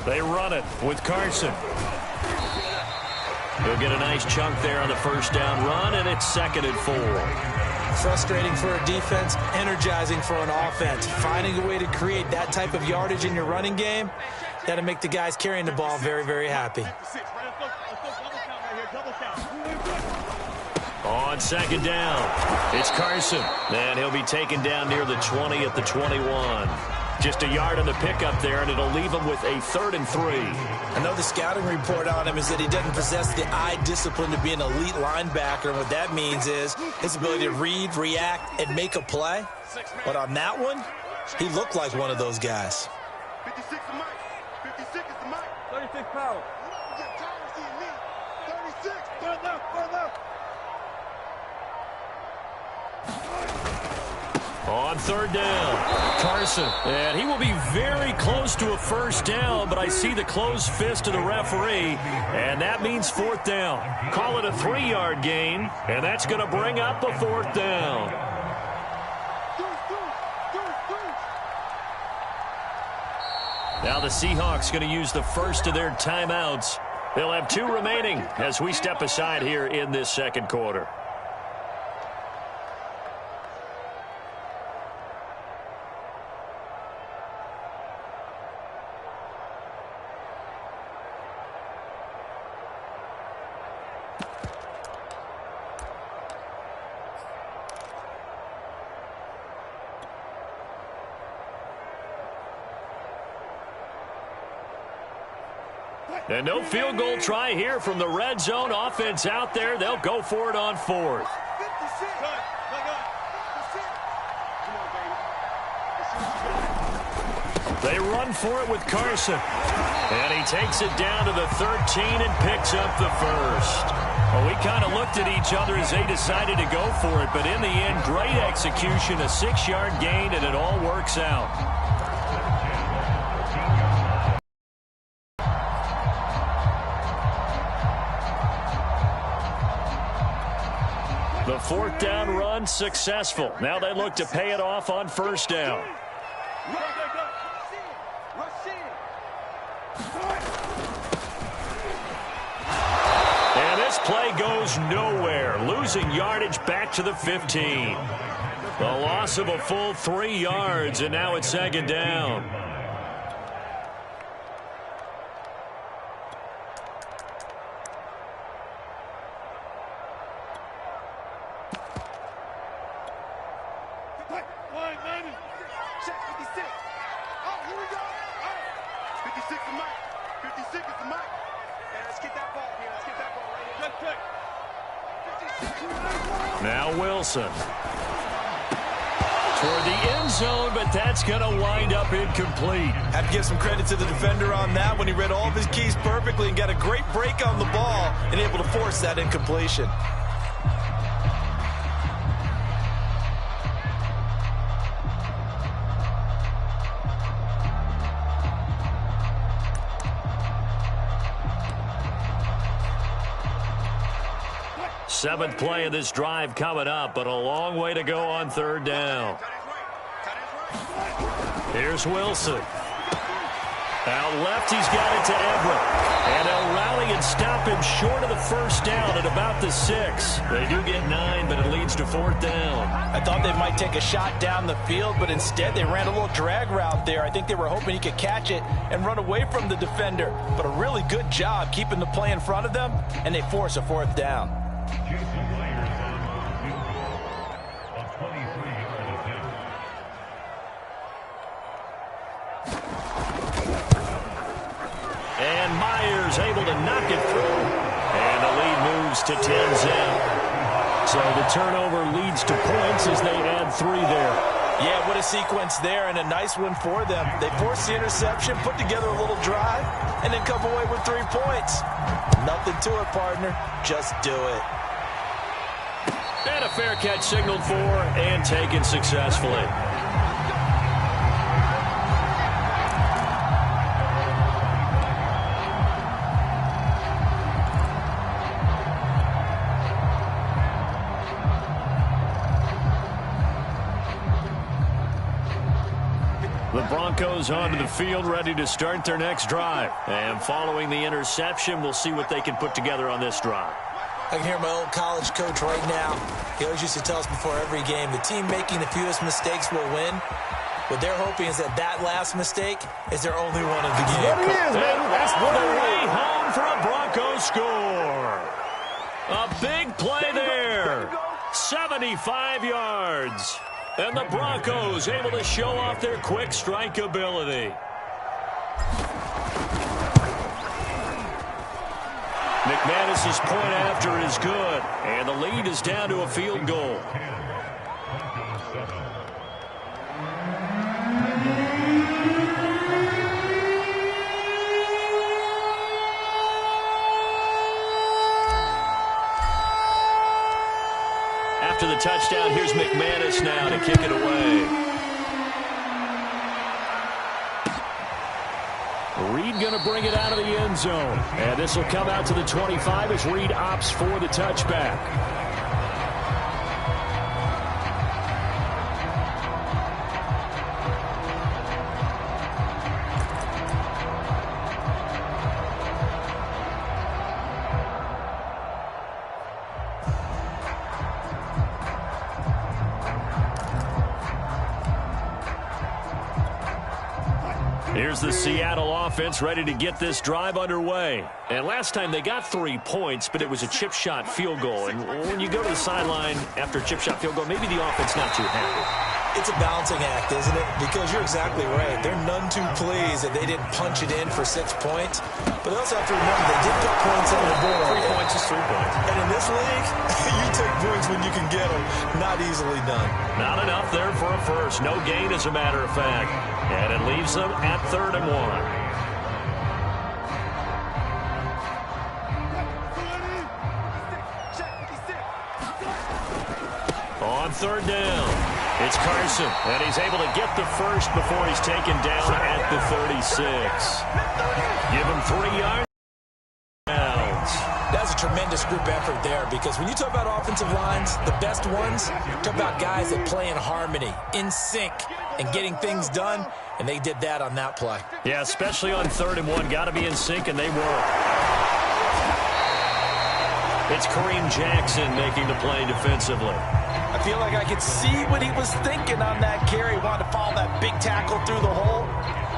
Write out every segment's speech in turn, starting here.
They run it with Carson. He'll get a nice chunk there on the first down run, and it's 2nd and 4. Frustrating for a defense, energizing for an offense. Finding a way to create that type of yardage in your running game, that'll make the guys carrying the ball very, very happy. On 2nd down, it's Carson, and he'll be taken down near the 20 at the 21. Just a yard on the pickup there, and it'll leave him with a 3rd and 3. I know the scouting report on him is that he doesn't possess the eye discipline to be an elite linebacker. And what that means is his ability to read, react, and make a play. But on that one, he looked like one of those guys. 56 is Mike. 56 is the Mike. 36 power. 36. Far left. On 3rd down, Carson. And he will be very close to a first down, but I see the closed fist of the referee, and that means 4th down. Call it a 3-yard gain, and that's going to bring up a 4th down. Now the Seahawks going to use the first of their timeouts. They'll have 2 remaining as we step aside here in this 2nd quarter. And no field goal try here from the red zone. Offense out there. They'll go for it on 4th. They run for it with Carson. And he takes it down to the 13 and picks up the first. Well, we kind of looked at each other as they decided to go for it. But in the end, great execution, a 6-yard gain, and it all works out. The 4th down run successful. Now they look to pay it off on 1st down. And this play goes nowhere. Losing yardage back to the 15. The loss of a full 3 yards, and now it's 2nd down. Now Wilson. Toward the end zone, but that's going to wind up incomplete. Have to give some credit to the defender on that when he read all of his keys perfectly and got a great break on the ball and able to force that incompletion. Seventh play of this drive coming up, but a long way to go on 3rd down. Here's Wilson. Out left, he's got it to Everett. And they'll rally and stop him short of the first down at about the 6. They do get 9, but it leads to 4th down. I thought they might take a shot down the field, but instead they ran a little drag route there. I think they were hoping he could catch it and run away from the defender. But a really good job keeping the play in front of them, and they force a 4th down. And Myers able to knock it through. And the lead moves to 10-zip. So the turnover leads to points as they add 3 there. Yeah, what a sequence there, and a nice one for them. They forced the interception, put together a little drive, and then come away with 3 points. Nothing to it, partner. Just do it. And a fair catch signaled for and taken successfully. The Broncos onto the field, ready to start their next drive. And following the interception, we'll see what they can put together on this drive. I can hear my old college coach right now. He always used to tell us before every game, the team making the fewest mistakes will win. What they're hoping is that last mistake is their only one of the game. What it is, man. That's what the it way is. home for a Broncos score. A big play there. 75 yards. And the Broncos able to show off their quick strike ability. McManus's point after is good. And the lead is down to a field goal. After the touchdown, here's McManus now to kick it away. Reed going to bring it out of the end zone. And this will come out to the 25 as Reed opts for the touchback. Here's the Seattle offense ready to get this drive underway. And last time they got 3 points, but it was a chip shot field goal. And when you go to the sideline after a chip shot field goal, maybe the offense not too happy. It's a balancing act, isn't it? Because you're exactly right. They're none too pleased that they didn't punch it in for 6 points. But they also have to remember they did put points on the board. 3 points is 3 points. And in this league, you take points when you can get them. Not easily done. Not enough there for a first. No gain, as a matter of fact. And it leaves them at 3rd and 1. On 3rd down, it's Carson, and he's able to get the first before he's taken down at the 36. Give him 3 yards. That's a tremendous group effort there, because when you talk about offensive lines, the best ones, talk about guys that play in harmony, in sync, and getting things done, and they did that on that play. Yeah, especially on 3rd and 1. Got to be in sync, and they were. It's Kareem Jackson making the play defensively. I feel like I could see what he was thinking on that carry. He wanted to follow that big tackle through the hole.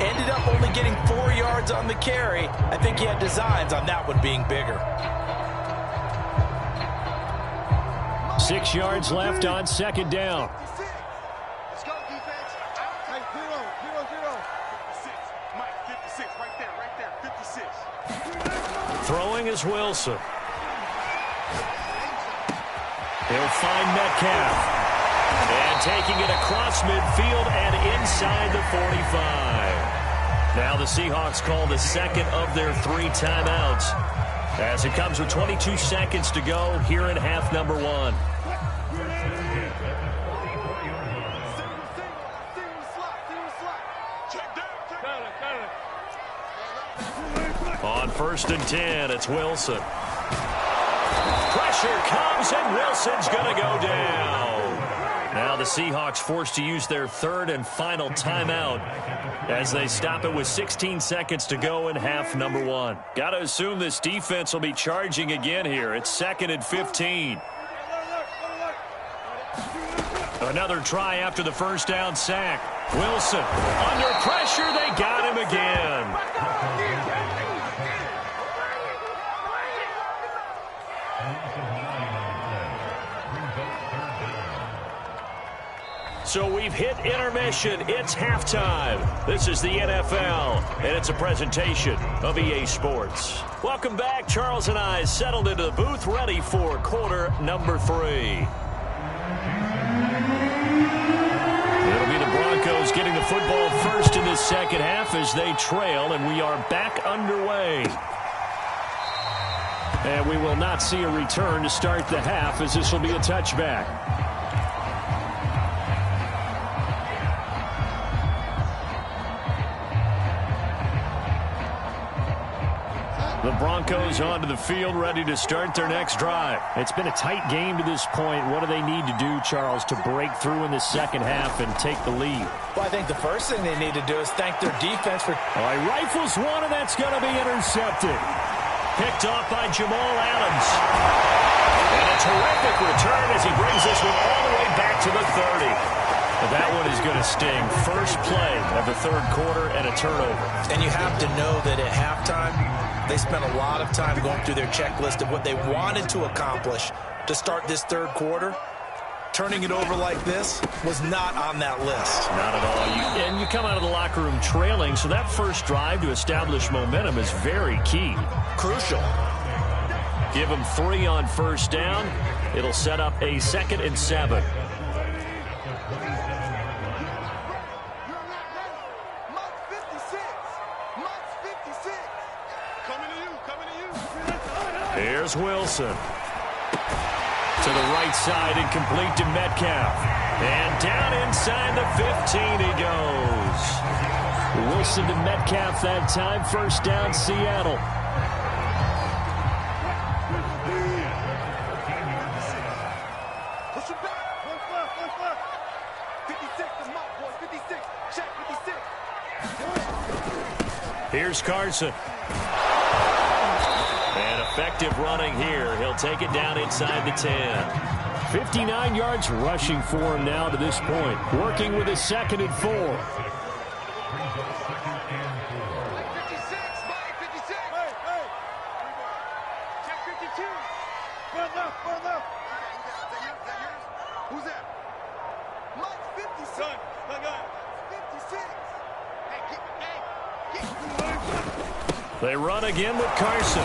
Ended up only getting 4 yards on the carry. I think he had designs on that one being bigger. 6 yards left on 2nd down. Let's go, defense. Hey, 0-0-0. 56. Mike, 56. Right there. 56. Throwing is Wilson. He'll find Metcalf. And taking it across midfield and inside the 45. Now the Seahawks call the second of their 3 timeouts, as it comes with 22 seconds to go here in half number 1. On 1st and 10, it's Wilson. Pressure comes, and Wilson's going to go down. Now the Seahawks forced to use their 3rd and final timeout as they stop it with 16 seconds to go in half number 1. Got to assume this defense will be charging again here. It's 2nd and 15. Another try after the first down sack. Wilson under pressure. They got him again. So we've hit intermission. It's halftime. This is the NFL, and it's a presentation of EA Sports. Welcome back. Charles and I settled into the booth, ready for quarter number 3. It'll be the Broncos getting the football first in this second half as they trail, and we are back underway. And we will not see a return to start the half, as this will be a touchback. The Broncos onto the field, ready to start their next drive. It's been a tight game to this point. What do they need to do, Charles, to break through in the second half and take the lead? Well, I think the first thing they need to do is thank their defense for... All right, rifles one, and that's going to be intercepted. Picked off by Jamal Adams. And a terrific return as he brings this one all the way back to the 30. But that one is going to sting. First play of the third quarter and a turnover. And you have to know that at halftime, they spent a lot of time going through their checklist of what they wanted to accomplish to start this third quarter. Turning it over like this was not on that list. Not at all. And you come out of the locker room trailing, so that first drive to establish momentum is very key. Crucial. Give them 3 on first down. It'll set up a 2nd and 7. Here's Wilson. To the right side, incomplete to Metcalf. And down inside the 15 he goes. Wilson to Metcalf that time. First down, Seattle. Push it back. One flat. 56 is my boy. 56. Check 56. Here's Carson. And effective running here. He'll take it down inside the 10. 59 yards rushing for him now to this point. Working with a 2nd and 4. 56, Mike, 56. Hey. Check 52. Run left. Is that yours? Who's that? Mike, 56. Son, my guy. 56. They run again with Carson.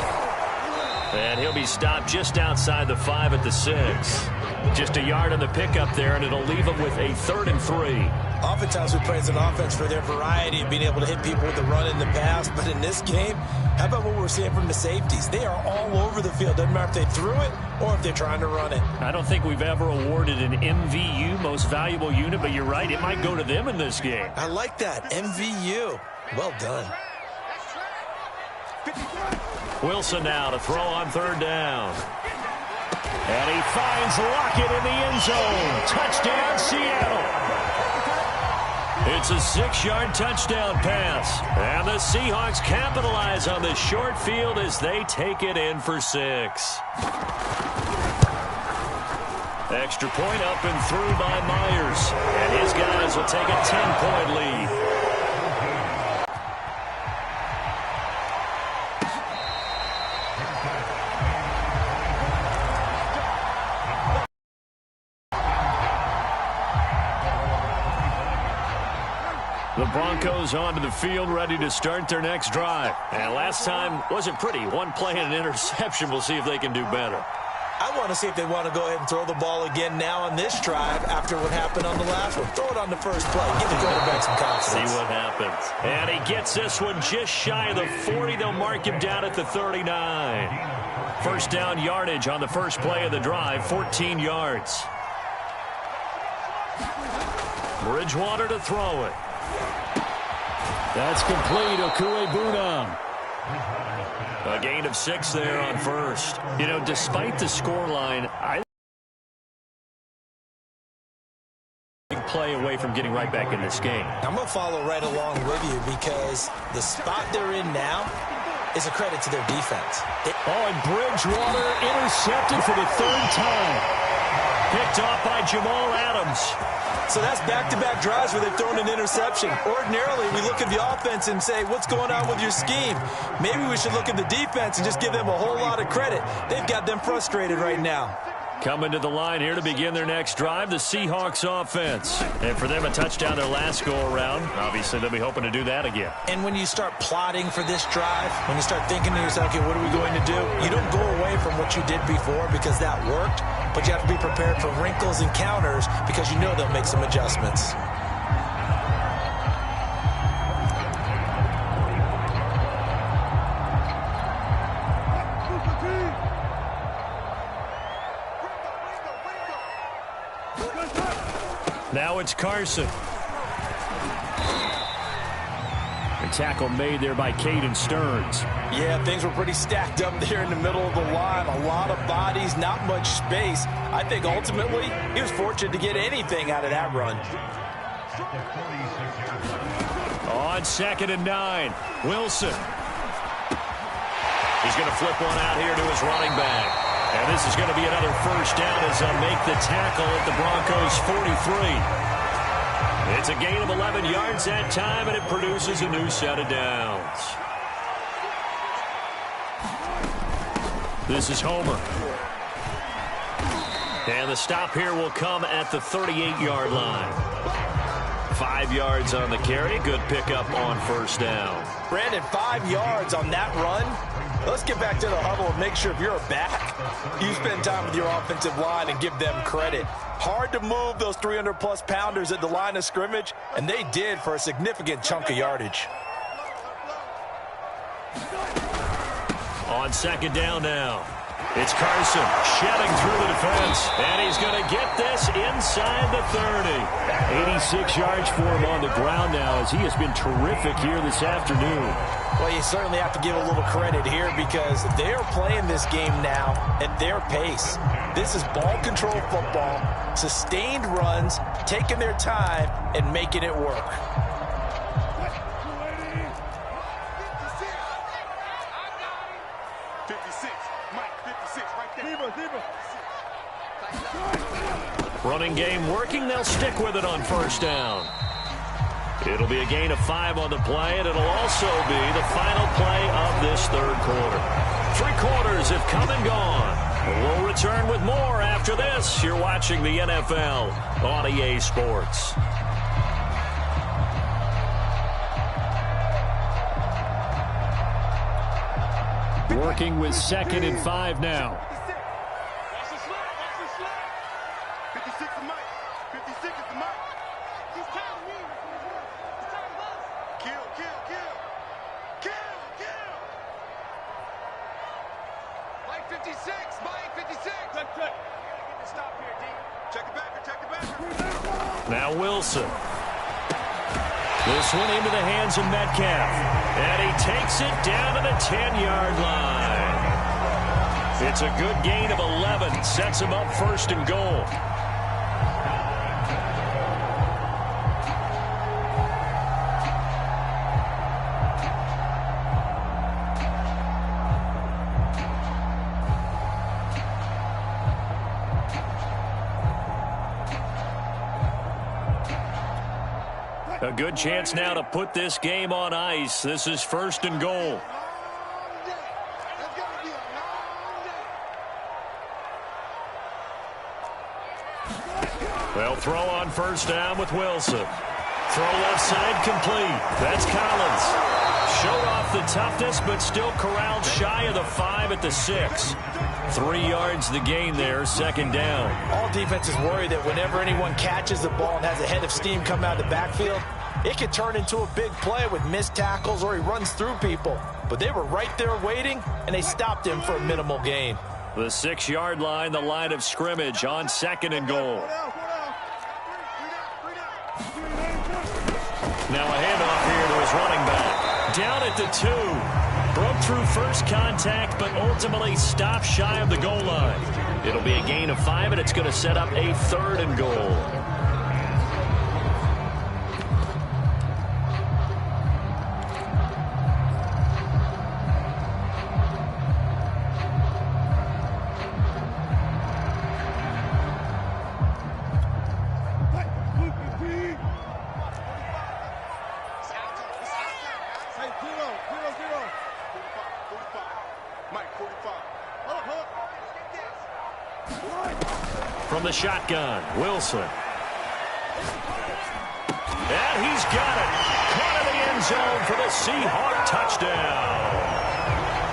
And he'll be stopped just outside the 5 at the 6. Just a yard on the pickup there, and it'll leave him with a 3rd and 3. Oftentimes we praise an offense for their variety of being able to hit people with the run in the pass. But in this game, how about what we're seeing from the safeties? They are all over the field. Doesn't matter if they threw it or if they're trying to run it. I don't think we've ever awarded an MVU, most valuable unit, but you're right. It might go to them in this game. I like that. MVU. Well done. Wilson now to throw on 3rd down. And he finds Lockett in the end zone. Touchdown, Seattle. It's a 6-yard touchdown pass. And the Seahawks capitalize on the short field as they take it in for 6. Extra point up and through by Myers. And his guys will take a 10-point lead. The Broncos onto the field, ready to start their next drive. And last time wasn't pretty. One play and an interception. We'll see if they can do better. I want to see if they want to go ahead and throw the ball again now on this drive after what happened on the last one. Throw it on the first play. Give the quarterback some confidence. See what happens. And he gets this one just shy of the 40. They'll mark him down at the 39. First down yardage on the first play of the drive, 14 yards. Bridgewater to throw it. That's complete. Okuebuna. A gain of 6 there on first. You know, despite the scoreline, I think play away from getting right back in this game. I'm going to follow right along with you because the spot they're in now is a credit to their defense. And Bridgewater intercepted for the 3rd time. Picked off by Jamal Adams. So that's back-to-back drives where they've thrown an interception. Ordinarily, we look at the offense and say, what's going on with your scheme? Maybe we should look at the defense and just give them a whole lot of credit. They've got them frustrated right now. Coming to the line here to begin their next drive, the Seahawks offense. And for them, a touchdown their last go-around. Obviously, they'll be hoping to do that again. And when you start plotting for this drive, when you start thinking to yourself, okay, what are we going to do? You don't go away from what you did before because that worked, but you have to be prepared for wrinkles and counters because you know they'll make some adjustments. Now it's Carson. tackle made there by Caden Stearns. Yeah, things were pretty stacked up there in the middle of the line. A lot of bodies, not much space. I think ultimately he was fortunate to get anything out of that run. On 2nd and 9, Wilson. He's going to flip one out here to his running back. And this is going to be another first down as they'll make the tackle at the Broncos' 43. It's a gain of 11 yards that time, and it produces a new set of downs. This is Homer. And the stop here will come at the 38-yard line. 5 yards on the carry. Good pickup on first down. Brandon, 5 yards on that run. Let's get back to the huddle and make sure if you're a back, you spend time with your offensive line and give them credit. Hard to move those 300-plus pounders at the line of scrimmage, and they did for a significant chunk of yardage. On 2nd down now. It's Carson shedding through the defense, and he's going to get this inside the 30. 86 yards for him on the ground now as he has been terrific here this afternoon. Well, you certainly have to give a little credit here because they are playing this game now at their pace. This is ball control football, sustained runs, taking their time, and making it work. Running game working. They'll stick with it on first down. It'll be a gain of 5 on the play, and it'll also be the final play of this third quarter. 3 quarters have come and gone. We'll return with more after this. You're watching the NFL on EA Sports. Working with 2nd and 5 now. Now Wilson. This one into the hands of Metcalf. And he takes it down to the 10-yard line. It's a good gain of 11. Sets him up 1st and goal. A good chance now to put this game on ice. This is 1st and goal. They'll throw on first down with Wilson. Throw left side complete. That's Collins. Showed off the toughness, but still corralled shy of the 5 at the 6. 3 yards the gain there, 2nd down. All defenses worry that whenever anyone catches the ball and has a head of steam come out of the backfield, it could turn into a big play with missed tackles or he runs through people. But they were right there waiting, and they stopped him for a minimal gain. The 6-yard line, the line of scrimmage on 2nd and goal. Now a handoff here to his running back. Down at the 2. Broke through first contact, but ultimately stopped shy of the goal line. It'll be a gain of 5, and it's going to set up a 3rd and goal. From the shotgun, Wilson. And he's got it. Caught in the end zone for the Seahawk touchdown.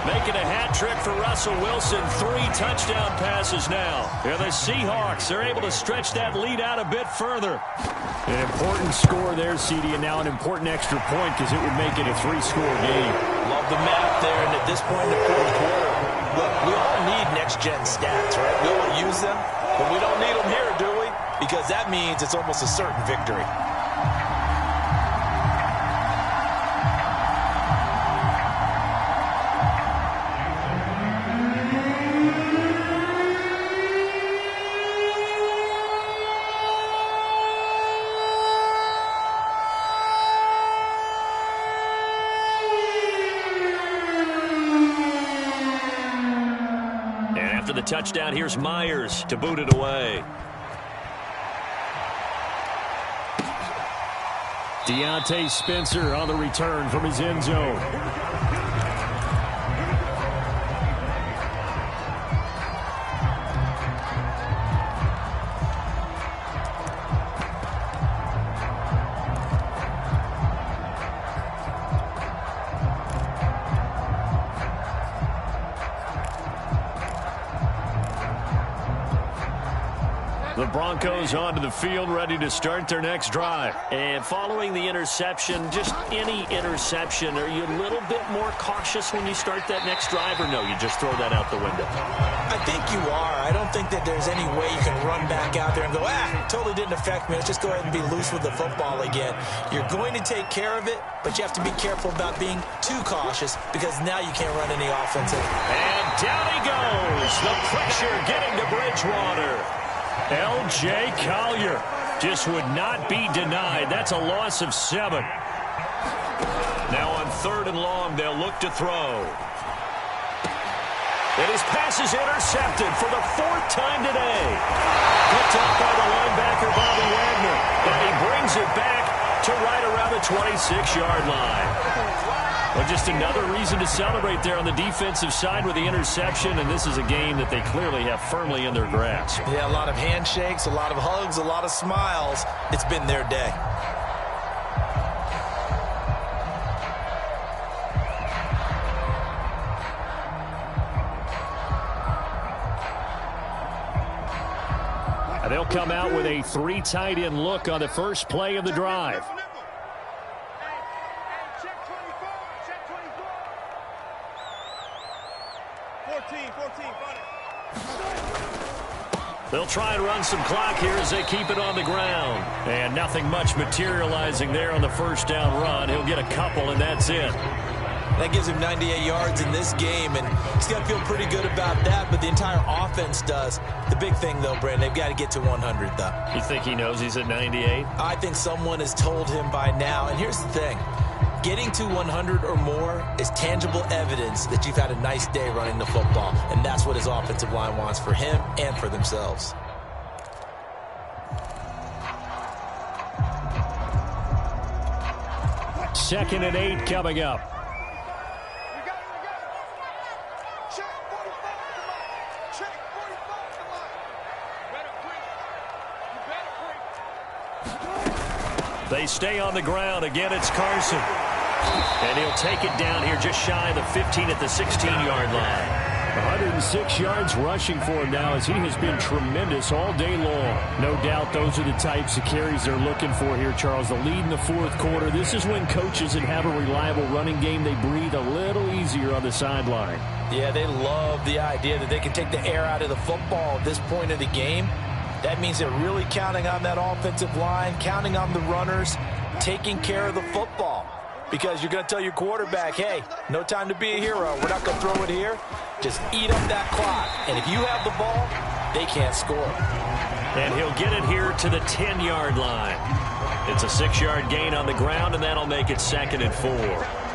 Making a hat trick for Russell Wilson. 3 touchdown passes now. And the Seahawks are able to stretch that lead out a bit further. An important score there, CD, and now an important extra point because it would make it a 3-score game. Love the math there, and at this point in the fourth quarter, look, we all need next-gen stats, right? We will use them, but we don't need them here, do we? Because that means it's almost a certain victory. after the touchdown. Here's Myers to boot it away. Deontay Spencer on the return from his end zone. The Broncos onto the field, ready to start their next drive. And following the interception, just any interception, are you a little bit more cautious when you start that next drive, or no, you just throw that out the window? I think you are. I don't think that there's any way you can run back out there and go, totally didn't affect me. Let's just go ahead and be loose with the football again. You're going to take care of it, but you have to be careful about being too cautious because now you can't run any offensive. And down he goes. The pressure getting to Bridgewater. L.J. Collier just would not be denied. That's a loss of 7. Now on 3rd and long, they'll look to throw. And his pass is intercepted for the 4th time today. Picked up by the linebacker, Bobby Wagner. And he brings it back to right around the 26-yard line. Well, just another reason to celebrate there on the defensive side with the interception, and this is a game that they clearly have firmly in their grasp. Yeah, a lot of handshakes, a lot of hugs, a lot of smiles. It's been their day. They'll come out with a 3 tight end look on the first play of the drive. They'll try and run some clock here as they keep it on the ground. And nothing much materializing there on the first down run. He'll get a couple, and that's it. That gives him 98 yards in this game, and he's got to feel pretty good about that, but the entire offense does. The big thing, though, Brandon, they've got to get to 100, though. You think he knows he's at 98? I think someone has told him by now, and here's the thing. Getting to 100 or more is tangible evidence that you've had a nice day running the football, and that's what his offensive line wants for him and for themselves. Second and 8 coming up. They stay on the ground. Again, it's Carson. And he'll take it down here just shy of the 15 at the 16-yard line. 106 yards rushing for him now as he has been tremendous all day long. No doubt those are the types of carries they're looking for here, Charles. The lead in the 4th quarter. This is when coaches that have a reliable running game, they breathe a little easier on the sideline. Yeah, they love the idea that they can take the air out of the football at this point of the game. That means they're really counting on that offensive line, counting on the runners, taking care of the football. Because you're going to tell your quarterback, hey, no time to be a hero. We're not going to throw it here. Just eat up that clock. And if you have the ball, they can't score. And he'll get it here to the 10-yard line. It's a 6-yard gain on the ground, and that'll make it 2nd and 4.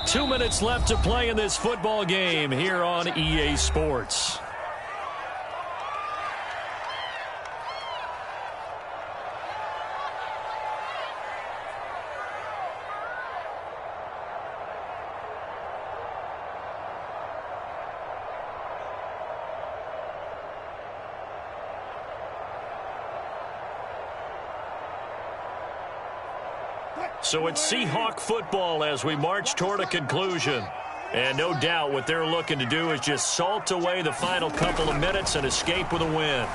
2 minutes left to play in this football game here on EA Sports. So it's Seahawk football as we march toward a conclusion. And no doubt what they're looking to do is just salt away the final couple of minutes and escape with a win.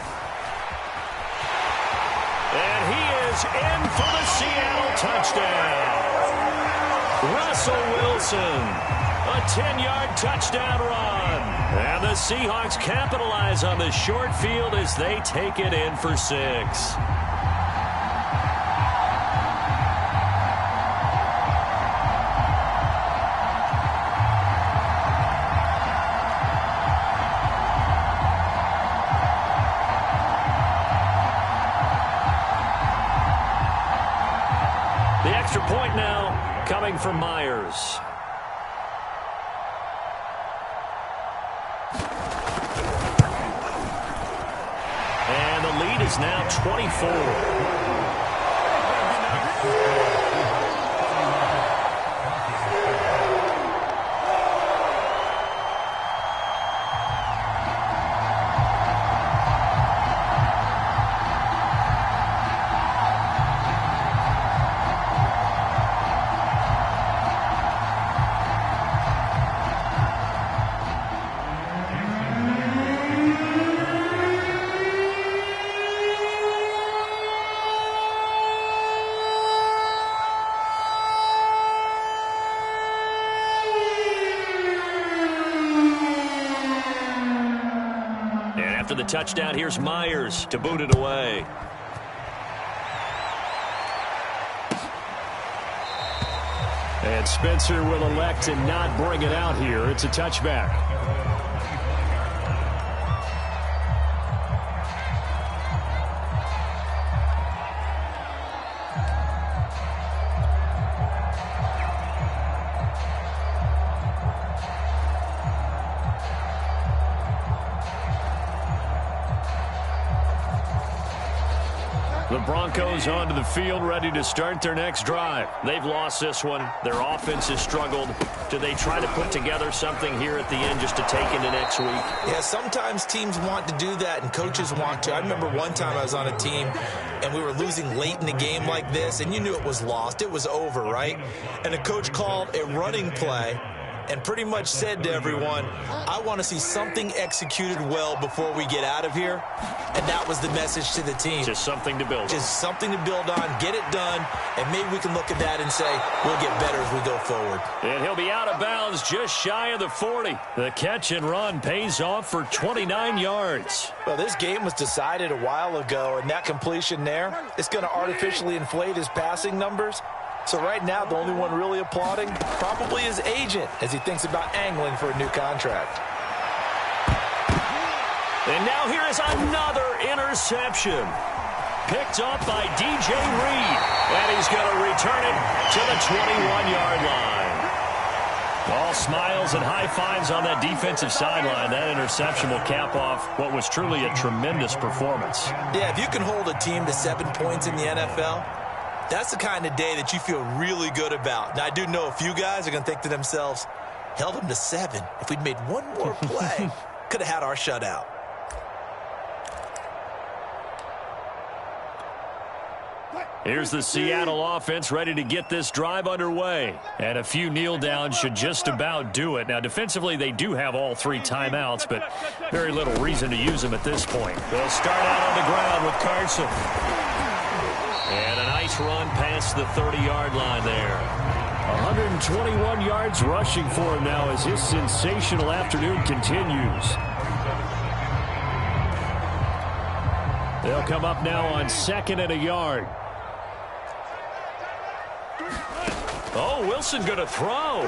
And he is in for the Seattle touchdown. Russell Wilson, a 10-yard touchdown run. And the Seahawks capitalize on the short field as they take it in for 6. for Myers. And the lead is now 24. After the touchdown, here's Myers to boot it away. And Spencer will elect to not bring it out here. It's a touchback. The Broncos onto the field, ready to start their next drive. They've lost this one. Their offense has struggled. Do they try to put together something here at the end just to take into next week? Yeah, sometimes teams want to do that and coaches want to. I remember one time I was on a team and we were losing late in the game like this, and you knew it was lost. It was over, right? And the coach called a running play and pretty much said to everyone, I want to see something executed well before we get out of here. And that was the message to the team. Just something to build on. Just something to build on, get it done, and maybe we can look at that and say, we'll get better as we go forward. And he'll be out of bounds just shy of the 40. The catch and run pays off for 29 yards. Well, this game was decided a while ago, and that completion there is going to artificially inflate his passing numbers. So right now, the only one really applauding probably his agent as he thinks about angling for a new contract. And now here is another interception. Picked up by DJ Reed. And he's going to return it to the 21-yard line. All smiles and high fives on that defensive sideline. That interception will cap off what was truly a tremendous performance. Yeah, if you can hold a team to 7 points in the NFL, that's the kind of day that you feel really good about. Now, I do know a few guys are going to think to themselves, held them to 7. If we'd made one more play, could have had our shutout. Here's the Seattle offense ready to get this drive underway. And a few kneel downs should just about do it. Now, defensively, they do have all 3 timeouts, but very little reason to use them at this point. They'll start out on the ground with Carson. And a nice run past the 30-yard line there. 121 yards rushing for him now as his sensational afternoon continues. They'll come up now on 2nd and a yard. Oh, Wilson going to throw.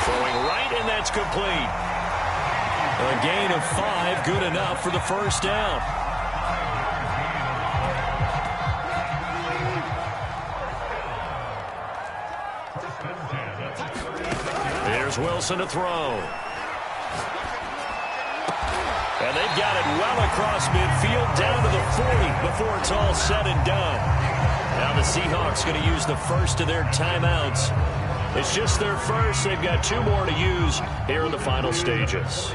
Throwing right, and that's complete. A gain of 5, good enough for the first down. Here's Wilson to throw. And they've got it well across midfield down to the 40 before it's all said and done. Now the Seahawks going to use the first of their timeouts. It's just their first. They've got 2 more to use here in the final stages.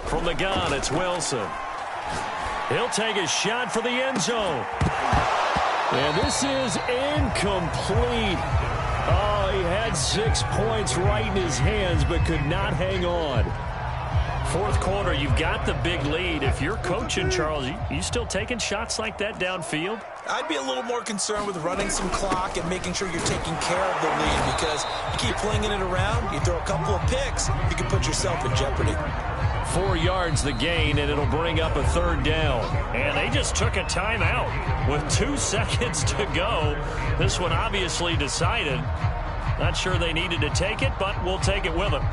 From the gun, it's Wilson. He'll take a shot for the end zone. And this is incomplete. Oh, he had 6 points right in his hands, but could not hang on. 4th quarter, you've got the big lead. If you're coaching, Charles, you still taking shots like that downfield? I'd be a little more concerned with running some clock and making sure you're taking care of the lead, because you keep flinging it around, you throw a couple of picks, you can put yourself in jeopardy. 4 yards the gain, and it'll bring up a 3rd down. And they just took a timeout with 2 seconds to go. This one obviously decided. Not sure they needed to take it, but we'll take it with them.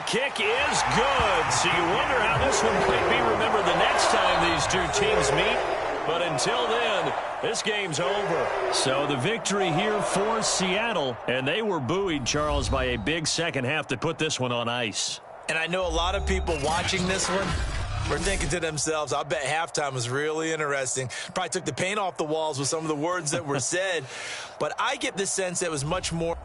kick is good. So you wonder how this one might be remembered the next time these two teams meet. But until then, this game's over. So the victory here for Seattle. And they were buoyed, Charles, by a big second half to put this one on ice. And I know a lot of people watching this one were thinking to themselves, I bet halftime was really interesting. Probably took the paint off the walls with some of the words that were said. But I get the sense that it was much more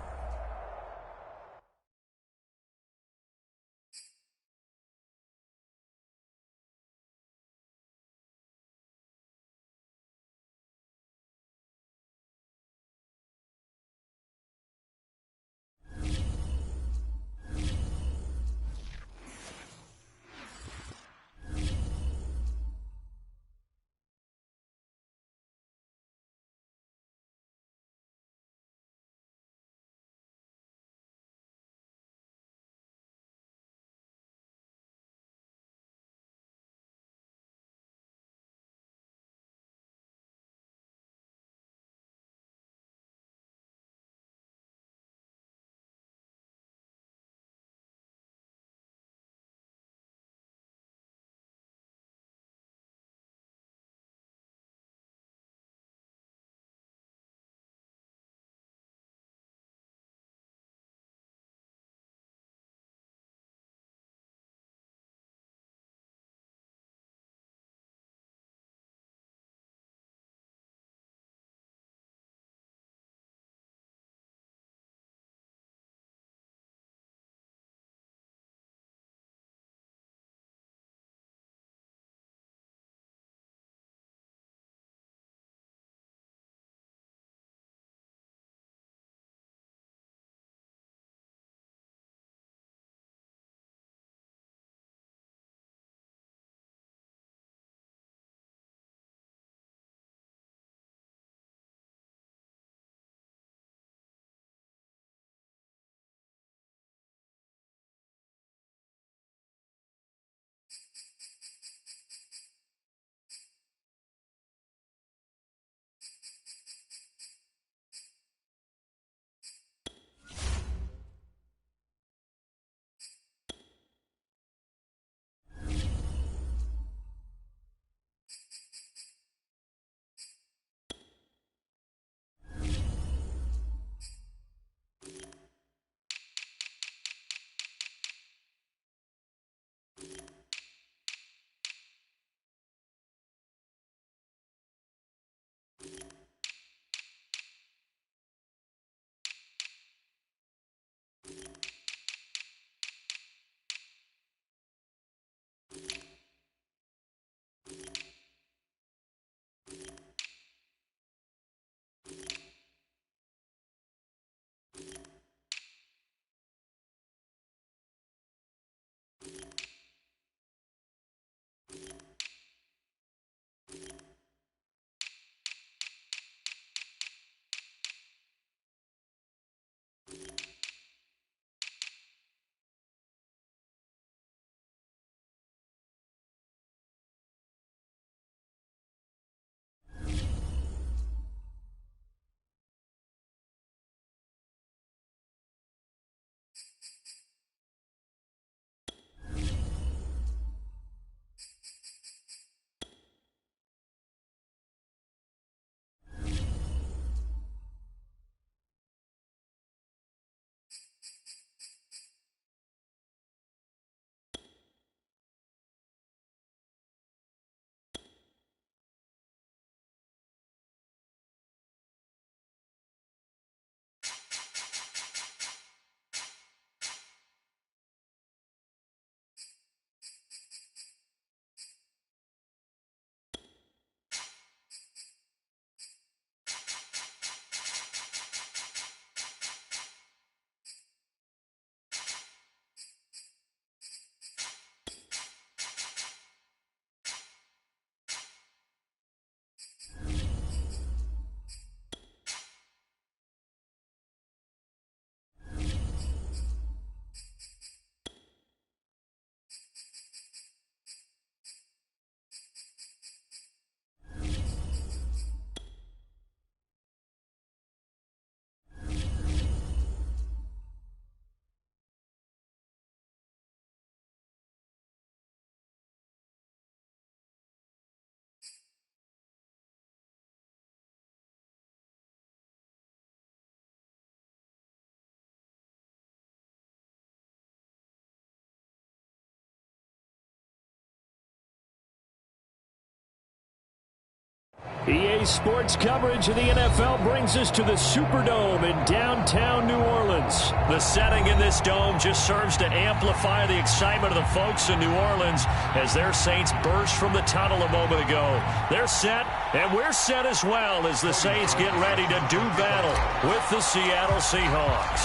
EA Sports coverage of the NFL brings us to the Superdome in downtown New Orleans. The setting in this dome just serves to amplify the excitement of the folks in New Orleans as their Saints burst from the tunnel a moment ago. They're set, and we're set as well as the Saints get ready to do battle with the Seattle Seahawks.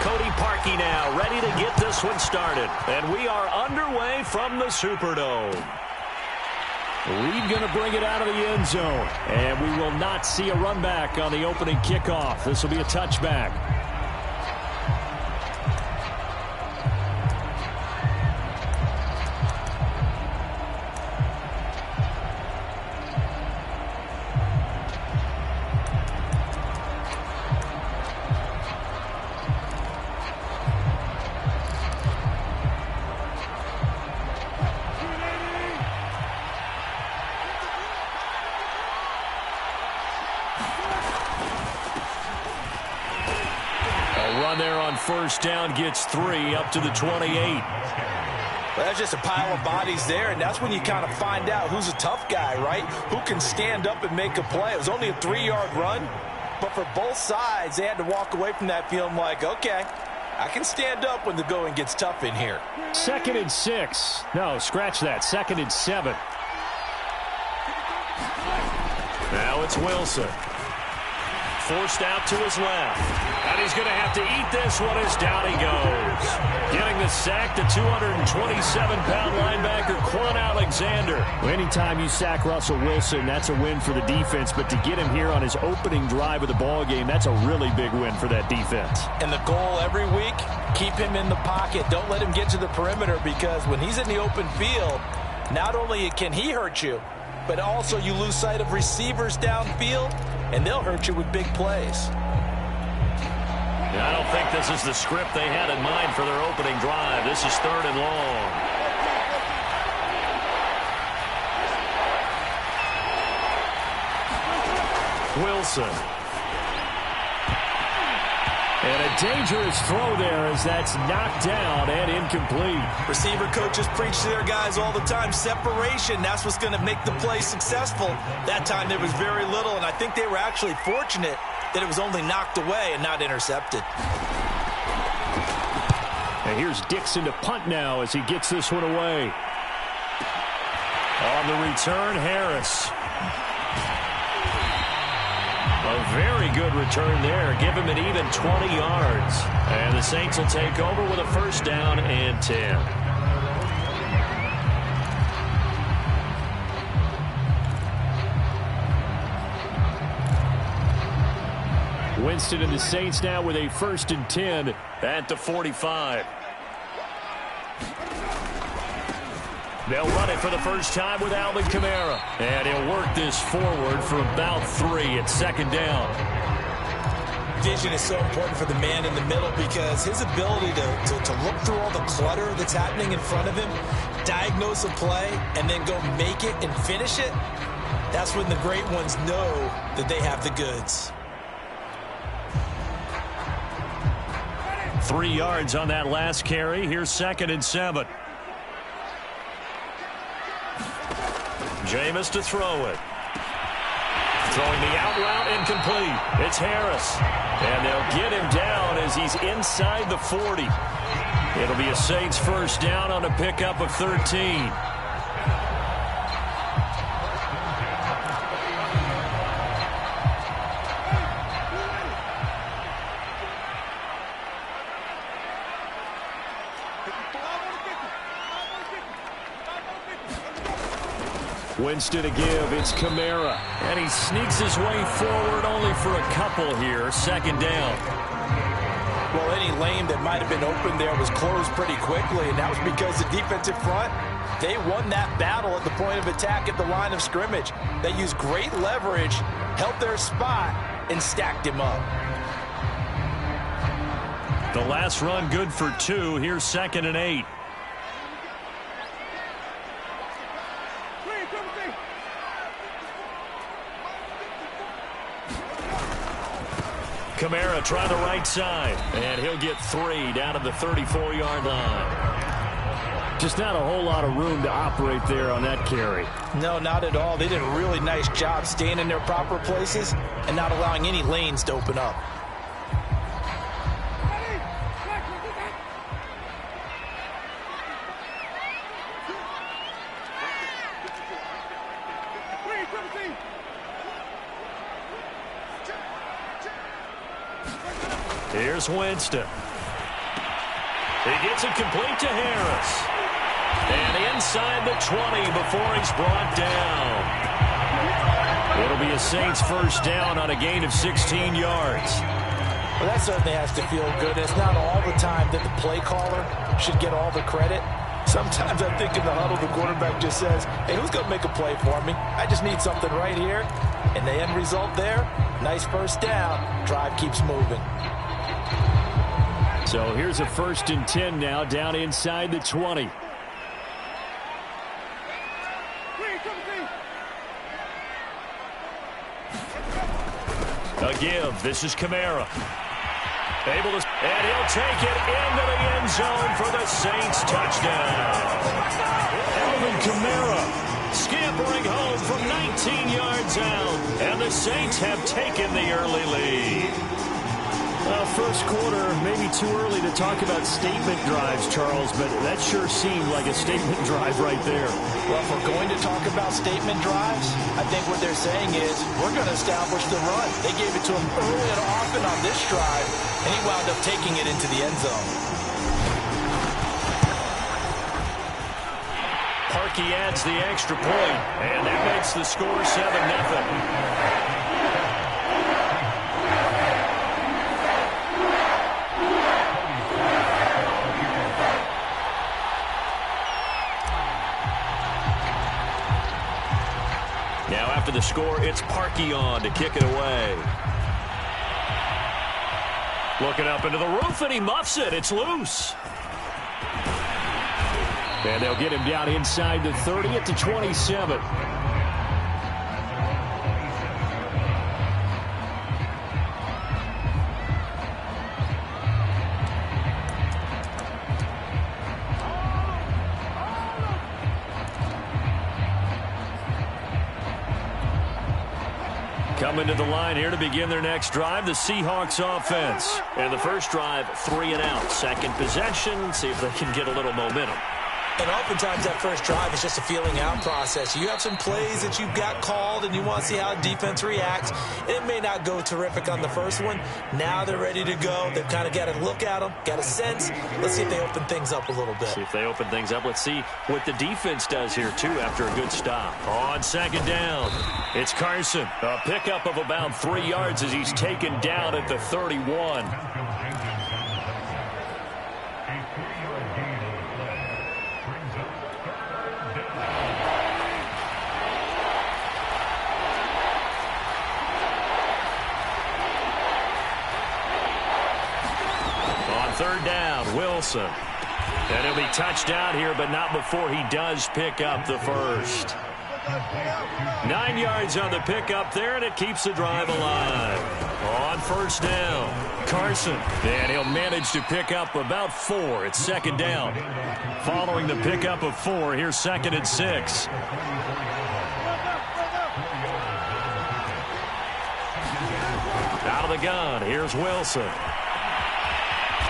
Cody Parkey now ready to get this one started, and we are underway from the Superdome. Reed going to bring it out of the end zone. And we will not see a run back on the opening kickoff. This will be a touchback. There on first down gets 3 up to the 28. Well, that's just a pile of bodies there, and that's when you kind of find out who's a tough guy, right? Who can stand up and make a play. It was only a 3-yard run, but for both sides, they had to walk away from that feeling like, okay, I can stand up when the going gets tough in here. 2nd and 6. No, scratch that. 2nd and 7. Now it's Wilson. Forced out to his left. And he's going to have to eat this one as down he goes. Getting the sack to 227-pound linebacker Quan Alexander. Anytime you sack Russell Wilson, that's a win for the defense. But to get him here on his opening drive of the ball game, that's a really big win for that defense. And the goal every week, keep him in the pocket. Don't let him get to the perimeter, because when he's in the open field, not only can he hurt you, but also you lose sight of receivers downfield, and they'll hurt you with big plays. I don't think this is the script they had in mind for their opening drive. This is 3rd and long. Wilson. And a dangerous throw there as that's knocked down and incomplete. Receiver coaches preach to their guys all the time. Separation, that's what's going to make the play successful. That time there was very little, and I think they were actually fortunate that it was only knocked away and not intercepted. And here's Dixon to punt now as he gets this one away. On the return, Harris. A very good return there. Give him an even 20 yards. And the Saints will take over with a 1st down and 10. Winston and the Saints now with a 1st and 10 at the 45. They'll run it for the first time with Alvin Kamara. And he'll work this forward for about 3 at 2nd down. Vision is so important for the man in the middle, because his ability to look through all the clutter that's happening in front of him, diagnose a play, and then go make it and finish it, that's when the great ones know that they have the goods. 3 yards on that last carry. Here's 2nd and 7. Jameis to throw it. Throwing the out route, incomplete. It's Harris. And they'll get him down as he's inside the 40. It'll be a Saints 1st down on a pickup of 13. Winston to give. It's Kamara. And he sneaks his way forward only for a couple here. 2nd down. Well, any lane that might have been open there was closed pretty quickly, and that was because the defensive front, they won that battle at the point of attack at the line of scrimmage. They used great leverage, held their spot, and stacked him up. The last run good for 2. Here's 2nd and 8. Kamara trying the right side, and he'll get 3 down to the 34-yard line. Just not a whole lot of room to operate there on that carry. No, not at all. They did a really nice job staying in their proper places and not allowing any lanes to open up. Here's Winston. He gets it complete to Harris. And inside the 20 before he's brought down. It'll be a Saints first down on a gain of 16 yards. Well, that certainly has to feel good. It's not all the time that the play caller should get all the credit. Sometimes I think in the huddle, the quarterback just says, hey, who's going to make a play for me? I just need something right here. And the end result there, nice first down. Drive keeps moving. So here's a 1st and 10 now, down inside the 20. A give. This is Kamara. Able to, and he'll take it into the end zone for the Saints touchdown. Alvin Kamara scampering home from 19 yards out, and the Saints have taken the early lead. Well, first quarter, maybe too early to talk about statement drives, Charles, but that sure seemed like a statement drive right there. Well, if we're going to talk about statement drives, I think what they're saying is we're going to establish the run. They gave it to him early and often on this drive, and he wound up taking it into the end zone. Parkey adds the extra point, and that makes the score 7-0. Now after the score, it's Parkey on to kick it away. Looking up into the roof, and he muffs it. It's loose. And they'll get him down inside the 30 at the 27. Coming to the line here to begin their next drive, the Seahawks offense. And the first drive, 3 and out. Second possession, see if they can get a little momentum. And oftentimes that first drive is just a feeling out process. You have some plays that you've got called and you want to see how defense reacts. It may not go terrific on the first one. Now they're ready to go. They've kind of got to look at them, got a sense. Let's see if they open things up a little bit. See if they open things up. Let's see what the defense does here, too, after a good stop. On second down, it's Carson. A pickup of about 3 yards as he's taken down at the 31. Third down, Wilson. And he'll be touched out here, but not before he does pick up the first. 9 yards on the pickup there, and it keeps the drive alive. On first down, Carson. And he'll manage to pick up about 4. It's second down. Following the pickup of 4, here's 2nd and 6. Out of the gun, here's Wilson.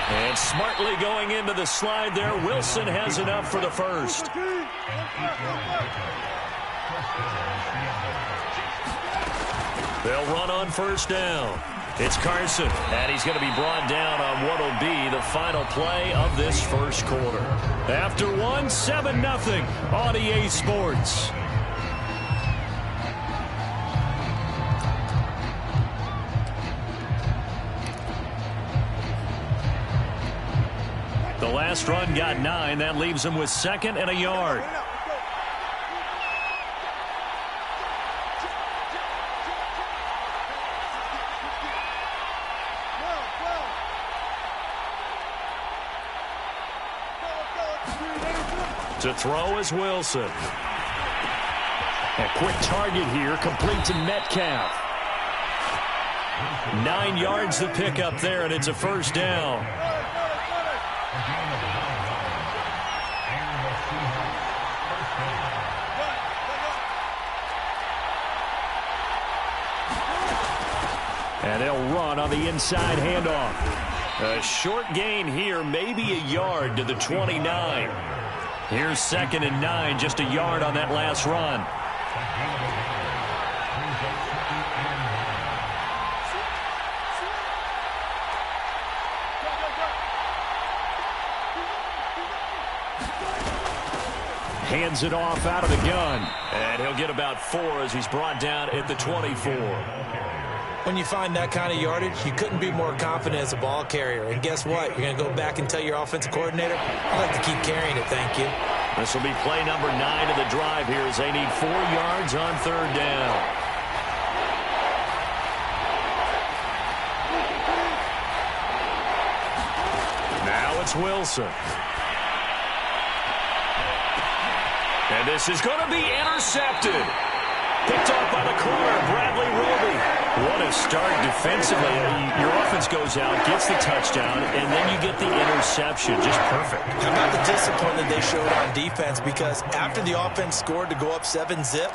And smartly going into the slide there, Wilson has enough for the first. They'll run on first down. It's Carson, and he's going to be brought down on what will be the final play of this first quarter. After 1, 7-0 on EA Sports. The last run got 9. That leaves him with 2nd and a yard. To throw is Wilson. A quick target here, complete to Metcalf. 9 yards to pick up there, and it's a first down. And they'll run on the inside handoff. A short gain here, maybe a yard to the 29. Here's 2nd and 9, just a yard on that last run. Hands it off out of the gun. And he'll get about 4 as he's brought down at the 24. When you find that kind of yardage, you couldn't be more confident as a ball carrier. And guess what? You're going to go back and tell your offensive coordinator, I'd like to keep carrying it, thank you. This will be play number 9 of the drive here as they need 4 yards on 3rd down. Now it's Wilson. And this is going to be intercepted. Picked off by the corner, Bradley Roby. What a start defensively. Your offense goes out, gets the touchdown, and then you get the interception. Just perfect. How about the discipline that they showed on defense? Because after the offense scored to go up 7-zip,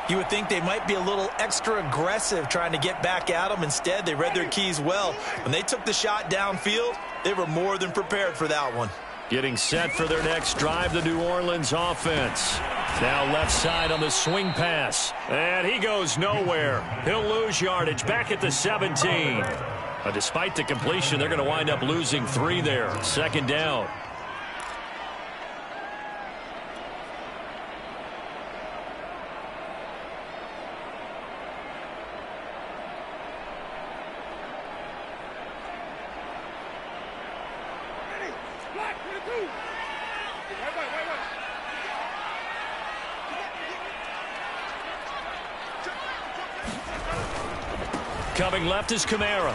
you would think they might be a little extra aggressive trying to get back at them. Instead, they read their keys well. When they took the shot downfield, they were more than prepared for that one. Getting set for their next drive, the New Orleans offense. Now left side on the swing pass. And he goes nowhere. He'll lose yardage back at the 17. But despite the completion, they're going to wind up losing 3 there. 2nd down. Coming left is Kamara.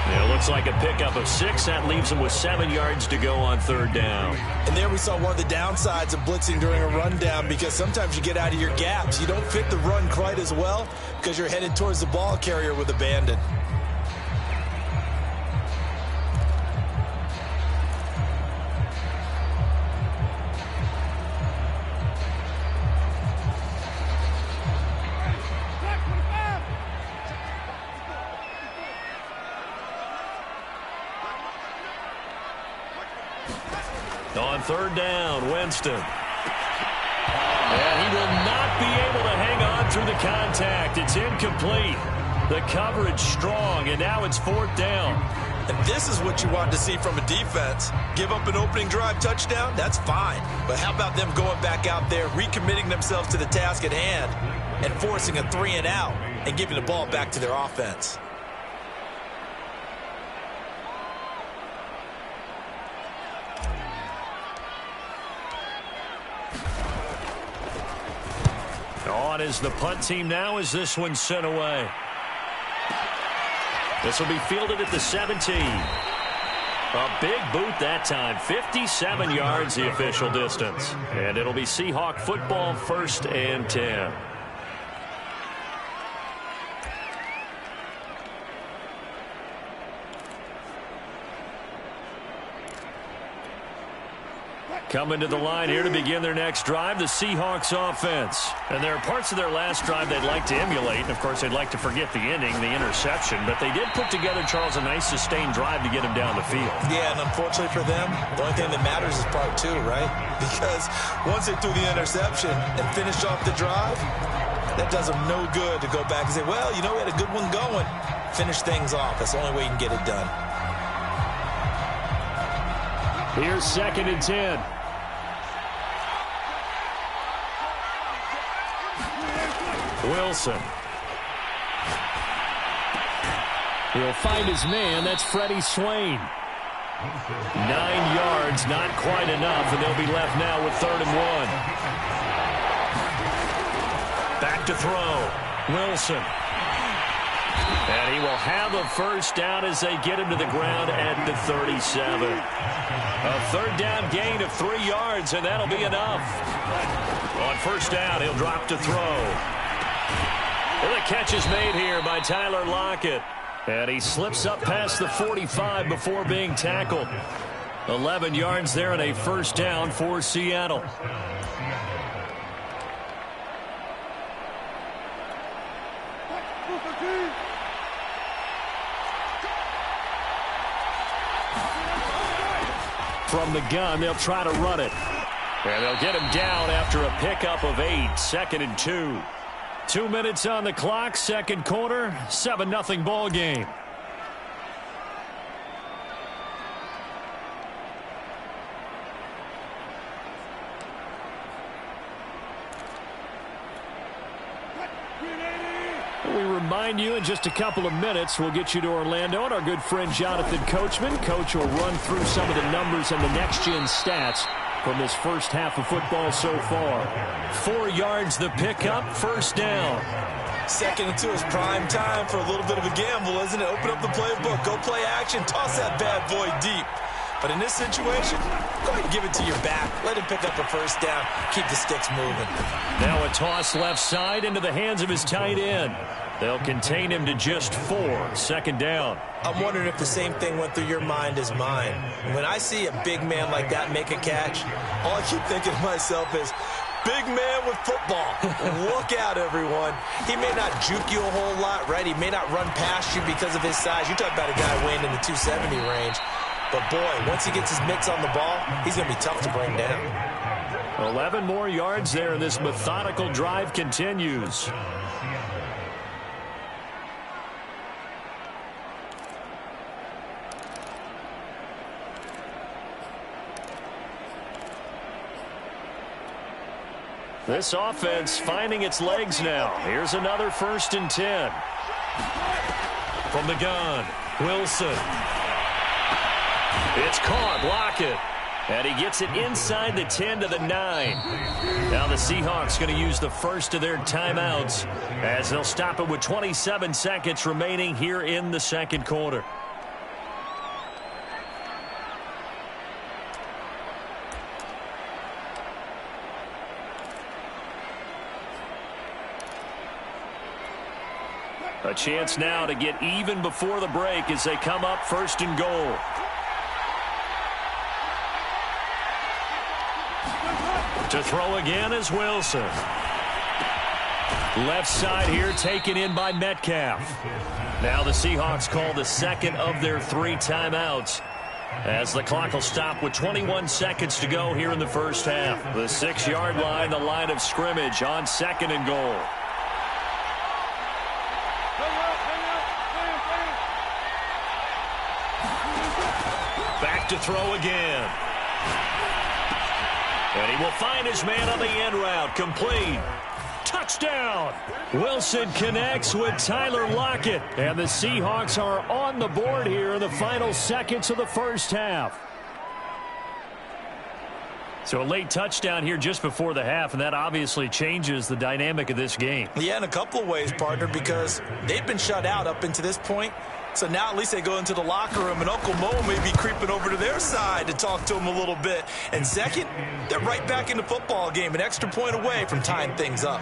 It looks like a pickup of 6. That leaves him with 7 yards to go on 3rd down. And there we saw one of the downsides of blitzing during a rundown, because sometimes you get out of your gaps. You don't fit the run quite as well because you're headed towards the ball carrier with abandon. On 3rd down, Winston. And he will not be able to hang on through the contact. It's incomplete. The coverage strong, and now it's 4th down. And this is what you want to see from a defense. Give up an opening drive touchdown, that's fine. But how about them going back out there, recommitting themselves to the task at hand, and forcing a 3-and-out and giving the ball back to their offense? On is the punt team now as this one's sent away. This will be fielded at the 17. A big boot that time. 57 yards the official distance. And it'll be Seahawk football, 1st and 10. Coming to the line here to begin their next drive, the Seahawks offense. And there are parts of their last drive they'd like to emulate. And, of course, they'd like to forget the ending, the interception. But they did put together, Charles, a nice sustained drive to get him down the field. Yeah, and unfortunately for them, the only thing that matters is part 2, right? Because once they threw the interception and finished off the drive, that does them no good to go back and say, well, you know, we had a good one going. Finish things off. That's the only way you can get it done. Here's 2nd and 10. Wilson. He'll find his man. That's Freddie Swain. 9 yards, not quite enough, and they'll be left now with 3rd and 1. Back to throw. Wilson. And he will have a 1st down as they get him to the ground at the 37. A 3rd down gain of 3 yards, and that'll be enough. On 1st down, he'll drop to throw. Well, the catch is made here by Tyler Lockett. And he slips up past the 45 before being tackled. 11 yards there and a 1st down for Seattle. From the gun, they'll try to run it. And they'll get him down after a pickup of 8, 2nd and 2. 2 minutes on the clock, second quarter, 7-0 ball game. We remind you in just a couple of minutes, we'll get you to Orlando and our good friend Jonathan Coachman. Coach will run through some of the numbers and the next-gen stats from this first half of football so far. 4 yards the pickup, first down. 2nd and 2 is prime time for a little bit of a gamble, isn't it? Open up the playbook, go play action, toss that bad boy deep. But in this situation, go ahead and give it to your back. Let him pick up a first down. Keep the sticks moving. Now a toss left side into the hands of his tight end. They'll contain him to just 4, 2nd down. I'm wondering if the same thing went through your mind as mine. When I see a big man like that make a catch, all I keep thinking to myself is, big man with football. Look out, everyone. He may not juke you a whole lot, right? He may not run past you because of his size. You're talking about a guy weighing in the 270 range. But, boy, once he gets his mitts on the ball, he's going to be tough to bring down. 11 more yards there, and this methodical drive continues. This offense finding its legs now. Here's another 1st and 10. From the gun, Wilson. It's caught, Lockett. And he gets it inside the 10 to the 9. Now the Seahawks going to use the first of their timeouts as they'll stop it with 27 seconds remaining here in the second quarter. A chance now to get even before the break as they come up 1st and goal. To throw again is Wilson. Left side here taken in by Metcalf. Now the Seahawks call the second of their 3 timeouts as the clock will stop with 21 seconds to go here in the first half. The 6-yard line, the line of scrimmage on 2nd and goal. Back to throw again. And he will find his man on the end route. Complete. Touchdown. Wilson connects with Tyler Lockett. And the Seahawks are on the board here in the final seconds of the first half. So a late touchdown here just before the half, and that obviously changes the dynamic of this game. Yeah, in a couple of ways, partner, because they've been shut out up until this point. So now at least they go into the locker room, and Uncle Mo may be creeping over to their side to talk to him a little bit. And second, they're right back in the football game, an extra point away from tying things up.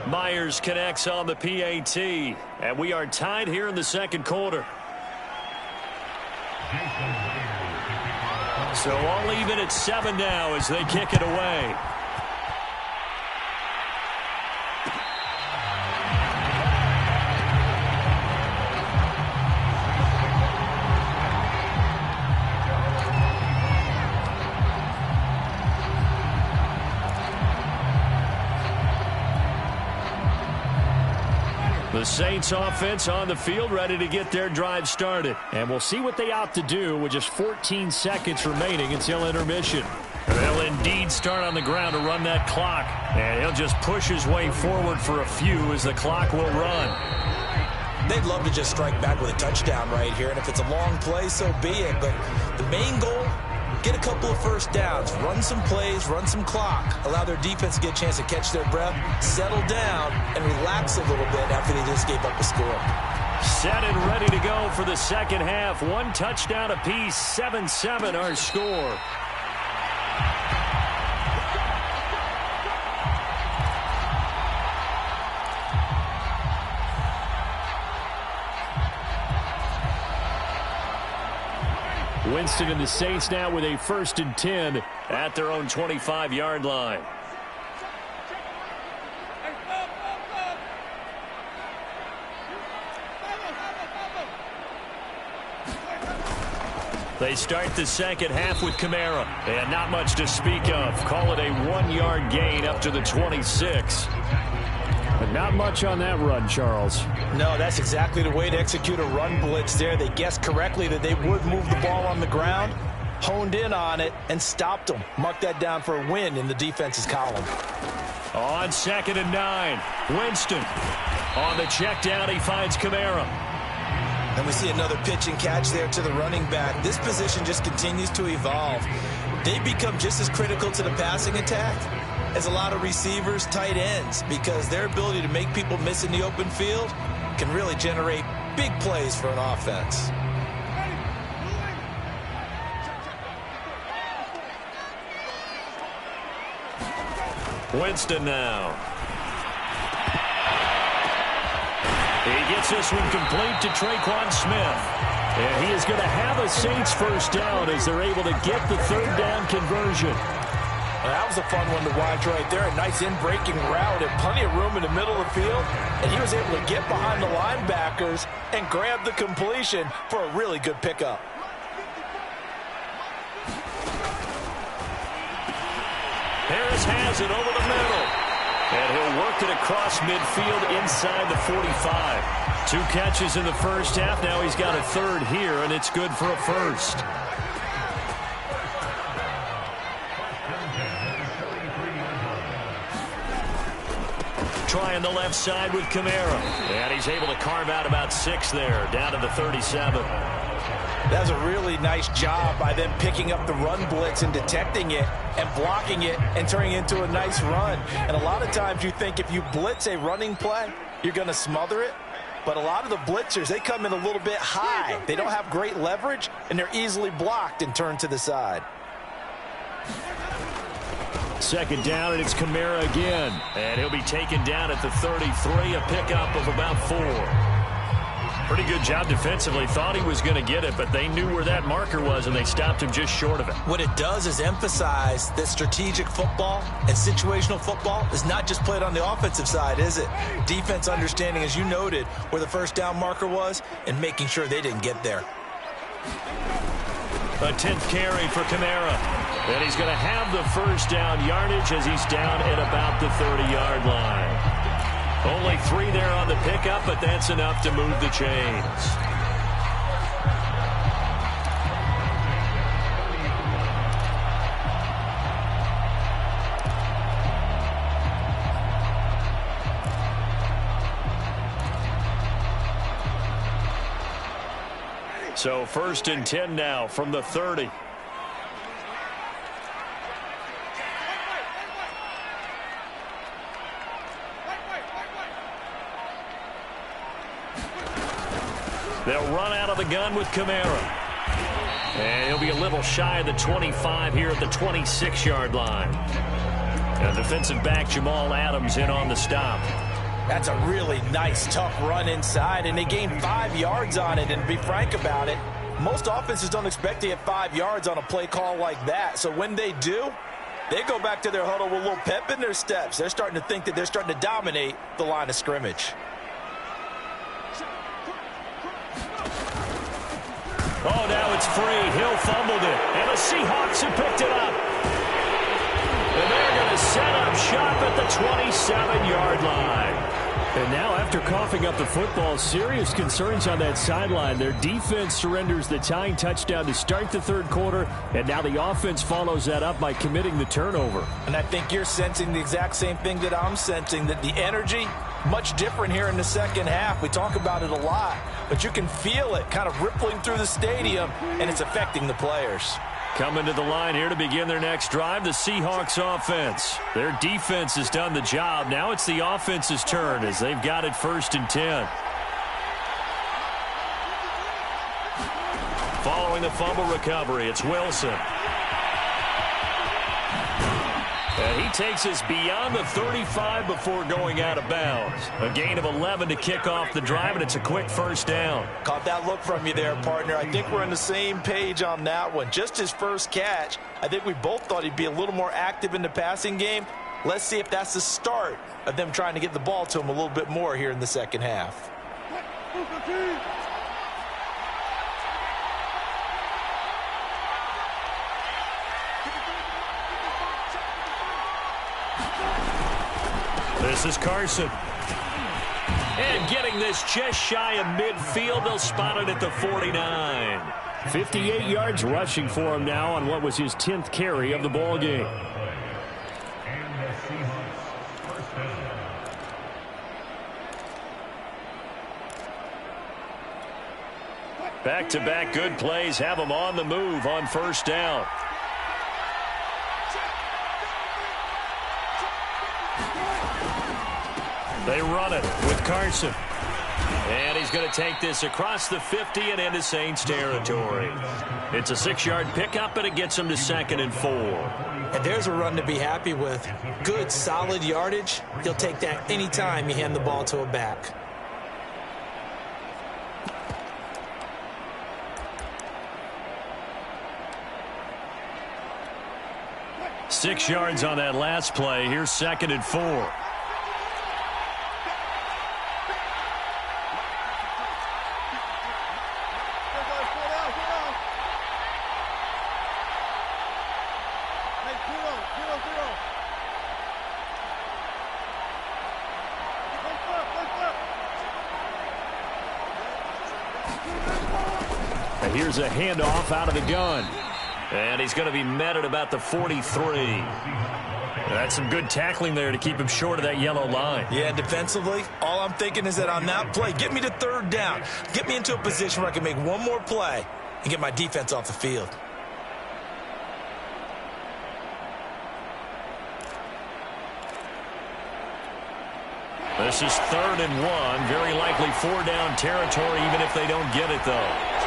Myers connects on the PAT, and we are tied here in the second quarter. So all even at 7 now as they kick it away. The Saints offense on the field ready to get their drive started. And we'll see what they opt to do with just 14 seconds remaining until intermission. They'll indeed start on the ground to run that clock. And he'll just push his way forward for a few as the clock will run. They'd love to just strike back with a touchdown right here. And if it's a long play, so be it. But the main goal, get a couple of first downs, run some plays, run some clock, allow their defense to get a chance to catch their breath, settle down, and relax a little bit after they just gave up a score. Set and ready to go for the second half. 1 touchdown apiece, 7-7 our score. Winston and the Saints now with a 1st and 10 at their own 25-yard line. They start the second half with Kamara. And not much to speak of. Call it a 1-yard gain up to the 26. But not much on that run, Charles. No, that's exactly the way to execute a run blitz there. They guessed correctly that they would move the ball on the ground, honed in on it, and stopped them. Mark that down for a win in the defense's column. On 2nd and 9, Winston. On the check down, he finds Kamara. And we see another pitch and catch there to the running back. This position just continues to evolve. They become just as critical to the passing attack as a lot of receivers, tight ends, because their ability to make people miss in the open field can really generate big plays for an offense. Winston now. He gets this one complete to Traquan Smith. And he is going to have a Saints first down as they're able to get the third down conversion. Well, that was a fun one to watch right there. A nice in-breaking route and plenty of room in the middle of the field. And he was able to get behind the linebackers and grab the completion for a really good pickup. Harris has it over the middle. And he'll work it across midfield inside the 45. 2 catches in the first half. Now he's got a third here, and it's good for a first. Trying the left side with Kamara. And he's able to carve out about 6 there, down to the 37. That's a really nice job by them picking up the run blitz and detecting it and blocking it and turning it into a nice run. And a lot of times you think if you blitz a running play, you're going to smother it. But a lot of the blitzers, they come in a little bit high. They don't have great leverage, and they're easily blocked and turned to the side. 2nd down, and it's Kamara again. And he'll be taken down at the 33, a pickup of about 4. Pretty good job defensively. Thought he was going to get it, but they knew where that marker was, and they stopped him just short of it. What it does is emphasize that strategic football and situational football is not just played on the offensive side, is it? Defense understanding, as you noted, where the first down marker was and making sure they didn't get there. A 10th carry for Kamara. And he's going to have the first down yardage as he's down at about the 30-yard line. Only 3 there on the pickup, but that's enough to move the chains. So 1st and 10 now from the 30. They'll run out of the gun with Kamara. And he'll be a little shy of the 25 here at the 26-yard line. And defensive back Jamal Adams in on the stop. That's a really nice, tough run inside, and they gained 5 yards on it. And to be frank about it, most offenses don't expect to get 5 yards on a play call like that. So when they do, they go back to their huddle with a little pep in their steps. They're starting to think that they're starting to dominate the line of scrimmage. Oh, now it's free. Hill fumbled it. And the Seahawks have picked it up. And they're going to set up shop at the 27-yard line. And now, after coughing up the football, serious concerns on that sideline. Their defense surrenders the tying touchdown to start the 3rd quarter, and now the offense follows that up by committing the turnover. And I think you're sensing the exact same thing that I'm sensing, that the energy, much different here in the second half. We talk about it a lot, but you can feel it kind of rippling through the stadium, and it's affecting the players. Coming to the line here to begin their next drive, the Seahawks offense. Their defense has done the job. Now it's the offense's turn as they've got it 1st and 10. Following the fumble recovery, it's Wilson. And he takes us beyond the 35 before going out of bounds. A gain of 11 to kick off the drive, and it's a quick first down. Caught that look from you there, partner. I think we're on the same page on that one. Just his first catch, I think we both thought he'd be a little more active in the passing game. Let's see if that's the start of them trying to get the ball to him a little bit more here in the second half. This is Carson. And getting this just shy of midfield, they'll spot it at the 49. 58 yards rushing for him now on what was his 10th carry of the ball game. Back-to-back good plays have them on the move on first down. They run it with Carson. And he's going to take this across the 50 and into Saints territory. It's a 6-yard pickup, and it gets him to 2nd and 4. And there's a run to be happy with. Good, solid yardage. He'll take that anytime you hand the ball to a back. Six yards on that last play. Here's 2nd and 4. And here's a handoff out of the gun. And he's going to be met at about the 43. That's some good tackling there to keep him short of that yellow line. Yeah, defensively, all I'm thinking is that on that play, get me to 3rd down. Get me into a position where I can make one more play and get my defense off the field. This is 3rd and 1. Very likely 4-down territory, even if they don't get it, though.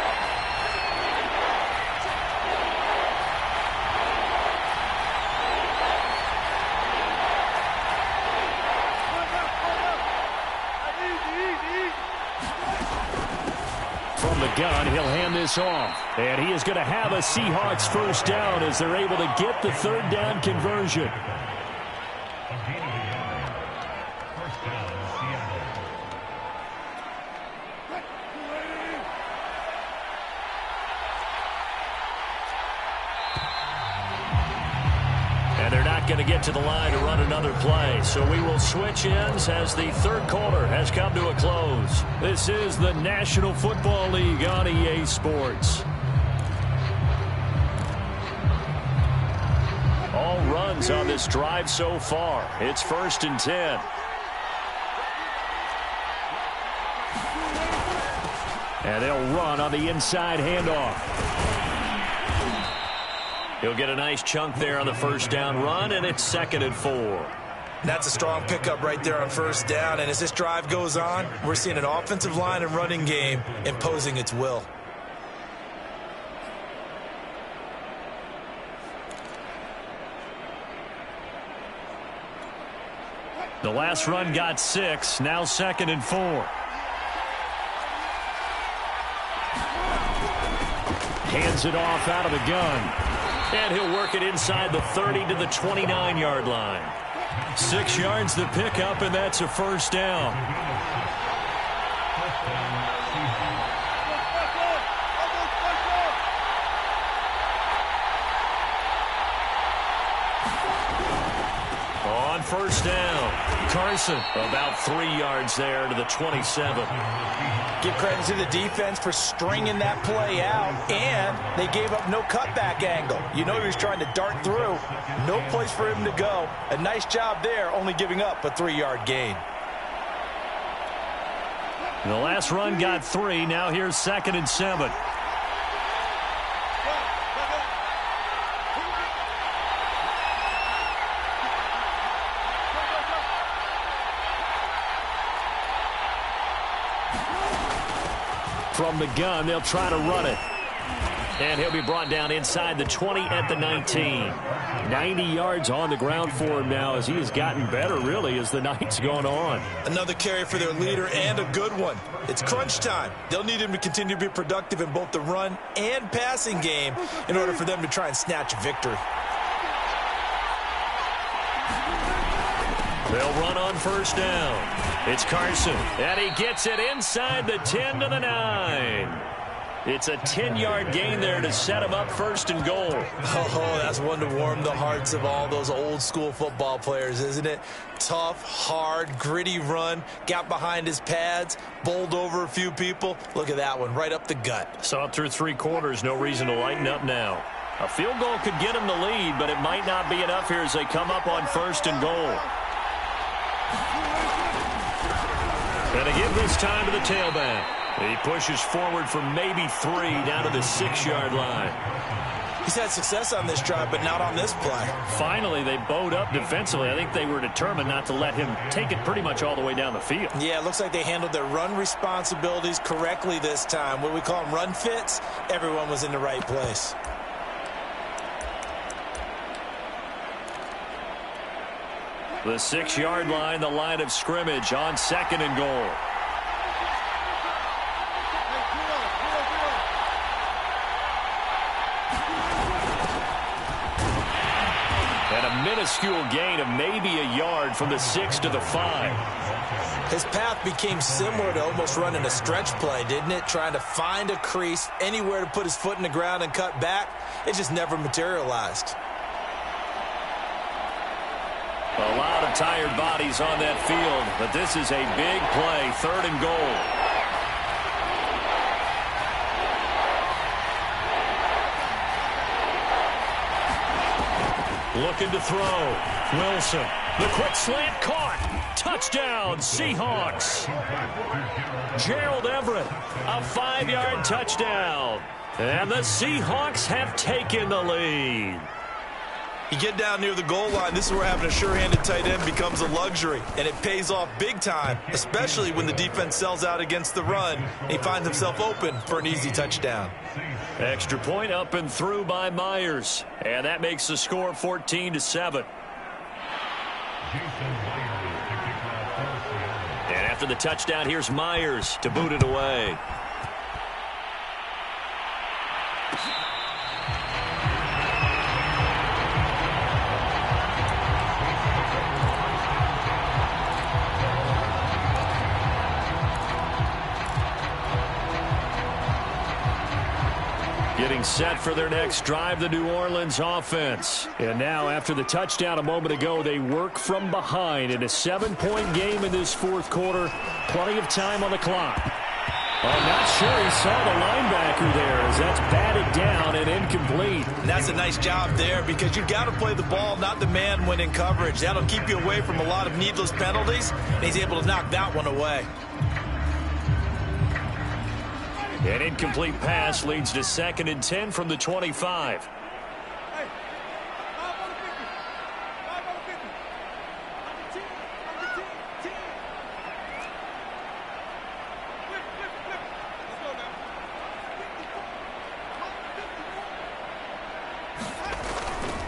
From the gun, he'll hand this off. And he is going to have a Seahawks first down as they're able to get the 3rd down conversion. And they're not going to get to the line to run another play. So we will switch ends as the 3rd quarter has come to a close. This is the National Football League on EA Sports. All runs on this drive so far. It's 1st and 10. And they'll run on the inside handoff. He'll get a nice chunk there on the 1st down run, and it's 2nd and 4. That's a strong pickup right there on 1st down, and as this drive goes on, we're seeing an offensive line and running game imposing its will. The last run got 6, now 2nd and 4. Hands it off out of the gun. And he'll work it inside the 30 to the 29-yard line. 6 yards the pickup, and that's a 1st down. On 1st down, Carson about 3 yards there to the 27. Give credit to the defense for stringing that play out, and they gave up no cutback angle. You know he was trying to dart through. No place for him to go. A nice job there, only giving up a 3-yard gain. The last run got 3. Now here's 2nd and 7. From the gun, they'll try to run it. And he'll be brought down inside the 20 at the 19. 90 yards on the ground for him now as he has gotten better, really, as the night's gone on. Another carry for their leader and a good one. It's crunch time. They'll need him to continue to be productive in both the run and passing game in order for them to try and snatch a victory. They'll run on 1st down. It's Carson, and he gets it inside the 10 to the 9. It's a 10-yard gain there to set him up first and goal. Oh, that's one to warm the hearts of all those old-school football players, isn't it? Tough, hard, gritty run, got behind his pads, bowled over a few people. Look at that one, right up the gut. Saw it through 3 quarters, no reason to lighten up now. A field goal could get him the lead, but it might not be enough here as they come up on first and goal. And they give this time to the tailback. He pushes forward for maybe 3 down to the 6-yard line. He's had success on this drive, but not on this play. Finally, they bowed up defensively. I think they were determined not to let him take it pretty much all the way down the field. Yeah, it looks like they handled their run responsibilities correctly this time. What we call them run fits, everyone was in the right place. The 6-yard line, the line of scrimmage on second and goal. And a minuscule gain of maybe a yard from the 6 to the 5. His path became similar to almost running a stretch play, didn't it? Trying to find a crease, anywhere to put his foot in the ground and cut back. It just never materialized. A lot of tired bodies on that field, but this is a big play, third and goal. Looking to throw. Wilson. The quick slant caught. Touchdown, Seahawks. Gerald Everett, a 5-yard touchdown. And the Seahawks have taken the lead. You get down near the goal line, this is where having a sure-handed tight end becomes a luxury, and it pays off big time, especially when the defense sells out against the run, and he finds himself open for an easy touchdown. Extra point up and through by Myers, and that makes the score 14-7. And after the touchdown, here's Myers to boot it away. Getting set for their next drive, the New Orleans offense. And now, after the touchdown a moment ago, they work from behind in a 7-point game in this fourth quarter. Plenty of time on the clock. I'm not sure he saw the linebacker there as that's batted down and incomplete. And that's a nice job there because you've got to play the ball, not the man when in coverage. That'll keep you away from a lot of needless penalties, and he's able to knock that one away. An incomplete pass leads to 2nd and 10 from the 25.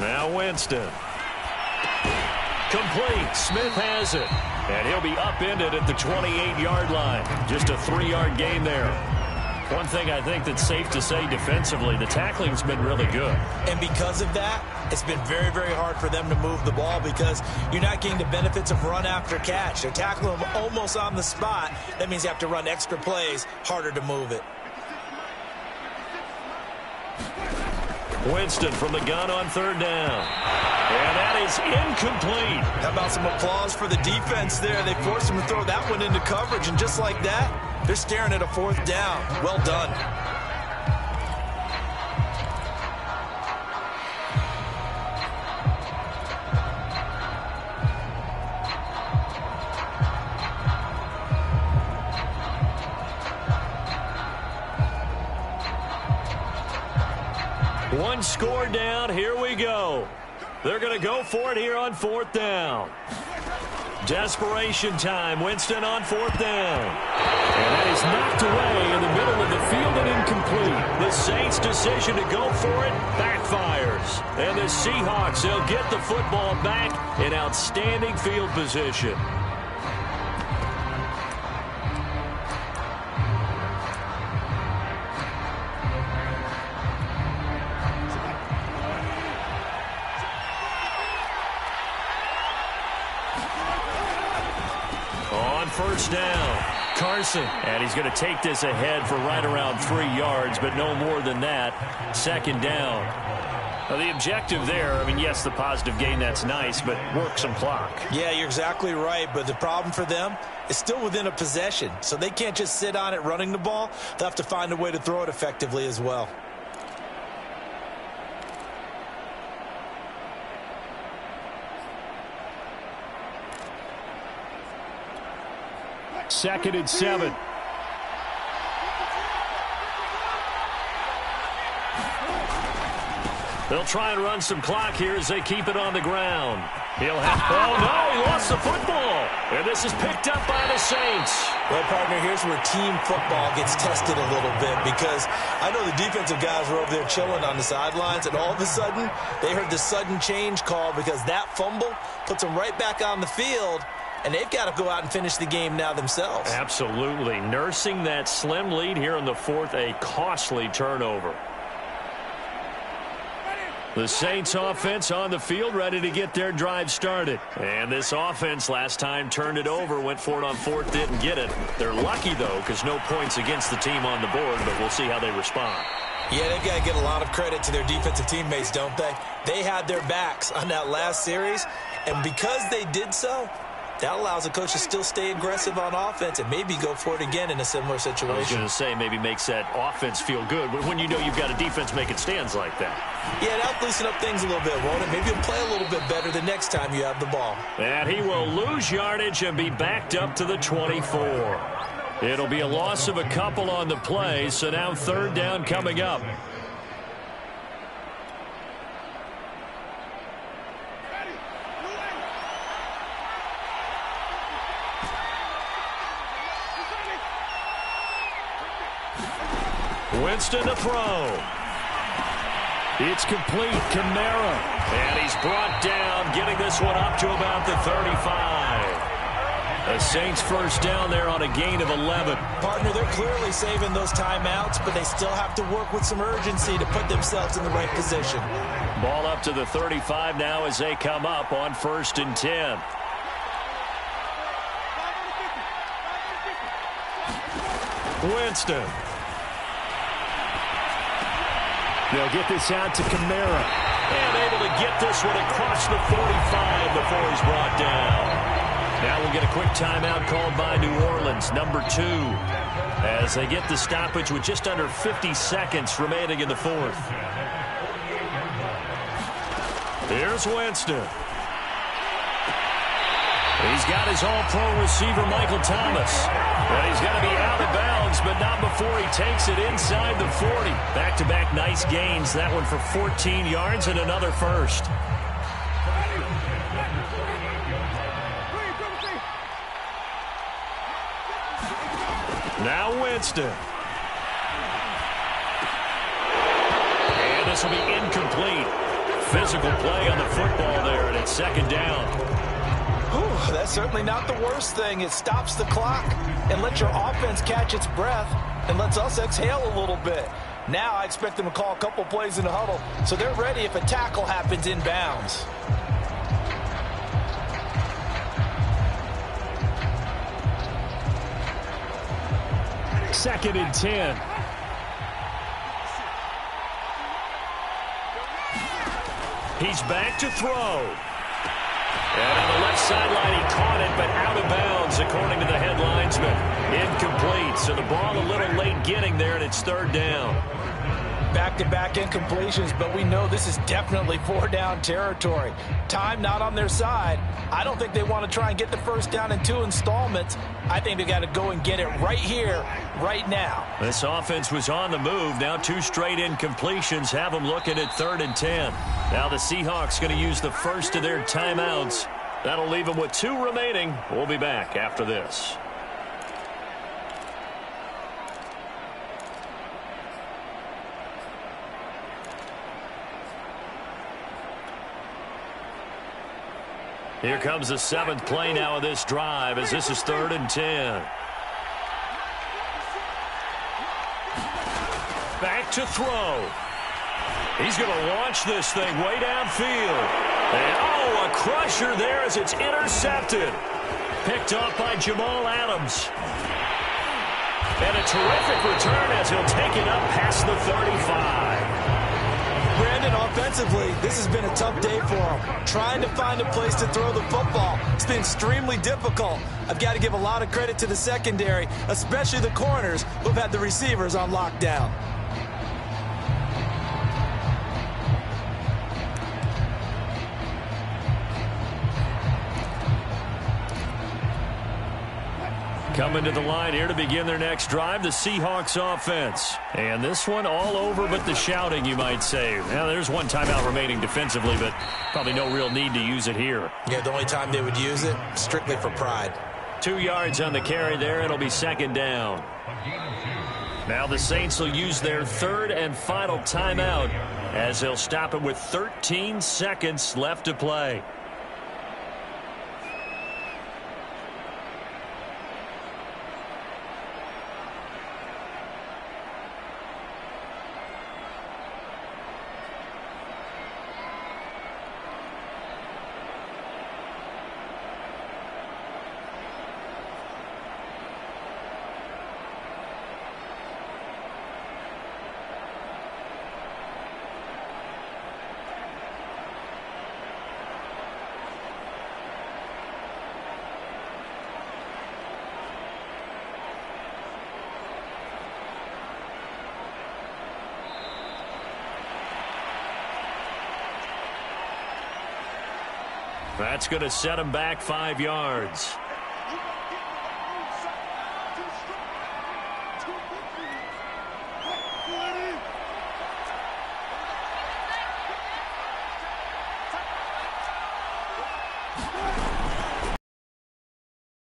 Now Winston. Complete. Smith has it. And he'll be upended at the 28-yard line. Just a 3-yard gain there. One thing I think that's safe to say defensively, the tackling's been really good. And because of that, it's been very, very hard for them to move the ball because you're not getting the benefits of run after catch. They're tackling them almost on the spot. That means you have to run extra plays, harder to move it. Winston from the gun on 3rd down. And that is incomplete. How about some applause for the defense there? They forced him to throw that one into coverage, and just like that, they're staring at a 4th down. Well done. One score down. Here we go. They're going to go for it here on 4th down. Desperation time. Winston on 4th down. And that is knocked away in the middle of the field and incomplete. The Saints' decision to go for it backfires. And the Seahawks, they'll get the football back in outstanding field position. On 1st down, Carson. And he's going to take this ahead for right around 3 yards, but no more than that. Second down. Well, the objective there, I mean, yes, the positive gain, that's nice, but work some clock. Yeah, you're exactly right, but the problem for them is still within a possession, so they can't just sit on it running the ball. They'll have to find a way to throw it effectively as well. Second and 7. They'll try and run some clock here as they keep it on the ground. He'll have... Oh, no, he lost the football. And this is picked up by the Saints. Well, partner, here's where team football gets tested a little bit, because I know the defensive guys were over there chilling on the sidelines, and all of a sudden, they heard the sudden change call because that fumble puts them right back on the field, and they've got to go out and finish the game now themselves. Absolutely. Nursing that slim lead here in the fourth, a costly turnover. The Saints offense on the field, ready to get their drive started. And this offense last time turned it over, went for it on fourth, didn't get it. They're lucky, though, because no points against the team on the board, but we'll see how they respond. Yeah, they've got to get a lot of credit to their defensive teammates, don't they? They had their backs on that last series, and because they did so, that allows the coach to still stay aggressive on offense and maybe go for it again in a similar situation. I was going to say, maybe makes that offense feel good when you know you've got a defense making stands like that. Yeah, that'll loosen up things a little bit, won't it? Maybe you'll play a little bit better the next time you have the ball. And he will lose yardage and be backed up to the 24. It'll be a loss of a couple on the play, so now third down coming up. Winston to throw. It's complete. Kamara. And he's brought down, getting this one up to about the 35. The Saints first down there on a gain of 11. Partner, they're clearly saving those timeouts, but they still have to work with some urgency to put themselves in the right position. Ball up to the 35 now as they come up on 1st and 10. Winston. They'll get this out to Kamara. And able to get this one across the 45 before he's brought down. Now we'll get a quick timeout called by New Orleans, number 2, as they get the stoppage with just under 50 seconds remaining in the fourth. Here's Winston. He's got his all-pro receiver, Michael Thomas. And he's got to be out of bounds, but not before he takes it inside the 40. Back-to-back nice gains. That one for 14 yards and another first. Now Winston. And this will be incomplete. Physical play on the football there, and it's second down. Whew, that's certainly not the worst thing. It stops the clock and lets your offense catch its breath and lets us exhale a little bit. Now I expect them to call a couple plays in the huddle, so they're ready if a tackle happens in bounds. Second and 10. He's back to throw. And on the left sideline, he caught it, but out of bounds, according to the head linesman. Incomplete, so the ball a little late getting there, and it's third down. Back-to-back incompletions, but we know this is definitely four-down territory. Time not on their side. I don't think they want to try and get the first down in 2 installments. I think they got to go and get it right here, right now. This offense was on the move. Now 2 straight incompletions have them looking at 3rd and 10. Now the Seahawks going to use the first of their timeouts. That'll leave them with 2 remaining. We'll be back after this. Here comes the 7th play now of this drive as this is 3rd and 10. Back to throw. He's going to launch this thing way downfield. And, oh, a crusher there as it's intercepted. Picked off by Jamal Adams. And a terrific return as he'll take it up past the 35. Brandon, offensively, this has been a tough day for him. Trying to find a place to throw the football. It's been extremely difficult. I've got to give a lot of credit to the secondary, especially the corners who've had the receivers on lockdown. Coming to the line here to begin their next drive, the Seahawks offense. And this one all over but the shouting, you might say. Now, there's one timeout remaining defensively, but probably no real need to use it here. Yeah, the only time they would use it, strictly for pride. 2 yards on the carry there. It'll be second down. Now the Saints will use their third and final timeout as they'll stop it with 13 seconds left to play. That's going to set him back 5 yards.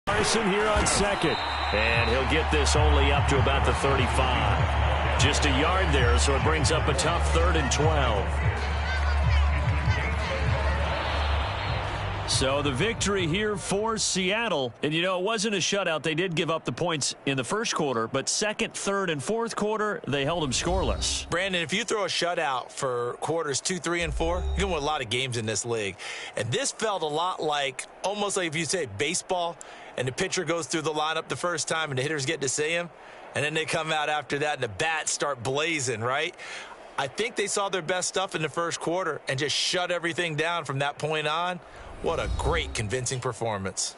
Carson here on second. And he'll get this only up to about the 35. Just a yard there, so it brings up a tough 3rd and 12. So the victory here for Seattle. And, you know, it wasn't a shutout. They did give up the points in the first quarter, but second, third, and fourth quarter, they held them scoreless. Brandon, if you throw a shutout for quarters 2, 3, and 4, you're going to win a lot of games in this league. And this felt a lot like, almost like if you say baseball, and the pitcher goes through the lineup the first time and the hitters get to see him, and then they come out after that and the bats start blazing, right? I think they saw their best stuff in the first quarter and just shut everything down from that point on. What a great, convincing performance.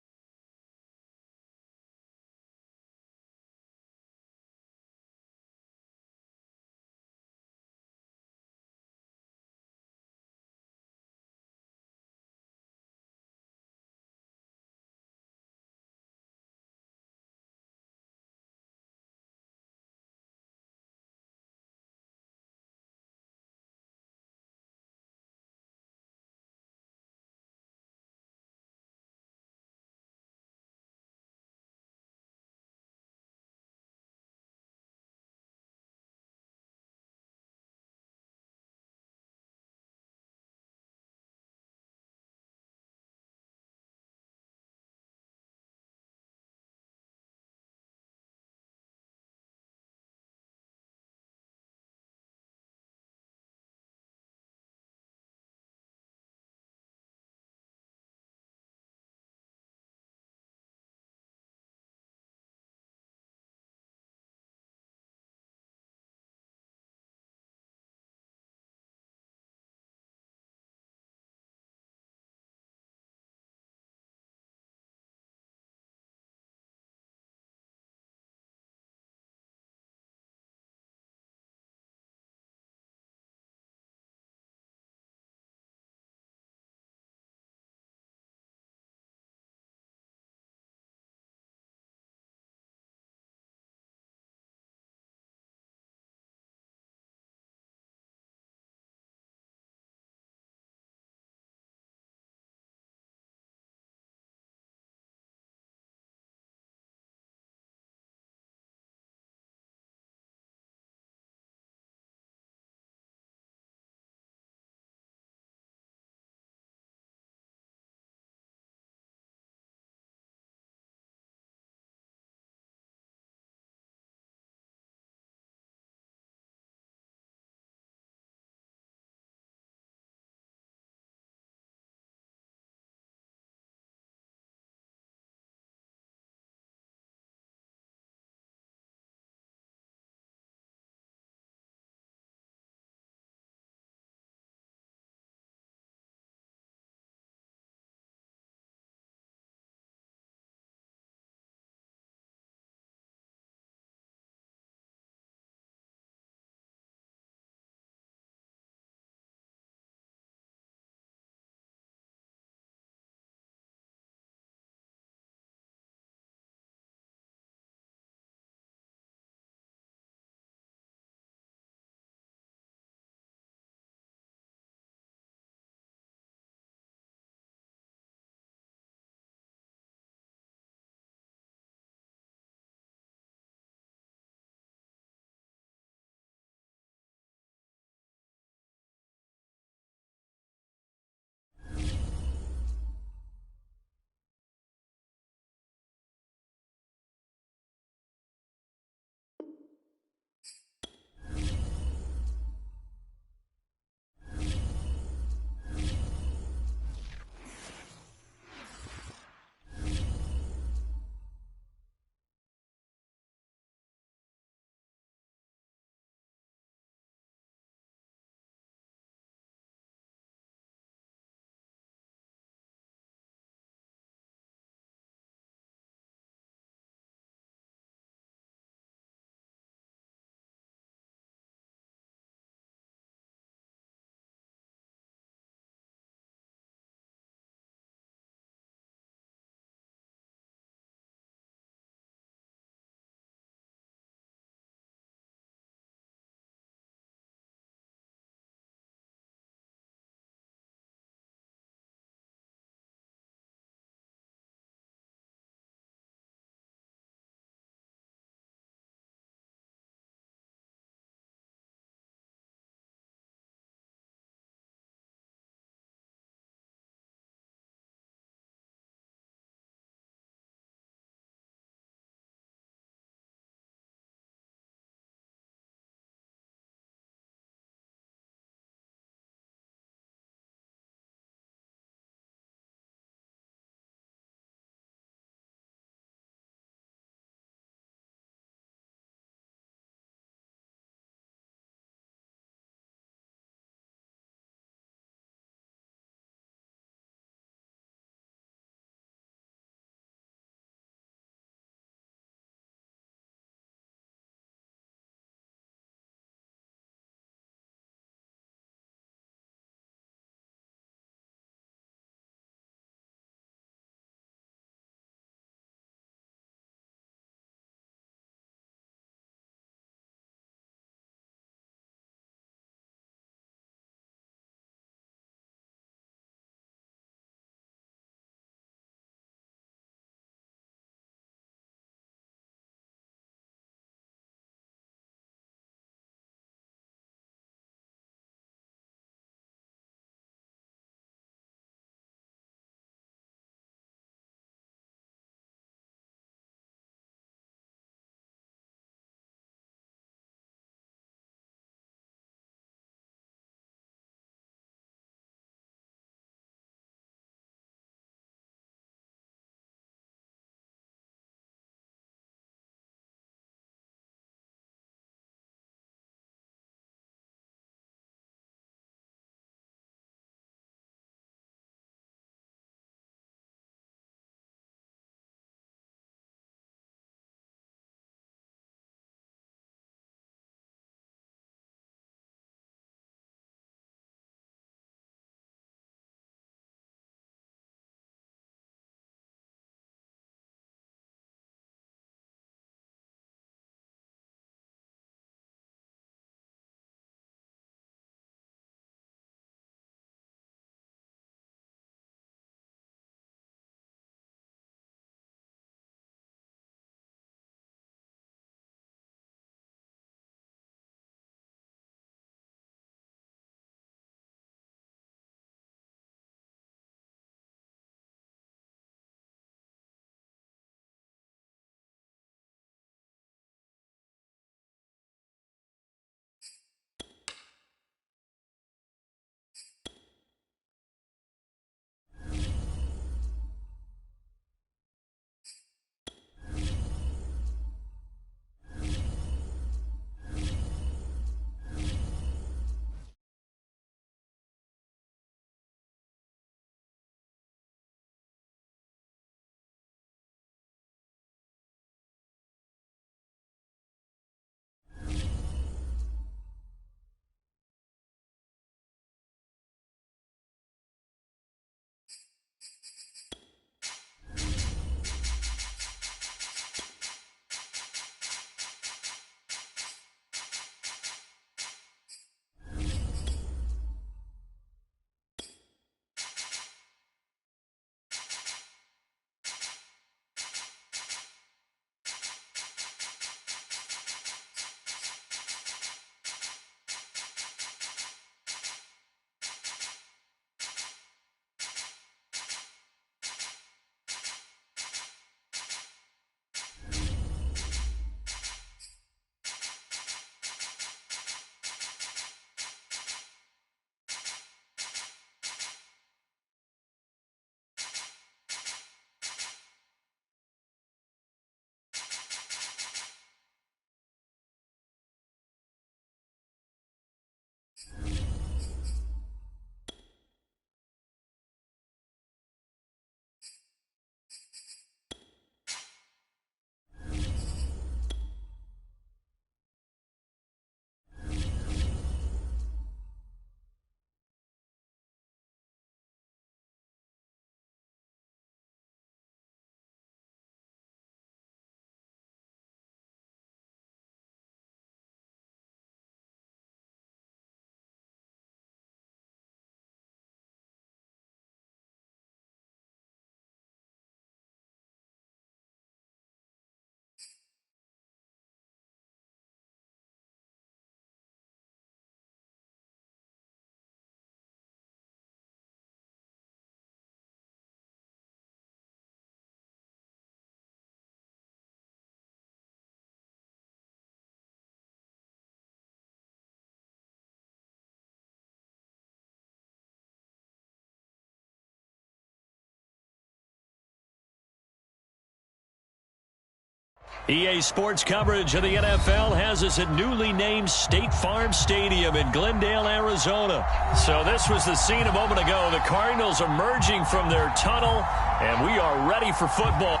EA Sports coverage of the NFL has us at newly named State Farm Stadium in Glendale, Arizona. So this was the scene a moment ago. The Cardinals emerging from their tunnel, and we are ready for football.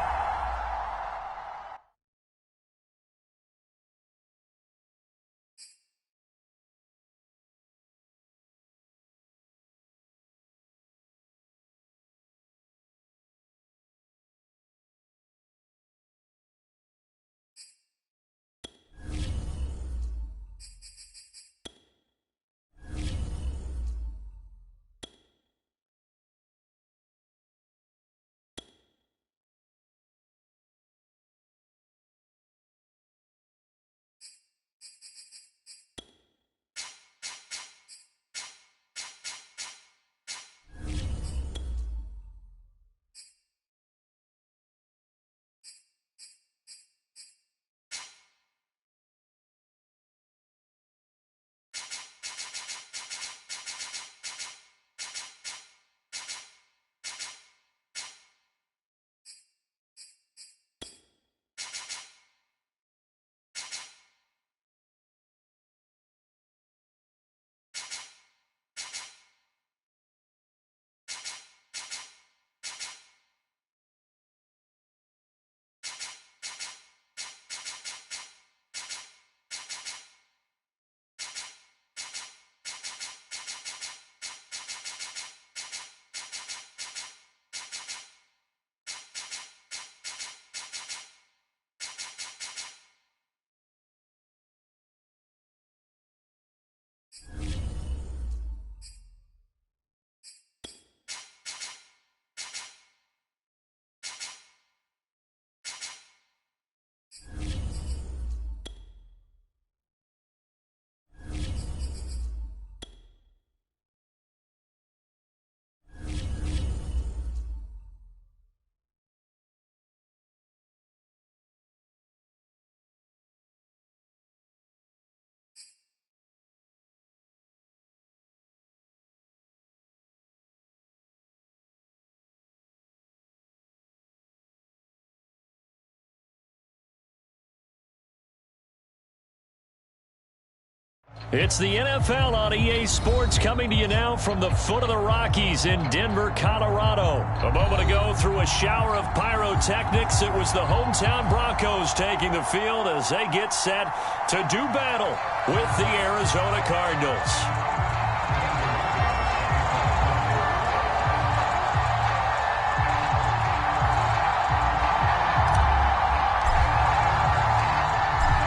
It's the NFL on EA Sports coming to you now from the foot of the Rockies in Denver, Colorado. A moment ago, through a shower of pyrotechnics, it was the hometown Broncos taking the field as they get set to do battle with the Arizona Cardinals.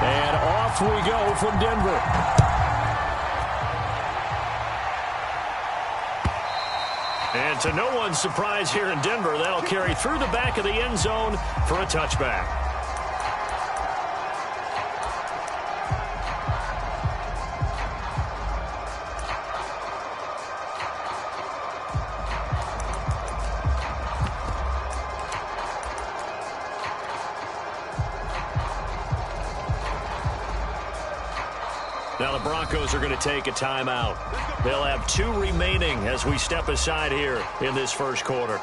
And off we go from Denver. And to no one's surprise here in Denver, that'll carry through the back of the end zone for a touchback. Now the Broncos are going to take a timeout. They'll have 2 remaining as we step aside here in this first quarter.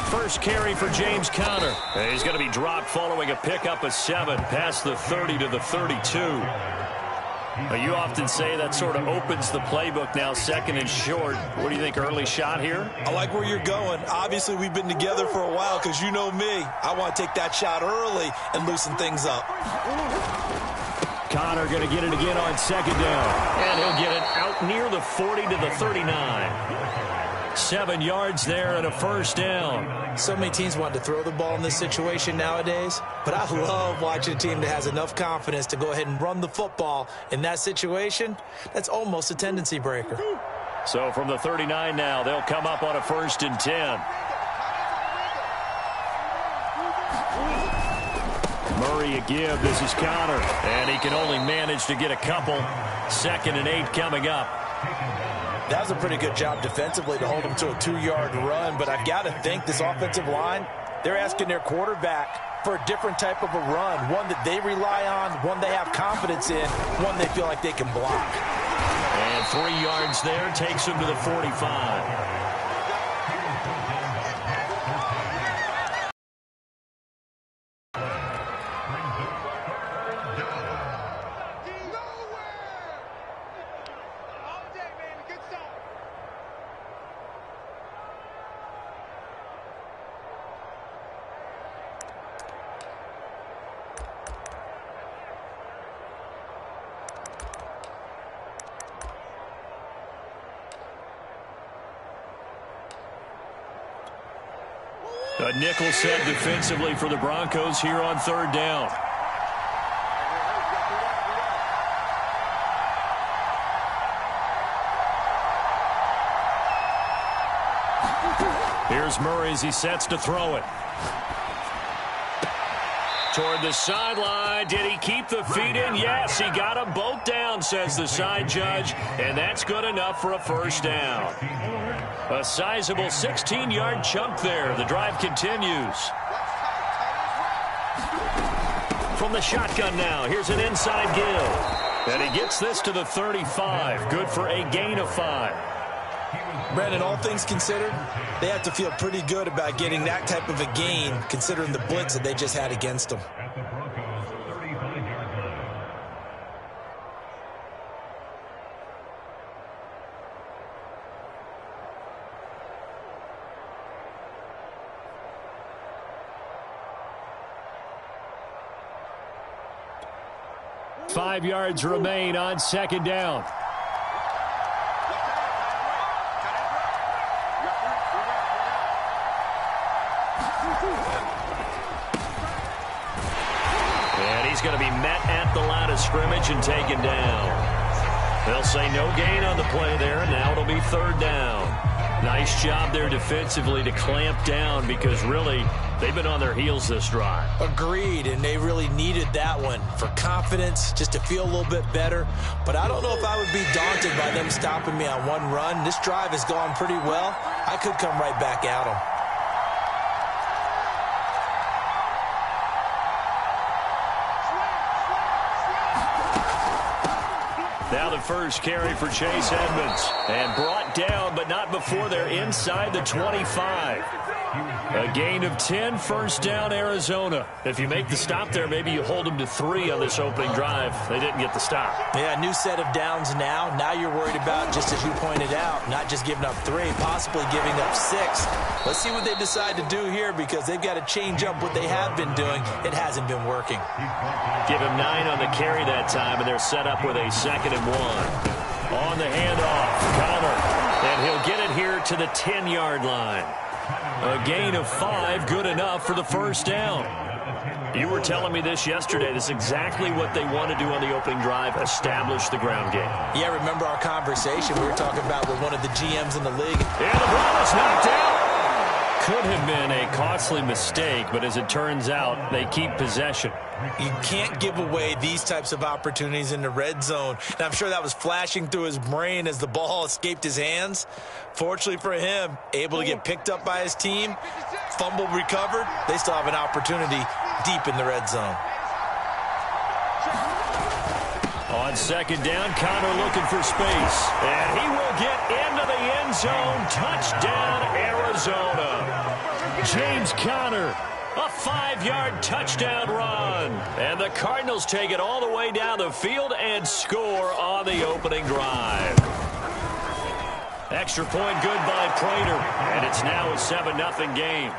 First carry for James Conner. And he's going to be dropped following a pickup of 7 past the 30 to the 32. Now, you often say that sort of opens the playbook now, second and short. What do you think, early shot here? I like where you're going. Obviously, we've been together for a while because you know me. I want to take that shot early and loosen things up. Conner going to get it again on second down. And he'll get it out near the 40 to the 39. 7 yards there and a first down. So many teams want to throw the ball in this situation nowadays, but I love watching a team that has enough confidence to go ahead and run the football in that situation. That's almost a tendency breaker. So from the 39 now, they'll come up on a 1st and 10. Murray a give. This is Conner. And he can only manage to get a couple. 2nd and 8 coming up. That was a pretty good job defensively to hold them to a 2-yard run, but I've got to think this offensive line, they're asking their quarterback for a different type of a run, one that they rely on, one they have confidence in, one they feel like they can block. And 3 yards there takes him to the 45. A nickel set defensively for the Broncos here on 3rd down. Here's Murray as he sets to throw it. Toward the sideline. Did he keep the feet in? Yes, he got them both down, says the side judge, and that's good enough for a 1st down. A sizable 16-yard chunk there. The drive continues. From the shotgun now, here's an inside give. And he gets this to the 35. Good for a gain of 5. Brandon, all things considered, they have to feel pretty good about getting that type of a gain, considering the blitz that they just had against them. 5 yards remain on 2nd down. And he's going to be met at the line of scrimmage and taken down. They'll say no gain on the play there, and now it'll be 3rd down. Nice job there defensively to clamp down because really they've been on their heels this drive. Agreed, and they really needed that one for confidence, just to feel a little bit better. But I don't know if I would be daunted by them stopping me on one run. This drive has gone pretty well. I could come right back at them. Now the first carry for Chase Edmonds. And brought down, but not before they're inside the 25. A gain of 10, 1st down, Arizona. If you make the stop there, maybe you hold them to 3 on this opening drive. They didn't get the stop. Yeah, new set of downs now. Now you're worried about, just as you pointed out, not just giving up 3, possibly giving up 6. Let's see what they decide to do here because they've got to change up what they have been doing. It hasn't been working. Give him 9 on the carry that time, and they're set up with a 2nd and 1. On the handoff, Connor. And he'll get it here to the 10-yard line. A gain of 5, good enough for the 1st down. You were telling me this yesterday. This is exactly what they want to do on the opening drive, establish the ground game. Yeah, remember our conversation we were talking about with one of the GMs in the league. And the ball is knocked out. Could have been a costly mistake, but as it turns out, they keep possession. You can't give away these types of opportunities in the red zone. And I'm sure that was flashing through his brain as the ball escaped his hands. Fortunately for him, able to get picked up by his team, fumble recovered. They still have an opportunity deep in the red zone. On 2nd down, Connor looking for space. And he will get into the end zone. Touchdown, Arizona. James Conner, a 5-yard touchdown run. And the Cardinals take it all the way down the field and score on the opening drive. Extra point good by Prater. And it's now a 7-0 game.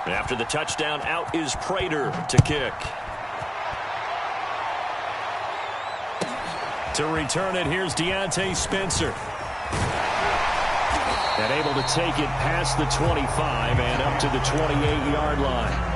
After the touchdown, out is Prater to kick. To return it, here's Deontay Spencer. And able to take it past the 25 and up to the 28-yard line.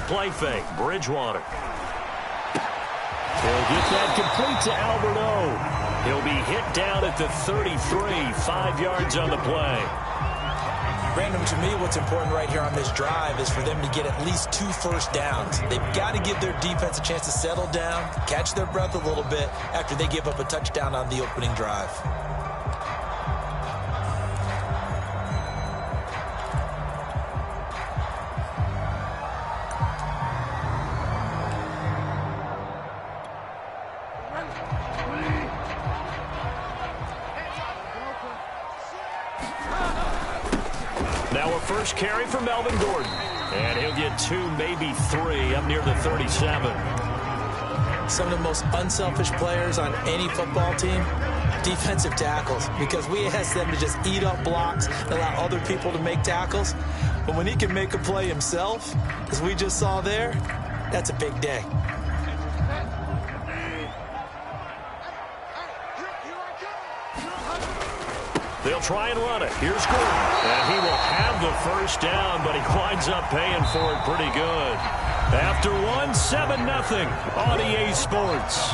play fake. Bridgewater. He'll get that complete to Albert O. He'll be hit down at the 33, 5 yards on the play. Brandon, to me, what's important right here on this drive is for them to get at least 2 first downs. They've got to give their defense a chance to settle down, catch their breath a little bit after they give up a touchdown on the opening drive. First carry for Melvin Gordon. And he'll get 2, maybe 3, up near the 37. Some of the most unselfish players on any football team, defensive tackles, because we ask them to just eat up blocks and allow other people to make tackles. But when he can make a play himself, as we just saw there, that's a big day. They'll try and run it. Here's Gordon. And he will have the first down, but he winds up paying for it pretty good. After 1, 7-0 on EA Sports.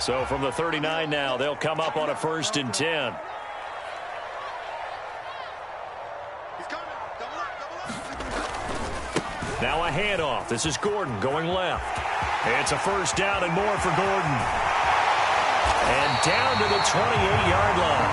So from the 39 now, they'll come up on a 1st and 10. Now a handoff. This is Gordon going left. It's a first down and more for Gordon. And down to the 28-yard line.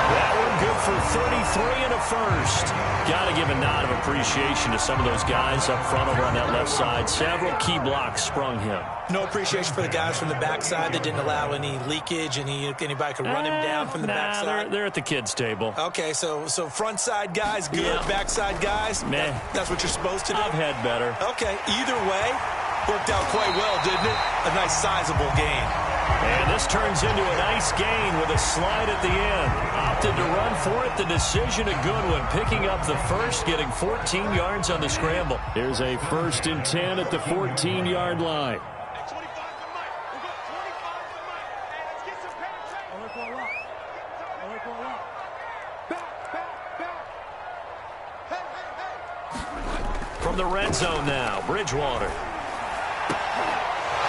That one good for 33 and a first. Got to give a nod of appreciation to some of those guys up front over on that left side. Several key blocks sprung him. No appreciation for the guys from the backside that didn't allow any leakage, and anybody could run him down from the backside. They're at the kids' table. Okay, so front side guys good, yeah. Backside guys, meh. That's what you're supposed to do? I've had better. Okay, either way, worked out quite well, didn't it? A nice sizable gain. And this turns into a nice gain with a slide at the end. Opted to run for it. The decision a good one. Picking up the first, getting 14 yards on the scramble. Here's a 1st and 10 at the 14-yard line. From the red zone now, Bridgewater.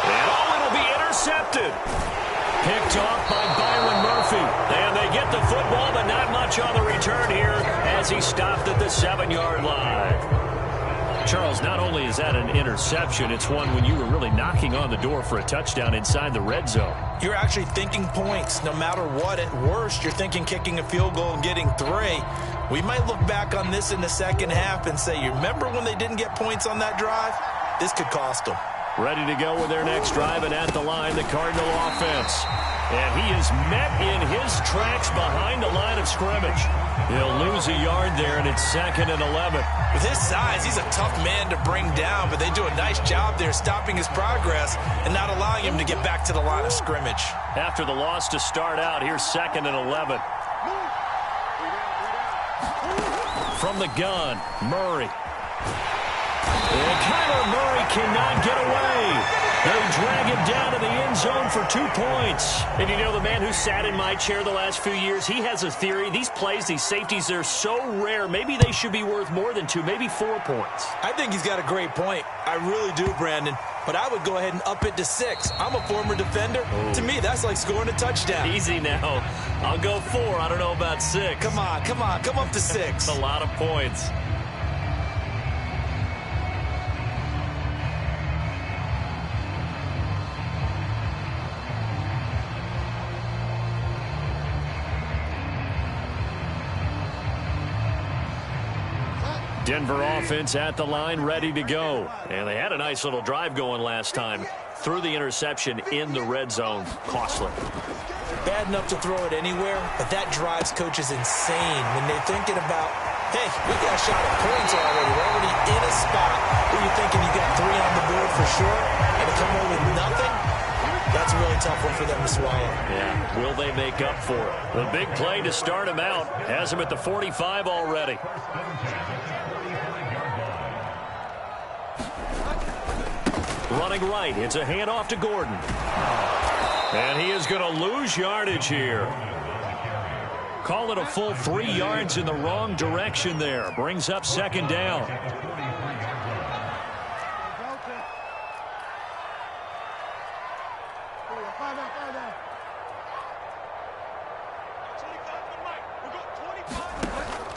And it'll be intercepted. Picked off by Byron Murphy. And they get the football, but not much on the return here as he stopped at the 7-yard line. Charles, not only is that an interception, it's one when you were really knocking on the door for a touchdown inside the red zone. You're actually thinking points. No matter what, at worst, you're thinking kicking a field goal and getting 3. We might look back on this in the second half and say, you remember when they didn't get points on that drive? This could cost them. Ready to go with their next drive, and at the line, the Cardinal offense. And he is met in his tracks behind the line of scrimmage. He'll lose a yard there, and it's 2nd and 11. With his size, he's a tough man to bring down, but they do a nice job there stopping his progress and not allowing him to get back to the line of scrimmage. After the loss to start out, here's 2nd and 11. From the gun, Murray. And Kyler Murray cannot get away. They drag him down to the end zone for 2 points. And you know, the man who sat in my chair the last few years, he has a theory. These plays, these safeties, they're so rare. Maybe they should be worth more than 2, maybe 4 points. I think he's got a great point. I really do, Brandon. But I would go ahead and up it to 6. I'm a former defender. Ooh. To me, that's like scoring a touchdown. Easy now. I'll go 4. I don't know about 6. Come on. Come up to 6. That's a lot of points. Denver offense at the line, ready to go. And they had a nice little drive going last time. Threw the interception in the red zone. Costly. Bad enough to throw it anywhere, but that drives coaches insane when they're thinking about, hey, we got a shot at points already. We're already in a spot where you're thinking you got 3 on the board for sure, and to come away with nothing, that's a really tough one for them to swallow. Yeah, will they make up for it? The big play to start him out has him at the 45 already. Running right, it's a handoff to Gordon. And he is going to lose yardage here. call it a full 3 yards in the wrong direction there. Brings up second down.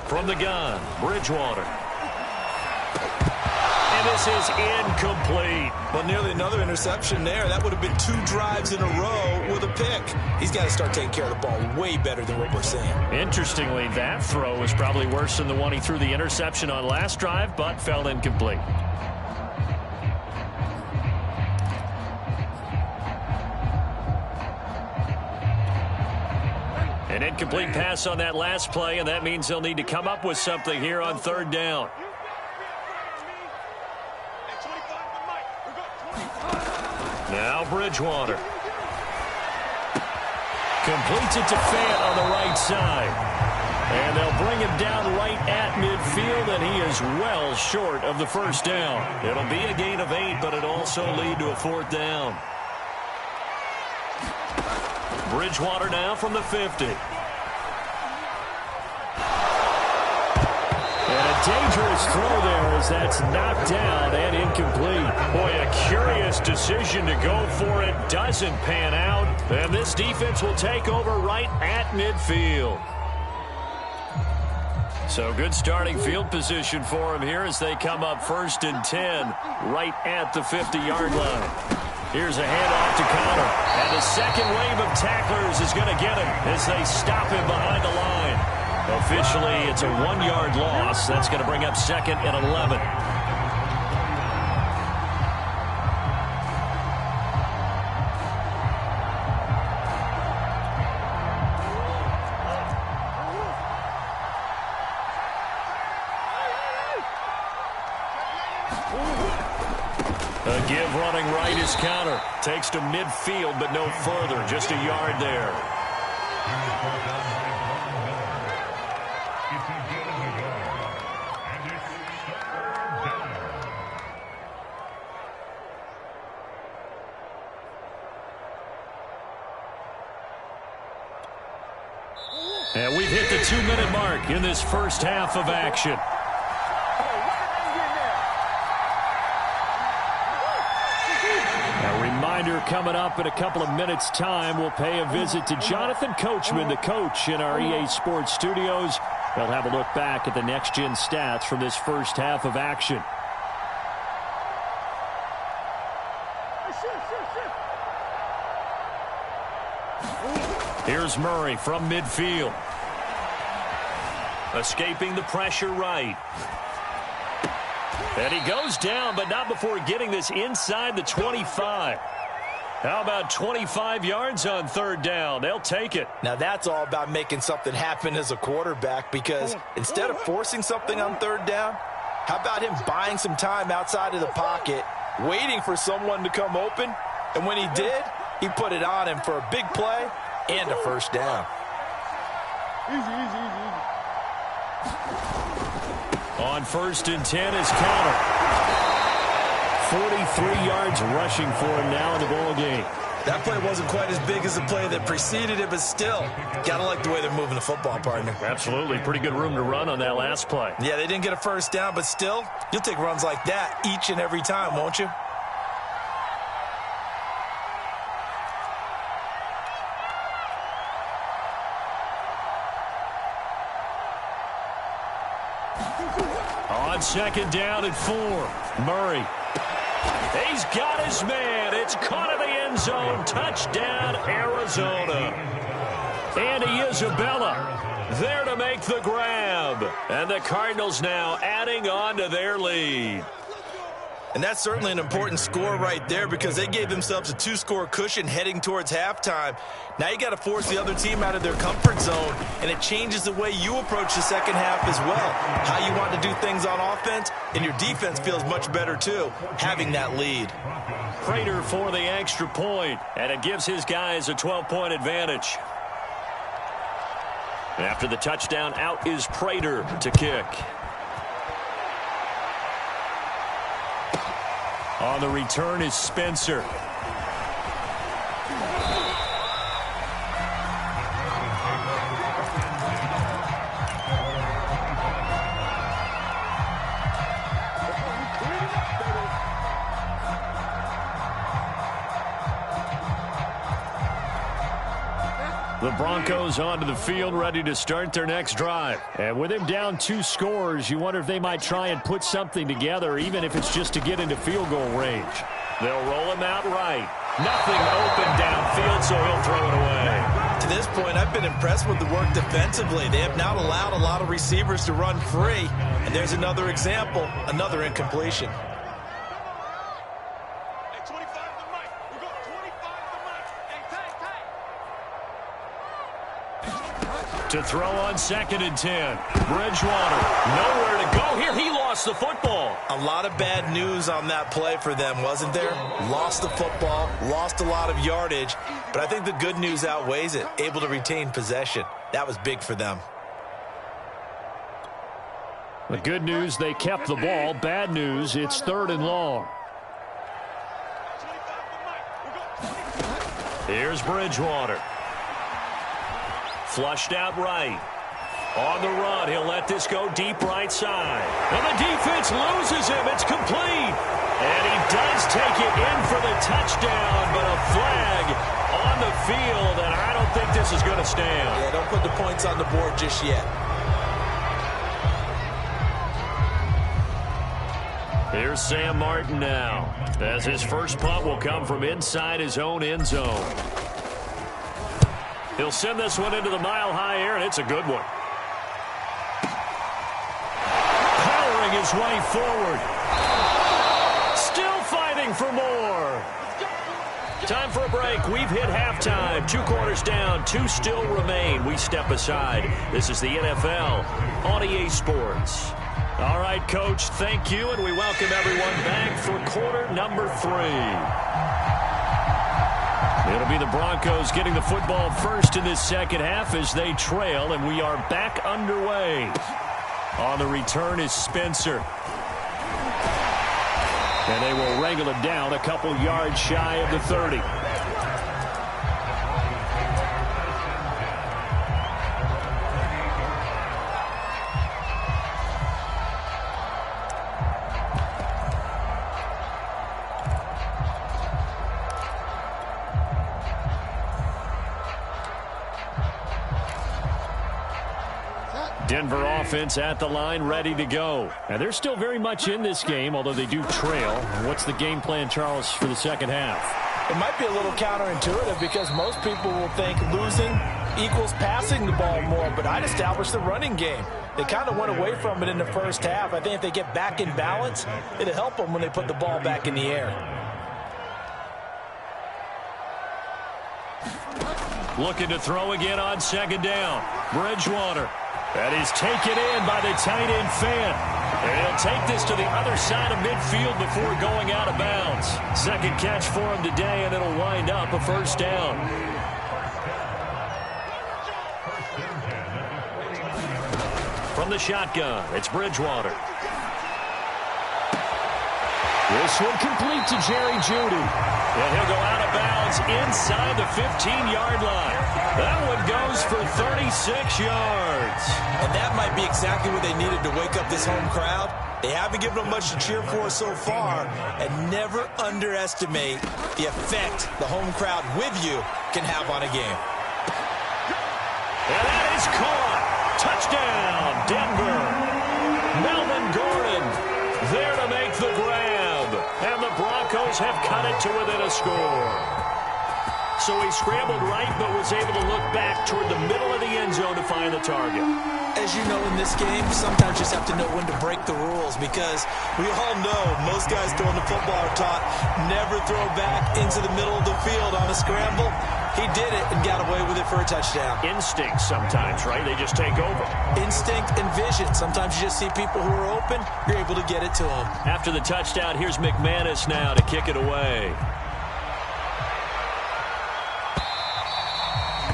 From the gun, Bridgewater. And this is incomplete. Well, nearly another interception there. That would have been 2 drives in a row with a pick. He's got to start taking care of the ball way better than what we're seeing. Interestingly, that throw was probably worse than the one he threw the interception on last drive, but fell incomplete. An incomplete pass on that last play, and that means they'll need to come up with something here on third down. Now Bridgewater. Completes it to Fant on the right side. And they'll bring him down right at midfield, and he is well short of the first down. It'll be a gain of 8, but it'll also lead to a 4th down. Bridgewater now from the 50. And a dangerous throw there as that's knocked down and incomplete. Boy, a curious decision to go for it. Doesn't pan out. And this defense will take over right at midfield. So good starting field position for him here as they come up 1st and 10 right at the 50-yard line. Here's a handoff to Connor. And the second wave of tacklers is going to get him as they stop him behind the line. Officially, it's a 1-yard loss. That's going to bring up 2nd and 11. A give running right is Connor. Takes to midfield, but no further. Just a yard there. And we've hit the 2-minute mark in this first half of action. Coming up in a couple of minutes' time, we'll pay a visit to Jonathan Coachman, the coach in our EA Sports studios. They'll have a look back at the next-gen stats from this first half of action. Here's Murray from midfield. Escaping the pressure right. And he goes down, but not before getting this inside the 25. How about 25 yards on third down? They'll take it. Now that's all about making something happen as a quarterback, because instead of forcing something on third down, how about him buying some time outside of the pocket, waiting for someone to come open, and when he did, he put it on him for a big play and a first down. On 1st and 10 is Connor. 43 yards rushing for him now in the ball game. That play wasn't quite as big as the play that preceded it, but still, gotta like the way they're moving the football, partner. Absolutely. Pretty good room to run on that last play. Yeah, they didn't get a first down, but still, you'll take runs like that each and every time, won't you? On 2nd down and 4, Murray. He's got his man. It's caught in the end zone. Touchdown, Arizona. Andy Isabella there to make the grab. And the Cardinals now adding on to their lead. And that's certainly an important score right there, because they gave themselves a 2-score cushion heading towards halftime. Now you got to force the other team out of their comfort zone, and it changes the way you approach the second half as well. How you want to do things on offense, and your defense feels much better too, having that lead. Prater for the extra point, and it gives his guys a 12-point advantage. After the touchdown, out is Prater to kick. On the return is Spencer. The Broncos onto the field, ready to start their next drive. And with him down 2 scores, you wonder if they might try and put something together, even if it's just to get into field goal range. They'll roll him out right. Nothing open downfield, so he'll throw it away. To this point, I've been impressed with the work defensively. They have not allowed a lot of receivers to run free. And there's another example, another incompletion. To throw on 2nd and 10. Bridgewater, nowhere to go here. He lost the football. A lot of bad news on that play for them, wasn't there? Lost the football, lost a lot of yardage, but I think the good news outweighs it. Able to retain possession. That was big for them. The good news, they kept the ball. Bad news, it's 3rd and long. Here's Bridgewater. Flushed out right. On the run, he'll let this go deep right side. And the defense loses him. It's complete. And he does take it in for the touchdown, but a flag on the field, and I don't think this is going to stand. Yeah, don't put the points on the board just yet. Here's Sam Martin now, as his first punt will come from inside his own end zone. He'll send this one into the mile-high air, and it's a good one. Powering his way forward. Still fighting for more. Time for a break. We've hit halftime. 2 quarters down, 2 still remain. We step aside. This is the NFL on EA Sports. All right, Coach, thank you, and we welcome everyone back for quarter number 3. It'll be the Broncos getting the football first in this second half as they trail, and we are back underway. On the return is Spencer. And they will wrangle him down a couple yards shy of the 30. Denver offense at the line, ready to go. And they're still very much in this game, although they do trail. What's the game plan, Charles, for the second half? It might be a little counterintuitive because most people will think losing equals passing the ball more, but I'd establish the running game. They kind of went away from it in the first half. I think if they get back in balance, it'll help them when they put the ball back in the air. Looking to throw again on 2nd down. Bridgewater. And he's taken in by the tight end Fant. And he'll take this to the other side of midfield before going out of bounds. Second catch for him today, and it'll wind up a first down. From the shotgun, it's Bridgewater. This one complete to Jerry Jeudy. And he'll go out of bounds inside the 15-yard line. That one goes for 36 yards. And that might be exactly what they needed to wake up this home crowd. They haven't given them much to cheer for so far. And never underestimate the effect the home crowd with you can have on a game. And that is caught. Touchdown, Denver. Melvin Gordon there to make the grab. And the Broncos have cut it to within a score. So he scrambled right, but was able to look back toward the middle of the end zone to find the target. As you know, in this game, sometimes you just have to know when to break the rules because we all know most guys throwing the football are taught never throw back into the middle of the field on a scramble. He did it and got away with it for a touchdown. Instinct sometimes, right? They just take over. Instinct and vision. Sometimes you just see people who are open, you're able to get it to them. After the touchdown, here's McManus now to kick it away.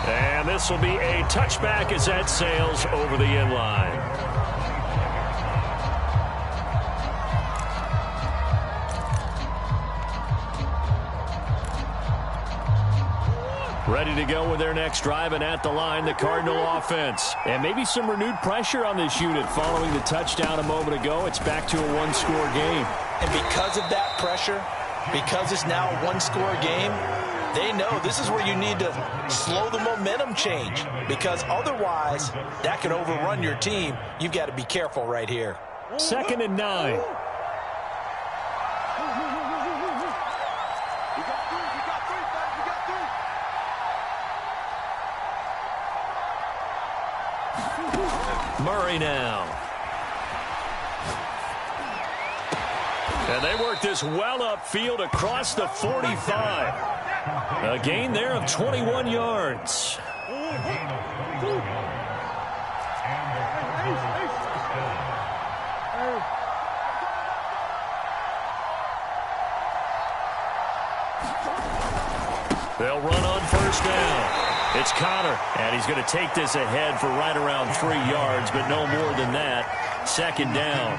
And this will be a touchback as that sails over the end line. Ready to go with their next drive, and at the line, the Cardinal offense. And maybe some renewed pressure on this unit following the touchdown a moment ago. It's back to a one-score game. And because of that pressure, because it's now a one-score game, They know this is where you need to slow the momentum change, because otherwise that could overrun your team. You've got to be careful right here. 2nd and 9. Murray now. And they work this well upfield across the 45. A gain there of 21 yards. They'll run on 1st down. It's Connor, and he's going to take this ahead for right around 3 yards, but no more than that. 2nd down.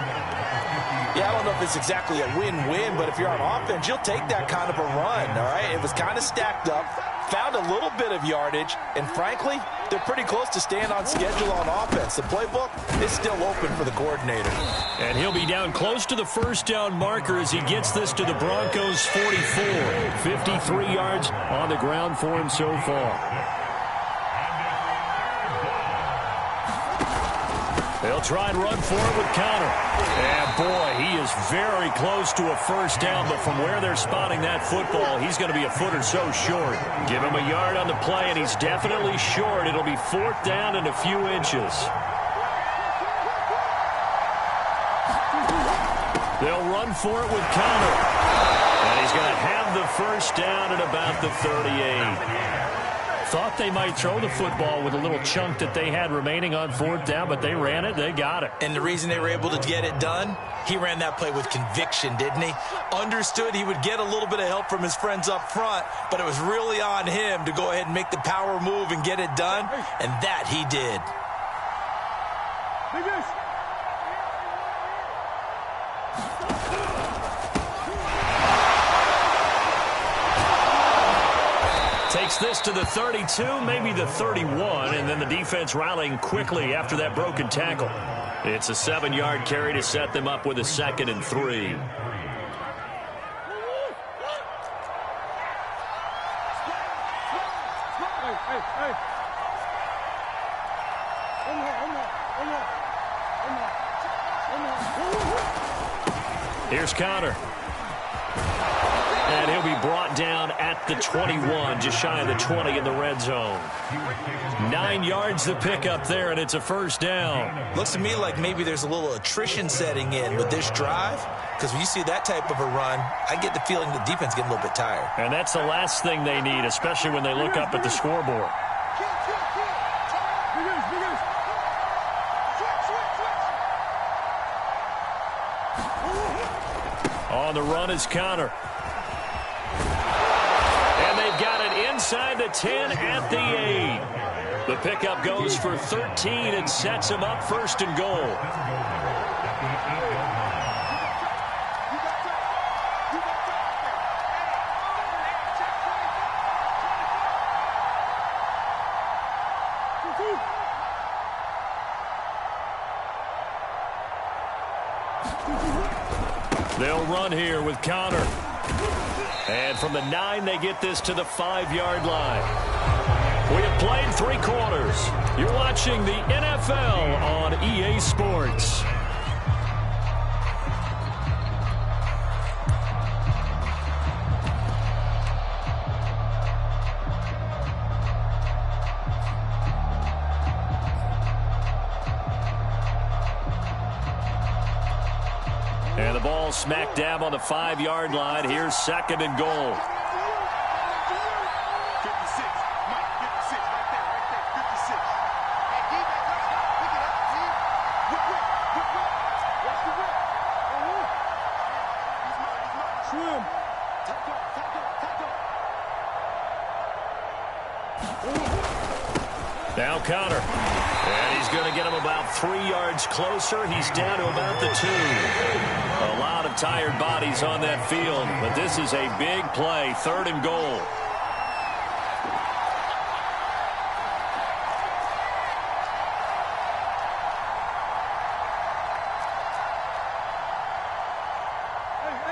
Yeah, I don't know if it's exactly a win-win, but if you're on offense, you'll take that kind of a run, all right? It was kind of stacked up, found a little bit of yardage, and frankly, they're pretty close to staying on schedule on offense. The playbook is still open for the coordinator. And he'll be down close to the 1st down marker as he gets this to the Broncos' 44. 53 yards on the ground for him so far. They'll try and run for it with Connor. And, boy, he is very close to a 1st down, but from where they're spotting that football, he's going to be a foot or so short. Give him a yard on the play, and he's definitely short. It'll be 4th down and a few inches. They'll run for it with Connor. And he's going to have the 1st down at about the 38. Thought they might throw the football with a little chunk that they had remaining on 4th down, but they ran it, they got it. And the reason they were able to get it done, he ran that play with conviction, didn't he? Understood he would get a little bit of help from his friends up front, but it was really on him to go ahead and make the power move and get it done, and that he did. Takes this to the 32, maybe the 31, and then the defense rallying quickly after that broken tackle. It's a 7-yard carry to set them up with a 2nd and 3. Here's Connor. And he'll be brought down at the 21, just shy of the 20 in the red zone. 9 yards to pick up there, and it's a 1st down. Looks to me like maybe there's a little attrition setting in with this drive, because when you see that type of a run, I get the feeling the defense getting a little bit tired. And that's the last thing they need, especially when they look up at the scoreboard. On the run is Connor. And they've got it inside the 10 at the 8. The pickup goes for 13 and sets him up 1st and goal. They'll run here with Connor. And from the 9, they get this to the 5-yard line. We have played 3 quarters. You're watching the NFL on EA Sports. And the ball smack dab on the 5-yard line. Here's 2nd and goal. 56. Mike, 56. Right there. 56. Hey, defense, pick it up. See? Whip. Watch the whip. He's mine. Swim. Top dog. Now Connor. And he's going to get him about 3 yards closer. He's down to about the 2. A lot of tired bodies on that field, but this is a big play, 3rd and goal.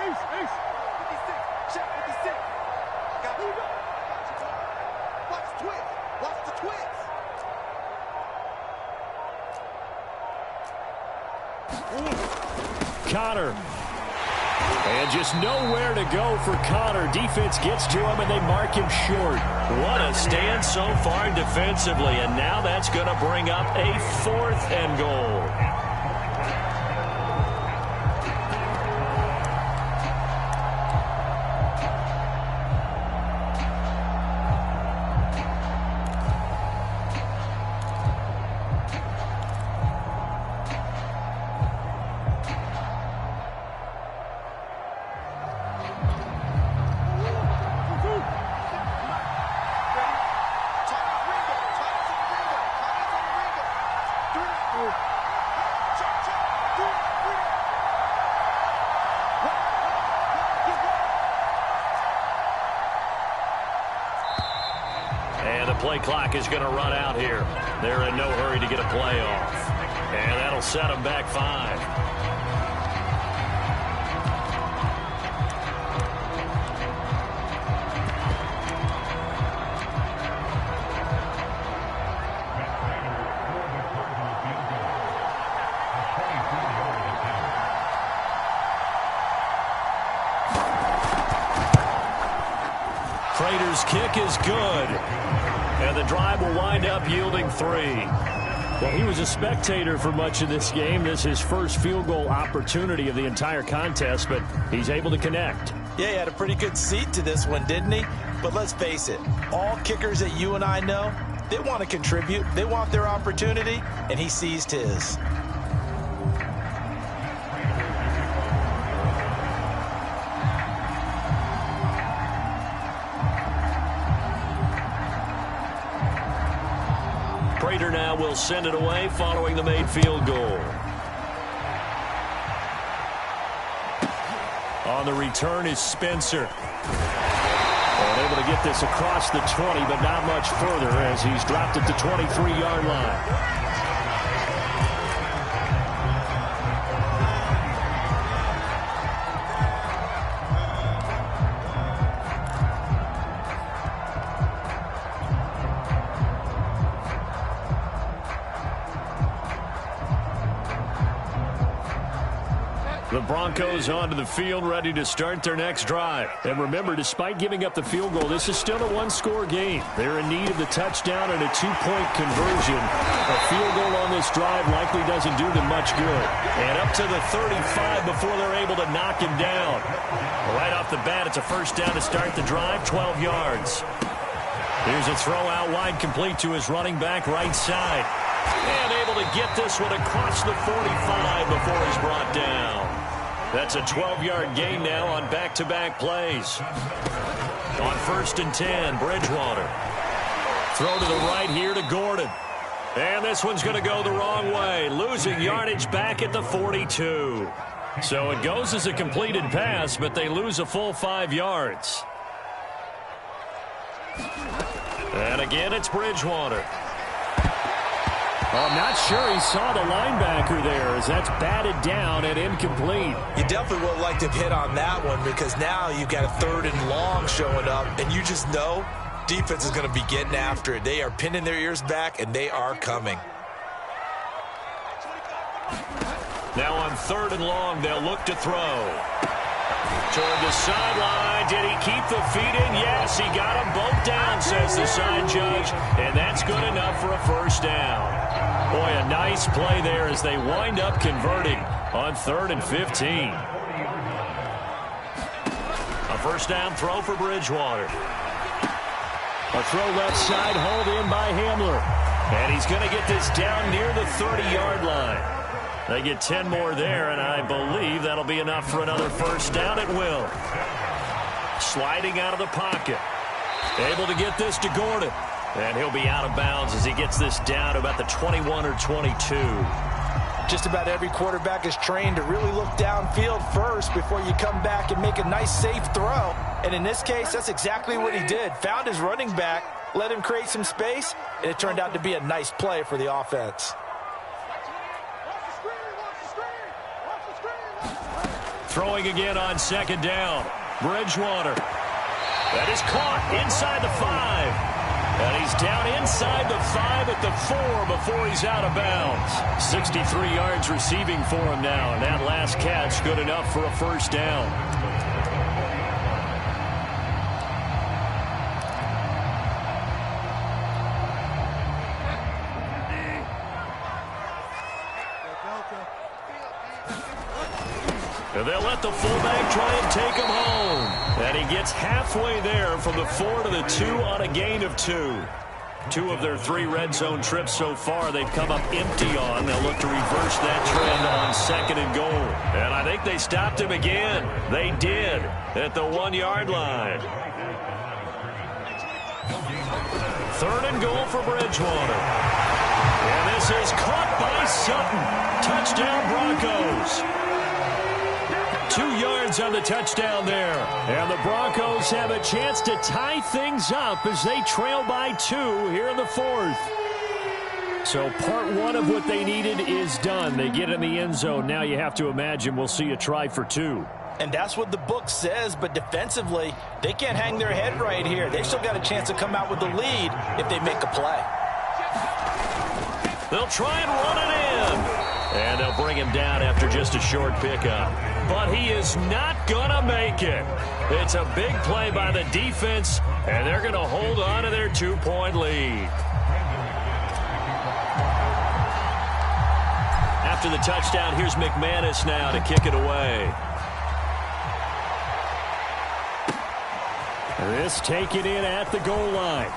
Ace. 56. Check 56. Got you. Connor. And just nowhere to go for Connor. Defense gets to him, and they mark him short. What a stand so far defensively, and now that's going to bring up a 4th and goal. And the play clock is going to run out here. They're in no hurry to get a play off. And that'll set them back 5. Prater's kick is good. And the drive will wind up yielding 3. Well, he was a spectator for much of this game. This is his first field goal opportunity of the entire contest, but he's able to connect. Yeah, he had a pretty good seat to this one, didn't he? But let's face it, all kickers that you and I know, they want to contribute. They want their opportunity, and he seized his. Prater now will send it away following the made field goal. On the return is Spencer. And able to get this across the 20, but not much further as he's dropped at the 23-yard line. The Broncos onto the field, ready to start their next drive. And remember, despite giving up the field goal, this is still a one-score game. They're in need of the touchdown and a two-point conversion. A field goal on this drive likely doesn't do them much good. And up to the 35 before they're able to knock him down. Right off the bat, it's a first down to start the drive, 12 yards. Here's a throw out wide, complete to his running back right side. And able to get this one across the 45 before he's brought down. That's a 12-yard gain now on back-to-back plays. On 1st and 10, Bridgewater. Throw to the right here to Gordon. And this one's going to go the wrong way. Losing yardage back at the 42. So it goes as a completed pass, but they lose a full 5 yards. And again, it's Bridgewater. I'm not sure he saw the linebacker there as that's batted down and incomplete. You definitely would have liked to hit on that one because now you've got a 3rd and long showing up, and you just know defense is going to be getting after it. They are pinning their ears back, and they are coming. Now on 3rd and long, they'll look to throw. Toward the sideline. Did he keep the feet in? Yes, he got them both down, says the side judge. And that's good enough for a first down. Boy, a nice play there as they wind up converting on 3rd and 15. A first down throw for Bridgewater. A throw left side, hauled in by Hamler. And he's going to get this down near the 30-yard line. They get 10 more there, and I believe that'll be enough for another first down. It will. Sliding out of the pocket. Able to get this to Gordon. And he'll be out of bounds as he gets this down to about the 21 or 22. Just about every quarterback is trained to really look downfield first before you come back and make a nice, safe throw. And in this case, that's exactly what he did. Found his running back, let him create some space, and it turned out to be a nice play for the offense. Throwing again on 2nd down. Bridgewater. That is caught inside the 5. And he's down inside the 5 at the 4 before he's out of bounds. 63 yards receiving for him now, and that last catch good enough for a first down. And they'll let the fullback try and take him home. And he gets halfway there from the 4 to the 2 on a gain of 2. 2 of their 3 red zone trips so far they've come up empty on. They'll look to reverse that trend on 2nd and goal. And I think they stopped him again. They did at the 1-yard line. 3rd and goal for Bridgewater. And this is caught by Sutton. Touchdown Broncos. 2 yards on the touchdown there. And the Broncos have a chance to tie things up as they trail by 2 here in the 4th. So part 1 of what they needed is done. They get in the end zone. Now you have to imagine we'll see a try for 2. And that's what the book says, but defensively, they can't hang their head right here. They've still got a chance to come out with the lead if they make a play. They'll try and run it in. And they'll bring him down after just a short pickup. But he is not going to make it. It's a big play by the defense, and they're going to hold on to their 2-point lead. After the touchdown, here's McManus now to kick it away. This taken in at the goal line.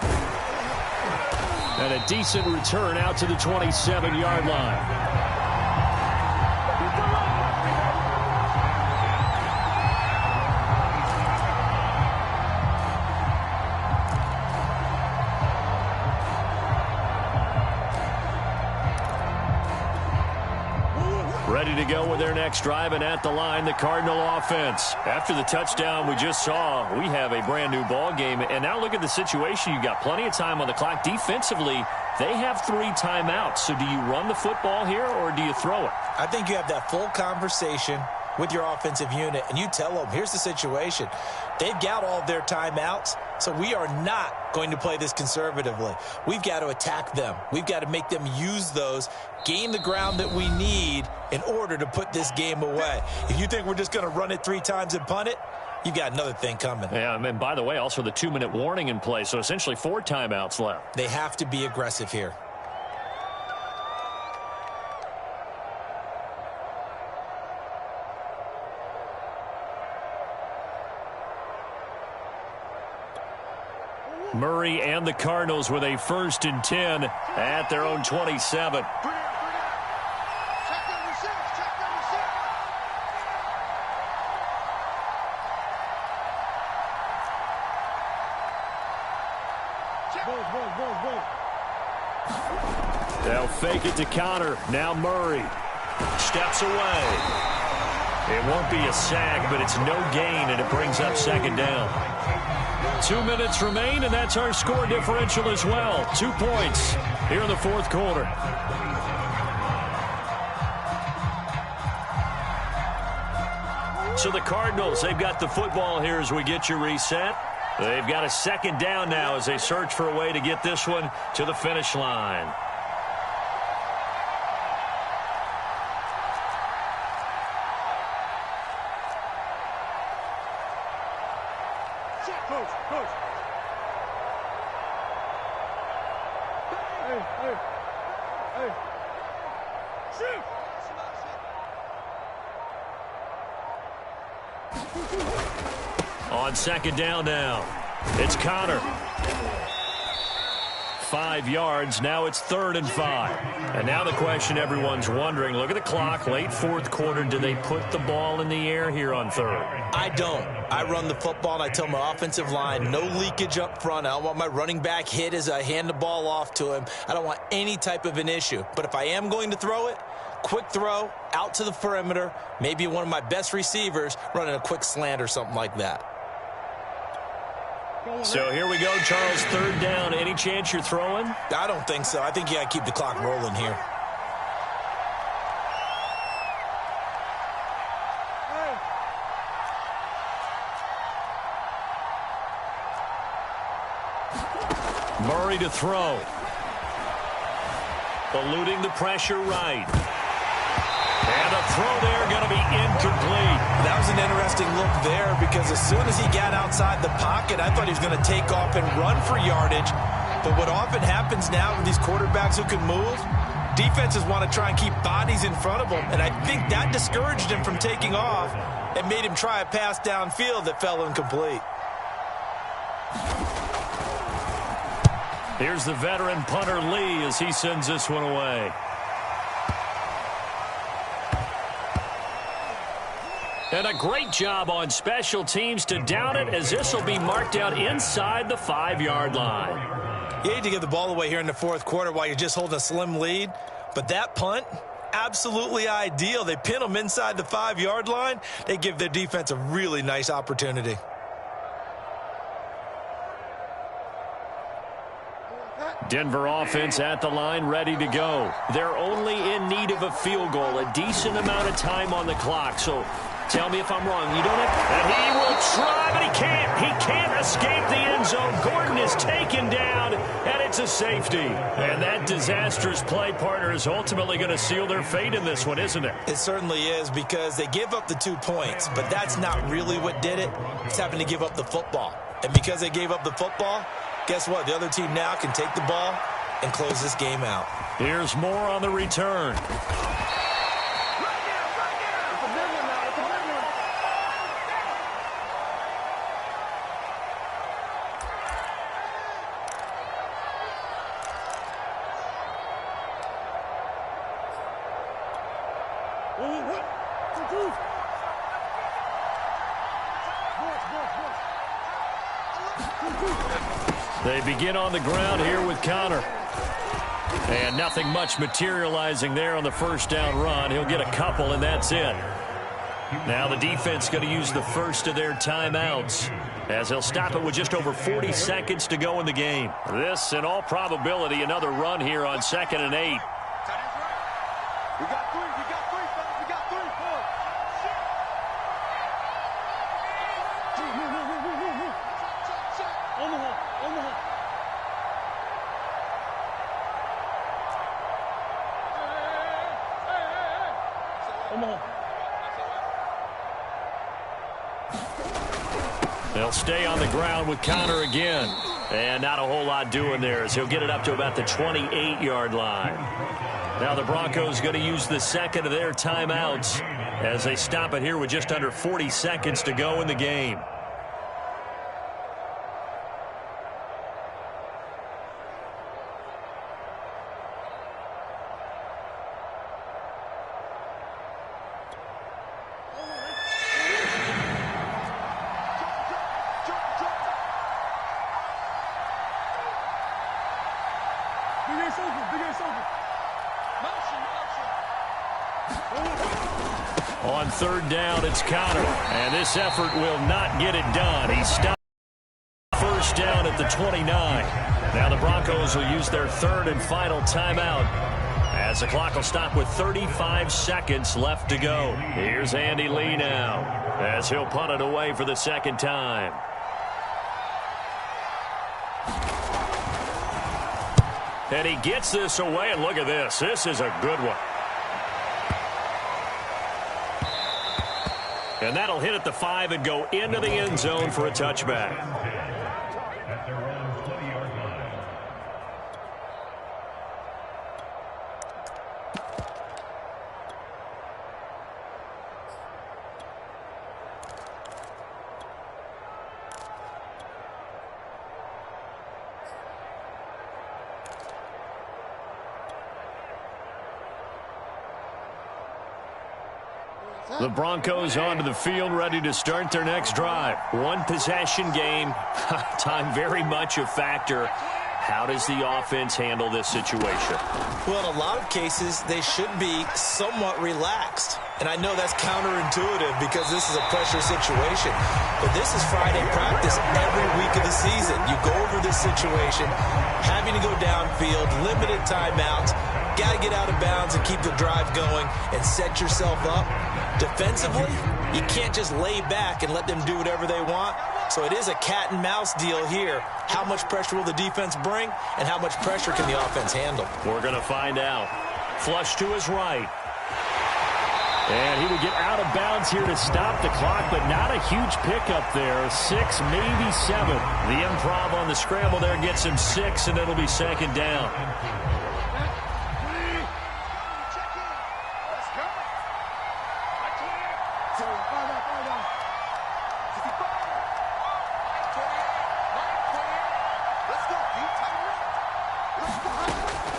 And a decent return out to the 27-yard line. Ready to go with their next drive, and at the line, the Cardinal offense. After the touchdown we just saw, we have a brand new ball game. And now look at the situation. You've got plenty of time on the clock. Defensively, they have 3 timeouts. So do you run the football here or do you throw it? I think you have that full conversation with your offensive unit, and you tell them, here's the situation. They've got all their timeouts, so we are not going to play this conservatively. We've got to attack them. We've got to make them use those, gain the ground that we need in order to put this game away. If you think we're just going to run it 3 times and punt it, you've got another thing coming. Yeah, and by the way, also the 2-minute warning in play, so essentially 4 timeouts left. They have to be aggressive here. Murray and the Cardinals with a 1st and 10 at their own 27. They'll fake it to Connor. Now Murray steps away. It won't be a sack, but it's no gain, and it brings up 2nd down. 2 minutes remain, and that's our score differential as well. 2 points here in the 4th quarter. So the Cardinals, they've got the football here as we get you reset. They've got a 2nd down now as they search for a way to get this one to the finish line. On 2nd down now, it's Connor. 5 yards. Now it's 3rd and 5. And now the question everyone's wondering, look at the clock, late 4th quarter. Do they put the ball in the air here on 3rd? I don't. I run the football, and I tell my offensive line, no leakage up front. I don't want my running back hit as I hand the ball off to him. I don't want any type of an issue. But if I am going to throw it, quick throw, out to the perimeter, maybe one of my best receivers running a quick slant or something like that. So here we go, Charles, 3rd down. Any chance you're throwing? I don't think so. I think you got to keep the clock rolling here. Murray to throw. Eluding the pressure right. And a throw there going to be incomplete. That was an interesting look there because as soon as he got outside the pocket, I thought he was going to take off and run for yardage. But what often happens now with these quarterbacks who can move, defenses want to try and keep bodies in front of them. And I think that discouraged him from taking off and made him try a pass downfield that fell incomplete. Here's the veteran punter Lee as he sends this one away. And a great job on special teams to down it, as this will be marked out inside the 5-yard line. You hate to give the ball away here in the fourth quarter while you're just holding a slim lead, but that punt, absolutely ideal. They pin them inside the 5-yard line. They give their defense a really nice opportunity. Denver offense at the line, ready to go. They're only in need of a field goal, a decent amount of time on the clock. So tell me if I'm wrong. You don't have... And he will try, but he can't. He can't escape the end zone. Gordon is taken down, and it's a safety. And that disastrous play, partner, is ultimately going to seal their fate in this one, isn't it? It certainly is, because they give up the 2 points, but that's not really what did it. It's having to give up the football. And because they gave up the football, guess what? The other team now can take the ball and close this game out. Here's more on the return. They begin on the ground here with Connor. And nothing much materializing there on the first down run. He'll get a couple, and that's it. Now the defense going to use the first of their timeouts, as they'll stop it with just over 40 seconds to go in the game. This, in all probability, another run here on 2nd and 8. We got 3, fellas. We got 3, boy. On the hole. They'll stay on the ground with Connor again. And not a whole lot doing there, as he'll get it up to about the 28-yard line. Now the Broncos going to use the second of their timeouts as they stop it here with just under 40 seconds to go in the game. On 3rd down, it's Connor, and this effort will not get it done. He stopped 1st down at the 29. Now the Broncos will use their 3rd and final timeout, as the clock will stop with 35 seconds left to go. Here's Andy Lee now, as he'll punt it away for the 2nd time. And he gets this away, and look at this. This is a good one. And that'll hit at the 5 and go into the end zone for a touchback. The Broncos onto the field, ready to start their next drive. One possession game. Time very much a factor. How does the offense handle this situation? Well, in a lot of cases, they should be somewhat relaxed. And I know that's counterintuitive because this is a pressure situation. But this is Friday practice every week of the season. You go over this situation, having to go downfield, limited timeouts, got to get out of bounds and keep the drive going and set yourself up. Defensively, you can't just lay back and let them do whatever they want. So it is a cat and mouse deal here. How much pressure will the defense bring, and how much pressure can the offense handle? We're going to find out. Flush to his right. And he would get out of bounds here to stop the clock, but not a huge pickup there. 6, maybe 7. The improv on the scramble there gets him 6, and it'll be second down.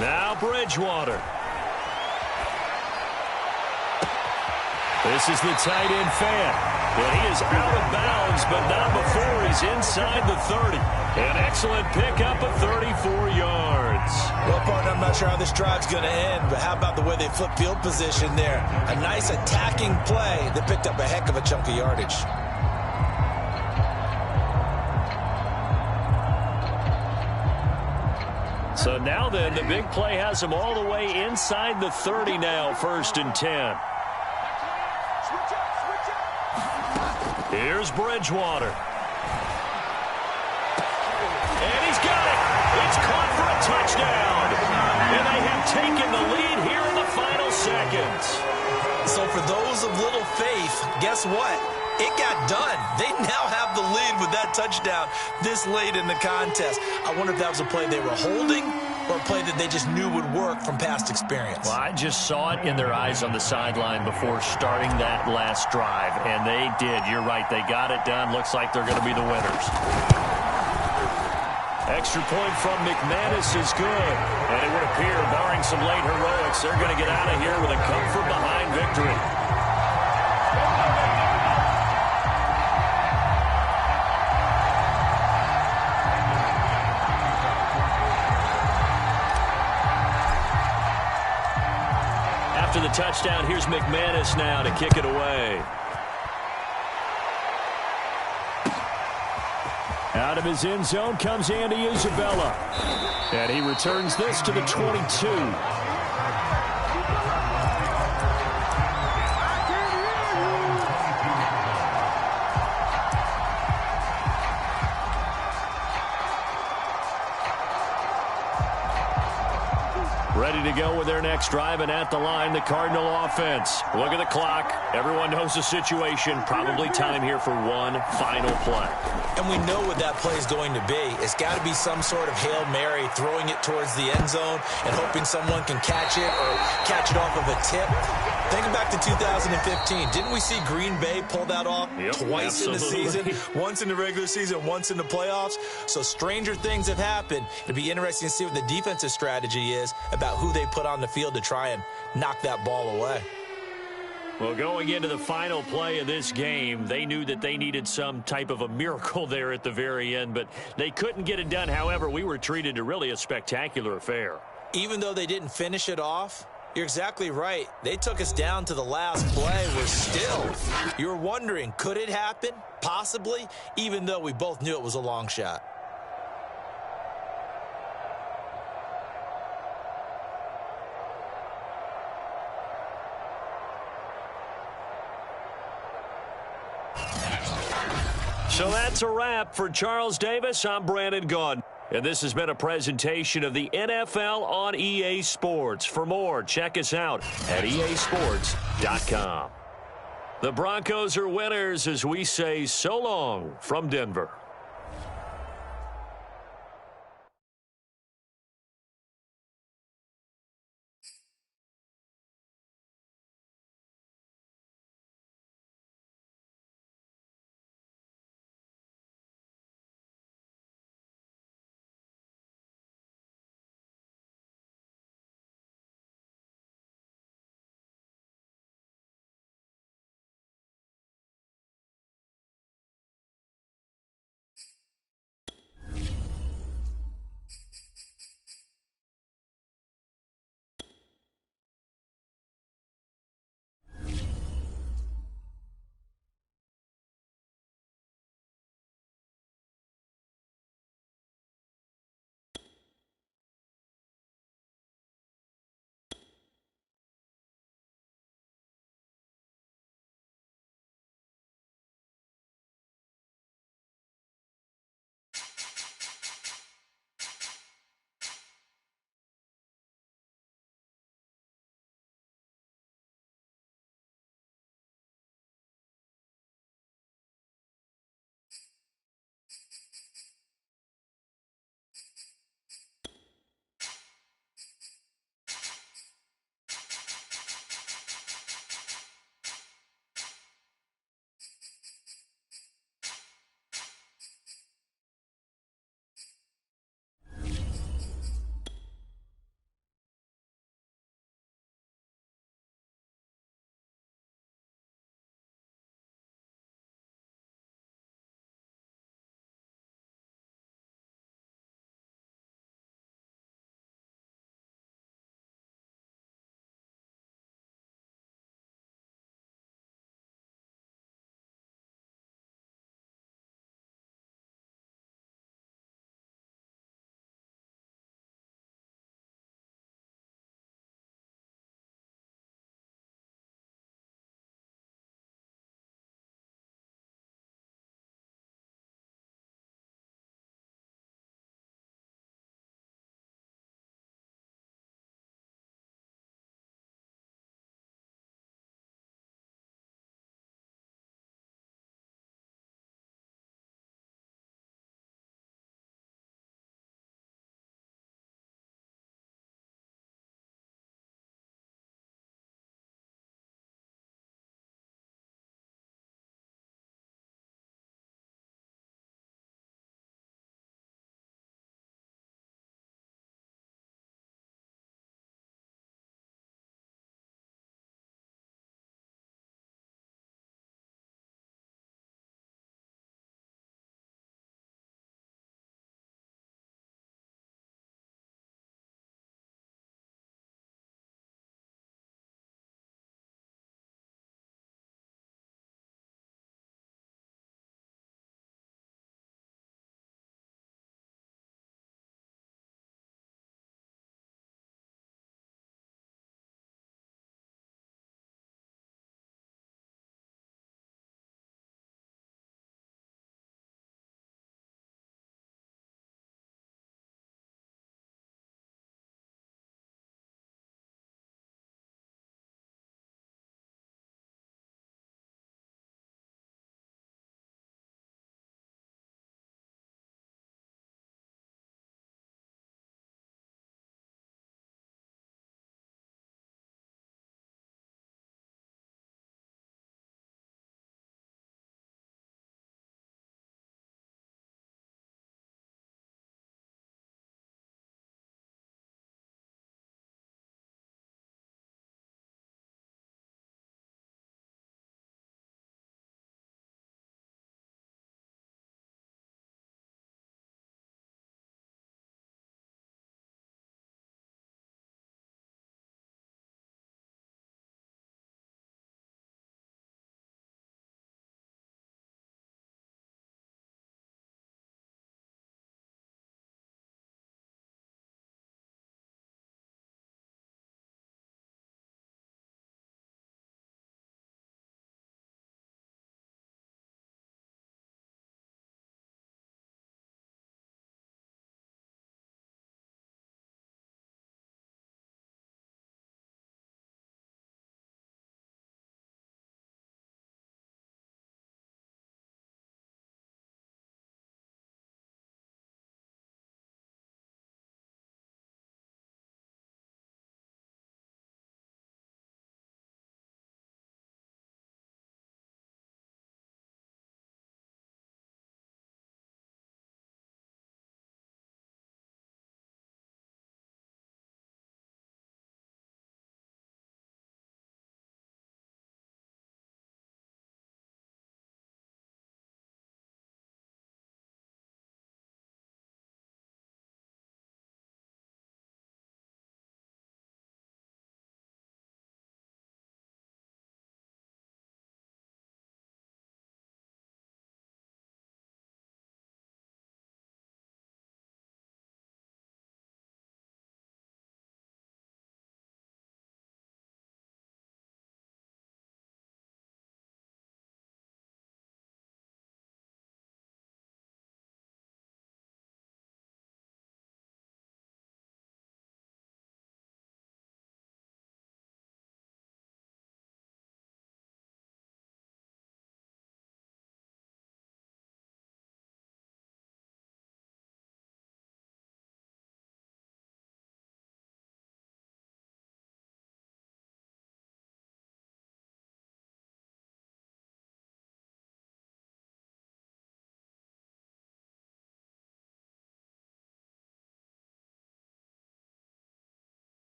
Now Bridgewater. This is the tight end fan. And he is out of bounds, but not before he's inside the 30. An excellent pickup of 34 yards. Well, partner, I'm not sure how this drive's going to end, but how about the way they flip field position there? A nice attacking play that picked up a heck of a chunk of yardage. So now then, the big play has him all the way inside the 30 now, 1st and 10. Here's Bridgewater. And he's got it. It's caught for a touchdown. And they have taken the lead here in the final seconds. So for those of little faith, guess what? It got done. They now have the lead with that touchdown this late in the contest. I wonder if that was a play they were holding or a play that they just knew would work from past experience. Well, I just saw it in their eyes on the sideline before starting that last drive, and they did. You're right. They got it done. Looks like they're going to be the winners. Extra point from McManus is good. And it would appear, barring some late heroics, they're going to get out of here with a come-from-behind victory. After the touchdown, here's McManus now to kick it away. Out of his end zone comes Andy Isabella. And he returns this to the 22. Ready to go with their next drive, and at the line, the Cardinal offense. Look at the clock. Everyone knows the situation. Probably time here for one final play. And we know what that play is going to be. It's got to be some sort of Hail Mary, throwing it towards the end zone and hoping someone can catch it or catch it off of a tip. Think back to 2015. Didn't we see Green Bay pull that off twice absolutely. in the season? Once in the regular season, once in the playoffs. So stranger things have happened. It'll be interesting to see what the defensive strategy is about who they put on the field to try and knock that ball away. Well, going into the final play of this game, they knew that they needed some type of a miracle there at the very end, but they couldn't get it done. However, we were treated to really a spectacular affair. Even though they didn't finish it off, you're exactly right. They took us down to the last play. We're still, you were wondering, could it happen? Possibly, even though we both knew it was a long shot. So that's a wrap. For Charles Davis, I'm Brandon Gaudin. And this has been a presentation of the NFL on EA Sports. For more, check us out at easports.com. The Broncos are winners as we say so long from Denver.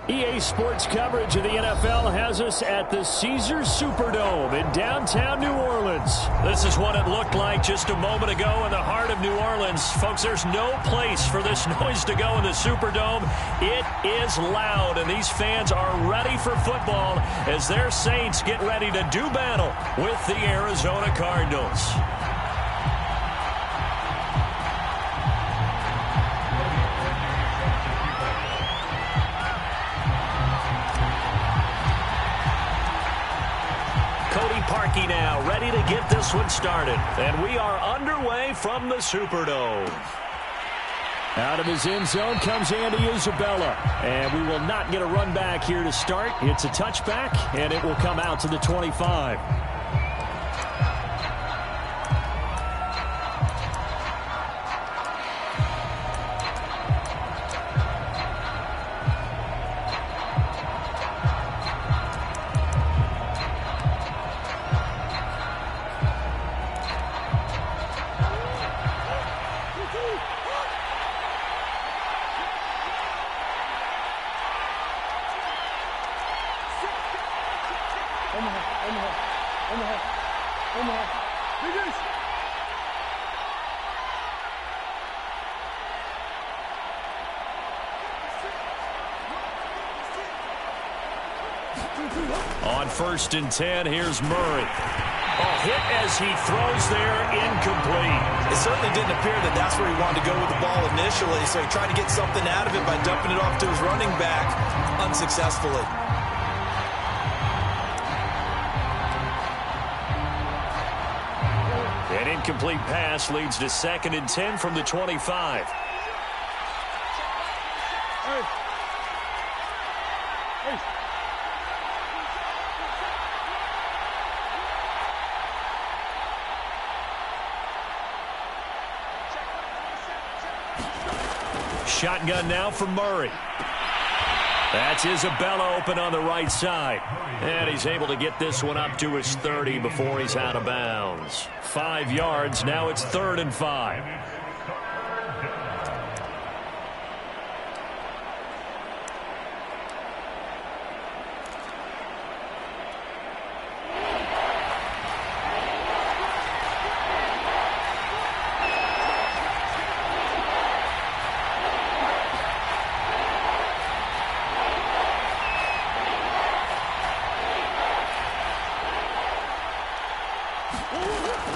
EA Sports coverage of the NFL has us at the Caesars Superdome in downtown New Orleans. This is what it looked like just a moment ago in the heart of New Orleans. Folks, there's no place for this noise to go in the Superdome. It is loud, and these fans are ready for football as their Saints get ready to do battle with the Arizona Cardinals. Parkey now, ready to get this one started. And we are underway from the Superdome. Out of his end zone comes Andy Isabella. And we will not get a run back here to start. It's a touchback, and it will come out to the 25. On 1st and 10, here's Murray. Hit as he throws there, incomplete. It certainly didn't appear that that's where he wanted to go with the ball initially, so he tried to get something out of it by dumping it off to his running back unsuccessfully. An incomplete pass leads to 2nd and 10 from the 25. Shotgun now for Murray. That's Isabella open on the right side. And he's able to get this one up to his 30 before he's out of bounds. 5 yards. Now it's 3rd and 5.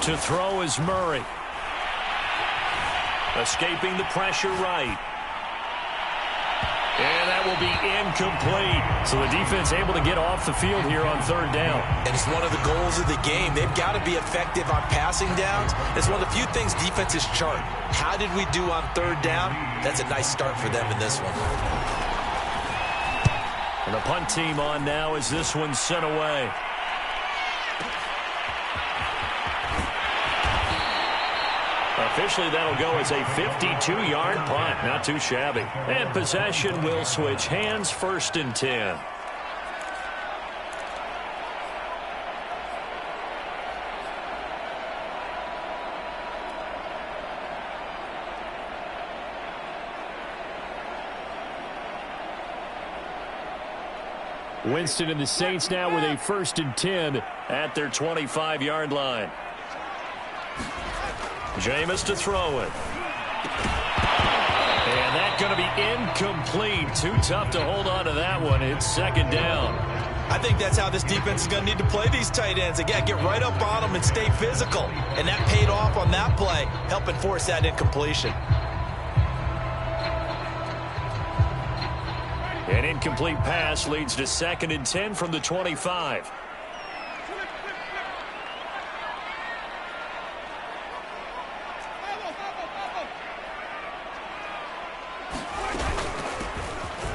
To throw is Murray. Escaping the pressure right. And that will be incomplete. So the defense able to get off the field here on 3rd down. And it's one of the goals of the game. They've got to be effective on passing downs. It's one of the few things defenses chart. How did we do on 3rd down? That's a nice start for them in this one. And the punt team on now as this one's sent away. Officially, that'll go as a 52-yard punt. Not too shabby. And possession will switch hands, 1st and 10. Winston and the Saints now with a 1st and 10 at their 25-yard line. Jameis to throw it. And that's going to be incomplete. Too tough to hold on to that one. It's 2nd down. I think that's how this defense is going to need to play these tight ends. Again, get right up on them and stay physical. And that paid off on that play, helping force that incompletion. An incomplete pass leads to 2nd and 10 from the 25.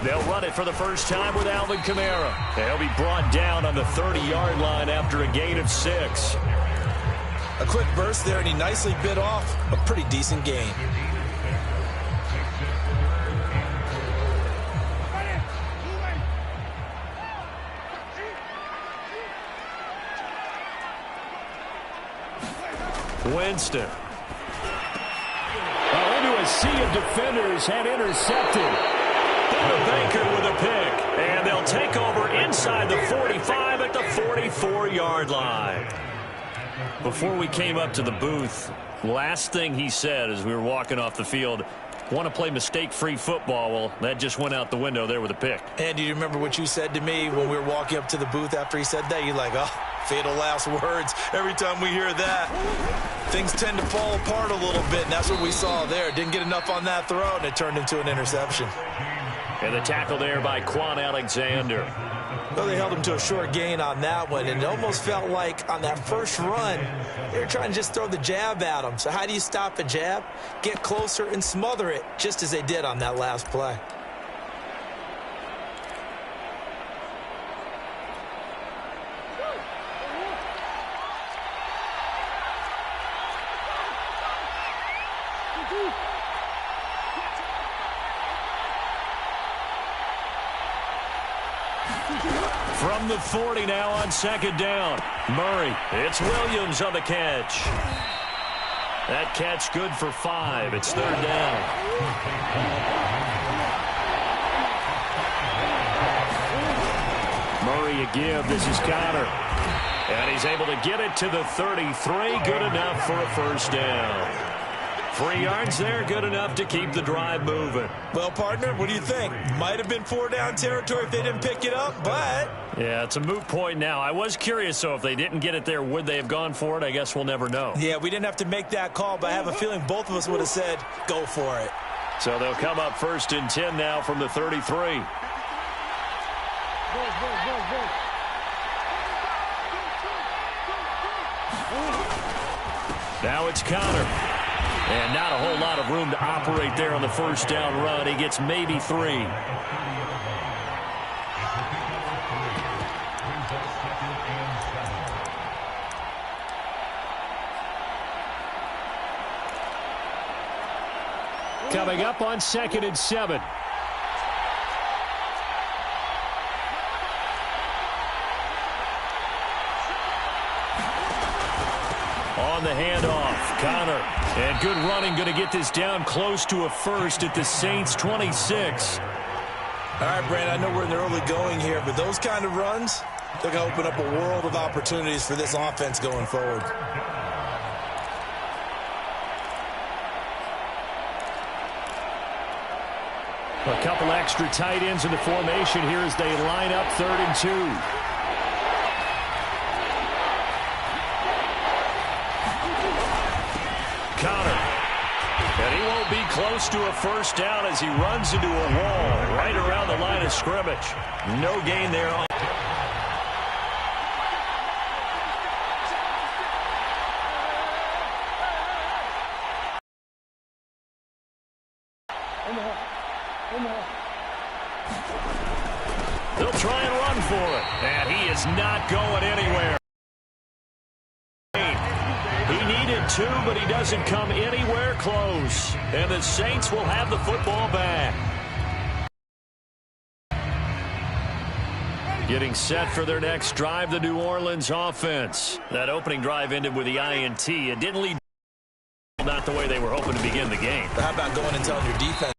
They'll run it for the first time with Alvin Kamara. They'll be brought down on the 30-yard line after a gain of 6. A quick burst there, and he nicely bit off a pretty decent gain. Winston. Into a sea of defenders, had intercepted. Baker with a pick. And 34-yard line. Before we came up to the booth, last thing he said as we were walking off the field, want to play mistake-free football. Well, that just went out the window there with a pick. And do you remember what you said to me when we were walking up to the booth after he said that? You're like, oh, fatal last words. Every time we hear that, things tend to fall apart a little bit, and that's what we saw there. Didn't get enough on that throw, and it turned into an interception. And the tackle there by Quan Alexander. Well, they held him to a short gain on that one, and it almost felt like on that first run, they were trying to just throw the jab at him. So how do you stop a jab? Get closer and smother it, just as they did on that last play. From the 40 now on second down. Murray. It's Williams on the catch. That catch good for 5. It's third down. Murray a give. This is Connor. And he's able to get it to the 33. Good enough for a first down. 3 yards there, good enough to keep the drive moving. Well, partner, what do you think? Might have been 4-down territory if they didn't pick it up, but... Yeah, it's a moot point now. I was curious, so if they didn't get it there, would they have gone for it? I guess we'll never know. Yeah, we didn't have to make that call, but I have a feeling both of us would have said, go for it. So they'll come up 1st and 10 now from the 33. Now it's Connor. And not a whole lot of room to operate there on the first down run. He gets maybe 3. Coming up on 2nd and 7. On the handoff, Connor. And good running, going to get this down close to a first at the Saints' 26. All right, Brand, I know we're in the early going here, but those kind of runs, they're going to open up a world of opportunities for this offense going forward. A couple extra tight ends in the formation here as they line up 3rd and 2. Connor. And he won't be close to a first down as he runs into a wall right around the line of scrimmage. No gain there. They'll try and run for it. And he is not going anywhere. He needed 2, but he doesn't come anywhere close. And the Saints will have the football back. Getting set for their next drive, the New Orleans offense. That opening drive ended with the INT. It didn't lead, not the way they were hoping to begin the game. How about going and telling your defense?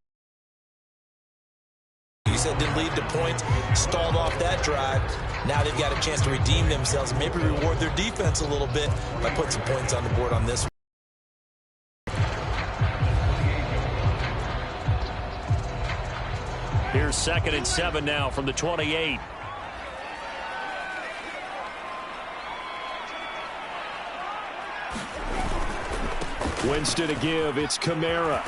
You said didn't lead to points, stalled off that drive. Now they've got a chance to redeem themselves and maybe reward their defense a little bit by putting some points on the board on this one. Here's 2nd and 7 now from the 28. Winston to give. It's Kamara.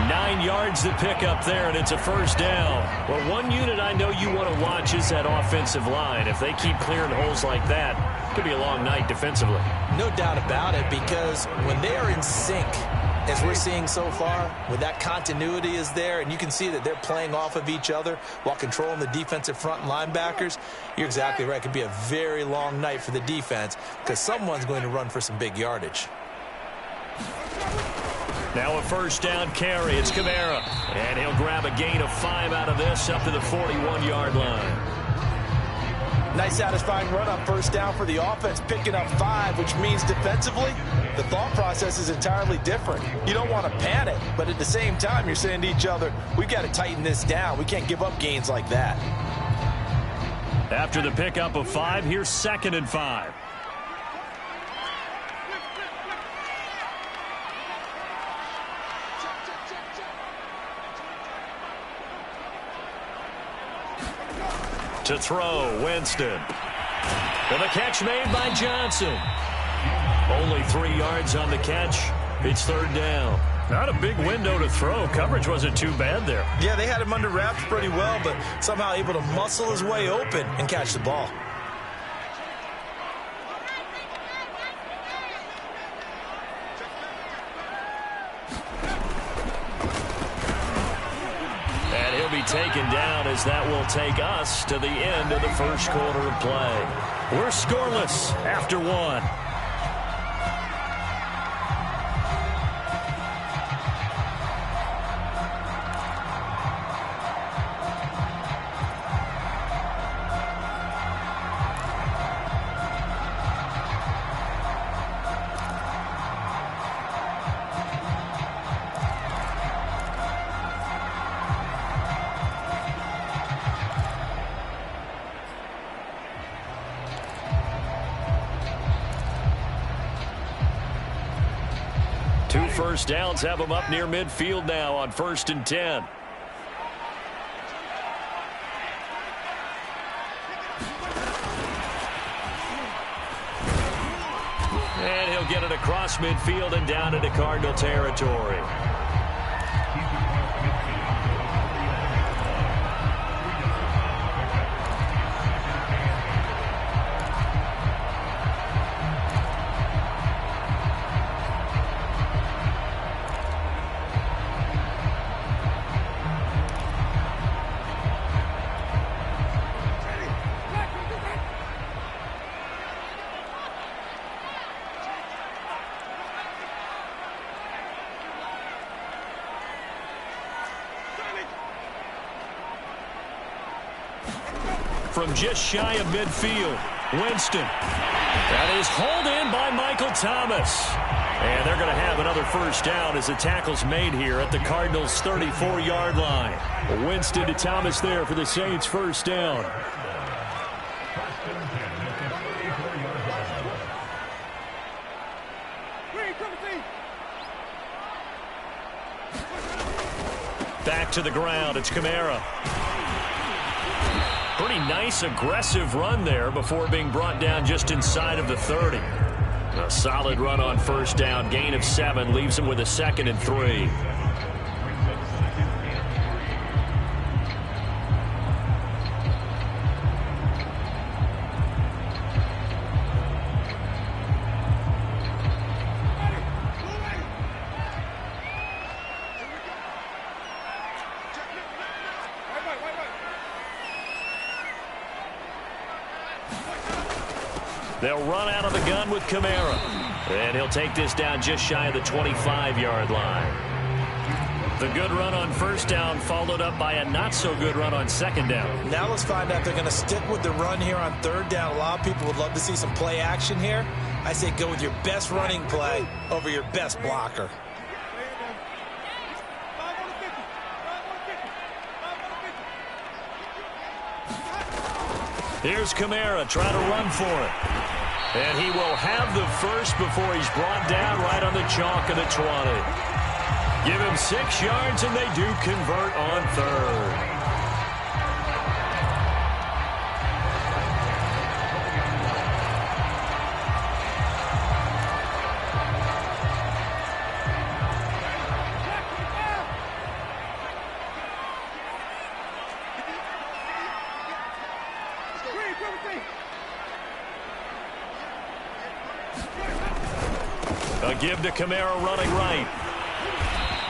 9 yards to pick up there, and it's a first down. Well, one unit I know you want to watch is that offensive line. If they keep clearing holes like that, it could be a long night defensively. No doubt about it, because when they are in sync, as we're seeing so far, when that continuity is there, and you can see that they're playing off of each other while controlling the defensive front and linebackers, you're exactly right. It could be a very long night for the defense because someone's going to run for some big yardage. Now a first down carry. It's Kamara. And he'll grab a gain of 5 out of this up to the 41-yard line. Nice satisfying run on first down for the offense, picking up 5, which means defensively, the thought process is entirely different. You don't want to panic, but at the same time, you're saying to each other, we've got to tighten this down. We can't give up gains like that. After the pickup of 5, here's 2nd and 5. To throw, Winston. And the catch made by Johnson. Only 3 yards on the catch. It's 3rd down. Not a big window to throw. Coverage wasn't too bad there. Yeah, they had him under wraps pretty well, but somehow able to muscle his way open and catch the ball. And he'll be taken down as that will take us to the end of the first quarter of play. We're scoreless after 1. First downs have them up near midfield now on 1st and 10. And he'll get it across midfield and down into Cardinal territory. From just shy of midfield, Winston. That is hauled in by Michael Thomas. And they're going to have another first down as the tackle's made here at the Cardinals' 34-yard line. Winston to Thomas there for the Saints' first down. Back to the ground, it's Kamara. Pretty nice, aggressive run there before being brought down just inside of the 30. A solid run on first down. Gain of 7 leaves him with a 2nd and 3. They'll run out of the gun with Kamara. And he'll take this down just shy of the 25-yard line. The good run on first down followed up by a not-so-good run on 2nd down. Now let's find out if they're going to stick with the run here on 3rd down. A lot of people would love to see some play action here. I say go with your best running play over your best blocker. Here's Kamara trying to run for it. And he will have the first before he's brought down right on the chalk of the 20. Give him 6 yards, and they do convert on 3rd. A give to Kamara running right.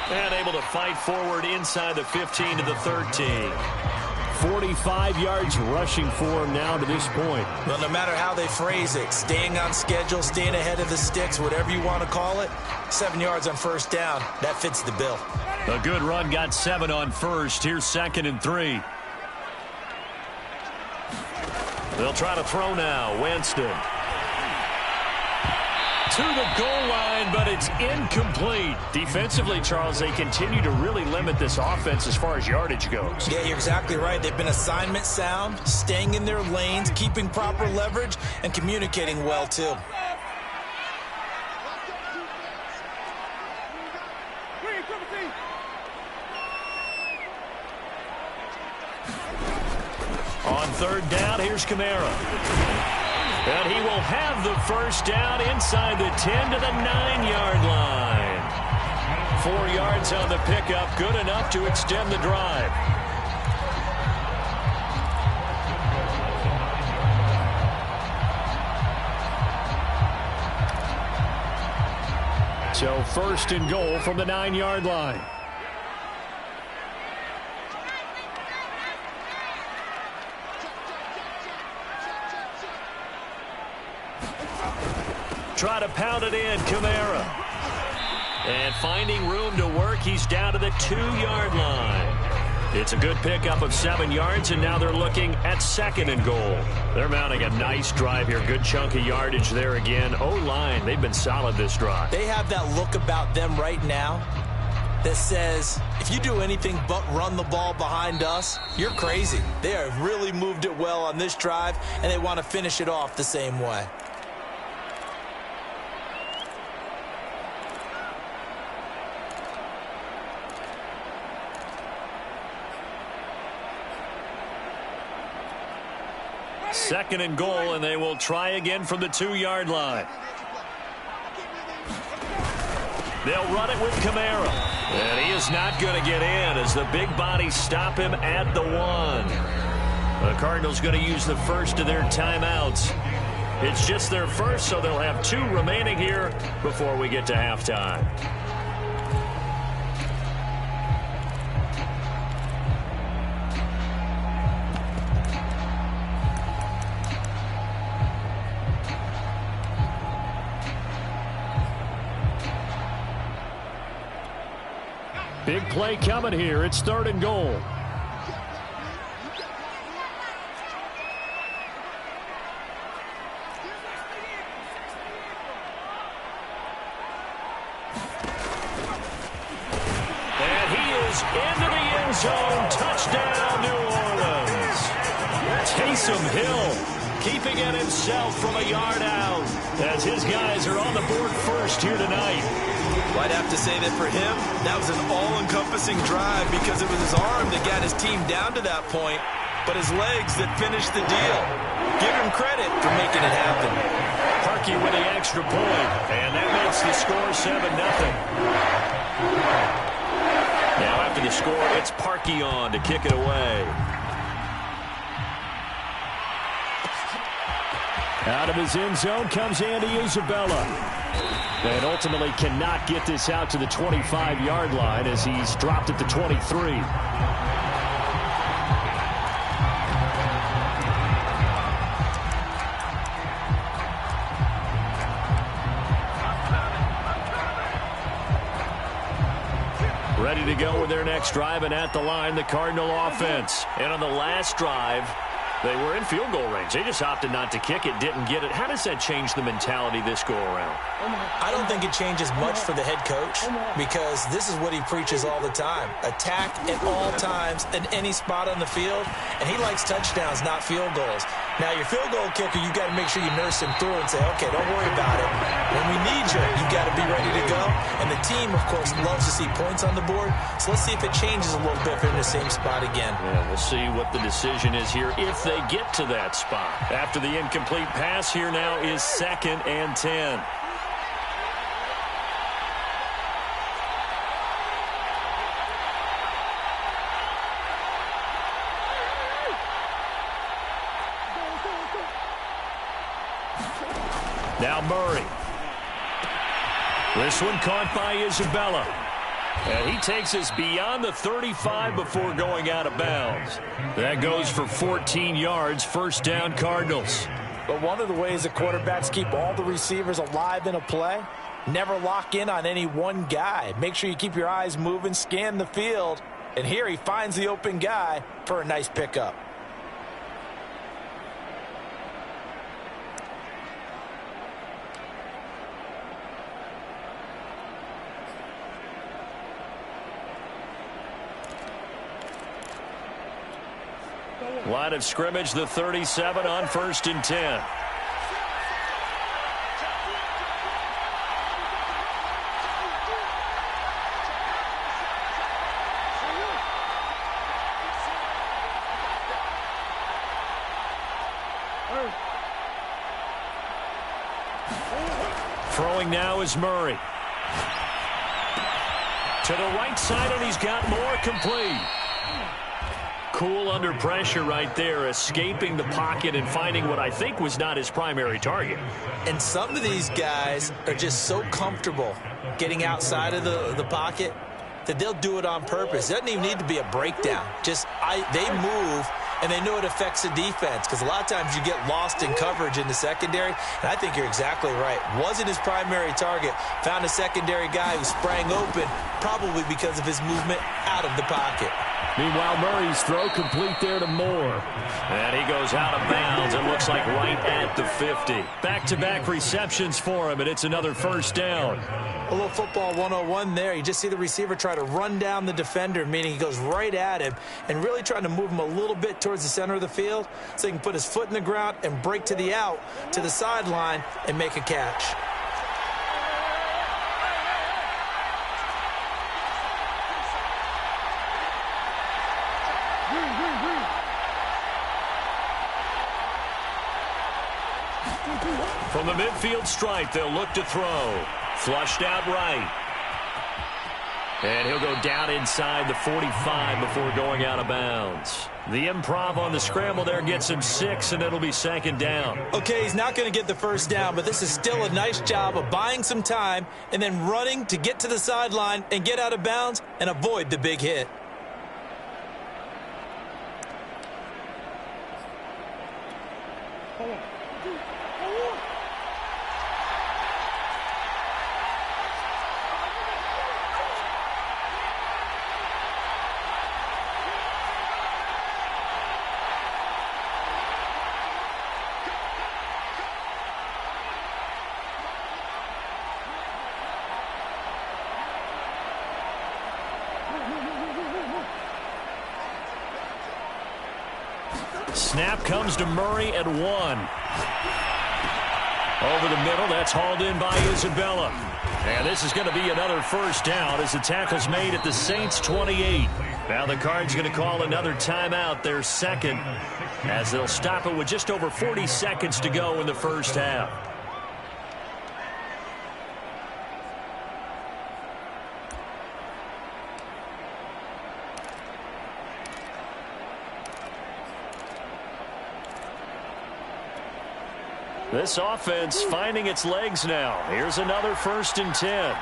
And able to fight forward inside the 15 to the 13. 45 yards rushing for him now to this point. Well, no matter how they phrase it, staying on schedule, staying ahead of the sticks, whatever you want to call it, 7 yards on first down, that fits the bill. A good run got 7 on first. Here's 2nd and 3. They'll try to throw now. Winston. to the goal line, but it's incomplete. Defensively, Charles, they continue to really limit this offense as far as yardage goes. Yeah, you're exactly right. They've been assignment sound, staying in their lanes, keeping proper leverage, and communicating well, too. On third down, here's Kamara. And he will have the first down inside the 10 to the 9-yard line. 4 yards on the pickup, good enough to extend the drive. So first and goal from the 9-yard line. Try to pound it in, Kamara. And finding room to work, he's down to the 2-yard line. It's a good pickup of 7 yards, and now they're looking at second and goal. They're mounting a nice drive here. Good chunk of yardage there again. O-line, they've been solid this drive. They have that look about them right now that says, if you do anything but run the ball behind us, you're crazy. They have really moved it well on this drive, and they want to finish it off the same way. Second and goal, and they will try again from the 2-yard line. They'll run it with Kamara. And he is not going to get in as the big bodies stop him at the 1. The Cardinals going to use the first of their timeouts. It's just their first, so they'll have 2 remaining here before we get to halftime. Big play coming here. It's third and goal. And he is into the end zone. Touchdown, New Orleans. Taysom Hill keeping it himself from a yard out as his guys are on the board first here tonight. Well, I'd have to say that for him, that was an all-encompassing drive because it was his arm that got his team down to that point, but his legs that finished the deal. Give him credit for making it happen. Parkey with the extra point, and that makes the score 7-0. Now after the score, it's Parkey on to kick it away. Out of his end zone comes Andy Isabella. And ultimately cannot get this out to the 25-yard line as he's dropped at the 23. Ready to go with their next drive, and at the line, the Cardinal offense. And on the last drive, they were in field goal range. They just opted not to kick it, didn't get it. How does that change the mentality this go-around? I don't think it changes much for the head coach because this is what he preaches all the time. Attack at all times in any spot on the field, and he likes touchdowns, not field goals. Now, your field goal kicker, you got to make sure you nurse him through and say, okay, don't worry about it. When we need you, you got to be ready to go. And the team, of course, loves to see points on the board. So let's see if it changes a little bit if they're in the same spot again. Yeah, we'll see what the decision is here if they get to that spot. After the incomplete pass, here now is 2nd and 10. Now Murray. This one caught by Isabella. And he takes us beyond the 35 before going out of bounds. That goes for 14 yards. First down, Cardinals. But one of the ways that quarterbacks keep all the receivers alive in a play, never lock in on any one guy. Make sure you keep your eyes moving, scan the field. And here he finds the open guy for a nice pickup. Line of scrimmage, the 37 on 1st and 10. Throwing now is Murray. To the right side, and he's got more, complete. Cool under pressure right there, escaping the pocket and finding what I think was not his primary target. And some of these guys are just so comfortable getting outside of the pocket that they'll do it on purpose. It doesn't even need to be a breakdown. They move, and they know it affects the defense, because a lot of times you get lost in coverage in the secondary, and I think you're exactly right. Wasn't his primary target. Found a secondary guy who sprang open, probably because of his movement out of the pocket. Meanwhile, Murray's throw complete there to Moore. And he goes out of bounds. It looks like right at the 50. Back-to-back receptions for him, and it's another first down. A little football 101 there. You just see the receiver try to run down the defender, meaning he goes right at him and really trying to move him a little bit towards the center of the field so he can put his foot in the ground and break to the out, to the sideline, and make a catch. From the midfield stripe, they'll look to throw. Flushed out right. And he'll go down inside the 45 before going out of bounds. The improv on the scramble there gets him 6, and it'll be 2nd down. Okay, he's not going to get the first down, but this is still a nice job of buying some time and then running to get to the sideline and get out of bounds and avoid the big hit. Snap comes to Murray at 1. Over the middle, that's hauled in by Isabella. And this is going to be another first down as the tackle's made at the Saints' 28. Now the Cards going to call another timeout, their 2nd, as they'll stop it with just over 40 seconds to go in the first half. This offense finding its legs now. Here's another 1st and 10.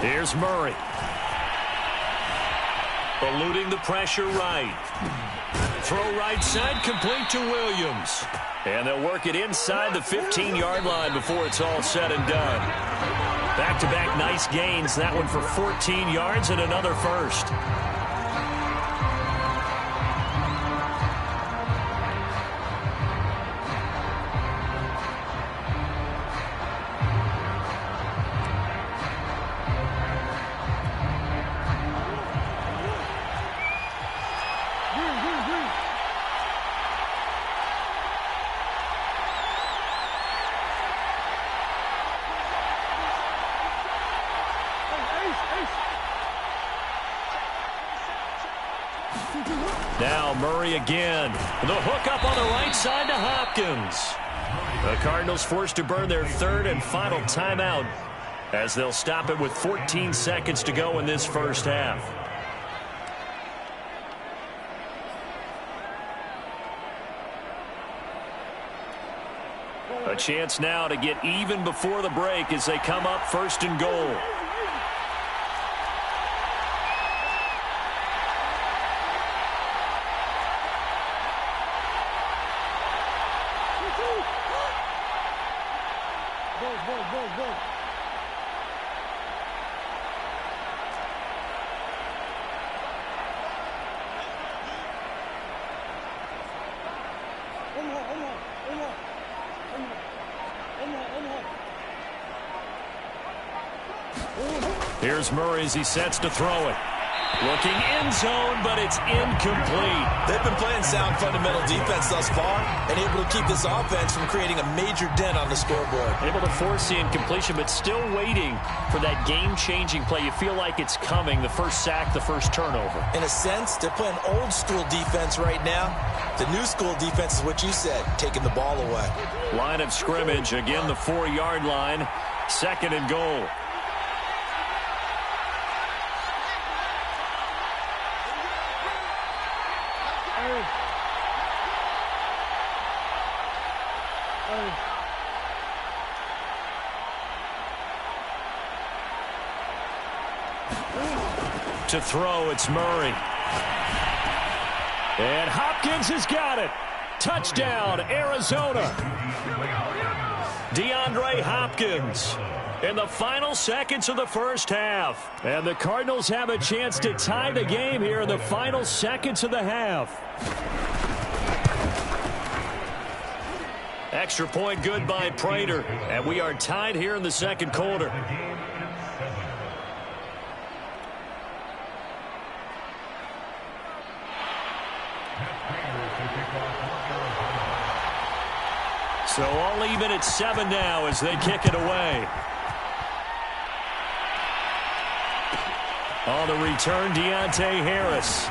Here's Murray. Eluding the pressure right. Throw right side, complete to Williams. And they'll work it inside the 15-yard line before it's all said and done. Back-to-back nice gains. That one for 14 yards and another first. Now Murray again. The hook up on the right side to Hopkins. The Cardinals forced to burn their 3rd and final timeout as they'll stop it with 14 seconds to go in this first half. A chance now to get even before the break as they come up 1st and goal. Here's Murray as he sets to throw it. Looking end zone, but it's incomplete. They've been playing sound fundamental defense thus far and able to keep this offense from creating a major dent on the scoreboard. Able to force the incompletion, but still waiting for that game-changing play. You feel like it's coming, the first sack, the first turnover. In a sense, they're playing old-school defense right now. The new-school defense is what you said, taking the ball away. Line of scrimmage, again the 4-yard line, 2nd and goal. To throw, it's Murray. And Hopkins has got it. Touchdown, Arizona. DeAndre Hopkins in the final seconds of the first half. And the Cardinals have a chance to tie the game here in the final seconds of the half. Extra point good by Prater. And we are tied here in the second quarter. So all even at 7 now as they kick it away. On the return, Deontay Harris.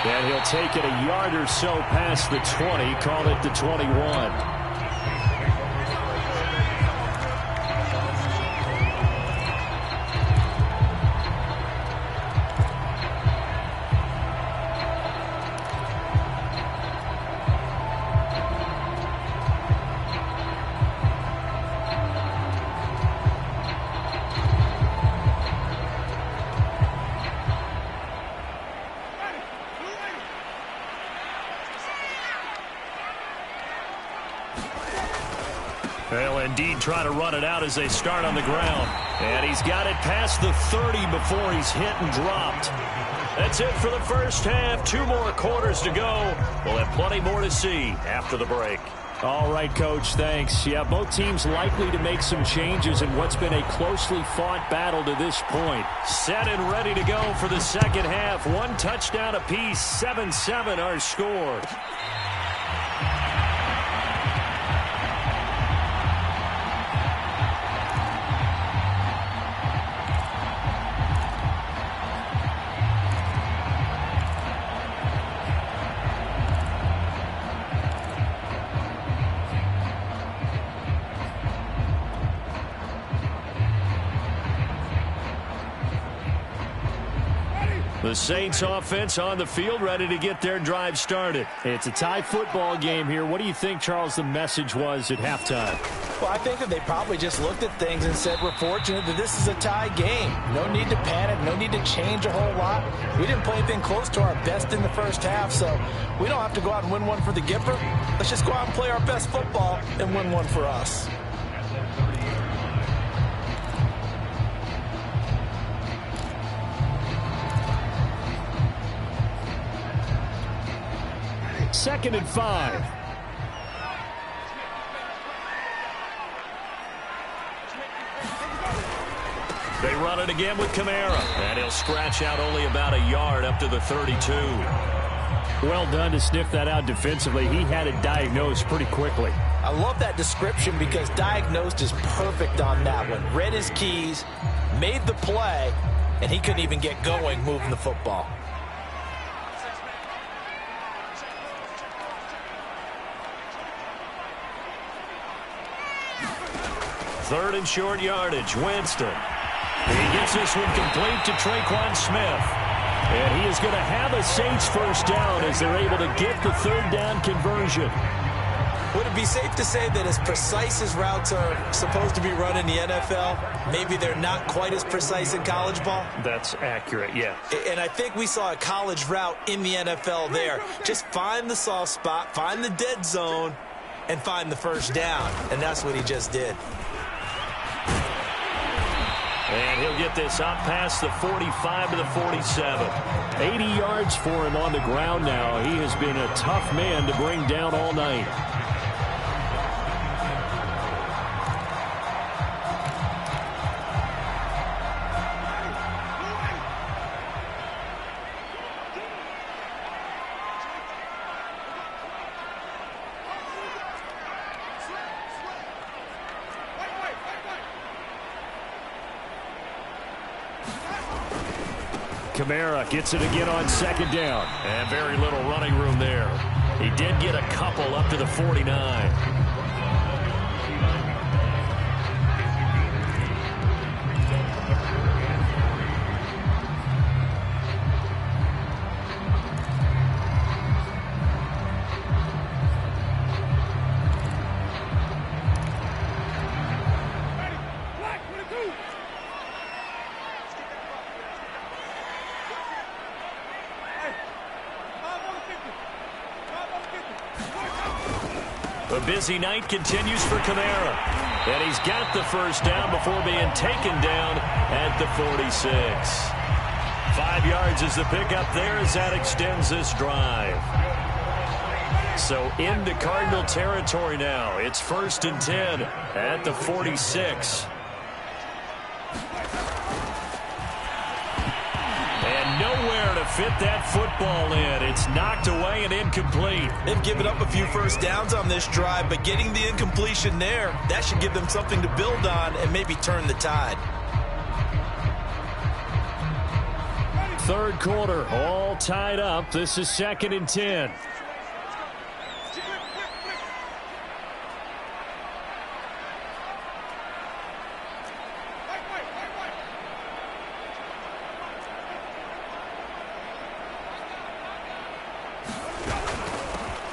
And he'll take it a yard or so past the 20, call it the 21. They'll indeed try to run it out as they start on the ground. And he's got it past the 30 before he's hit and dropped. That's it for the first half. 2 more quarters to go. We'll have plenty more to see after the break. All right, Coach, thanks. Yeah, both teams likely to make some changes in what's been a closely fought battle to this point. Set and ready to go for the second half. 1 touchdown apiece, 7-7 our score. The Saints offense on the field, ready to get their drive started. It's a tie football game here. What do you think, Charles, the message was at halftime? Well, I think that they probably just looked at things and said, we're fortunate that this is a tie game. No need to panic, no need to change a whole lot. We didn't play anything close to our best in the first half, so we don't have to go out and win one for the Gipper. Let's just go out and play our best football and win one for us. Second and 5. They run it again with Kamara. And he'll scratch out only about a yard up to the 32. Well done to sniff that out defensively. He had it diagnosed pretty quickly. I love that description because diagnosed is perfect on that one. Read his keys, made the play, and he couldn't even get going moving the football. Third and short yardage, Winston. He gets this one complete to Traquan Smith. And he is going to have a Saints first down as they're able to get the third down conversion. Would it be safe to say that as precise as routes are supposed to be run in the NFL, maybe they're not quite as precise in college ball? That's accurate, yeah. And I think we saw a college route in the NFL there. Just find the soft spot, find the dead zone, and find the first down. And that's what he just did. And he'll get this up past the 45 to the 47. 80 yards for him on the ground now. He has been a tough man to bring down all night. Kamara gets it again on second down. And very little running room there. He did get a couple up to the 49. A busy night continues for Kamara. And he's got the first down before being taken down at the 46. 5 yards is the pickup there as that extends this drive. So into Cardinal territory now. It's 1st and 10 at the 46. And nowhere to fit that football in. It's knocked away and incomplete. They've given up a few first downs on this drive, but getting the incompletion there, that should give them something to build on and maybe turn the tide. Third quarter, all tied up. This is 2nd and 10.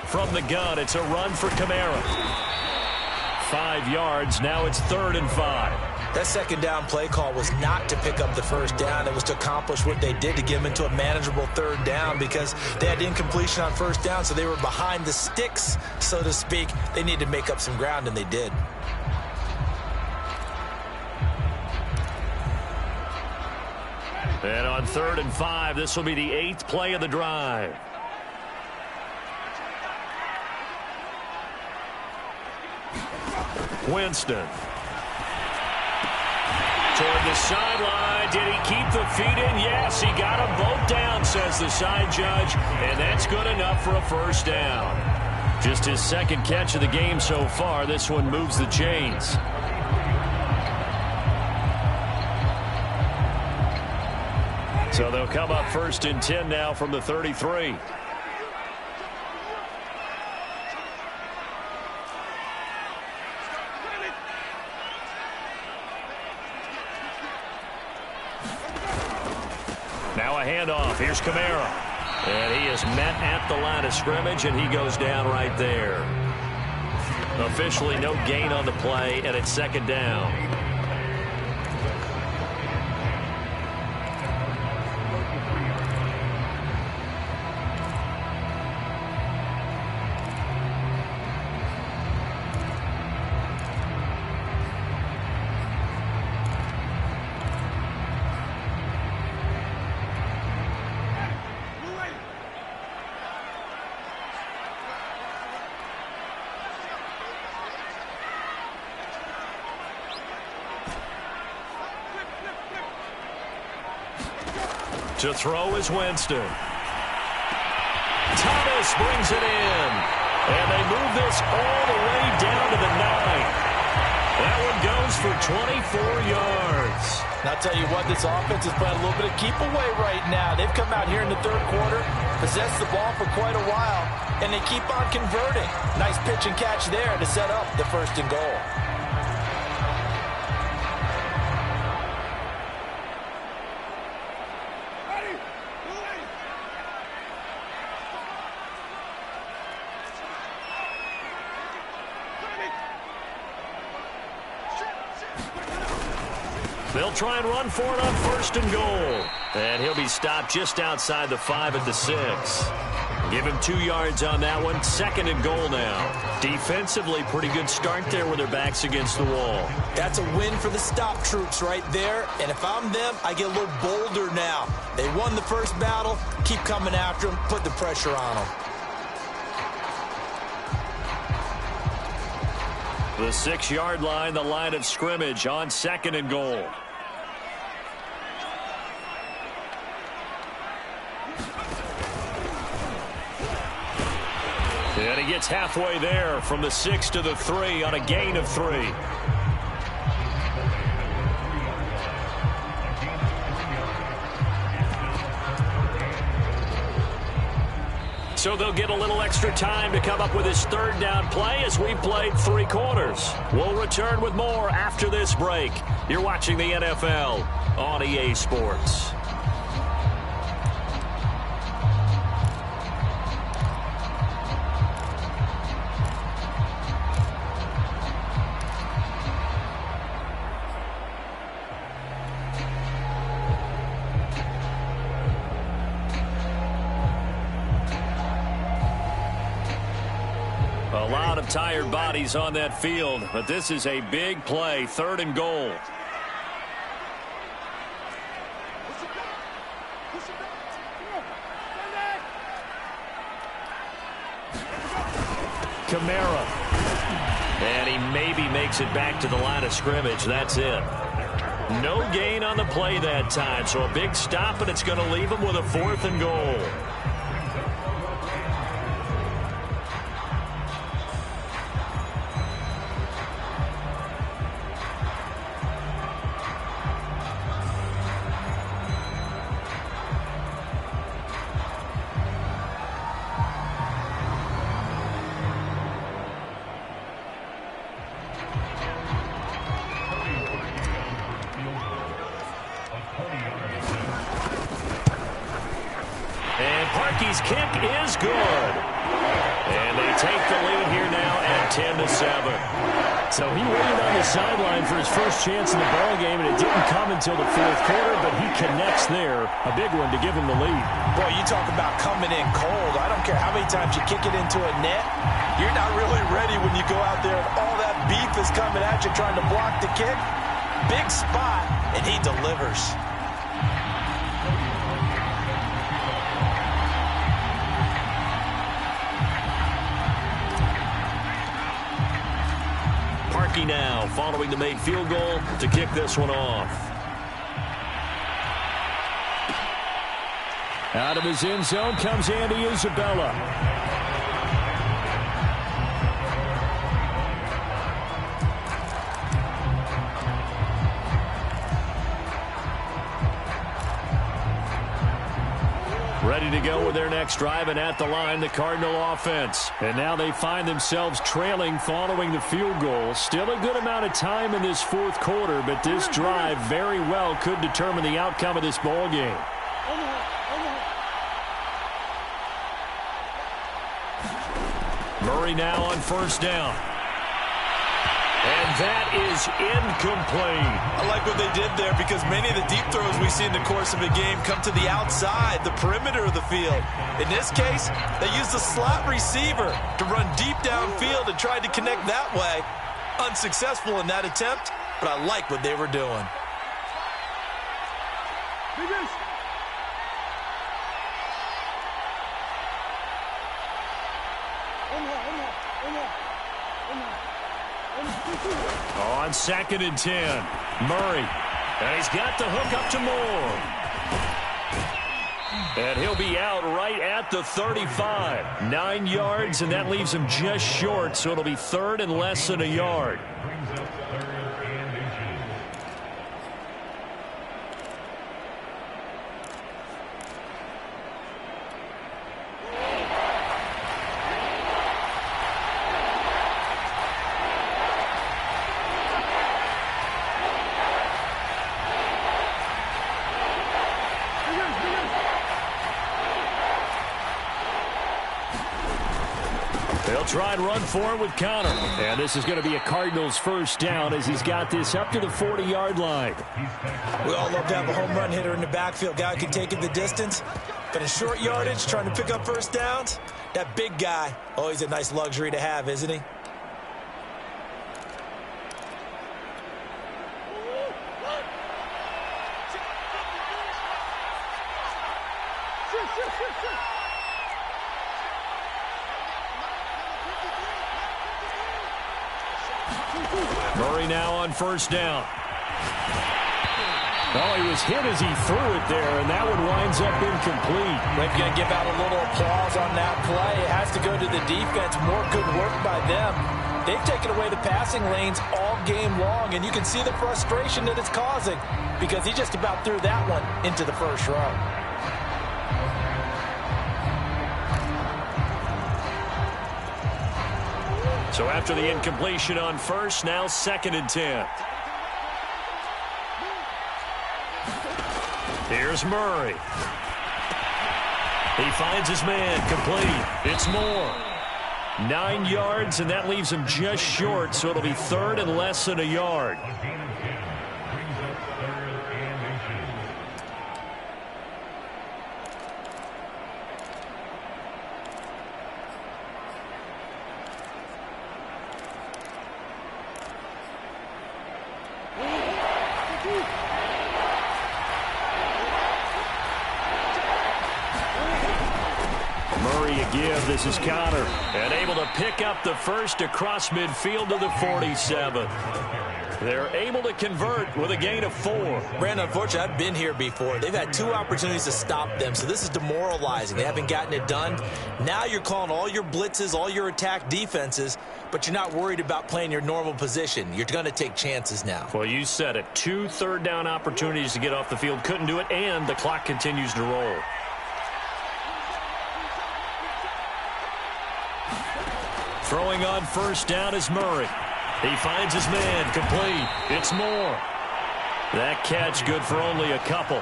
From the gun, it's a run for Kamara. 5 yards, now it's 3rd and 5. That second down play call was not to pick up the first down. It was to accomplish what they did to get them into a manageable 3rd down because they had incompletion on first down, so they were behind the sticks, so to speak. They needed to make up some ground, and they did. And on 3rd and 5, this will be the 8th play of the drive. Winston. Toward the sideline. Did he keep the feet in? Yes, he got them both down, says the side judge. And that's good enough for a first down. Just his 2nd catch of the game so far. This one moves the chains. So they'll come up 1st and 10 now from the 33. Now a handoff. Here's Kamara. And he is met at the line of scrimmage, and he goes down right there. Officially no gain on the play, and it's 2nd down. To throw is Winston. Thomas brings it in. And they move this all the way down to the 9. That one goes for 24 yards. And I'll tell you what, this offense is playing a little bit of keep away right now. They've come out here in the 3rd quarter, possessed the ball for quite a while, and they keep on converting. Nice pitch and catch there to set up the 1st and goal. They'll try and run for it on 1st and goal. And he'll be stopped just outside the 5 at the 6. Give him 2 yards on that one. 2nd and goal now. Defensively, pretty good start there with their backs against the wall. That's a win for the stop troops right there. And if I'm them, I get a little bolder now. They won the first battle. Keep coming after them. Put the pressure on them. The 6-yard line, the line of scrimmage on 2nd and goal. And he gets halfway there from the 6 to the 3 on a gain of 3. So they'll get a little extra time to come up with his third down play as we've played 3 quarters. We'll return with more after this break. You're watching the NFL on EA Sports. A lot of tired bodies on that field, but this is a big play, 3rd and goal. Kamara. And he maybe makes it back to the line of scrimmage. That's it. No gain on the play that time, so a big stop, and it's going to leave him with a 4th and goal. His kick is good. And they take the lead here now at 10-7. So he waited on the sideline for his first chance in the ballgame, and it didn't come until the 4th quarter, but he connects there. A big one to give him the lead. Boy, you talk about coming in cold. I don't care how many times you kick it into a net. You're not really ready when you go out there and all that beef is coming at you trying to block the kick. Big spot, and he delivers. Now following the made field goal to kick this one off. Out of his end zone comes Andy Isabella. Ready to go with their next drive, and at the line, the Cardinal offense. And now they find themselves trailing following the field goal. Still a good amount of time in this 4th quarter, but this drive very well could determine the outcome of this ball game. Murray now on 1st down. And that is incomplete. I like what they did there because many of the deep throws we see in the course of a game come to the outside, the perimeter of the field. In this case, they used the slot receiver to run deep downfield and tried to connect that way. Unsuccessful in that attempt, but I like what they were doing. On 2nd and 10, Murray. And he's got the hook up to Moore. And he'll be out right at the 35. 9 yards, and that leaves him just short, so it'll be 3rd and less than a yard. They'll try and run for it with Connor. And this is going to be a Cardinals 1st down as he's got this up to the 40-yard line. We all love to have a home run hitter in the backfield. Guy can take it the distance. But in short yardage, trying to pick up 1st downs, that big guy, always a nice luxury to have, isn't he? Murray now on 1st down. Oh, he was hit as he threw it there, and that one winds up incomplete. They're going to give out a little applause on that play. It has to go to the defense. More good work by them. They've taken away the passing lanes all game long, and you can see the frustration that it's causing because he just about threw that one into the 1st row. So after the incompletion on first, now 2nd and 10. Here's Murray. He finds his man, complete. It's Moore. 9 yards, and that leaves him just short, so it'll be 3rd and less than a yard. This is Connor, and able to pick up the first across midfield to the 47. They're able to convert with a gain of 4. Brandon, unfortunately, I've been here before. They've had 2 opportunities to stop them, so this is demoralizing. They haven't gotten it done. Now you're calling all your blitzes, all your attack defenses, but you're not worried about playing your normal position. You're going to take chances now. Well, you said it. 2 third-down opportunities to get off the field. Couldn't do it, and the clock continues to roll. Throwing on first down is Murray. He finds his man, complete. It's Moore. That catch good for only a couple.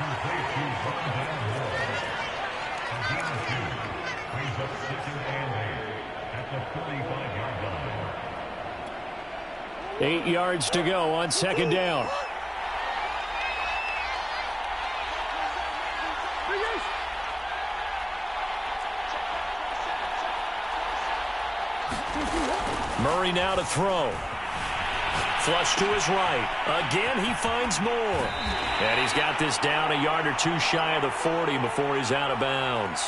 Eight yards to go on 2nd down. Murray now to throw. Flush to his right. Again, he finds Moore. And he's got this down a yard or 2 shy of the 40 before he's out of bounds.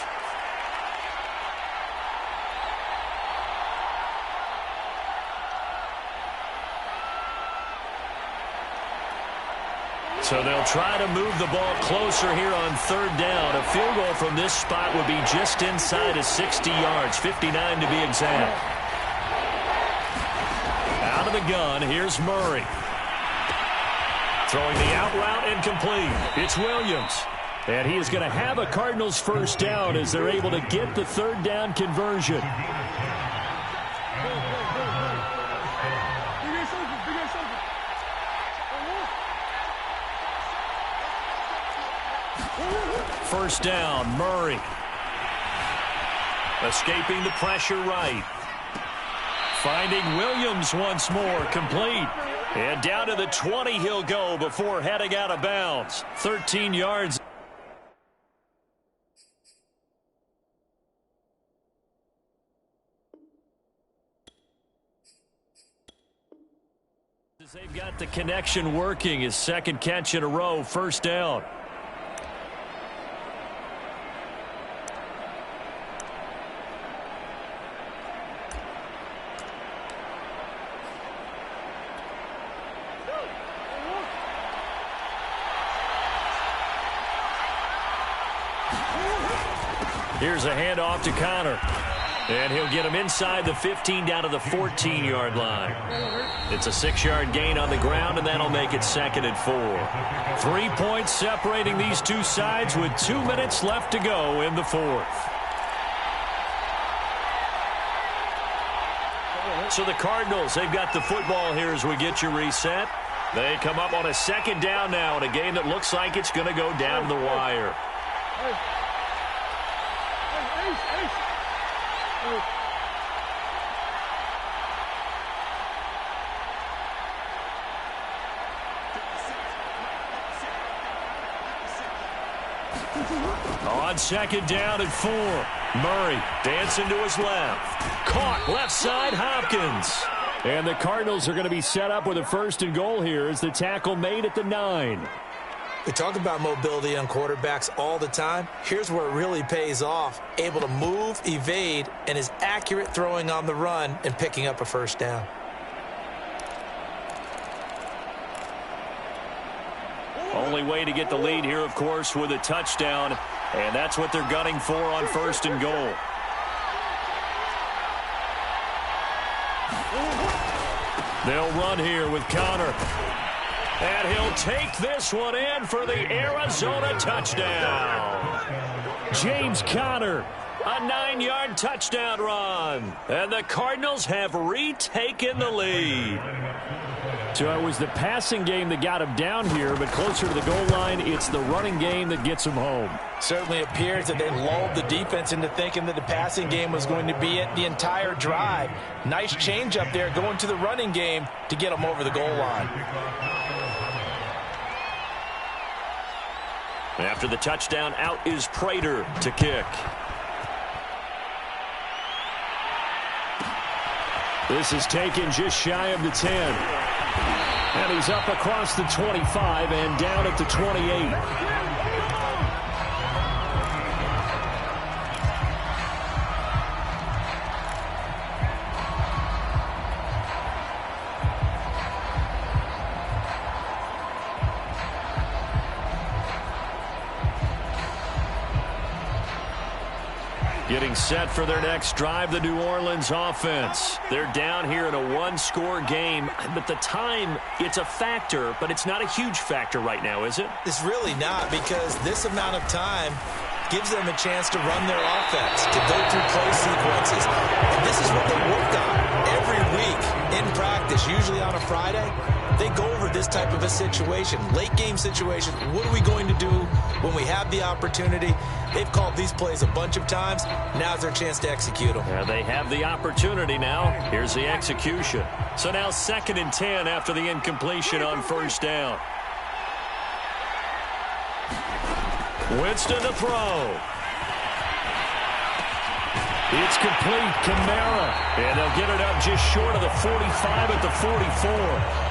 So they'll try to move the ball closer here on 3rd down. A field goal from this spot would be just inside of 60 yards, 59 to be exact. Out of the gun, here's Murray. Throwing the out route and complete. It's Williams. And he is going to have a Cardinals first down as they're able to get the 3rd down conversion. First down, Murray. Escaping the pressure right. Finding Williams once more, complete. And down to the 20 he'll go before heading out of bounds. 13 yards. They've got the connection working. His 2nd catch in a row, first down. Here's a handoff to Connor. And he'll get him inside the 15 down to the 14-yard line. It's a 6-yard gain on the ground, and that'll make it 2nd and 4. 3 points separating these two sides with 2 minutes left to go in the 4th. So the Cardinals, they've got the football here as we get you reset. They come up on a 2nd down now in a game that looks like it's going to go down the wire. On 2nd down and 4. Murray dancing to his left. Caught left side, Hopkins. And the Cardinals are going to be set up with a 1st and goal here as the tackle made at the 9. We talk about mobility on quarterbacks all the time. Here's where it really pays off. Able to move, evade, and is accurate throwing on the run and picking up a 1st down. Only way to get the lead here, of course, with a touchdown. And that's what they're gunning for on 1st and goal. They'll run here with Connor. And he'll take this one in for the Arizona touchdown. James Conner A 9-yard touchdown run. And the Cardinals have retaken the lead. So it was the passing game that got him down here, but closer to the goal line, it's the running game that gets him home. Certainly appears that they lulled the defense into thinking that the passing game was going to be it the entire drive. Nice change up there going to the running game to get them over the goal line. After the touchdown, out is Prater to kick. This is taken just shy of the 10. And he's up across the 25 and down at the 28. Getting set for their next drive, the New Orleans offense. They're down here in a one-score game, but the time, it's a factor, but it's not a huge factor right now, is it? It's really not, because this amount of time gives them a chance to run their offense, to go through play sequences. And this is what they work on every week in practice, usually on a Friday. They go over this type of a situation, late game situation. What are we going to do when we have the opportunity? They've called these plays a bunch of times. Now's their chance to execute them. Yeah, they have the opportunity now. Here's the execution. So now 2nd and 10 after the incompletion on first down. Winston to throw. It's complete. Kamara. And they'll get it up just short of the 45 at the 44.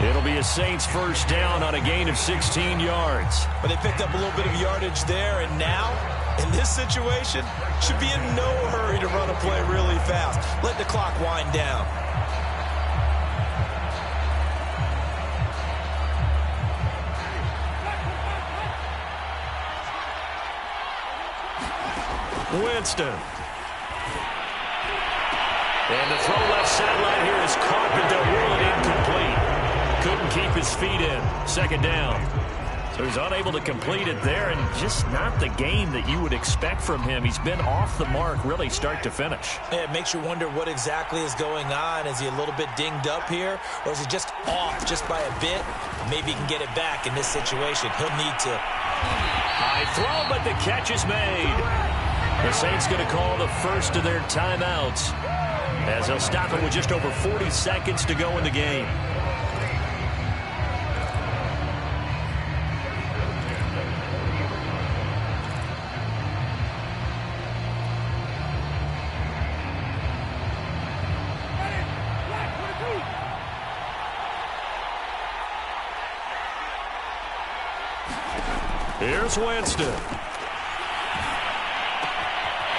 It'll be a Saints first down on a gain of 16 yards. But they picked up a little bit of yardage there, and now, in this situation, should be in no hurry to run a play really fast. Let the clock wind down. Winston. And the throw left sideline here is Carpenter, ruled incomplete. Couldn't keep his feet in. 2nd down. So he's unable to complete it there, and just not the game that you would expect from him. He's been off the mark really start to finish. Yeah, it makes you wonder what exactly is going on. Is he a little bit dinged up here, or is he just off just by a bit? Maybe he can get it back in this situation. He'll need to. High throw, but the catch is made. The Saints going to call the first of their timeouts, as they'll stop it with just over 40 seconds to go in the game. Here's Winston.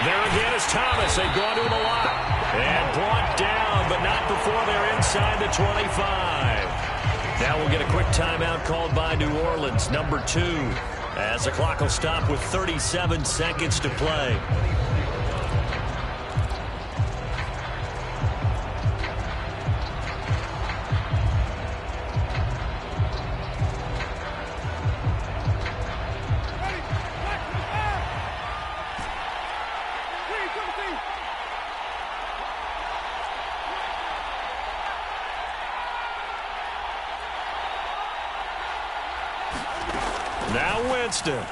There again is Thomas. They've gone to him a lot. And brought down, but not before they're inside the 25. Now we'll get a quick timeout called by New Orleans, number 2, as the clock will stop with 37 seconds to play. Now Winston. And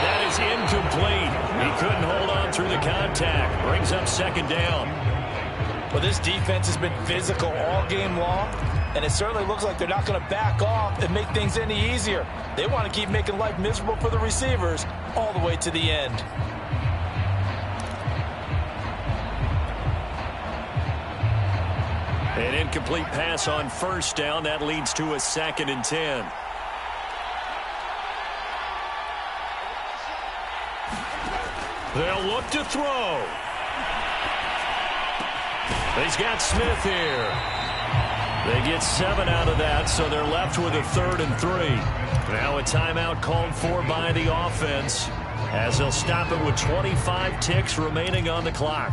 that is incomplete. He couldn't hold on through the contact. Brings up 2nd down. Well, this defense has been physical all game long, and it certainly looks like they're not going to back off and make things any easier. They want to keep making life miserable for the receivers all the way to the end. An incomplete pass on first down. That leads to a 2nd and 10. They'll look to throw. He's got Smith here. They get 7 out of that, so they're left with a 3rd and 3. Now a timeout called for by the offense, as they'll stop it with 25 ticks remaining on the clock.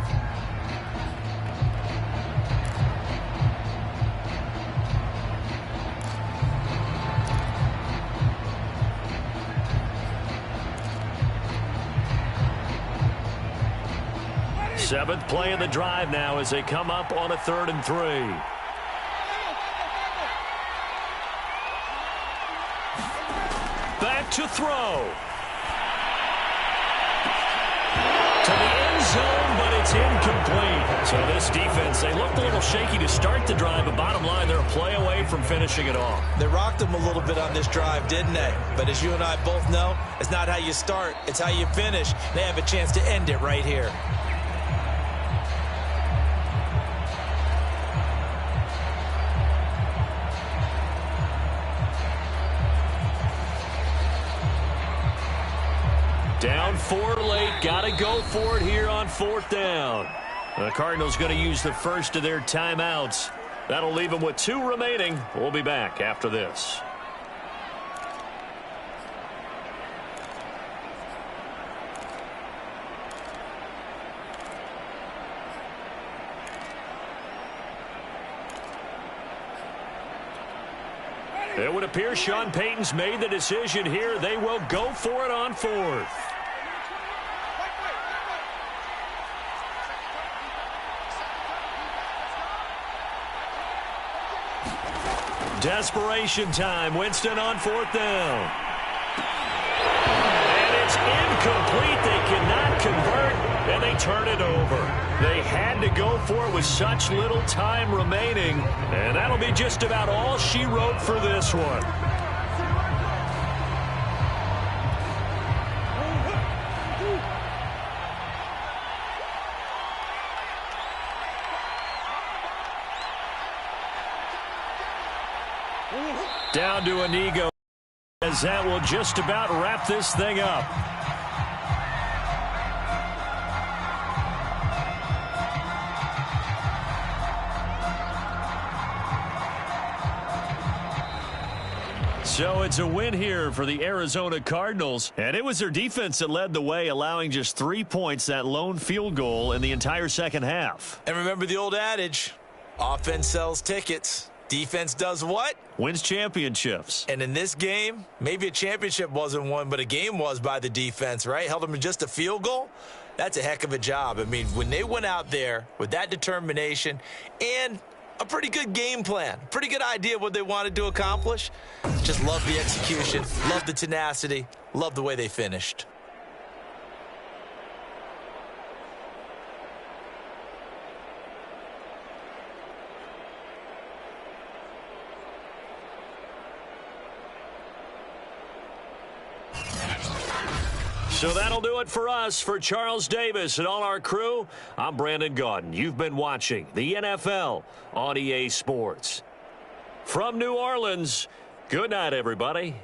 Seventh play of the drive now as they come up on a 3rd and 3. Back to throw. To the end zone, but it's incomplete. So this defense, they looked a little shaky to start the drive, but bottom line, they're a play away from finishing it off. They rocked them a little bit on this drive, didn't they? But as you and I both know, it's not how you start, it's how you finish. They have a chance to end it right here. Down 4 late, got to go for it here on 4th down. The Cardinals going to use the first of their timeouts. That'll leave them with 2 remaining. We'll be back after this. It would appear Sean Payton's made the decision here. They will go for it on 4th. Desperation time. Winston on 4th down. And it's incomplete. They cannot convert, and they turn it over. They had to go for it with such little time remaining, and that'll be just about all she wrote for this one. Down to Inigo, as that will just about wrap this thing up. So it's a win here for the Arizona Cardinals, and it was their defense that led the way, allowing just 3 points, that lone field goal in the entire second half. And remember the old adage, offense sells tickets. Defense does what? Wins championships. And in this game, maybe a championship wasn't won, but a game was by the defense, right? Held them to just a field goal. That's a heck of a job. I mean, when they went out there with that determination and a pretty good game plan, pretty good idea what they wanted to accomplish, just love the execution, love the tenacity, love the way they finished. So that'll do it for us. For Charles Davis and all our crew, I'm Brandon Gaudin. You've been watching the NFL on EA Sports. From New Orleans, good night, everybody.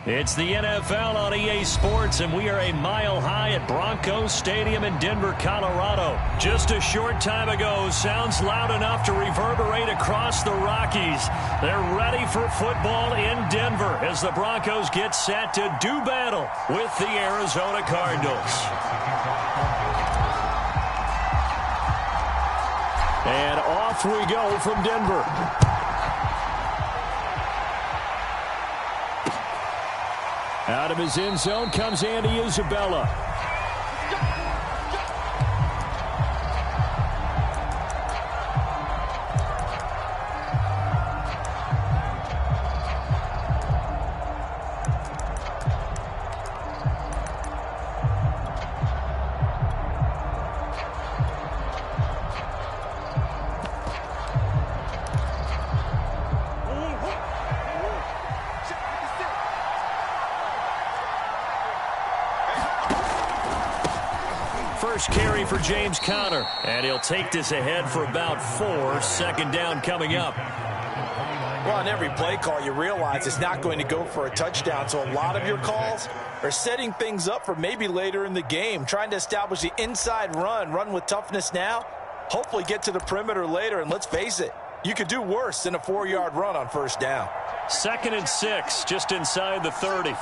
It's the NFL on EA Sports, and we are a mile high at Broncos Stadium in Denver, Colorado. Just a short time ago, sounds loud enough to reverberate across the Rockies. They're ready for football in Denver as the Broncos get set to do battle with the Arizona Cardinals. And off we go from Denver. Out of his end zone comes Andy Isabella. First carry for James Conner, and he'll take this ahead for about 4. Second down coming up. Well, on every play call, you realize it's not going to go for a touchdown, so a lot of your calls are setting things up for maybe later in the game, trying to establish the inside run with toughness now, hopefully get to the perimeter later, and let's face it, you could do worse than a 4-yard run on first down. 2nd and 6, just inside the 30.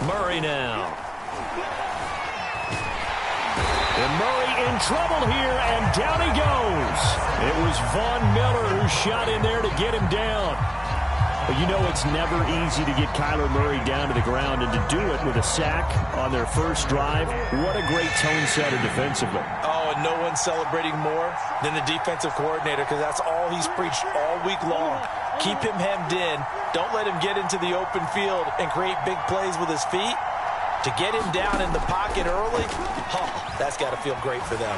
Murray now. And Murray in trouble here, and down he goes. It was Von Miller who shot in there to get him down. But you know it's never easy to get Kyler Murray down to the ground, and to do it with a sack on their first drive, what a great tone setter defensively. Oh, and no one's celebrating more than the defensive coordinator, because that's all he's preached all week long. Keep him hemmed in. Don't let him get into the open field and create big plays with his feet. To get him down in the pocket early, that's got to feel great for them.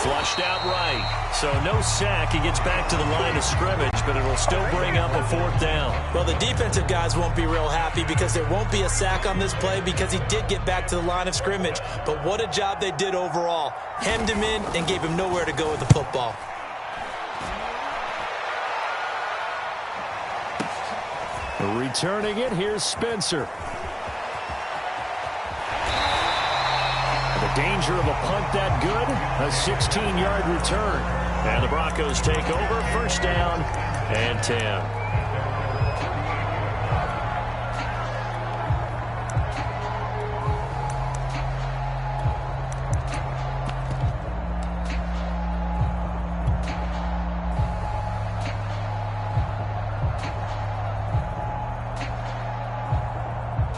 Flushed out right. So no sack. He gets back to the line of scrimmage, but it'll still bring up a 4th down. Well, the defensive guys won't be real happy because there won't be a sack on this play because he did get back to the line of scrimmage. But what a job they did overall. Hemmed him in and gave him nowhere to go with the football. Returning it, here's Spencer. The danger of a punt that good, a 16-yard return. And the Broncos take over, 1st down and 10.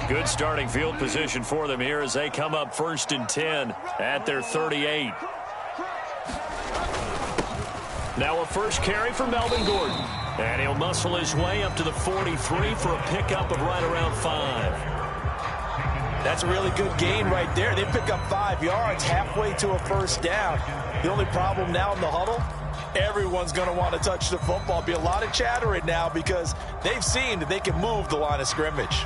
Good starting field position for them here as they come up 1st and 10 at their 38. Now a first carry for Melvin Gordon. And he'll muscle his way up to the 43 for a pickup of right around 5. That's a really good gain right there. They pick up 5 yards halfway to a 1st down. The only problem now in the huddle, everyone's going to want to touch the football. Be a lot of chattering now because they've seen that they can move the line of scrimmage.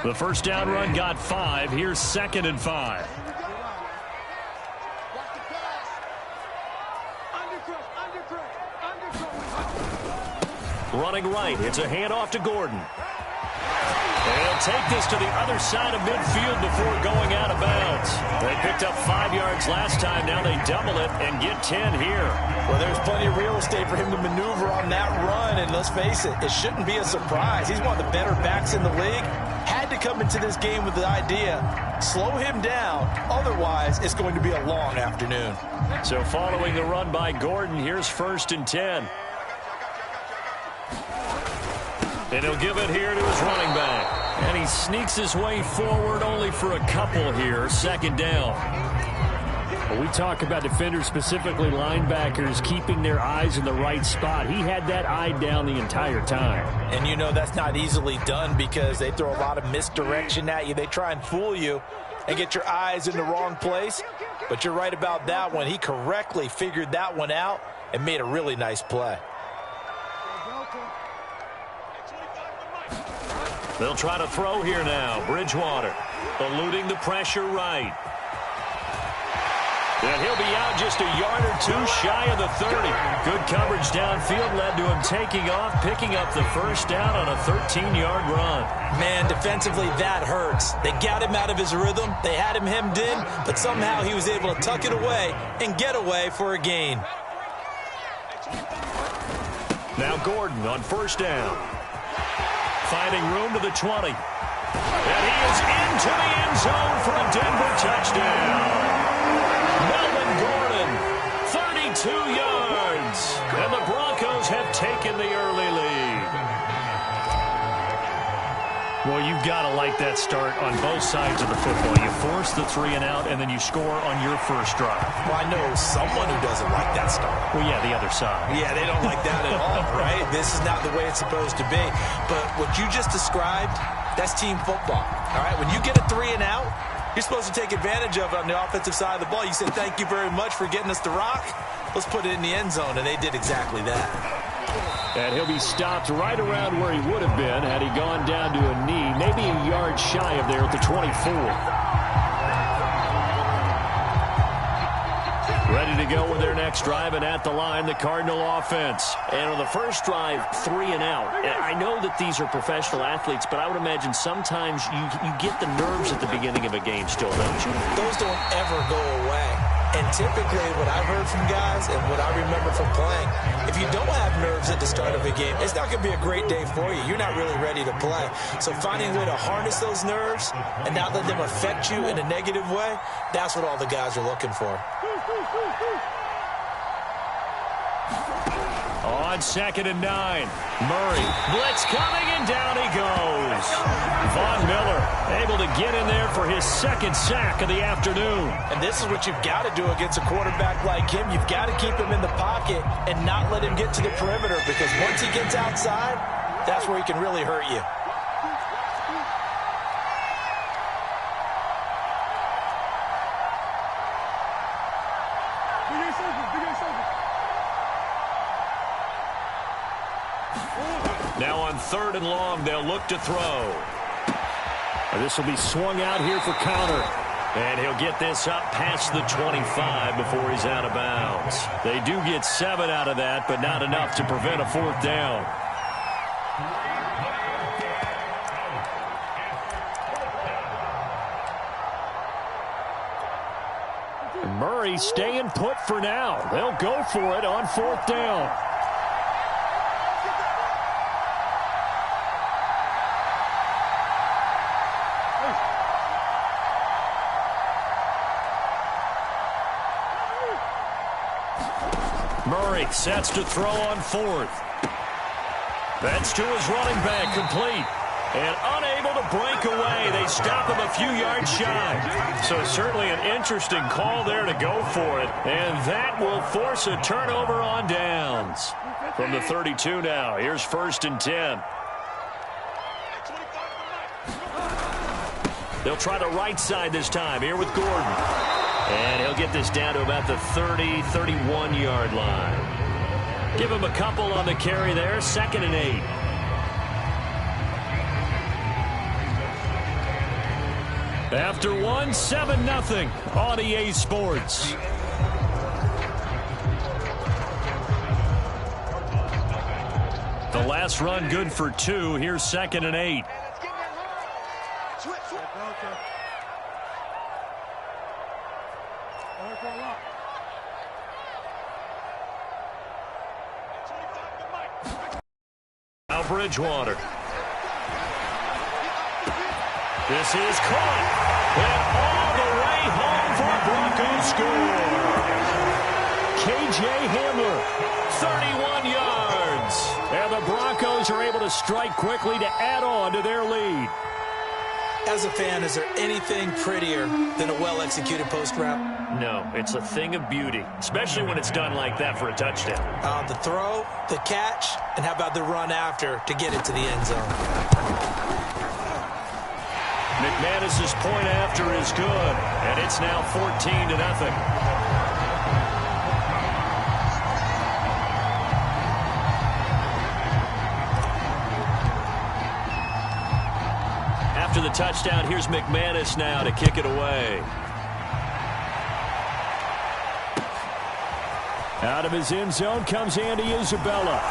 The 1st down run got 5. Here's 2nd and 5. Running right. It's a handoff to Gordon. And he'll take this to the other side of midfield before going out of bounds. They picked up 5 yards last time. Now they double it and get 10 here. Well, there's plenty of real estate for him to maneuver on that run. And let's face it, it shouldn't be a surprise. He's one of the better backs in the league. Had to come into this game with the idea, slow him down. Otherwise, it's going to be a long afternoon. So following the run by Gordon, here's 1st and 10. And he'll give it here to his running back. And he sneaks his way forward only for a couple here. 2nd down. When we talk about defenders, specifically linebackers, keeping their eyes in the right spot, he had that eye down the entire time. And you know that's not easily done because they throw a lot of misdirection at you. They try and fool you and get your eyes in the wrong place. But you're right about that one. He correctly figured that one out and made a really nice play. They'll try to throw here now. Bridgewater eluding the pressure right. And he'll be out just a yard or two shy of the 30. Good coverage downfield led to him taking off, picking up the first down on a 13-yard run. Man, defensively, that hurts. They got him out of his rhythm. They had him hemmed in, but somehow he was able to tuck it away and get away for a gain. Now Gordon on first down. Finding room to the 20. And he is into the end zone for a Denver touchdown. Melvin Gordon, 32 yards. And the Broncos have taken the early lead. Well, you've got to like that start on both sides of the football. You force the 3 and out, and then you score on your first drive. Well, I know someone who doesn't like that start. Well, yeah, the other side. Yeah, they don't like that at all, right? This is not the way it's supposed to be. But what you just described, that's team football, all right? When you get a 3 and out, you're supposed to take advantage of it on the offensive side of the ball. You say, thank you very much for getting us the rock. Let's put it in the end zone, and they did exactly that. And he'll be stopped right around where he would have been had he gone down to a knee, maybe a yard shy of there at the 24. Ready to go with their next drive, and at the line, the Cardinal offense. And on the first drive, 3 and out. I know that these are professional athletes, but I would imagine sometimes you get the nerves at the beginning of a game still, don't you? Those don't ever go away. And typically what I've heard from guys and what I remember from playing, if you don't have nerves at the start of a game, it's not going to be a great day for you. You're not really ready to play. So finding a way to harness those nerves and not let them affect you in a negative way, that's what all the guys are looking for. On 2nd and 9, Murray, blitz coming, and down he goes. Von Miller able to get in there for his second sack of the afternoon. And this is what you've got to do against a quarterback like him. You've got to keep him in the pocket and not let him get to the perimeter, because once he gets outside, that's where he can really hurt you. Now on 3rd and long, they'll look to throw. This will be swung out here for counter. And he'll get this up past the 25 before he's out of bounds. They do get 7 out of that, but not enough to prevent a 4th down. Murray staying put for now. They'll go for it on 4th down. Murray sets to throw on 4th. That's to his running back, complete. And unable to break away. They stop him a few yards shy. So certainly an interesting call there to go for it. And that will force a turnover on downs. From the 32 now, here's 1st and 10. They'll try the right side this time, here with Gordon. And he'll get this down to about the 30, 31-yard line. Give him a couple on the carry there, 2nd and 8. After one, 7-0 on EA Sports. The last run good for 2. Here's 2nd and 8. Now Bridgewater. This is caught. And all the way home for a Broncos score. K.J. Hamler, 31 yards. And the Broncos are able to strike quickly to add on to their lead. As a fan, is there anything prettier than a well-executed post route? No, it's a thing of beauty, especially when it's done like that for a touchdown. The throw, the catch, and how about the run after to get it to the end zone? McManus's point after is good, and it's now 14-0. After the touchdown, here's McManus now to kick it away. Out of his end zone comes Andy Isabella.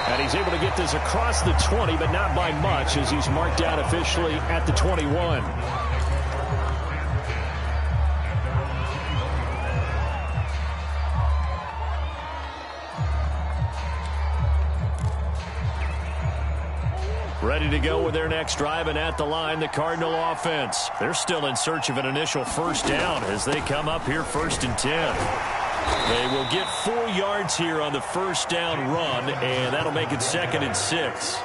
And he's able to get this across the 20, but not by much, as he's marked down officially at the 21. Ready to go with their next drive, and at the line, the Cardinal offense. They're still in search of an initial first down as they come up here 1st and 10. They will get 4 yards here on the first down run, and that'll make it 2nd and 6.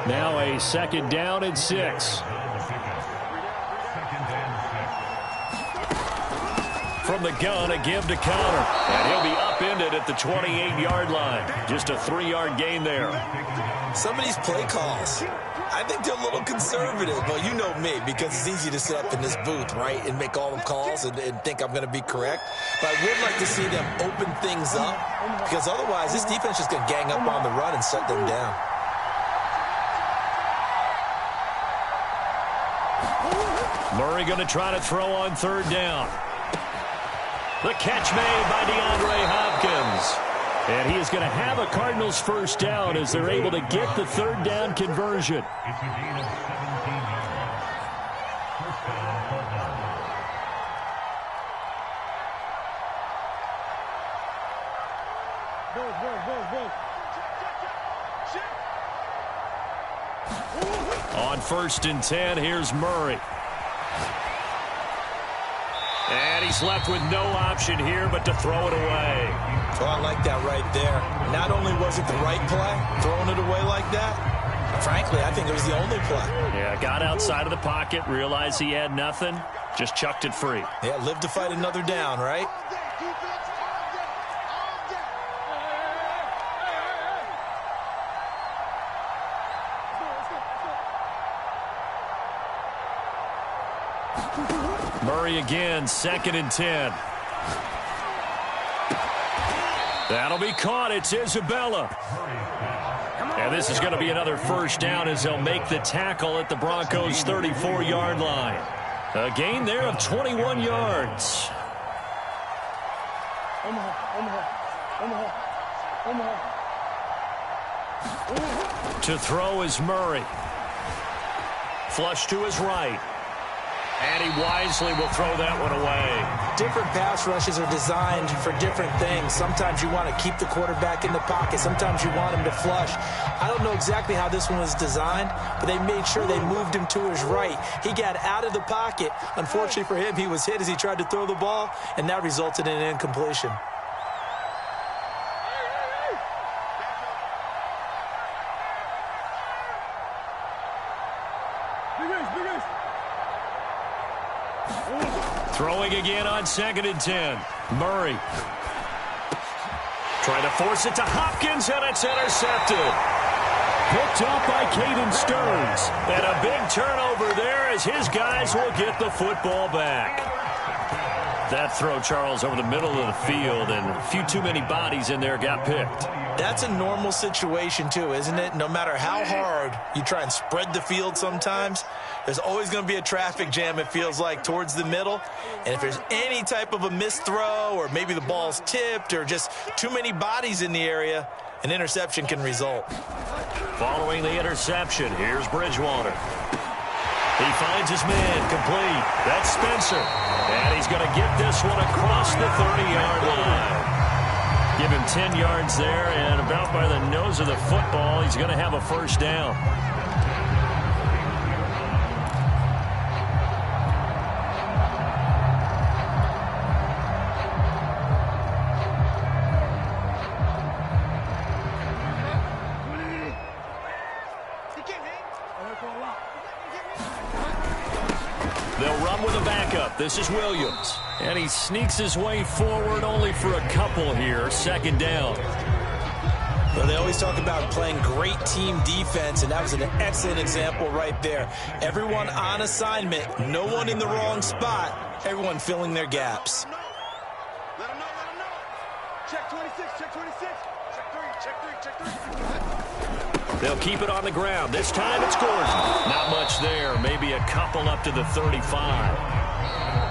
Now a 2nd down and 6. From the gun, a give to counter. And he'll be upended at the 28-yard line. Just a 3-yard gain there. Some of these play calls, I think they're a little conservative. Well, you know me, because it's easy to sit up in this booth, right, and make all the calls and think I'm going to be correct. But I would like to see them open things up, because otherwise this defense is going to gang up on the run and shut them down. Murray going to try to throw on 3rd down. The catch made by DeAndre Hopkins. And he is going to have a Cardinals first down as they're able to get the 3rd down conversion. On 1st and 10, here's Murray. And he's left with no option here but to throw it away. Oh, I like that right there. Not only was it the right play, throwing it away like that, frankly, I think it was the only play. Yeah, got outside of the pocket, realized he had nothing, just chucked it free. Yeah, live to fight another down, right? Murray again, 2nd and 10. That'll be caught. It's Isabella. And this is going to be another first down as they'll make the tackle at the Broncos' 34-yard line. A gain there of 21 yards. To throw is Murray. Flush to his right. And he wisely will throw that one away. Different pass rushes are designed for different things. Sometimes you want to keep the quarterback in the pocket. Sometimes you want him to flush. I don't know exactly how this one was designed, but they made sure they moved him to his right. He got out of the pocket. Unfortunately for him, he was hit as he tried to throw the ball, and that resulted in an incompletion. Throwing again on 2nd and 10. Murray. Trying to force it to Hopkins, and it's intercepted. Picked up by Caden Stearns. And a big turnover there as his guys will get the football back. That throw, Charles, over the middle of the field, and a few too many bodies in there got picked. That's a normal situation, too, isn't it? No matter how hard you try and spread the field sometimes, there's always going to be a traffic jam, it feels like, towards the middle. And if there's any type of a missed throw, or maybe the ball's tipped, or just too many bodies in the area, an interception can result. Following the interception, here's Bridgewater. He finds his man complete. That's Spencer. And he's going to get this one across the 30-yard line. Give him 10 yards there, and about by the nose of the football, he's going to have a first down. again with a backup. This is Williams. And he sneaks his way forward only for a couple here. Second down. Well, they always talk about playing great team defense, and that was an excellent example right there. Everyone on assignment, no one in the wrong spot, everyone filling their gaps. Let him know, let him know. Check 26, check 26. Check 3. They'll keep it on the ground. This time it's Gordon. Not much there. Maybe a couple up to the 35.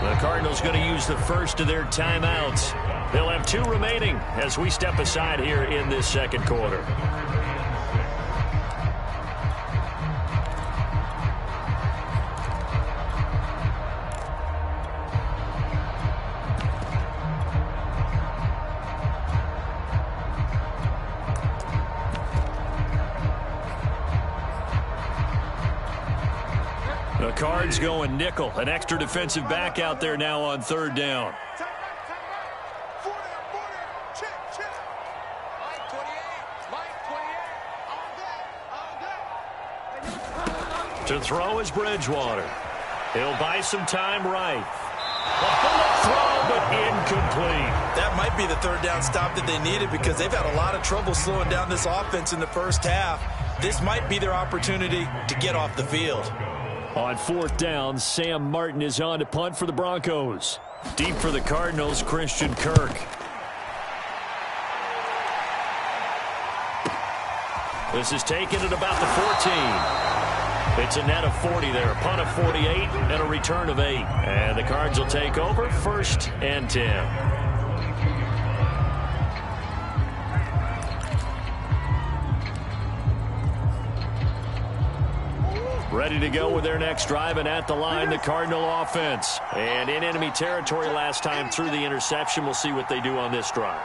The Cardinals going to use the first of their timeouts. They'll have 2 remaining as we step aside here in this second quarter. The Cards going nickel. An extra defensive back out there now on third down. To throw is Bridgewater. He'll buy some time right. A bullet throw, but incomplete. That might be the third down stop that they needed because they've had a lot of trouble slowing down this offense in the first half. This might be their opportunity to get off the field. On fourth down, Sam Martin is on to punt for the Broncos. Deep for the Cardinals, Christian Kirk. This is taken at about the 14. It's a net of 40 there, a punt of 48, and a return of 8. And the Cards will take over, 1st and 10. Ready to go with their next drive, and at the line, the Cardinal offense. And in enemy territory last time through the interception. We'll see what they do on this drive.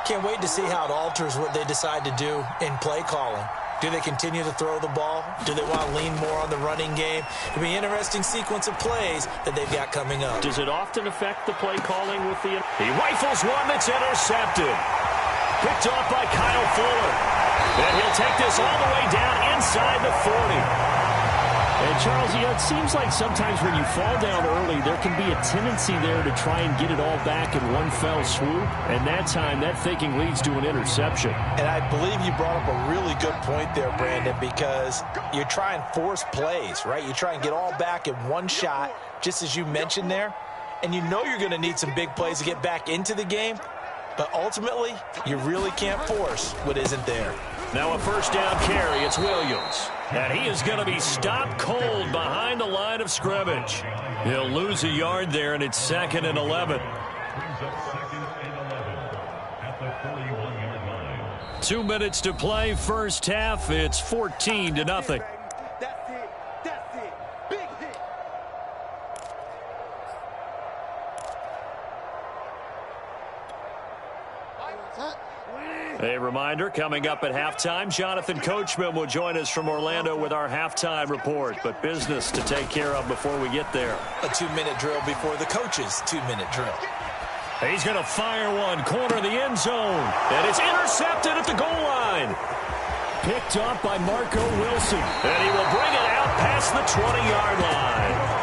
Can't wait to see how it alters what they decide to do in play calling. Do they continue to throw the ball? Do they want to lean more on the running game? It'll be an interesting sequence of plays that they've got coming up. Does it often affect the play calling with the... He rifles one that's intercepted. Picked off by Kyle Fuller. And he'll take this all the way down inside the 40. And, Charles, it seems like sometimes when you fall down early, there can be a tendency there to try and get it all back in one fell swoop. And that time, that thinking leads to an interception. And I believe you brought up a really good point there, Brandon, because you try and force plays, right? You try and get all back in one shot, just as you mentioned there. And you know you're going to need some big plays to get back into the game. But ultimately, you really can't force what isn't there. Now a first down carry. It's Williams. And he is going to be stopped cold behind the line of scrimmage. He'll lose a yard there, and it's 2nd and 11. 2 minutes to play, first half. It's 14-0. That's it. That's it. Big hit. A reminder, coming up at halftime, Jonathan Coachman will join us from Orlando with our halftime report. But business to take care of before we get there. A 2-minute drill before the coach's 2-minute drill. He's going to fire one, corner of the end zone. And it's intercepted at the goal line. Picked off by Marco Wilson. And he will bring it out past the 20-yard line.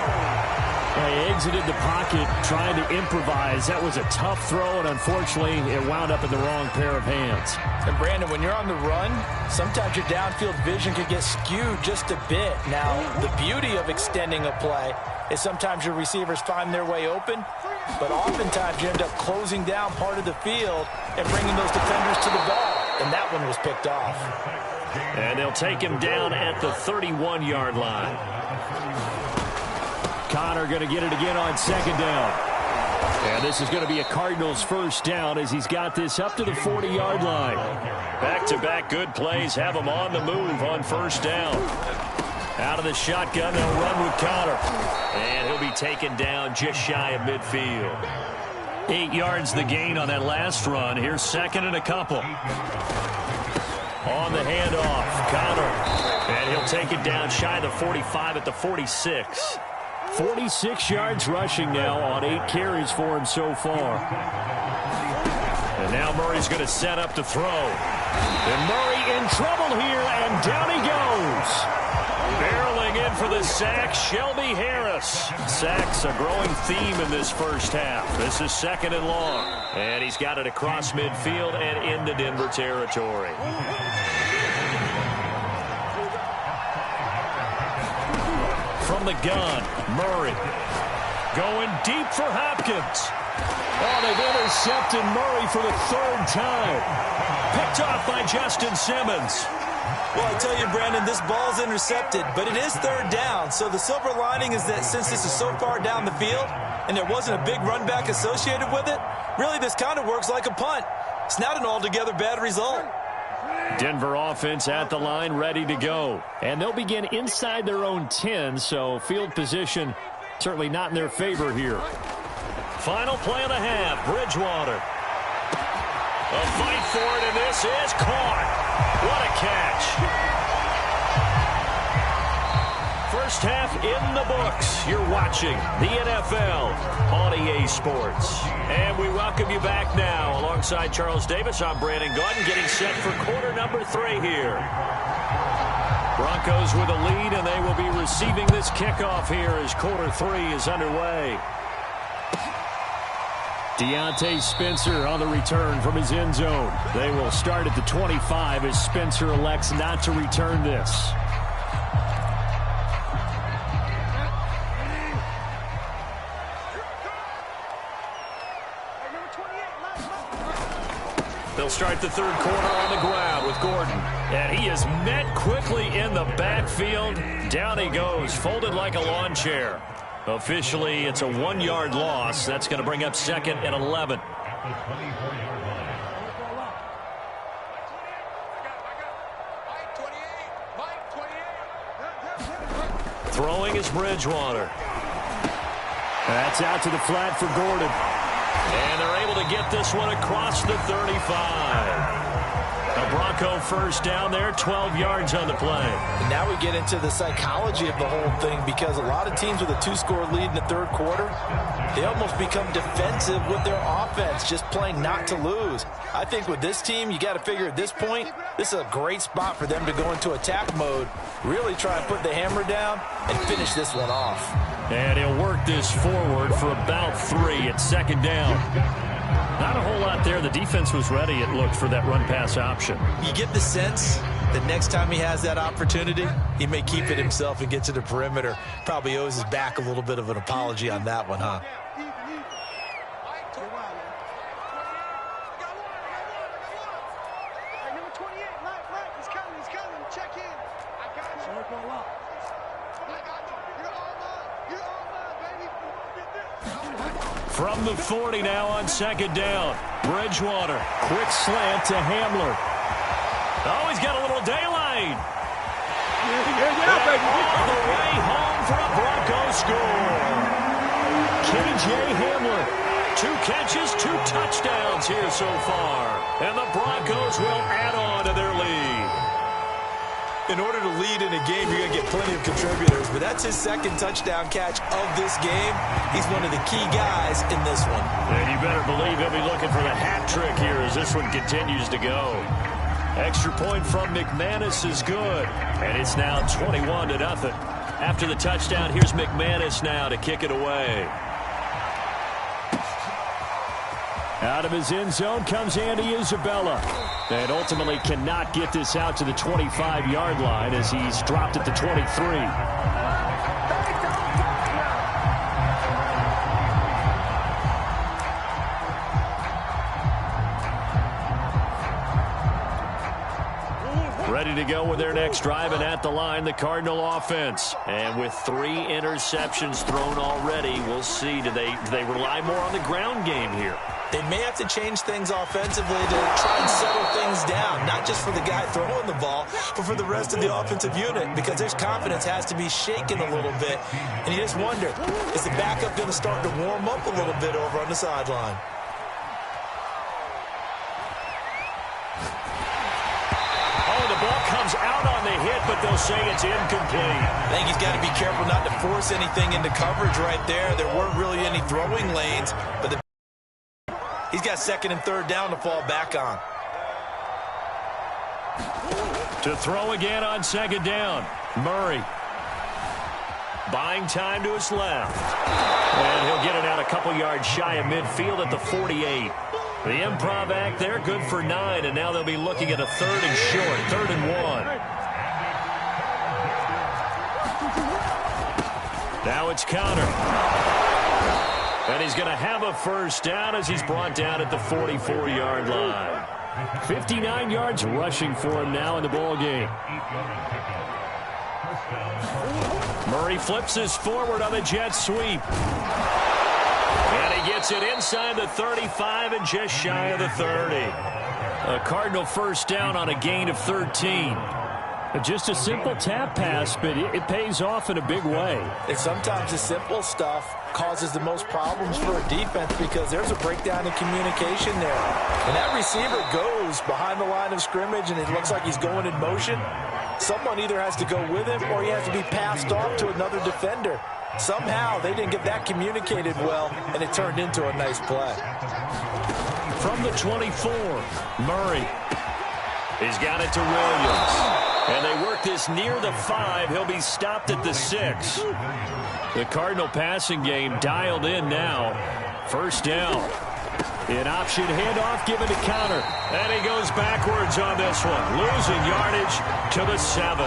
He exited the pocket trying to improvise. That was a tough throw, and unfortunately, it wound up in the wrong pair of hands. And, Brandon, when you're on the run, sometimes your downfield vision can get skewed just a bit. Now, the beauty of extending a play is sometimes your receivers find their way open, but oftentimes you end up closing down part of the field and bringing those defenders to the ball, and that one was picked off. And they'll take him down at the 31-yard line. Connor going to get it again on second down. And this is going to be a Cardinals first down as he's got this up to the 40-yard line. Back-to-back good plays have him on the move on first down. Out of the shotgun, they'll run with Connor. And he'll be taken down just shy of midfield. 8 yards the gain on that last run. Here's 2nd and a couple. On the handoff, Connor. And he'll take it down shy of the 45 at the 46. 46 yards rushing now on 8 carries for him so far. And now Murray's going to set up to throw. And Murray in trouble here, and down he goes. Barreling in for the sack, Shelby Harris. Sacks a growing theme in this first half. This is 2nd and long. And he's got it across midfield and into Denver territory. From the gun, Murray. Going deep for Hopkins. Oh, they've intercepted Murray for the 3rd time. Picked off by Justin Simmons. Well, I tell you, Brandon, this ball's intercepted, but it is 3rd down. So the silver lining is that since this is so far down the field and there wasn't a big run back associated with it, really this kind of works like a punt. It's not an altogether bad result. Denver offense at the line, ready to go. And they'll begin inside their own 10, so field position certainly not in their favor here. Final play of the half, Bridgewater. A fight for it, and this is caught. What a catch. First half in the books. You're watching the NFL on EA Sports. And we welcome you back now. Alongside Charles Davis, I'm Brandon Gordon, getting set for quarter number 3 here. Broncos with a lead, and they will be receiving this kickoff here as quarter 3 is underway. Deontay Spencer on the return from his end zone. They will start at the 25 as Spencer elects not to return this. They'll start the 3rd quarter on the ground with Gordon. And he is met quickly in the backfield. Down he goes, folded like a lawn chair. Officially, it's a 1-yard loss. That's going to bring up 2nd and 11. Throwing is Bridgewater. That's out to the flat for Gordon. And they're able to get this one across the 35. A Bronco first down there, 12 yards on the play. And now we get into the psychology of the whole thing, because a lot of teams with a 2-score lead in the 3rd quarter, they almost become defensive with their offense, just playing not to lose. I think with this team, you got to figure at this point, this is a great spot for them to go into attack mode, really try and put the hammer down and finish this one off. And he'll work this forward for about 3 at 2nd down. Not a whole lot there. The defense was ready, it looked, for that run-pass option. You get the sense that next time he has that opportunity, he may keep it himself and get to the perimeter. Probably owes his back a little bit of an apology on that one, huh? From the 40 now on 2nd down. Bridgewater. Quick slant to Hamler. Oh, he's got a little daylight. All the way home for a Bronco score. K.J. Hamler. 2 catches, 2 touchdowns here so far. And the Broncos will add on to their lead. In order to lead in a game, you're going to get plenty of contributors, but that's his 2nd touchdown catch of this game. He's one of the key guys in this one. And you better believe he'll be looking for the hat trick here as this one continues to go. Extra point from McManus is good, and it's now 21-0. After the touchdown, here's McManus now to kick it away. Out of his end zone comes Andy Isabella. And ultimately cannot get this out to the 25-yard line as he's dropped at the 23. Ready to go with their next drive, and at the line, the Cardinal offense. And with 3 interceptions thrown already, we'll see. Do they rely more on the ground game here? They may have to change things offensively to try and settle things down, not just for the guy throwing the ball, but for the rest of the offensive unit, because their confidence has to be shaken a little bit. And you just wonder, is the backup going to start to warm up a little bit over on the sideline? Oh, the ball comes out on the hit, but they'll say it's incomplete. I think he's got to be careful not to force anything into coverage right there. There weren't really any throwing lanes, but he's got 2nd and 3rd down to fall back on. To throw again on second down. Murray. Buying time to his left. And he'll get it out a couple yards shy of midfield at the 48. The improv act there, good for 9, and now they'll be looking at a 3rd and short, 3rd and 1. Now it's Connor. And he's going to have a first down as he's brought down at the 44-yard line. 59 yards rushing for him now in the ball game. Murray flips his forward on the jet sweep. And he gets it inside the 35 and just shy of the 30. A Cardinal first down on a gain of 13. Just a simple tap pass, but it pays off in a big way. And sometimes the simple stuff causes the most problems for a defense because there's a breakdown in communication there. And that receiver goes behind the line of scrimmage, and it looks like he's going in motion. Someone either has to go with him or he has to be passed off to another defender. Somehow they didn't get that communicated well, and it turned into a nice play. From the 24, Murray. He's got it to Williams. And they work this near the 5. He'll be stopped at the 6. The Cardinal passing game dialed in now. First down. An option handoff given to Connor. And he goes backwards on this one. Losing yardage to the 7.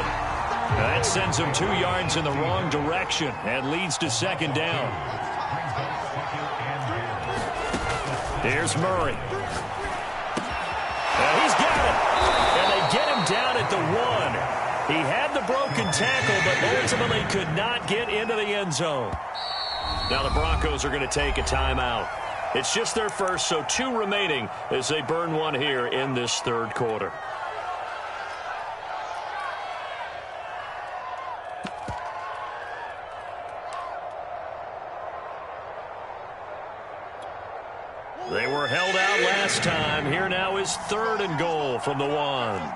That sends him 2 yards in the wrong direction and leads to second down. Here's Murray. And he's got it. And they get him down at the 1. He had the broken tackle, but ultimately could not get into the end zone. Now the Broncos are going to take a timeout. It's just their first, so 2 remaining as they burn one here in this third quarter. They were held out last time. Here now is 3rd and goal from the 1.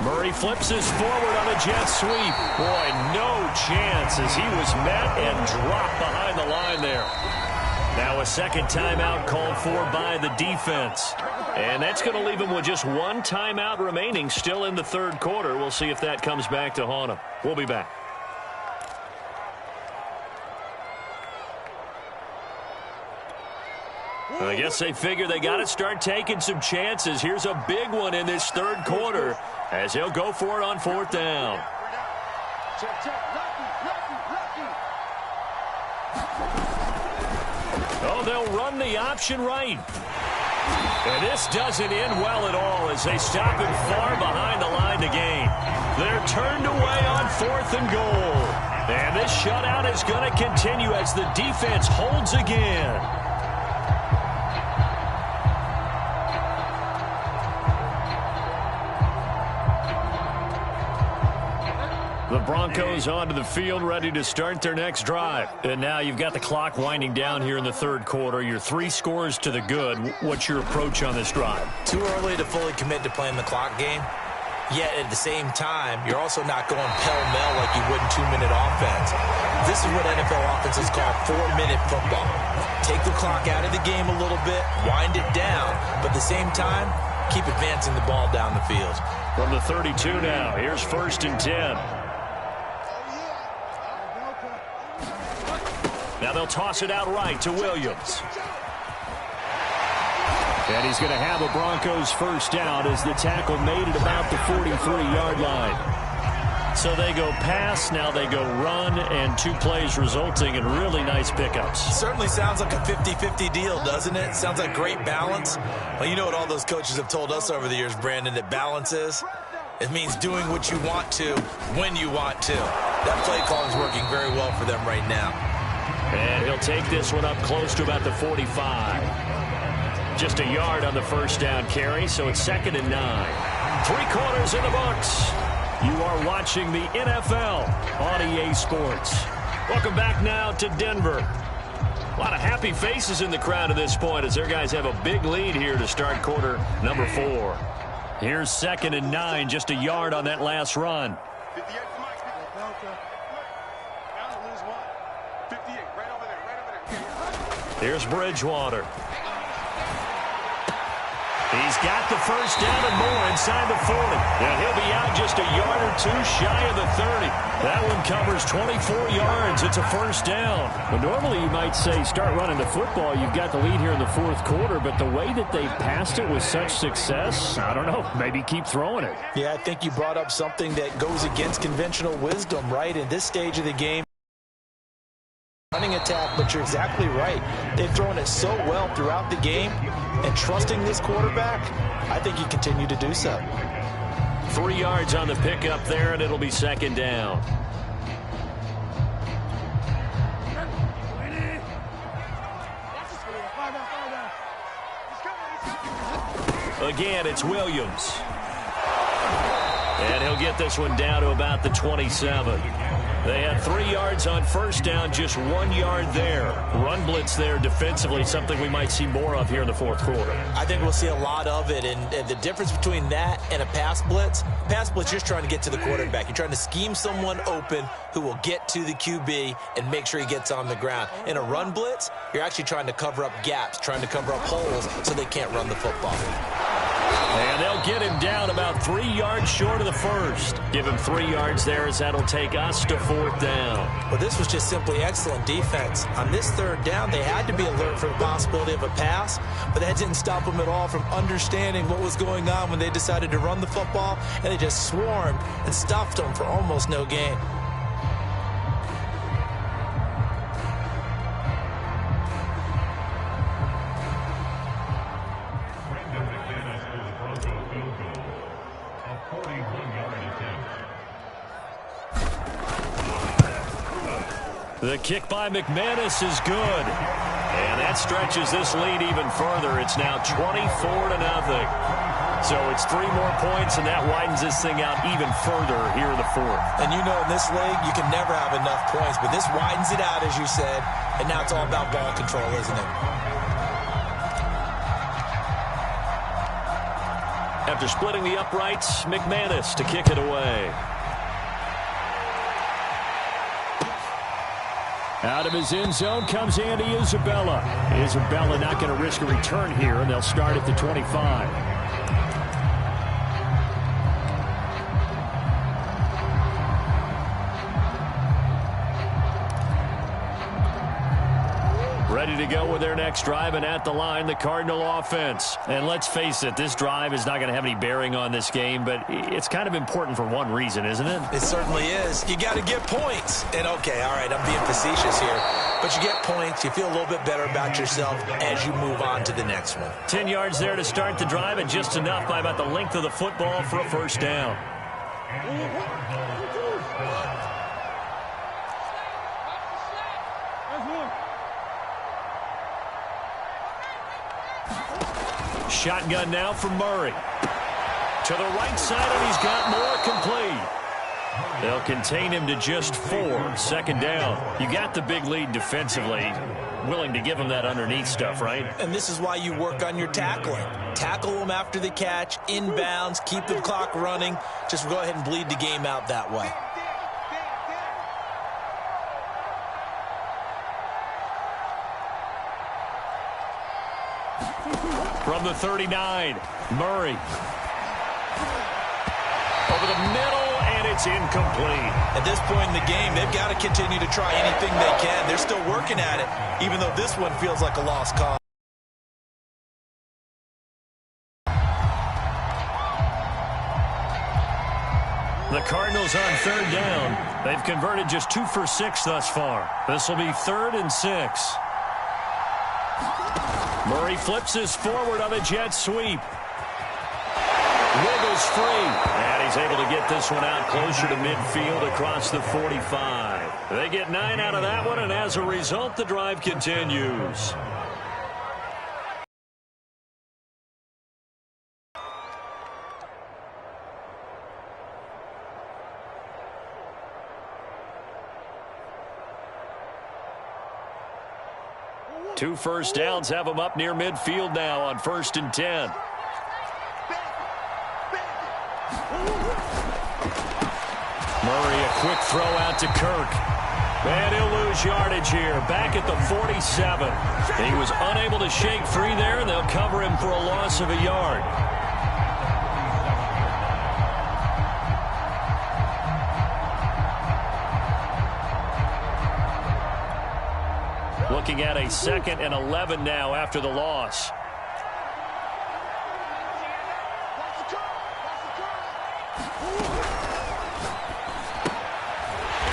Murray flips his forward on a jet sweep. Boy, no chance as he was met and dropped behind the line there. Now a second timeout called for by the defense. And that's going to leave him with just 1 timeout remaining still in the third quarter. We'll see if that comes back to haunt him. We'll be back. I guess they figure they got to start taking some chances. Here's a big one in this third quarter as he'll go for it on 4th down. Oh, they'll run the option right. And this doesn't end well at all as they stop him far behind the line to gain. They're turned away on 4th and goal. And this shutout is going to continue as the defense holds again. The Broncos onto the field, ready to start their next drive. And now you've got the clock winding down here in the third quarter. Your 3 scores to the good. What's your approach on this drive? Too early to fully commit to playing the clock game. Yet at the same time, you're also not going pell-mell like you would in 2-minute offense. This is what NFL offenses call 4-minute football. Take the clock out of the game a little bit, wind it down, but at the same time, keep advancing the ball down the field. From the 32 now, here's 1st and 10. Now they'll toss it out right to Williams. And he's going to have a Broncos first down as the tackle made at about the 43-yard line. So they go pass, now they go run, and 2 plays resulting in really nice pickups. Certainly sounds like a 50-50 deal, doesn't it? Sounds like great balance. Well, you know what all those coaches have told us over the years, Brandon, that balance is? It means doing what you want to, when you want to. That play call is working very well for them right now. And he'll take this one up close to about the 45. Just a yard on the first down carry, so it's 2nd and 9. 3 quarters in the books. You are watching the NFL on EA Sports. Welcome back now to Denver. A lot of happy faces in the crowd at this point as their guys have a big lead here to start quarter number 4. Here's 2nd and 9, just a yard on that last run. 58 for Mike. Lose one. 58, right over there, right over there. Here's Bridgewater. He's got the first down and more inside the 40. And he'll be out just a yard or two shy of the 30. That one covers 24 yards. It's a first down. Well, normally you might say start running the football. You've got the lead here in the fourth quarter, but the way that they passed it with such success, I don't know, maybe keep throwing it. Yeah, I think you brought up something that goes against conventional wisdom, right? In this stage of the game, running attack, but you're exactly right. They've thrown it so well throughout the game, and trusting this quarterback, I think you continue to do so. 3 yards on the pickup there, and it'll be second down. Again, it's Williams. And he'll get this one down to about the 27. They had 3 yards on first down, just 1 yard there. Run blitz there defensively, something we might see more of here in the fourth quarter. I think we'll see a lot of it, and the difference between that and a pass blitz, you're just trying to get to the quarterback. You're trying to scheme someone open who will get to the QB and make sure he gets on the ground. In a run blitz, you're actually trying to cover up gaps, trying to cover up holes so they can't run the football. And they'll get him down about 3 yards short of the first. Give him 3 yards there as that'll take us to fourth down. Well, this was just simply excellent defense. On this third down, they had to be alert for the possibility of a pass, but that didn't stop them at all from understanding what was going on when they decided to run the football, and they just swarmed and stuffed them for almost no gain. The kick by McManus is good. And that stretches this lead even further. It's now 24-0. So it's 3 more points, and that widens this thing out even further here in the fourth. And you know in this league, you can never have enough points, but this widens it out, as you said, and now it's all about ball control, isn't it? After splitting the uprights, McManus to kick it away. Out of his end zone comes Andy Isabella. Isabella not going to risk a return here, and they'll start at the 25. Ready to go with their next drive, and at the line, the Cardinal offense. And let's face it, this drive is not going to have any bearing on this game, but it's kind of important for one reason, isn't it? It certainly is. You got to get points. And, okay, all right, I'm being facetious here. But you get points, you feel a little bit better about yourself as you move on to the next one. 10 yards there to start the drive, and just enough by about the length of the football for a first down. Shotgun now for Murray. To the right side, and he's got more complete. They'll contain him to just 4. Second down. You got the big lead defensively. Willing to give him that underneath stuff, right? And this is why you work on your tackling. Tackle them after the catch, inbounds, keep the clock running. Just go ahead and bleed the game out that way. From the 39, Murray. Over the middle, and it's incomplete. At this point in the game, they've got to continue to try anything they can. They're still working at it, even though this one feels like a lost cause. The Cardinals on third down. They've converted just 2 for 6 thus far. This will be 3rd and 6. Murray flips this forward on a jet sweep. Wiggles free. And he's able to get this one out closer to midfield across the 45. They get 9 out of that one, and as a result, the drive continues. Two first downs have them up near midfield now on 1st and 10. Murray, a quick throw out to Kirk. And he'll lose yardage here, back at the 47. He was unable to shake free there, and they'll cover him for a loss of a yard. Looking at a 2nd and 11 now after the loss.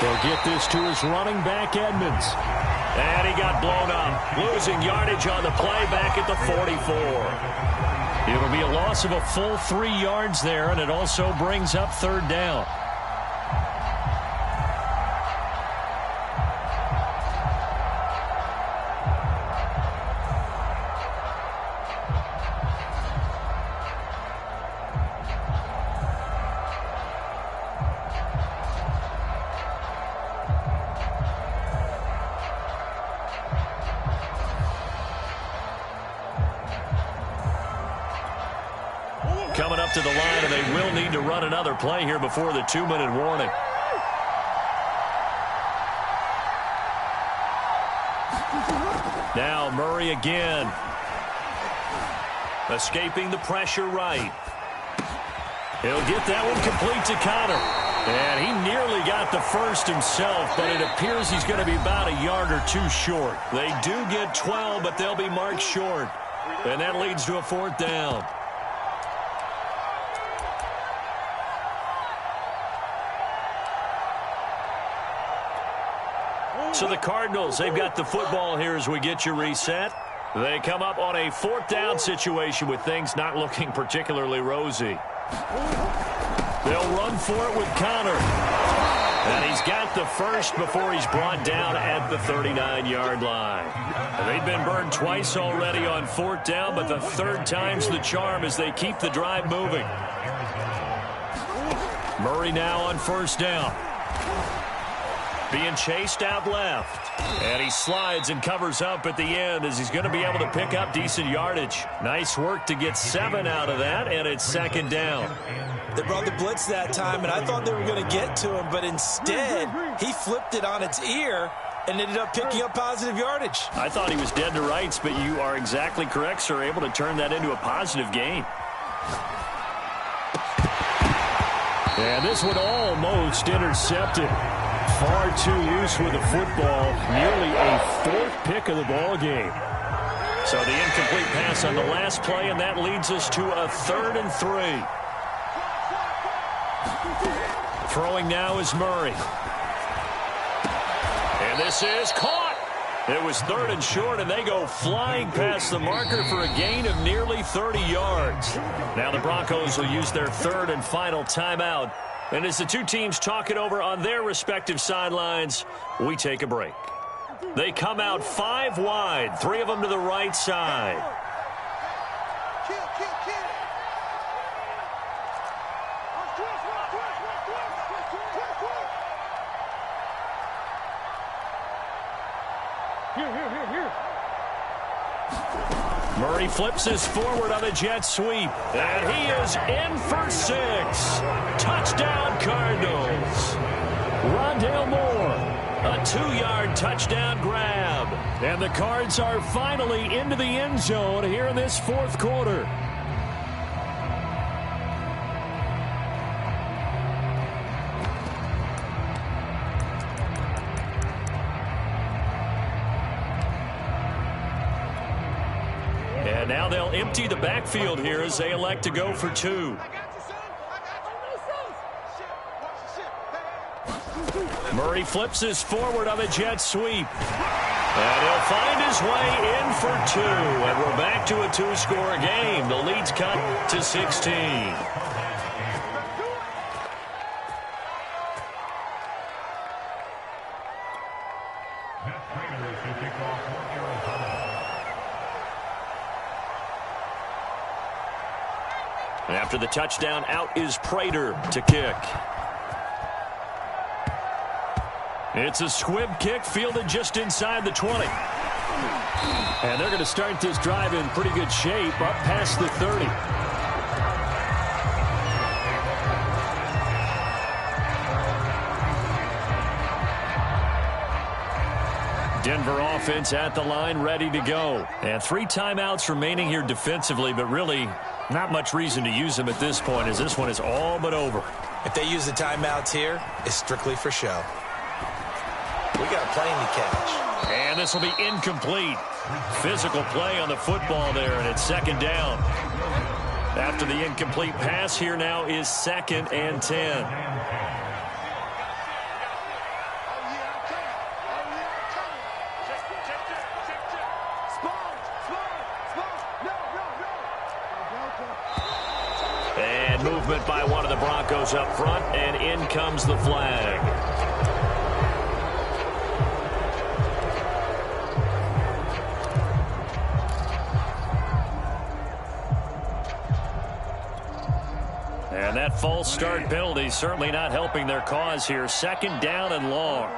They'll get this to his running back, Edmonds. And he got blown up, losing yardage on the play back at the 44. It'll be a loss of a full 3 yards there, and it also brings up 3rd down. Coming up to the line, and they will need to run another play here before the 2-minute warning. Now Murray again. Escaping the pressure right. He'll get that one complete to Connor. And he nearly got the first himself, but it appears he's going to be about a yard or 2 short. They do get 12, but they'll be marked short. And that leads to a 4th down. So the Cardinals, they've got the football here as we get you reset. They come up on a 4th down situation with things not looking particularly rosy. They'll run for it with Connor. And he's got the first before he's brought down at the 39-yard line. And they've been burned twice already on 4th down, but the 3rd time's the charm as they keep the drive moving. Murray now on 1st down. Being chased out left. And he slides and covers up at the end as he's going to be able to pick up decent yardage. Nice work to get 7 out of that, and it's 2nd down. They brought the blitz that time, and I thought they were going to get to him, but instead he flipped it on its ear and ended up picking up positive yardage. I thought he was dead to rights, but you are exactly correct, sir, able to turn that into a positive gain. And this one almost intercepted. Far too loose with the football. Nearly a 4th pick of the ball game. So the incomplete pass on the last play, and that leads us to a 3rd and 3. Throwing now is Murray. And this is caught. It was 3rd and short, and they go flying past the marker for a gain of nearly 30 yards. Now the Broncos will use their 3rd and final timeout. And as the two teams talk it over on their respective sidelines, we take a break. They come out 5 wide, 3 of them to the right side. Murray flips his forward on a jet sweep. And he is in for 6. Touchdown, Cardinals. Rondale Moore, a 2-yard touchdown grab. And the Cards are finally into the end zone here in this 4th quarter. And now they'll empty the backfield here as they elect to go for 2. Murray flips his forward on a jet sweep. And he'll find his way in for 2. And we're back to a 2-score game. The lead's cut to 16. After the touchdown, out is Prater to kick. It's a squib kick fielded just inside the 20. And they're going to start this drive in pretty good shape up past the 30. Denver offense at the line, ready to go. And 3 timeouts remaining here defensively, but really not much reason to use them at this point, as this one is all but over. If they use the timeouts here, it's strictly for show. We got a plane to catch. And this will be incomplete. Physical play on the football there, and it's 2nd down. After the incomplete pass, here now is 2nd and 10. And movement by one of the Broncos up front, and in comes the flag. And that false start penalty certainly not helping their cause here. 2nd down and long.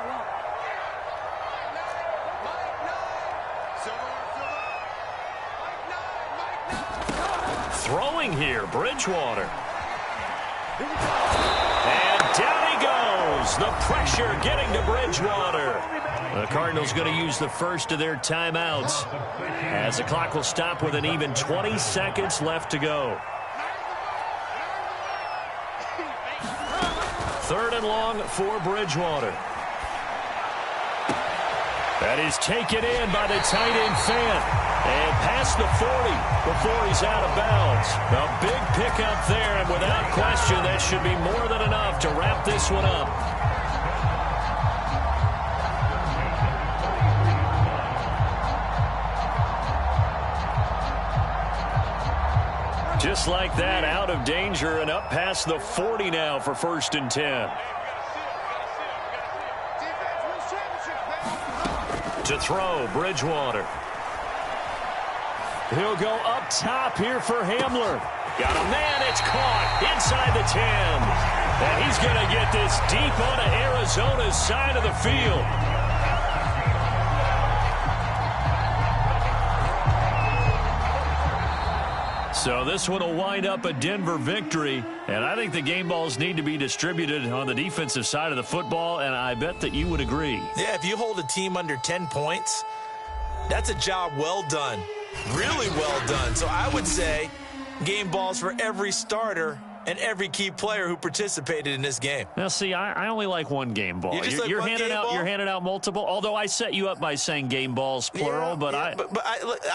Throwing here, Bridgewater. And down he goes. The pressure getting to Bridgewater. The Cardinals going to use the first of their timeouts, as the clock will stop with an even 20 seconds left to go. 3rd and long for Bridgewater. That is taken in by the tight end Fant. And past the 40 before he's out of bounds. A big pickup there, and without question, that should be more than enough to wrap this one up. Just like that, out of danger and up past the 40 now for 1st and 10. To throw, Bridgewater. He'll go up top here for Hamler. Got a man, it's caught inside the 10. And he's going to get this deep onto Arizona's side of the field. So this one will wind up a Denver victory, and I think the game balls need to be distributed on the defensive side of the football, and I bet that you would agree. Yeah, if you hold a team under 10 points, that's a job well done. Really well done. So I would say game balls for every starter and every key player who participated in this game. Now, see, I only like one game ball. You're handing out multiple. Although I set you up by saying game balls plural, but I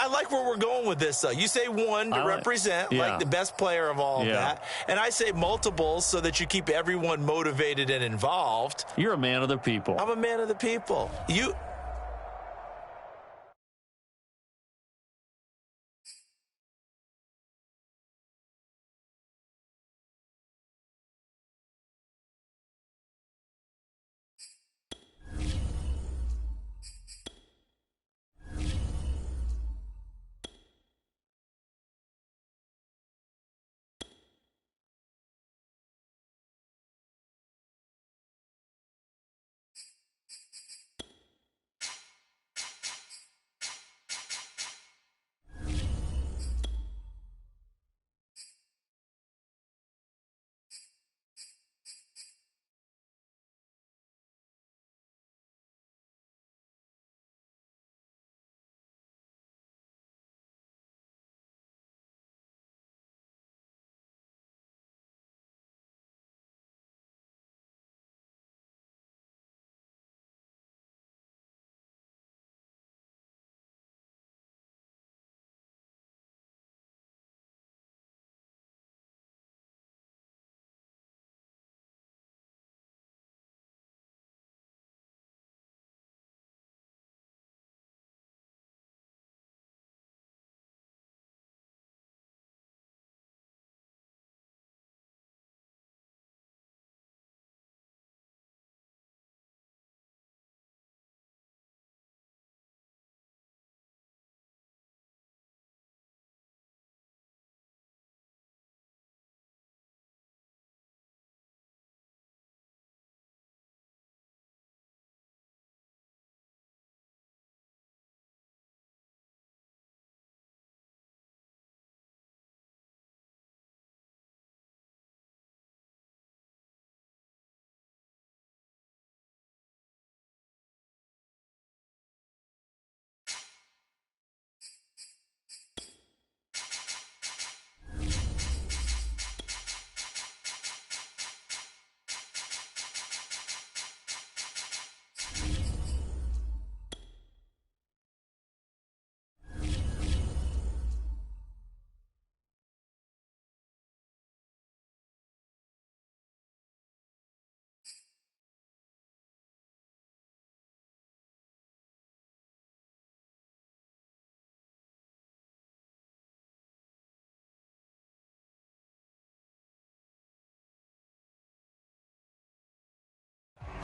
like where we're going with this. Though you say one to represent like the best player of all of that, and I say multiples so that you keep everyone motivated and involved. You're a man of the people. I'm a man of the people.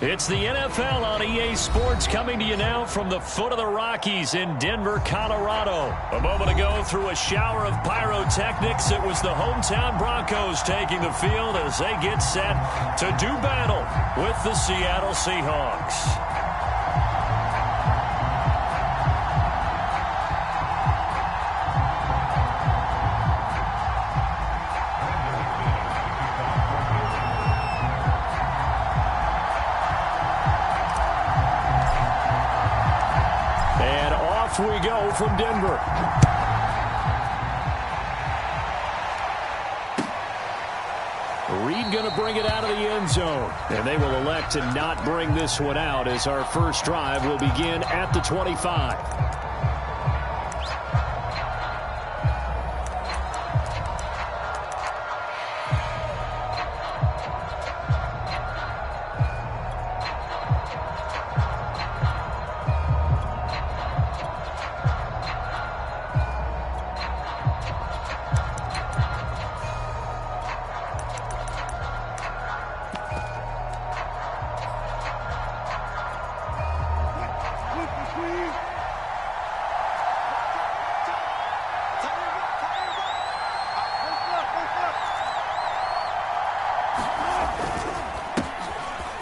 It's the NFL on EA Sports coming to you now from the foot of the Rockies in Denver, Colorado. A moment ago, through a shower of pyrotechnics, it was the hometown Broncos taking the field as they get set to do battle with the Seattle Seahawks. We go from Denver. Reed going to bring it out of the end zone. And they will elect to not bring this one out as our first drive will begin at the 25.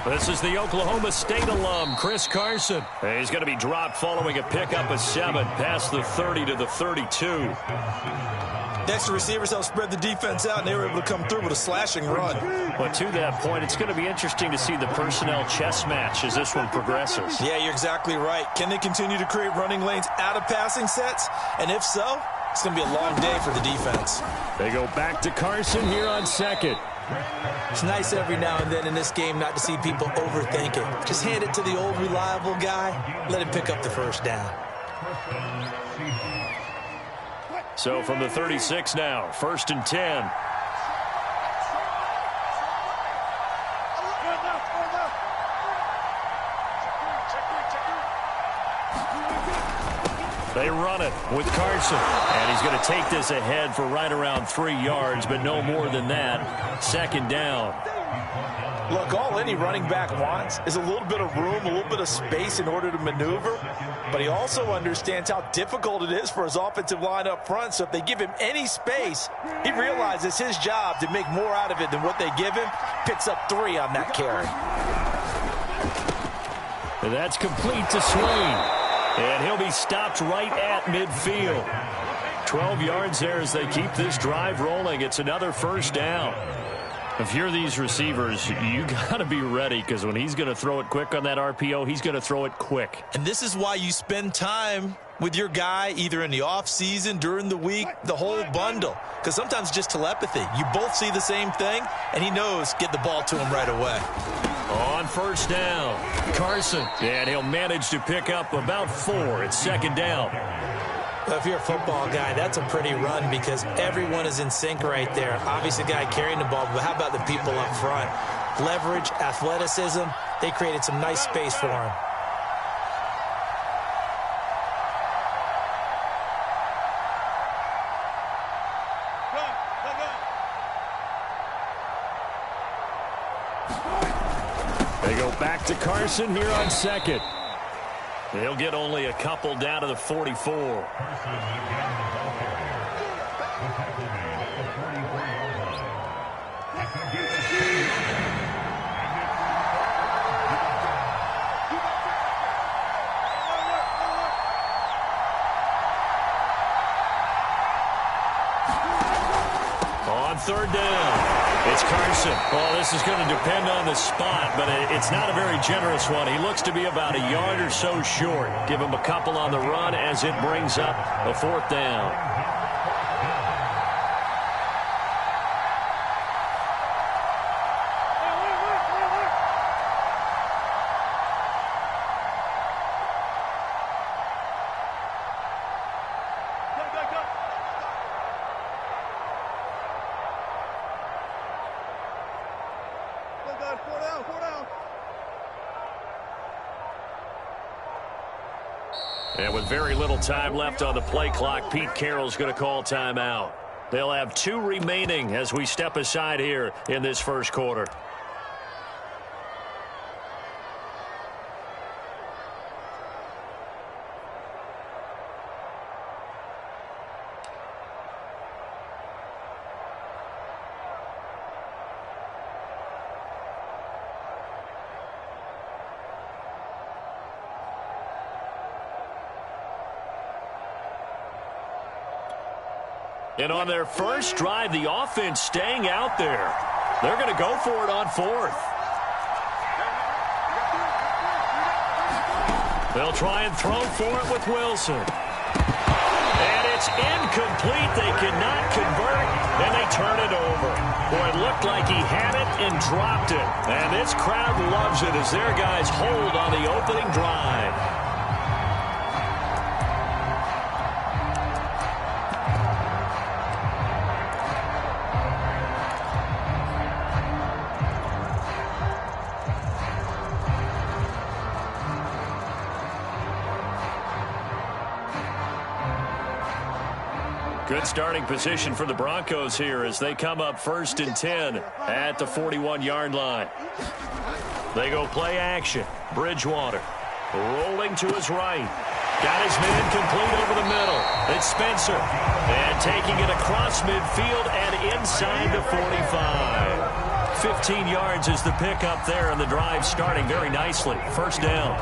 This is the Oklahoma State alum, Chris Carson. He's going to be dropped following a pickup of 7 past the 30 to the 32. The extra receivers helped spread the defense out, and they were able to come through with a slashing run. But to that point, it's going to be interesting to see the personnel chess match as this one progresses. Yeah, you're exactly right. Can they continue to create running lanes out of passing sets? And if so, it's going to be a long day for the defense. They go back to Carson here on second. It's nice every now and then in this game not to see people overthink it. Just hand it to the old reliable guy. Let him pick up the first down. So from the 36 now, 1st and 10. They run it with Carson. And he's going to take this ahead for right around 3 yards, but no more than that. 2nd down. Look, all any running back wants is a little bit of room, a little bit of space in order to maneuver. But he also understands how difficult it is for his offensive line up front. So if they give him any space, he realizes his job to make more out of it than what they give him. Picks up 3 on that carry. And that's complete to Swain. And he'll be stopped right at midfield. 12 yards there as they keep this drive rolling. It's another first down. If you're these receivers, you got to be ready because when he's going to throw it quick on that RPO, he's going to throw it quick. And this is why you spend time with your guy either in the offseason, during the week, the whole bundle. Because sometimes just telepathy. You both see the same thing, and he knows get the ball to him right away. On first down, Carson. And he'll manage to pick up about 4. It's 2nd down. Well, if you're a football guy, that's a pretty run because everyone is in sync right there. Obviously, the guy carrying the ball, but how about the people up front? Leverage, athleticism, they created some nice space for him. They go back to Carson here on 2nd. They'll get only a couple down to the 44. On 3rd down. It's Carson. Well, this is going to depend on the spot, but it's not a very generous one. He looks to be about a yard or so short. Give him a couple on the run as it brings up a 4th down. And with very little time left on the play clock, Pete Carroll's going to call timeout. They'll have 2 remaining as we step aside here in this first quarter. And on their first drive, the offense staying out there. They're going to go for it on fourth. They'll try and throw for it with Wilson. And it's incomplete. They cannot convert, and they turn it over. Boy, it looked like he had it and dropped it. And this crowd loves it as their guys hold on the opening drive. Good starting position for the Broncos here as they come up 1st and 10 at the 41-yard line. They go play action. Bridgewater rolling to his right. Got his man complete over the middle. It's Spencer. And taking it across midfield and inside the 45. 15 yards is the pickup there, and the drive starting very nicely. First down.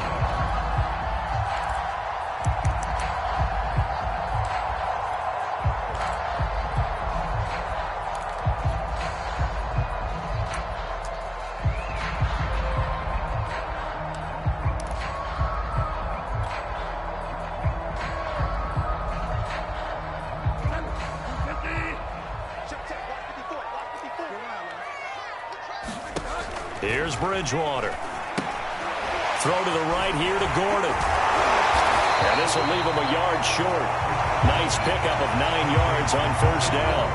Here's Bridgewater. Throw to the right here to Gordon. And this will leave him a yard short. Nice pickup of 9 yards on first down.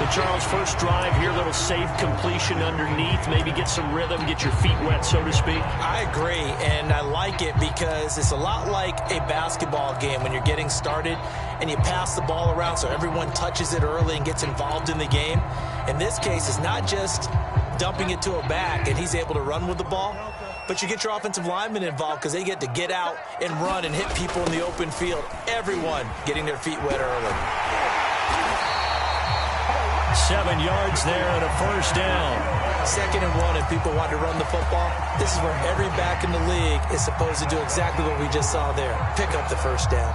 So, Charles, first drive here, little safe completion underneath. Maybe get some rhythm, get your feet wet, so to speak. I agree, and I like it because it's a lot like a basketball game when you're getting started and you pass the ball around so everyone touches it early and gets involved in the game. In this case, it's not just dumping it to a back and he's able to run with the ball, but you get your offensive linemen involved because they get to get out and run and hit people in the open field. Everyone getting their feet wet early. 7 yards there and a first down. 2nd and 1 and people want to run the football. This is where every back in the league is supposed to do exactly what we just saw there. Pick up the first down.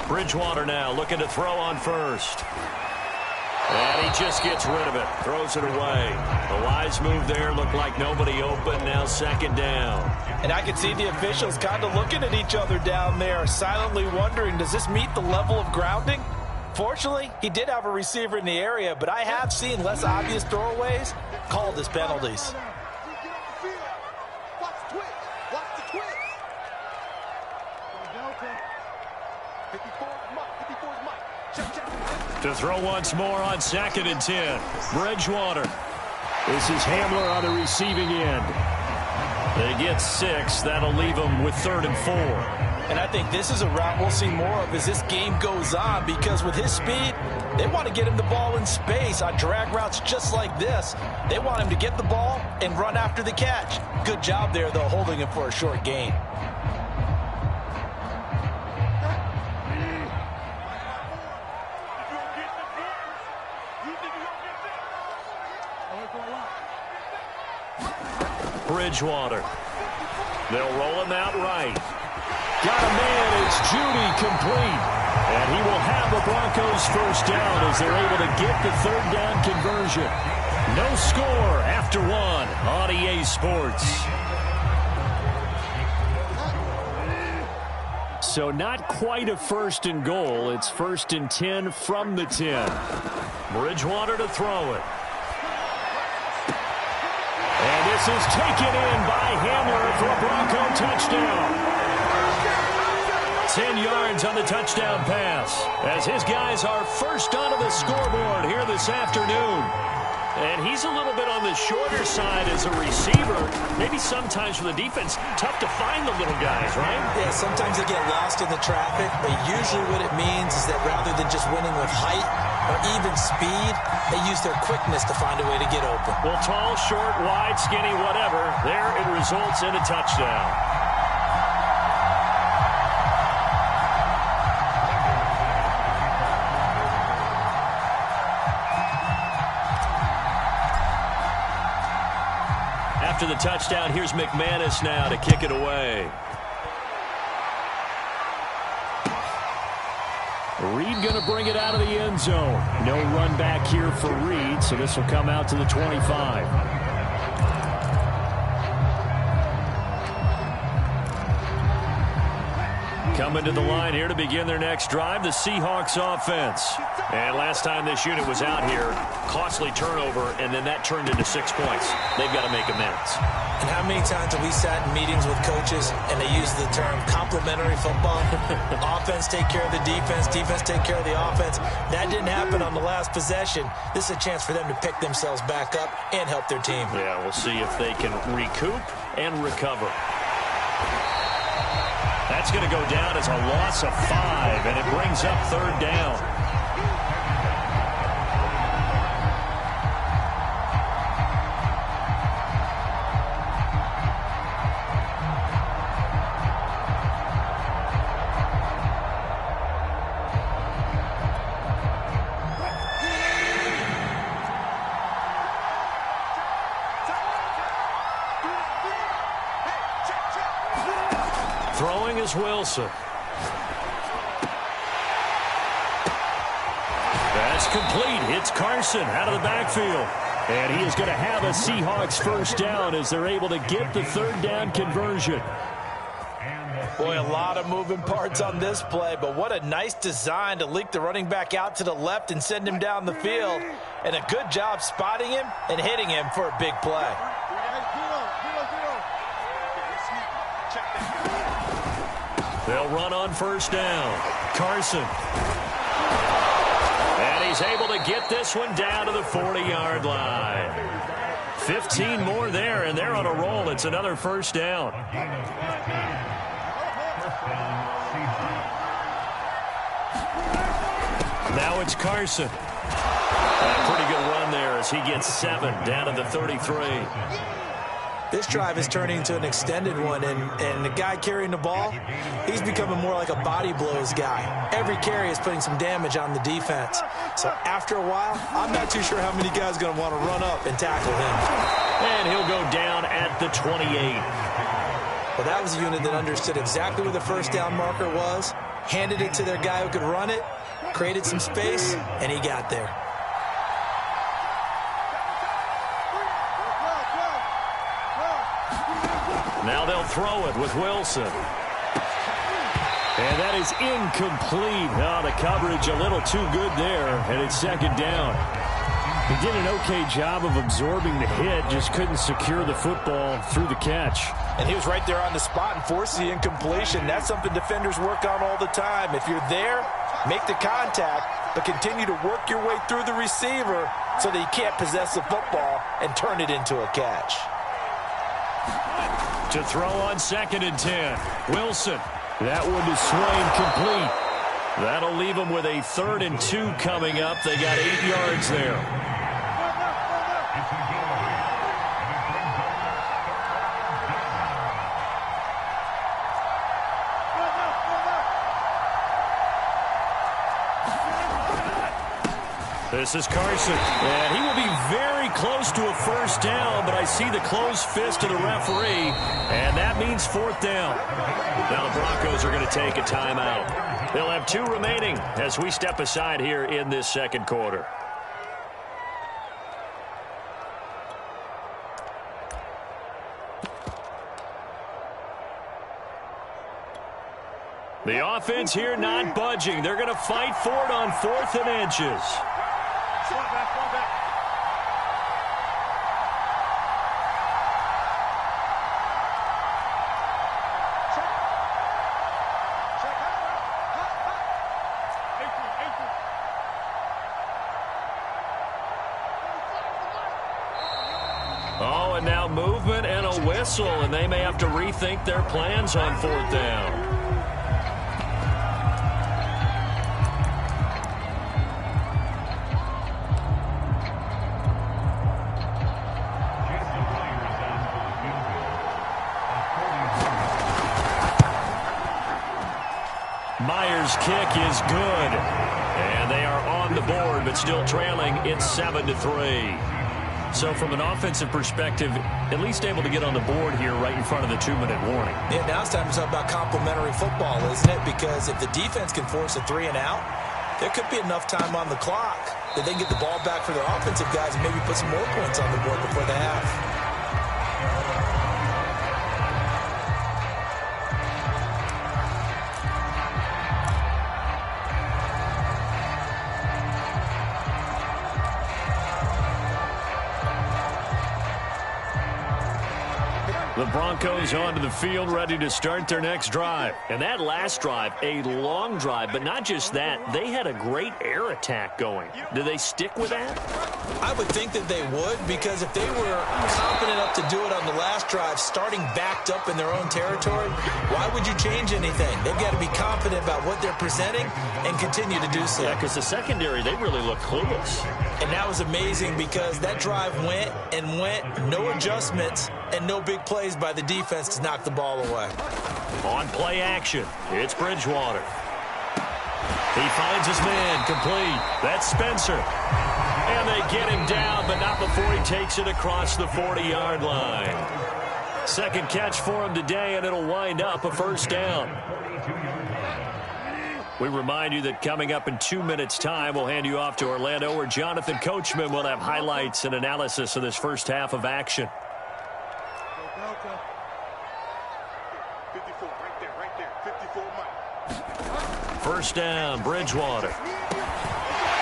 Bridgewater now looking to throw on first. And he just gets rid of it. Throws it away. A wise move there. Looked like nobody open. Now 2nd down. And I can see the officials kind of looking at each other down there, silently wondering, does this meet the level of grounding? Fortunately, he did have a receiver in the area, but I have seen less obvious throwaways called as penalties. To throw once more on 2nd and 10. Bridgewater. This is Hamler on the receiving end. They get 6. That'll leave them with 3rd and 4. And I think this is a route we'll see more of as this game goes on, because with his speed, they want to get him the ball in space on drag routes just like this. They want him to get the ball and run after the catch. Good job there, though, holding him for a short gain. Bridgewater. They'll roll him out right. Got a man. It's Judy complete. And he will have the Broncos first down as they're able to get the 3rd down conversion. No score after 1 on EA Sports. So not quite a 1st and goal. It's 1st and 10 from the 10. Bridgewater to throw it. And this is taken in by Hamler for a Bronco touchdown. 10 yards on the touchdown pass as his guys are first onto the scoreboard here this afternoon. And he's a little bit on the shorter side as a receiver. Maybe sometimes for the defense, tough to find the little guys, right? Yeah, sometimes they get lost in the traffic, but usually what it means is that rather than just winning with height or even speed, they use their quickness to find a way to get open. Well, tall, short, wide, skinny, whatever, there it results in a touchdown. after the touchdown. Here's McManus now to kick it away. Reed going to bring it out of the end zone. No run back here for Reed, so this will come out to the 25. Coming to the line here to begin their next drive, the Seahawks offense. And last time this unit was out here, costly turnover, and then that turned into 6 points. They've got to make amends. And how many times have we sat in meetings with coaches and they use the term complementary football? Offense take care of the defense, defense take care of the offense. That didn't happen on the last possession. This is a chance for them to pick themselves back up and help their team. Yeah, we'll see if they can recoup and recover. That's going to go down as a loss of 5, and it brings up 3rd down. Throwing is Wilson. That's complete. It's Carson out of the backfield. And he is going to have a Seahawks first down as they're able to get the 3rd down conversion. Boy, a lot of moving parts on this play, but what a nice design to leak the running back out to the left and send him down the field. And a good job spotting him and hitting him for a big play. They'll run on first down. Carson. And he's able to get this one down to the 40-yard line. 15 more there, and they're on a roll. It's another first down. Now it's Carson. A pretty good run there as he gets 7 down to the 33. This drive is turning into an extended one, and the guy carrying the ball, he's becoming more like a body blows guy. Every carry is putting some damage on the defense. So after a while, I'm not too sure how many guys are going to want to run up and tackle him. And he'll go down at the 28. Well, that was a unit that understood exactly where the first down marker was, handed it to their guy who could run it, created some space, and he got there. Now they'll throw it with Wilson. And that is incomplete. Oh, the coverage a little too good there, and it's 2nd down. He did an okay job of absorbing the hit, just couldn't secure the football through the catch. And he was right there on the spot and forced the incompletion. That's something defenders work on all the time. If you're there, make the contact, but continue to work your way through the receiver so that you can't possess the football and turn it into a catch. To throw on 2nd and 10. Wilson. That one is swinged complete. That'll leave them with a 3rd and 2 coming up. They got 8 yards there. This is Carson, and he will be very close to a first down, but I see the closed fist of the referee, and that means 4th down. Now the Broncos are going to take a timeout. They'll have 2 remaining as we step aside here in this 2nd quarter. The offense here not budging. They're going to fight for it on 4th and inches. Oh, and now movement and a whistle, and they may have to rethink their plans on 4th down. Myers' kick is good. And they are on the board, but still trailing. It's 7-3. So from an offensive perspective, at least able to get on the board here right in front of the 2-minute warning. Yeah, now it's time to talk about complementary football, isn't it? Because if the defense can force a 3 and out, there could be enough time on the clock that they can get the ball back for their offensive guys and maybe put some more points on the board before the half. The Broncos onto the field, ready to start their next drive. And that last drive, a long drive, but not just that. They had a great air attack going. Do they stick with that? I would think that they would, because if they were confident enough to do it on the last drive, starting backed up in their own territory, why would you change anything? They've got to be confident about what they're presenting and continue to do so. Yeah, because the secondary, they really look clueless. And that was amazing because that drive went and went, no adjustments, and no big plays by the defense to knock the ball away. On play action, it's Bridgewater. He finds his man, complete. That's Spencer. And they get him down, but not before he takes it across the 40-yard line. Second catch for him today, and it'll wind up a first down. We remind you that coming up in 2 minutes' time, we'll hand you off to Orlando, where Jonathan Coachman will have highlights and analysis of this first half of action. 54, right there, 54 Mike. First down, Bridgewater.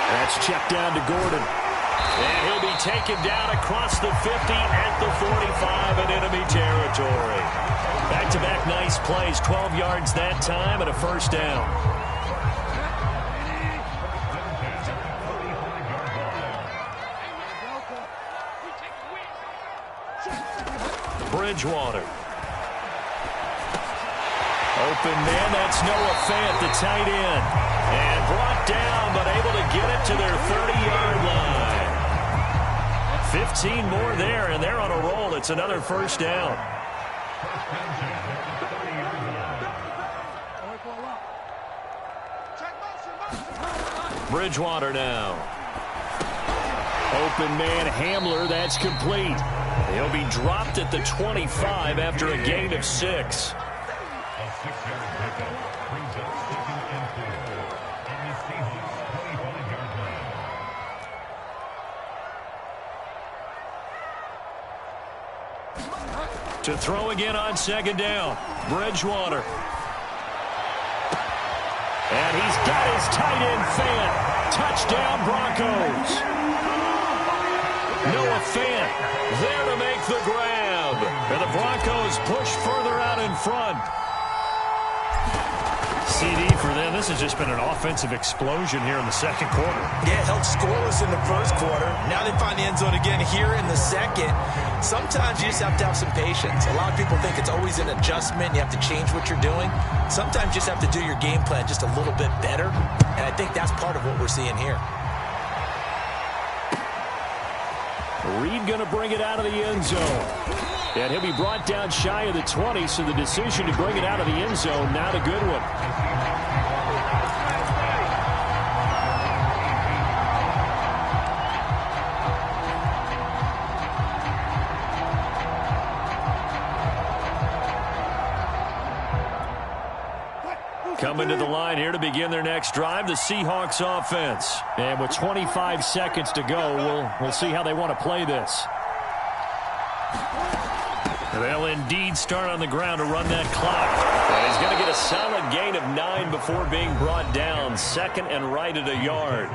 That's checked down to Gordon. And he'll be taken down across the 50 at the 45 in enemy territory. Back-to-back nice plays, 12 yards that time and a first down. Bridgewater. Open man, that's Noah Fant, the tight end. And brought down, but able to get it to their 30-yard line. 15 more there, and they're on a roll. It's another first down. Bridgewater now. Open man, Hamler, that's complete. He'll be dropped at the 25 after a gain of 6. To throw again on second down, Bridgewater. And he's got his tight end, Fant. Touchdown, Broncos. Noah Fant there to make the grab. And the Broncos push further out in front. CD for them. This has just been an offensive explosion here in the second quarter. Yeah, held scoreless in the first quarter. Now they find the end zone again here in the second. Sometimes you just have to have some patience. A lot of people think it's always an adjustment. You have to change what you're doing. Sometimes you just have to do your game plan just a little bit better. And I think that's part of what we're seeing here. Reed going to bring it out of the end zone. And he'll be brought down shy of the 20, so the decision to bring it out of the end zone, not a good one. Coming to the line here to begin their next drive, the Seahawks offense. And with 25 seconds to go, we'll see how they want to play this. They'll indeed start on the ground to run that clock. And he's going to get a solid gain of 9 before being brought down. Second and right at a yard.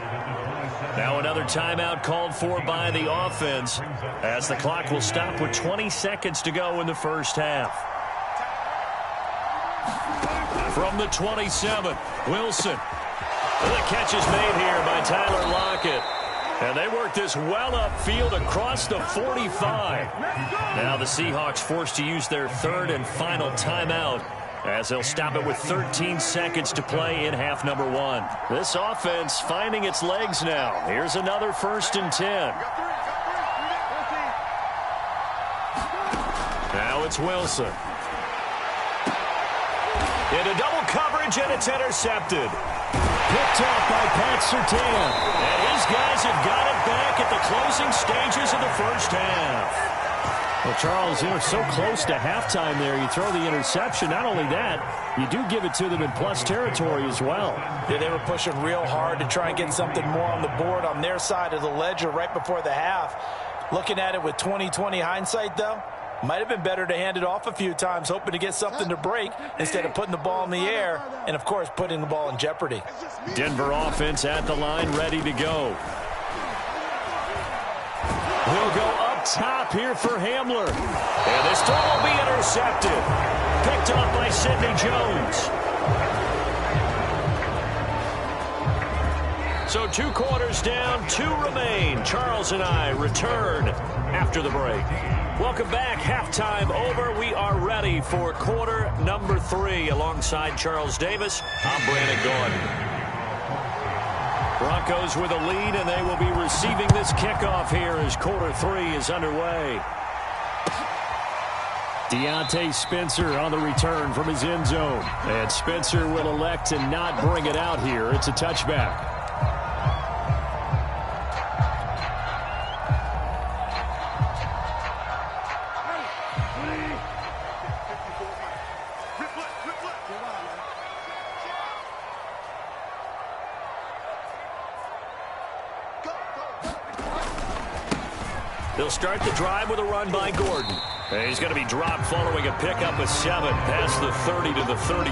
Now another timeout called for by the offense, as the clock will stop with 20 seconds to go in the first half. From the 27, Wilson. The catch is made here by Tyler Lockett. And they work this well upfield across the 45. Now the Seahawks forced to use their third and final timeout, as they'll stop it with 13 seconds to play in half number 1. This offense finding its legs now. Here's another 1st and 10. Now it's Wilson. Into double coverage, and it's intercepted. Picked off by Pat Surtain. And his guys have got it back at the closing stages of the first half. Well, Charles, they're so close to halftime there. You throw the interception. Not only that, you do give it to them in plus territory as well. Yeah, they were pushing real hard to try and get something more on the board on their side of the ledger right before the half. Looking at it with 20/20 hindsight, though, might have been better to hand it off a few times, hoping to get something to break instead of putting the ball in the air and, of course, putting the ball in jeopardy. Denver offense at the line, ready to go. He'll go up top here for Hamler. And this throw will be intercepted. Picked up by Sidney Jones. So 2 quarters down, 2 remain. Charles and I return after the break. Welcome back. Halftime over. We are ready for quarter number 3. Alongside Charles Davis, I'm Brandon Gordon. Broncos with a lead, and they will be receiving this kickoff here as quarter 3 is underway. Deontay Spencer on the return from his end zone. And Spencer will elect to not bring it out here. It's a touchback. They'll start the drive with a run by Gordon. And he's going to be dropped following a pickup of 7 past the 30 to the 32.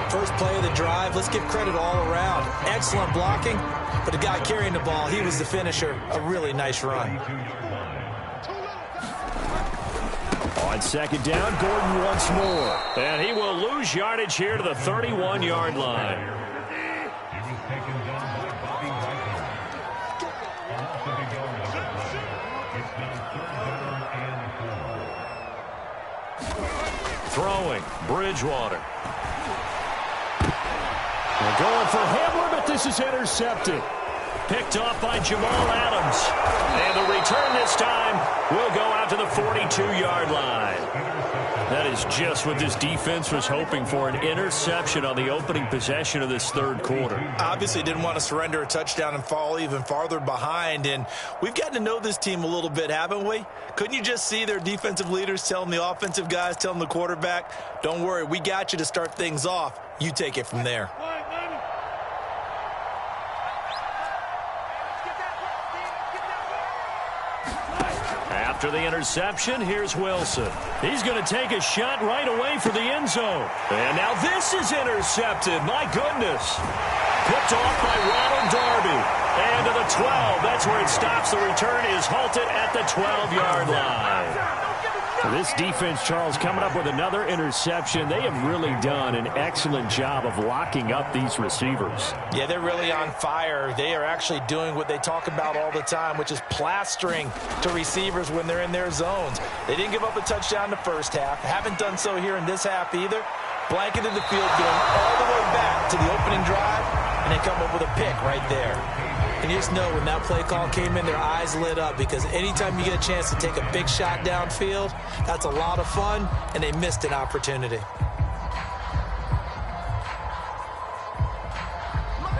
First play of the drive, let's give credit all around. Excellent blocking, but the guy carrying the ball, he was the finisher. A really nice run. On second down, Gordon once more. And he will lose yardage here to the 31-yard line. Throwing, Bridgewater. They're going for Hamler, but this is intercepted. Picked off by Jamal Adams. And the return this time will go out to the 42-yard line. That is just what this defense was hoping for, an interception on the opening possession of this third quarter. Obviously didn't want to surrender a touchdown and fall even farther behind, and we've gotten to know this team a little bit, haven't we? Couldn't you just see their defensive leaders telling the offensive guys, telling the quarterback, don't worry, we got you to start things off. You take it from there. After the interception, here's Wilson. He's going to take a shot right away for the end zone. And now this is intercepted. My goodness. Picked off by Ronald Darby. And to the 12. That's where it stops. The return is halted at the 12-yard line. This defense, Charles, coming up with another interception. They have really done an excellent job of locking up these receivers. Yeah, they're really on fire. They are actually doing what they talk about all the time, which is plastering to receivers when they're in their zones. They didn't give up a touchdown in the first half. Haven't done so here in this half either. Blanketed the field, going all the way back to the opening drive, and they come up with a pick right there. And you just know when that play call came in, their eyes lit up, because anytime you get a chance to take a big shot downfield, that's a lot of fun, and they missed an opportunity.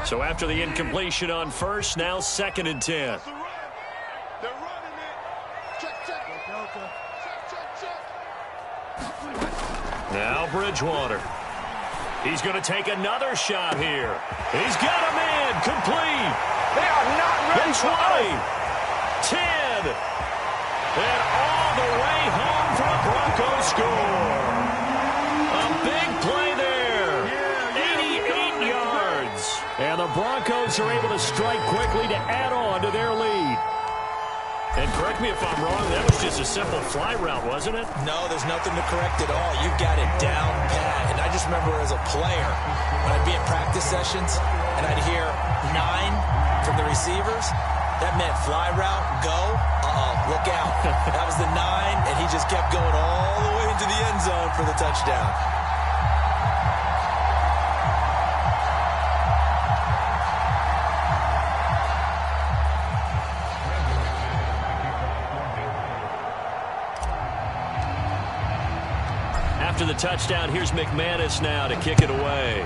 So after the incompletion on first, now 2nd and 10. They're running it. Check. Now Bridgewater. He's going to take another shot here. He's got a man complete. They are not ready. 20, 10, and all the way home for a Broncos score. A big play there. 88 yards. And the Broncos are able to strike quickly to add on to their lead. And correct me if I'm wrong, that was just a simple fly route, wasn't it? No, there's nothing to correct at all. You've got it down pat. And I just remember as a player, when I'd be in practice sessions and I'd hear 9 from the receivers, that meant fly route, go, look out. That was the 9, and he just kept going all the way into the end zone for the touchdown. After the touchdown, here's McManus now to kick it away.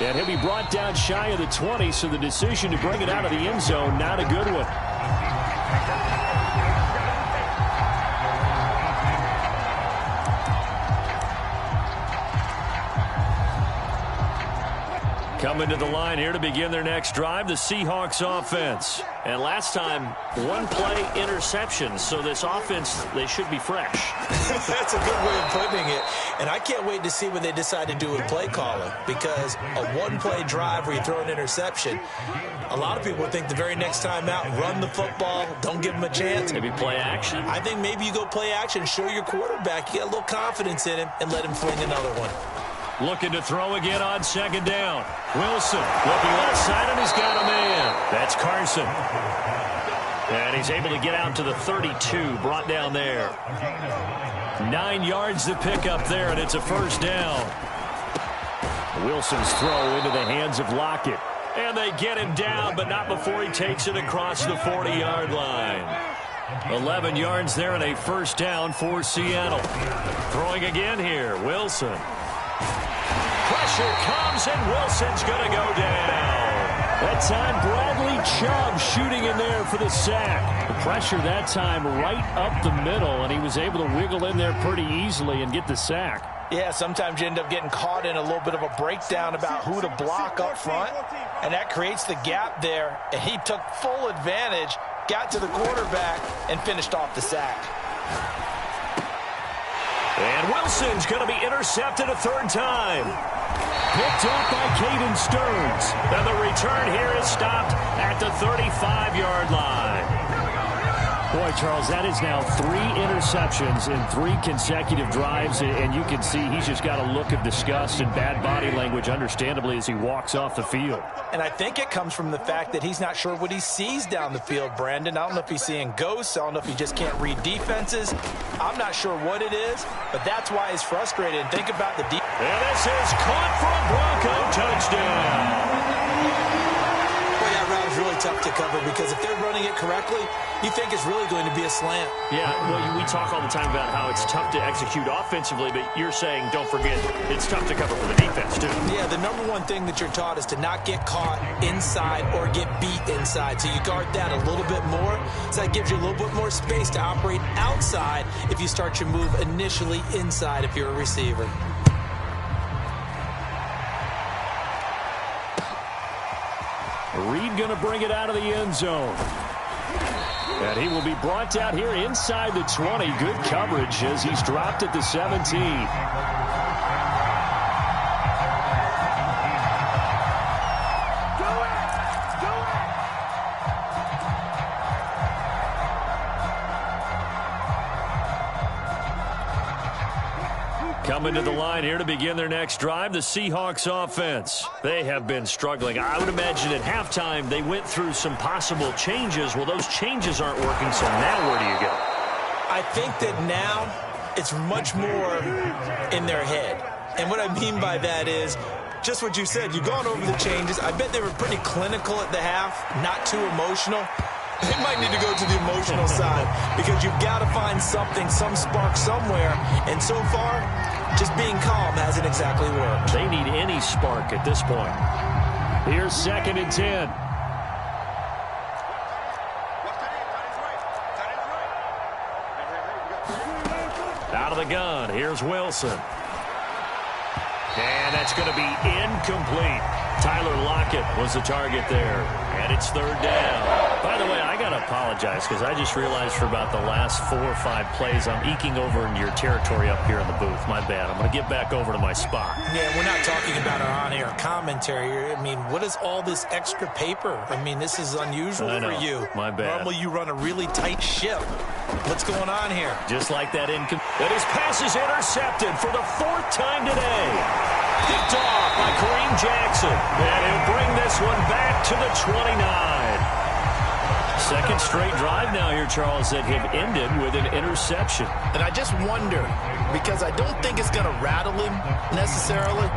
And he'll be brought down shy of the 20, so the decision to bring it out of the end zone, not a good one. Coming to the line here to begin their next drive, the Seahawks offense. And last time, one-play interception. So this offense, they should be fresh. That's a good way of putting it. And I can't wait to see what they decide to do with play calling. Because a one-play drive where you throw an interception, a lot of people think the very next time out, run the football, don't give them a chance. Maybe play action? I think maybe you go play action, show your quarterback, you get a little confidence in him, and let him fling another one. Looking to throw again on second down. Wilson looking left side, and he's got a man. That's Carson. And he's able to get out to the 32, brought down there. 9 yards to pick up there, and it's a first down. Wilson's throw into the hands of Lockett. And they get him down, but not before he takes it across the 40-yard line. 11 yards there and a first down for Seattle. Throwing again here, Wilson. Pressure comes, and Wilson's going to go down. That time, Bradley Chubb shooting in there for the sack. The pressure that time right up the middle, and he was able to wiggle in there pretty easily and get the sack. Yeah, sometimes you end up getting caught in a little bit of a breakdown about who to block up front, and that creates the gap there, and he took full advantage, got to the quarterback, and finished off the sack. And Wilson's going to be intercepted a third time. Picked up by Caden Stearns. And the return here is stopped at the 35-yard line. Boy, Charles, that is now 3 interceptions in 3 consecutive drives, and you can see he's just got a look of disgust and bad body language, understandably, as he walks off the field. And I think it comes from the fact that he's not sure what he sees down the field, Brandon. I don't know if he's seeing ghosts. I don't know if he just can't read defenses. I'm not sure what it is, but that's why he's frustrated. And think about the defense. And this is caught for a Bronco touchdown. Boy, that route is really tough to cover because if they're running it correctly, you think it's really going to be a slant. Yeah, well, we talk all the time about how it's tough to execute offensively, but you're saying, don't forget, it's tough to cover for the defense, too. Yeah, the number one thing that you're taught is to not get caught inside or get beat inside. So you guard that a little bit more. So that gives you a little bit more space to operate outside if you start your move initially inside if you're a receiver. Reed going to bring it out of the end zone. And he will be brought down here inside the 20. Good coverage as he's dropped at the 17. Coming to the line here to begin their next drive, the Seahawks offense. They have been struggling. I would imagine at halftime they went through some possible changes. Well, those changes aren't working, so now where do you go? I think that now it's much more in their head. And what I mean by that is just what you said. You've gone over the changes. I bet they were pretty clinical at the half, not too emotional. They might need to go to the emotional side because you've got to find something, some spark somewhere. And so far, just being calm hasn't exactly worked. They need any spark at this point. Here's 2nd and 10. Out of the gun, here's Wilson. And that's going to be incomplete. Tyler Lockett was the target there. And it's 3rd down. By the way, I got to apologize because I just realized for about the last 4 or 5 plays, I'm eking over into your territory up here in the booth. My bad. I'm going to get back over to my spot. Yeah, we're not talking about our on-air commentary. I mean, what is all this extra paper? I mean, this is unusual for you. My bad. Normally you run a really tight ship. What's going on here? Just like that and his pass is intercepted for the 4th time today. Picked off by Kareem Jackson. And he'll bring this one back to the 29. Second straight drive now here, Charles, that have ended with an interception. And I just wonder, because I don't think it's going to rattle him necessarily,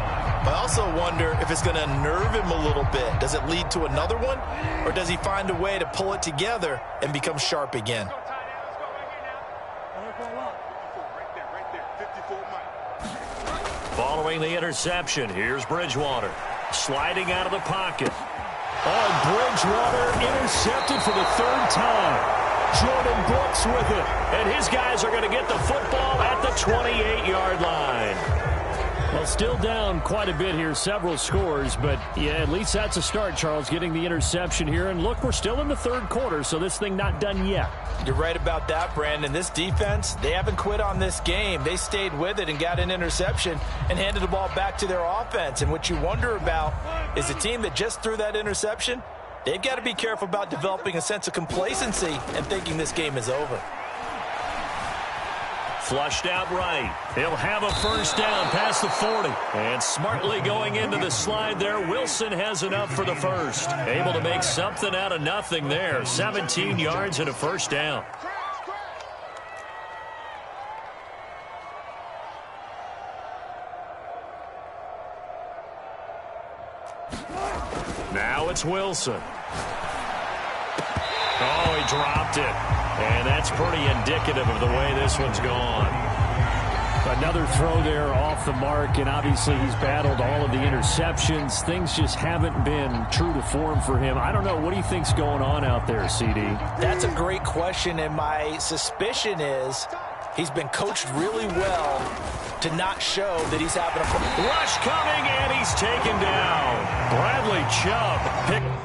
but I also wonder if it's going to nerve him a little bit. Does it lead to another one, or does he find a way to pull it together and become sharp again? Following the interception, here's Bridgewater. Sliding out of the pocket. Oh, Bridgewater intercepted for the third time. Jordan Brooks with it. And his guys are going to get the football at the 28-yard line. Well, still down quite a bit here, several scores, but yeah, at least that's a start, Charles, getting the interception here. And look, we're still in the third quarter, so this thing not done yet. You're right about that, Brandon. This defense, they haven't quit on this game. They stayed with it and got an interception and handed the ball back to their offense. And what you wonder about is a team that just threw that interception, they've got to be careful about developing a sense of complacency and thinking this game is over. Flushed out right. He'll have a first down past the 40. And smartly going into the slide there, Wilson has enough for the first. Able to make something out of nothing there. 17 yards and a first down. Now it's Wilson. Oh, he dropped it. And that's pretty indicative of the way this one's gone. Another throw there off the mark, and obviously he's battled all of the interceptions. Things just haven't been true to form for him. I don't know. What do you think's going on out there, CD? That's a great question, and my suspicion is he's been coached really well to not show that he's having a rush coming, and he's taken down. Bradley Chubb picked.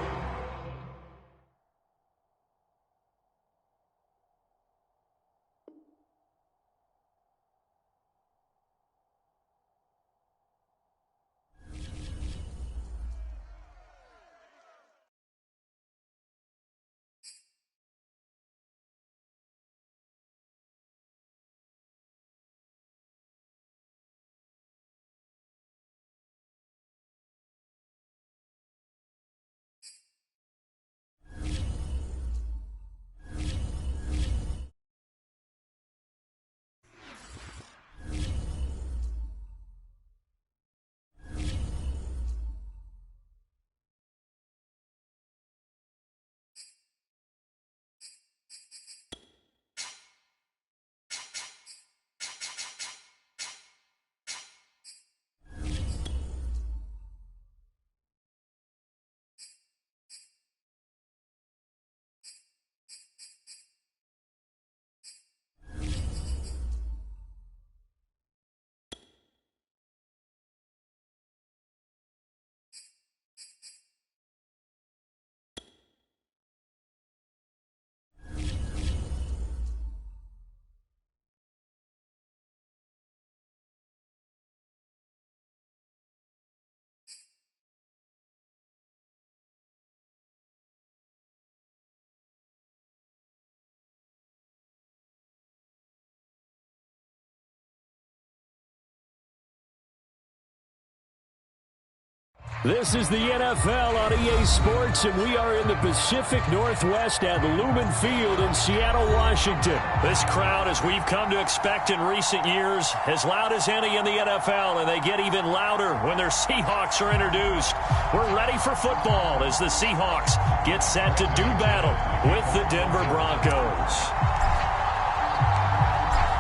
This is the NFL on EA Sports, and we are in the Pacific Northwest at Lumen Field in Seattle, Washington. This crowd, as we've come to expect in recent years, as loud as any in the NFL, and they get even louder when their Seahawks are introduced. We're ready for football as the Seahawks get set to do battle with the Denver Broncos.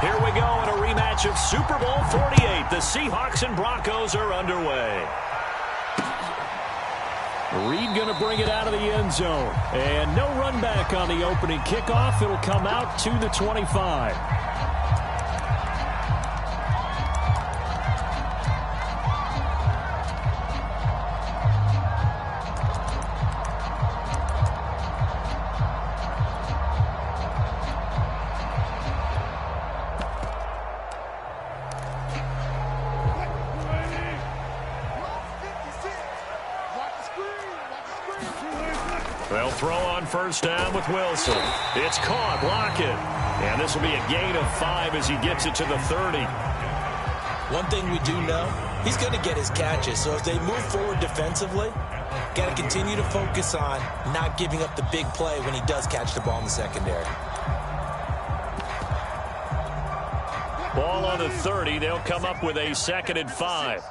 Here we go in a rematch of Super Bowl 48. The Seahawks and Broncos are underway. Reed going to bring it out of the end zone. And no run back on the opening kickoff. It'll come out to the 25. They'll throw on first down with Wilson. It's caught. Lockett. And this will be a gain of 5 as he gets it to the 30. One thing we do know, he's going to get his catches. So as they move forward defensively, got to continue to focus on not giving up the big play when he does catch the ball in the secondary. Ball on the 30. They'll come up with a 2nd and 5.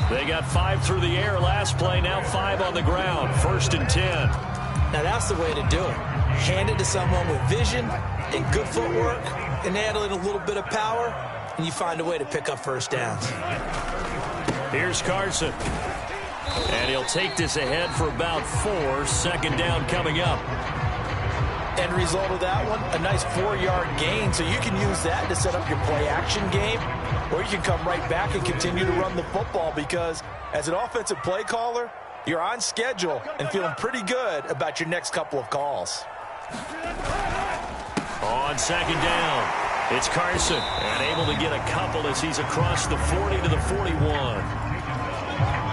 They got 5 through the air last play, now 5 on the ground. 1st and 10. Now that's the way to do it. hand it to someone with vision and good footwork, and add in a little bit of power, and you find a way to pick up first downs. Here's Carson. And he'll take this ahead for about 4. Second down coming up. End result of that one, a nice 4-yard gain. So you can use that to set up your play-action game, or you can come right back and continue to run the football because as an offensive play caller, you're on schedule and feeling pretty good about your next couple of calls. On second down, it's Carson, and able to get a couple as he's across the 40 to the 41.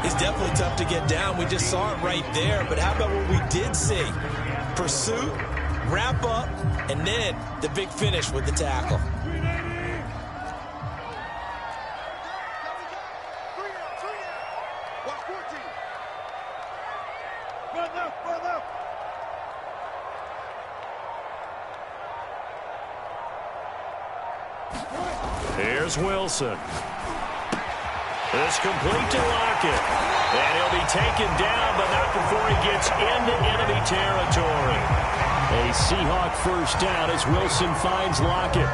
He's definitely tough to get down. We just saw it right there. But how about what we did see? Pursuit, wrap up, and then the big finish with the tackle. Here's Wilson. It's complete to Lockett. And he'll be taken down, but not before he gets into enemy territory. A Seahawk first down as Wilson finds Lockett.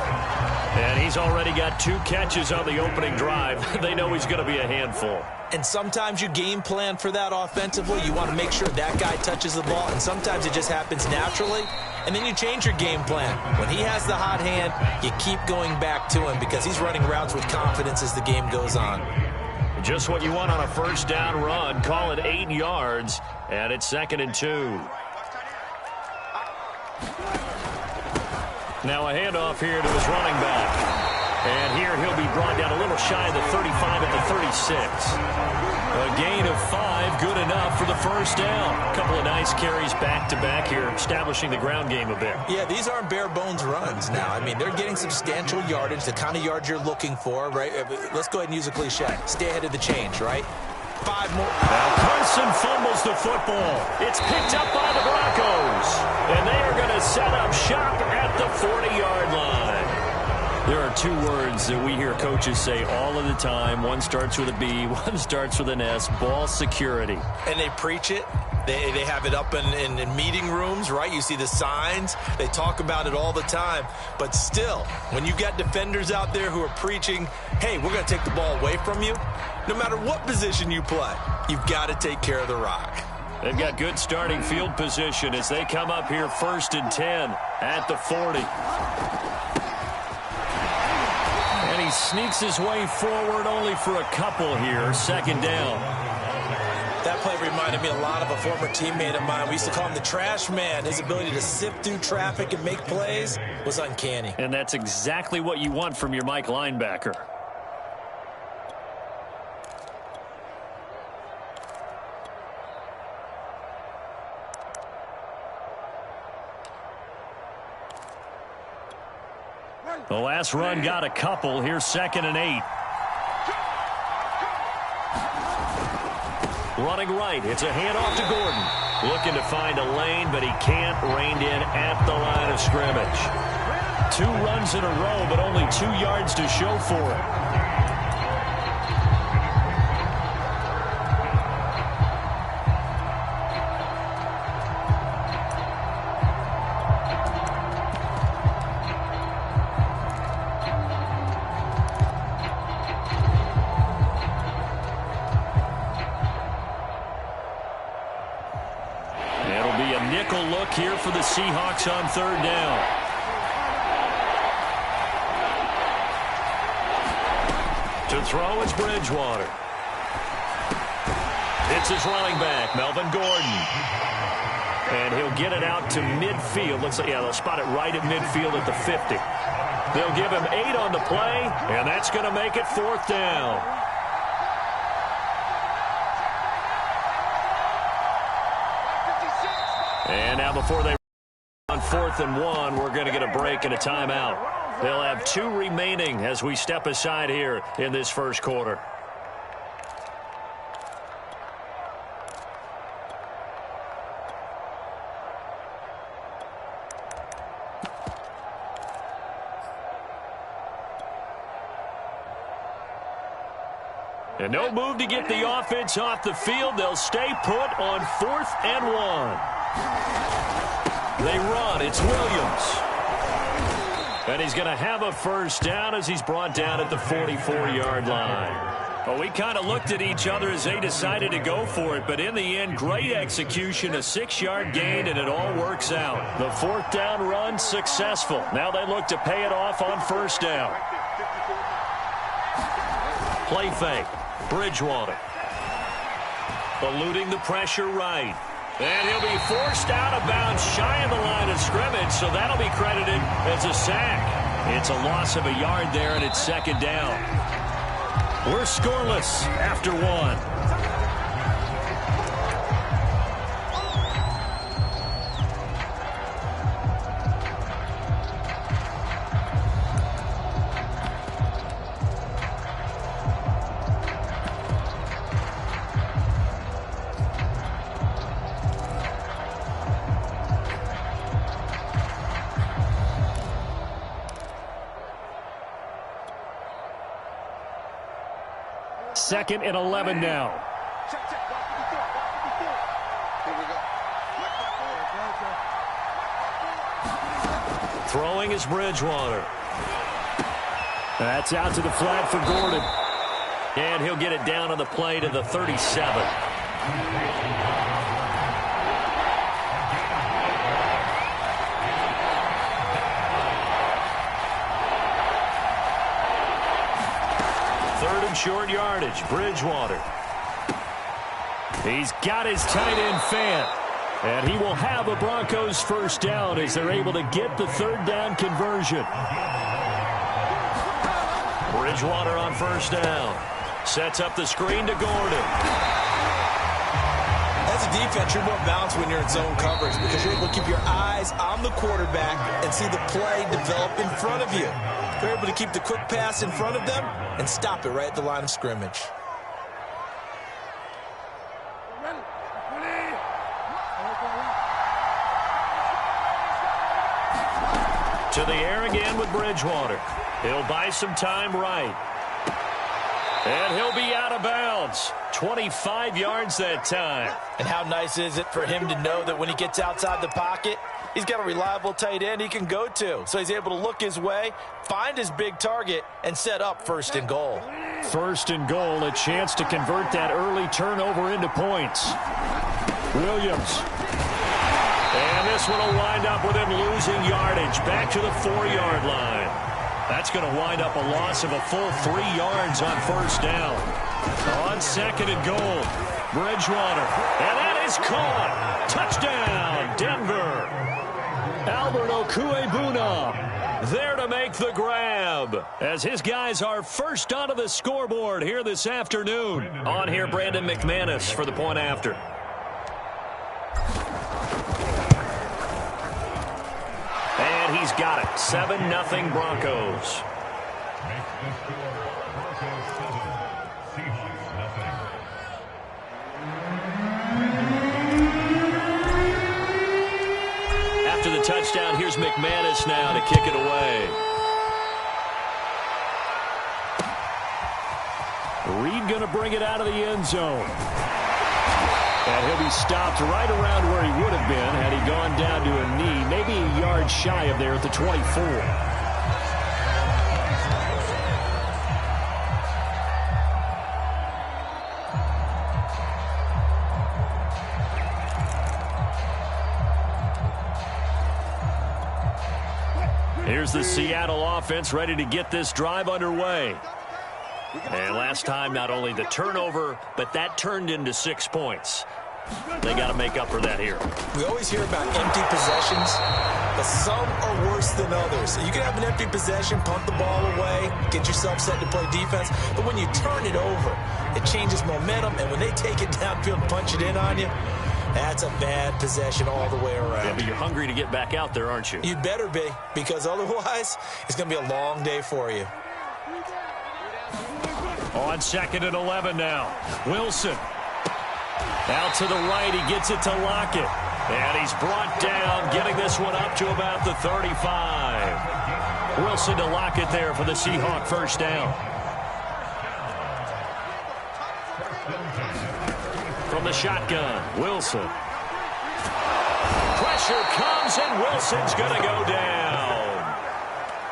And he's already got 2 catches on the opening drive. They know he's going to be a handful. And sometimes you game plan for that offensively. You want to make sure that guy touches the ball, and sometimes it just happens naturally. And then you change your game plan. When he has the hot hand, you keep going back to him because he's running routes with confidence as the game goes on. Just what you want on a first down run. Call it 8 yards, and it's 2nd and 2. Now a handoff here to his running back. And here he'll be brought down a little shy of the 35 at the 36. A gain of 5, good enough for the first down. A couple of nice carries back-to-back here, establishing the ground game a bit. Yeah, these aren't bare-bones runs now. I mean, they're getting substantial yardage, the kind of yards you're looking for, right? Let's go ahead and use a cliche. Stay ahead of the change, right? 5 more. Now Carson fumbles the football. It's picked up by the Broncos. And they are going to set up shop at the 40-yard line. There are 2 words that we hear coaches say all of the time. One starts with a B, one starts with an S, ball security. And they preach it. They have it up in meeting rooms, right? You see the signs. They talk about it all the time. But still, when you've got defenders out there who are preaching, hey, we're going to take the ball away from you, no matter what position you play, you've got to take care of the rock. They've got good starting field position as they come up here 1st and 10 at the 40. And he sneaks his way forward only for a couple here. 2nd down. That play reminded me a lot of a former teammate of mine. We used to call him the trash man. His ability to sift through traffic and make plays was uncanny. And that's exactly what you want from your Mike linebacker. The last run got a couple. Here's 2nd and 8. Running right. It's a handoff to Gordon. Looking to find a lane, but he can't. Reined in at the line of scrimmage. 2 runs in a row, but only 2 yards to show for it. Here for the Seahawks on 3rd down. To throw, it's Bridgewater. It's his running back, Melvin Gordon. And he'll get it out to midfield. Looks like, yeah, they'll spot it right at midfield at the 50. They'll give him 8 on the play, and that's going to make it 4th down. And now before they on 4th and 1, we're going to get a break and a timeout. They'll have 2 remaining as we step aside here in this first quarter. And no move to get the offense off the field. They'll stay put on 4th and 1. They run. It's Williams. And he's going to have a first down as he's brought down at the 44-yard line. Well, we kind of looked at each other as they decided to go for it, but in the end, great execution, a 6-yard gain, and it all works out. The fourth down run successful. Now they look to pay it off on first down. Play fake. Bridgewater. Eluding the pressure right. And he'll be forced out of bounds shy of the line of scrimmage, so that'll be credited as a sack. It's a loss of a yard there, and it's second down. We're scoreless after one. Second and 11 now. Throwing is Bridgewater. That's out to the flat for Gordon. And he'll get it down on the play to the 37. Short yardage, Bridgewater. He's got his tight end fan. And he will have a Broncos first down as they're able to get the third down conversion. Bridgewater on first down. Sets up the screen to Gordon. As a defense, you're more balanced when you're in zone coverage because you're able to keep your eyes on the quarterback and see the play develop in front of you. You're able to keep the quick pass in front of them and stop it right at the line of scrimmage. To the air again with Bridgewater. He'll buy some time right. And he'll be out of bounds. 25 yards that time. And how nice is it for him to know that when he gets outside the pocket, he's got a reliable tight end he can go to. So he's able to look his way, find his big target, and set up first and goal. First and goal, a chance to convert that early turnover into points. Williams. And this one will wind up with him losing yardage back to the 4-yard line. That's going to wind up a loss of a full 3 yards on first down. On second and goal, Bridgewater. And that is caught. Touchdown, Denver. Albert Okuebuna there to make the grab as his guys are first onto the scoreboard here this afternoon. On here, Brandon McManus for the point after. And he's got it. 7-0 Broncos. After the touchdown, here's McManus now to kick it away. Reed going to bring it out of the end zone. And he'll be stopped right around where he would have been had he gone down to a knee, maybe a yard shy of there at the 24. Here's the Seattle offense ready to get this drive underway. And last time, not only the turnover, but that turned into 6 points. They got to make up for that here. We always hear about empty possessions, but some are worse than others. You can have an empty possession, punt the ball away, get yourself set to play defense, but when you turn it over, it changes momentum, and when they take it downfield and punch it in on you, that's a bad possession all the way around. Yeah, but you're hungry to get back out there, aren't you? You'd better be, because otherwise, it's going to be a long day for you. On second and 11 now. Wilson. Out to the right. He gets it to Lockett. And he's brought down, getting this one up to about the 35. Wilson to Lockett there for the Seahawk first down. From the shotgun, Wilson. pressure comes, and Wilson's going to go down.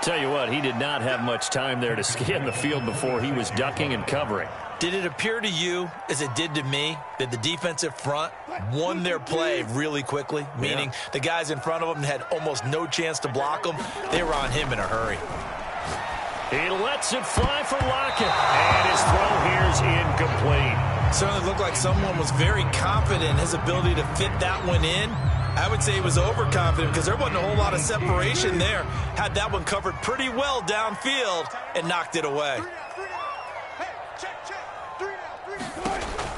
Tell you what, he did not have much time there to scan the field before he was ducking and covering. Did it appear to you, as it did to me, that the defensive front won their play really quickly? Meaning the guys in front of them had almost no chance to block them. They were on him in a hurry. He lets it fly for Lockett, and his throw here is incomplete. Certainly looked like someone was very confident in his ability to fit that one in. I would say he was overconfident because there wasn't a whole lot of separation there. Had that one covered pretty well downfield and knocked it away.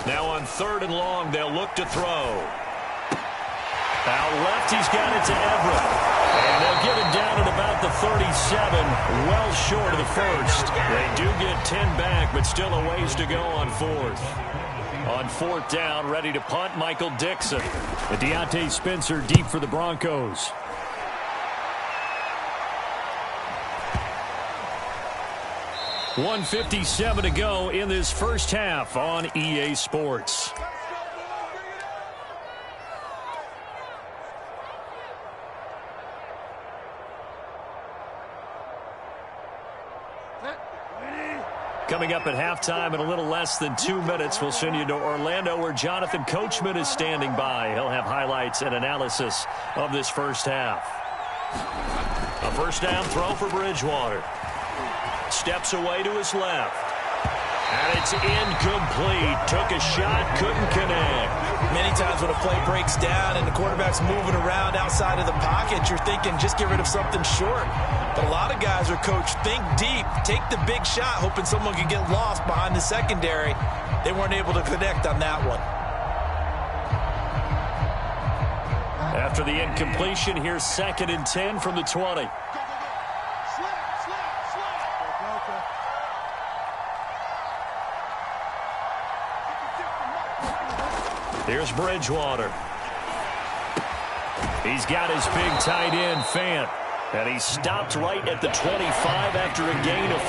Now on 3rd and long, they'll look to throw. Out left, he's got it to Everett. And they'll get it down at about the 37, well short of the first. They do get 10 back, but still a ways to go on 4th. On 4th down, ready to punt, Michael Dixon. And Deontay Spencer deep for the Broncos. .157 to go in this first half on EA Sports. Coming up at halftime in a little less than 2 minutes, we'll send you to Orlando where Jonathan Coachman is standing by. He'll have highlights and analysis of this first half. A first down throw for Bridgewater. Steps away to his left. And it's incomplete. Took a shot, couldn't connect. Many times when a play breaks down and the quarterback's moving around outside of the pocket, you're thinking just get rid of something short. But a lot of guys are coached, think deep, take the big shot, hoping someone can get lost behind the secondary. They weren't able to connect on that one. After the incompletion, here's 2nd and 10 from the 20. Here's Bridgewater. He's got his big tight end, Fant. And he stopped right at the 25 after a gain of 5.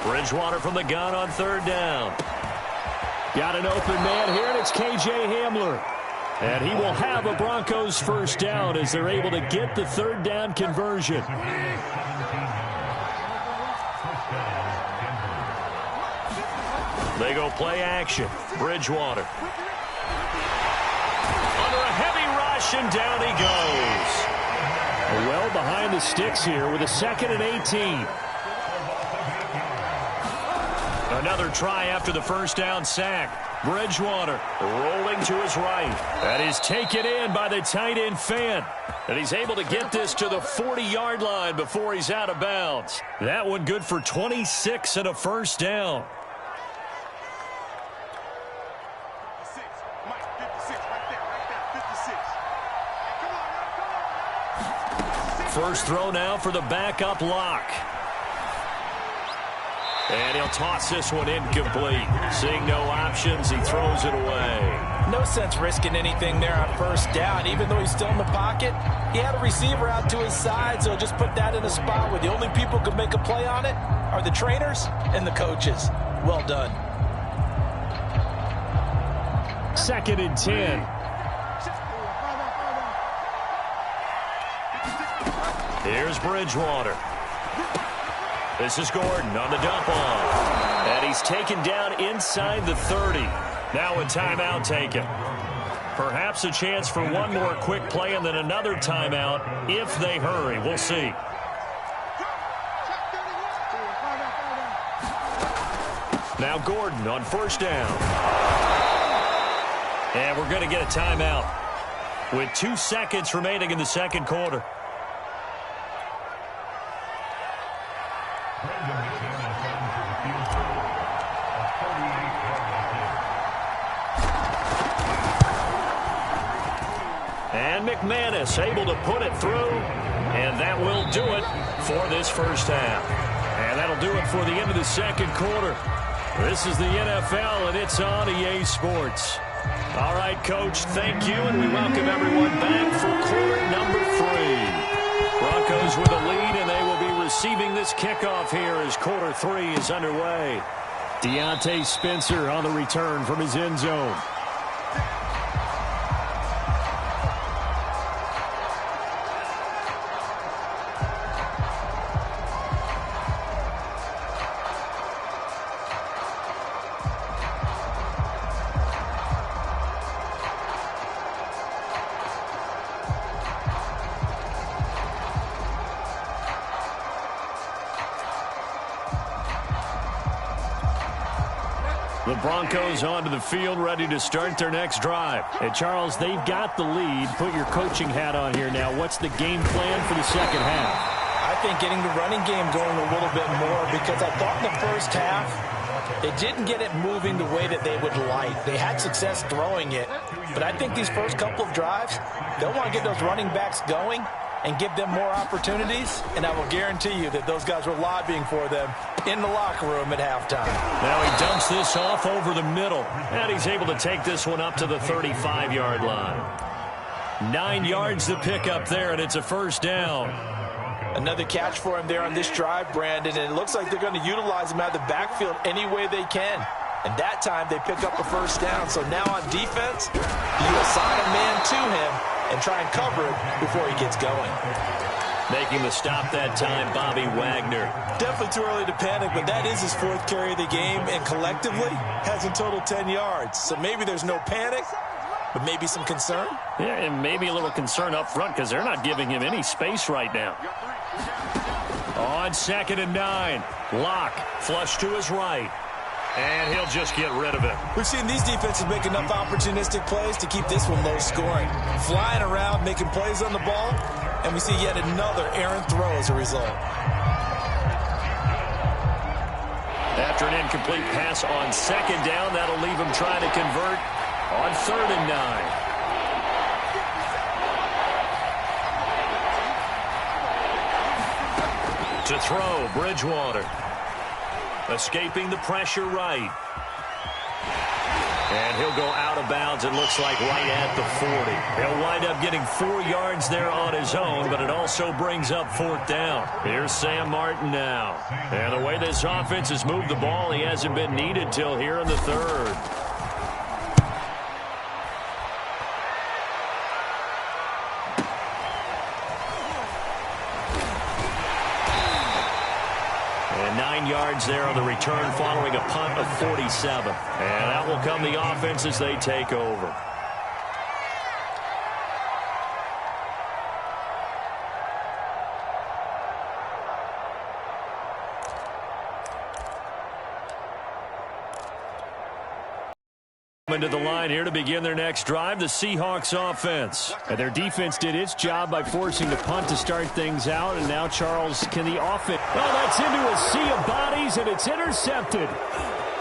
Bridgewater from the gun on 3rd down. Got an open man here, and it's KJ Hamler. And he will have a Broncos first down as they're able to get the 3rd down conversion. They go play action. Bridgewater. Under a heavy rush, and down he goes. Well behind the sticks here with a 2nd and 18. Another try after the first down sack. Bridgewater rolling to his right. That is taken in by the tight end Fant. And he's able to get this to the 40-yard line before he's out of bounds. That one good for 26 and a first down. First throw now for the backup Lock. And he'll toss this one incomplete. Seeing no options, he throws it away. No sense risking anything there on first down. Even though he's still in the pocket, he had a receiver out to his side, so just put that in a spot where the only people who can make a play on it are the trainers and the coaches. Well done. 2nd and 10. Here's Bridgewater. This is Gordon on the dump off. And he's taken down inside the 30. Now a timeout taken. Perhaps a chance for one more quick play and then another timeout if they hurry. We'll see. Now Gordon on first down. And we're going to get a timeout with 2 seconds remaining in the second quarter. And McManus able to put it through, and that will do it for this first half. And that'll do it for the end of the second quarter. This is the NFL, and it's on EA Sports. All right, Coach, thank you, and we welcome everyone back for quarter number 3. Broncos with a lead, and they will be receiving this kickoff here as quarter 3 is underway. Deontay Spencer on the return from his end zone. The Broncos onto the field, ready to start their next drive. And Charles, they've got the lead. Put your coaching hat on here now. What's the game plan for the second half? I think getting the running game going a little bit more, because I thought in the first half they didn't get it moving the way that they would like. They had success throwing it, but I think these first couple of drives, they'll want to get those running backs going and give them more opportunities, and I will guarantee you that those guys were lobbying for them in the locker room at halftime. Now he dumps this off over the middle, and he's able to take this one up to the 35-yard line. 9 yards to pick up there, and it's a first down. Another catch for him there on this drive, Brandon, and it looks like they're going to utilize him out of the backfield any way they can. And that time they pick up a first down. So now on defense, you assign a man to him and try and cover it before he gets going. Making the stop that time, Bobby Wagner. Definitely too early to panic, but that is his 4th carry of the game, and collectively has a total 10 yards. So maybe there's no panic, but maybe some concern. Yeah, and maybe a little concern up front because they're not giving him any space right now. On 2nd and 9, Locke flush to his right. And he'll just get rid of it. We've seen these defenses make enough opportunistic plays to keep this one low scoring. Flying around, making plays on the ball, and we see yet another errant throw as a result. After an incomplete pass on 2nd down, that'll leave him trying to convert on 3rd and 9. To throw, Bridgewater. Escaping the pressure right. And he'll go out of bounds, it looks like, right at the 40. He'll wind up getting 4 yards there on his own, but it also brings up 4th down. Here's Sam Martin now. And the way this offense has moved the ball, he hasn't been needed till here in the 3rd. And 9 yards there on the return following a punt of 47. And out will come the offense as they take over. Into the line here to begin their next drive, the Seahawks offense. And their defense did its job by forcing the punt to start things out, and now, Charles, can the offense... Well, that's into a sea of bodies, and it's intercepted.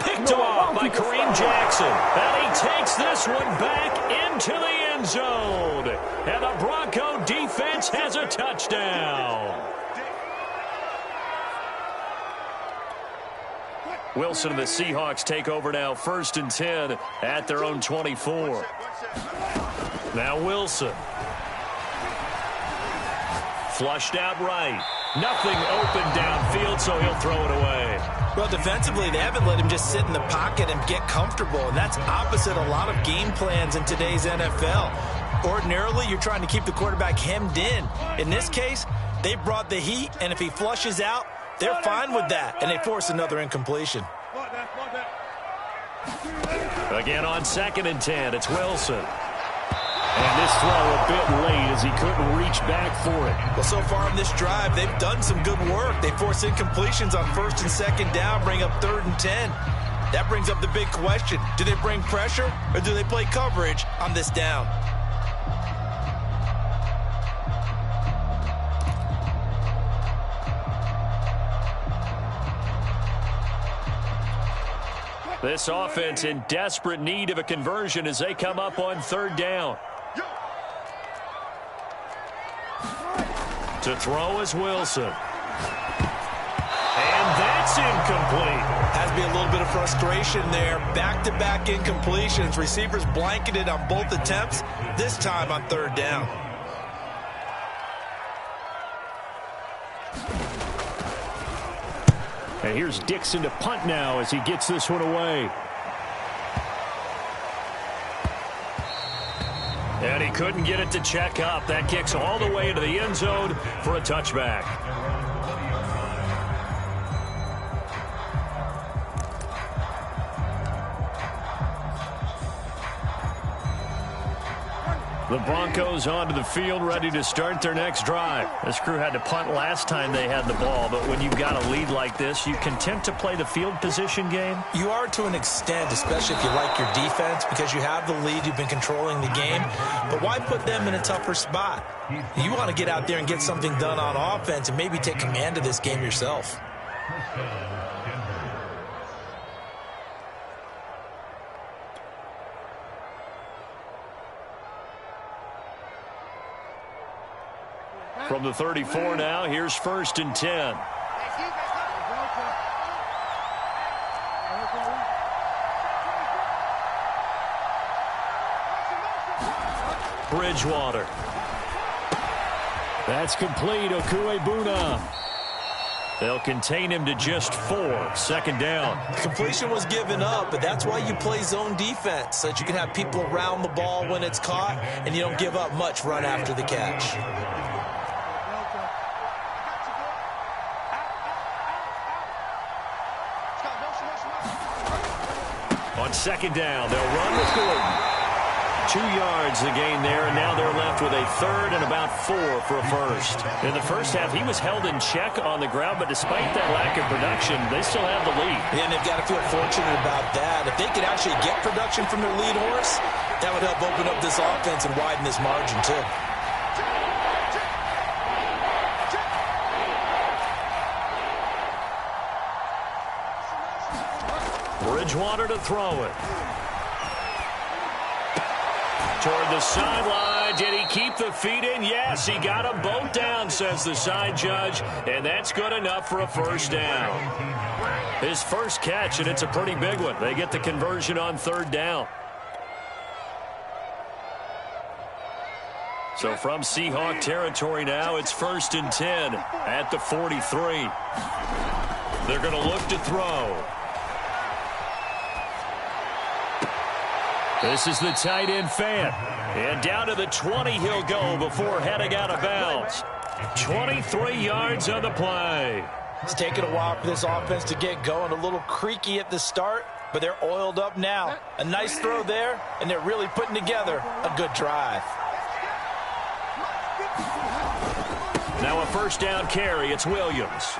Picked off by Kareem Jackson. And he takes this one back into the end zone. And the Bronco defense has a touchdown. Wilson and the Seahawks take over now, 1st and 10 at their own 24. Now Wilson. Flushed out right. Nothing open downfield, so he'll throw it away. Well, defensively, they haven't let him just sit in the pocket and get comfortable, and that's opposite a lot of game plans in today's NFL. Ordinarily, you're trying to keep the quarterback hemmed in. In this case, they brought the heat, and if he flushes out, they're fine with that, and they force another incompletion. Again on 2nd and 10, it's Wilson. And this throw a bit late as he couldn't reach back for it. Well, so far in this drive, they've done some good work. They force incompletions on 1st and 2nd down, bring up 3rd and 10. That brings up the big question. Do they bring pressure, or do they play coverage on this down? This offense in desperate need of a conversion as they come up on 3rd down. To throw is Wilson. And that's incomplete. Has to be a little bit of frustration there. Back-to-back incompletions. Receivers blanketed on both attempts, this time on 3rd down. And here's Dixon to punt now as he gets this one away. And he couldn't get it to check up. That kicks all the way into the end zone for a touchback. The Broncos onto the field, ready to start their next drive. This crew had to punt last time they had the ball, but when you've got a lead like this, you content to play the field position game? You are to an extent, especially if you like your defense, because you have the lead, you've been controlling the game. But why put them in a tougher spot? You want to get out there and get something done on offense and maybe take command of this game yourself. From the 34 now, here's 1st and 10. Bridgewater. That's complete. Okuebuna. They'll contain him to just 4. 2nd down. Completion was given up, but that's why you play zone defense, so that you can have people around the ball when it's caught, and you don't give up much run after the catch. On 2nd down, they'll run with Gordon. 2 yards the gain there, and now they're left with a 3rd and about 4 for a first. In the first half, he was held in check on the ground, but despite that lack of production, they still have the lead. And they've got to feel fortunate about that. If they could actually get production from their lead horse, that would help open up this offense and widen this margin, too. Bridgewater to throw it. Toward the sideline. Did he keep the feet in? Yes, he got them both down, says the side judge, and that's good enough for a 1st down. His first catch, and it's a pretty big one. They get the conversion on 3rd down. So from Seahawk territory now, it's 1st and 10 at the 43. They're going to look to throw. This is the tight end Fant. And down to the 20 he'll go before heading out of bounds. 23 yards on the play. It's taken a while for this offense to get going. A little creaky at the start, but they're oiled up now. A nice throw there, and they're really putting together a good drive. Now a 1st down carry. It's Williams.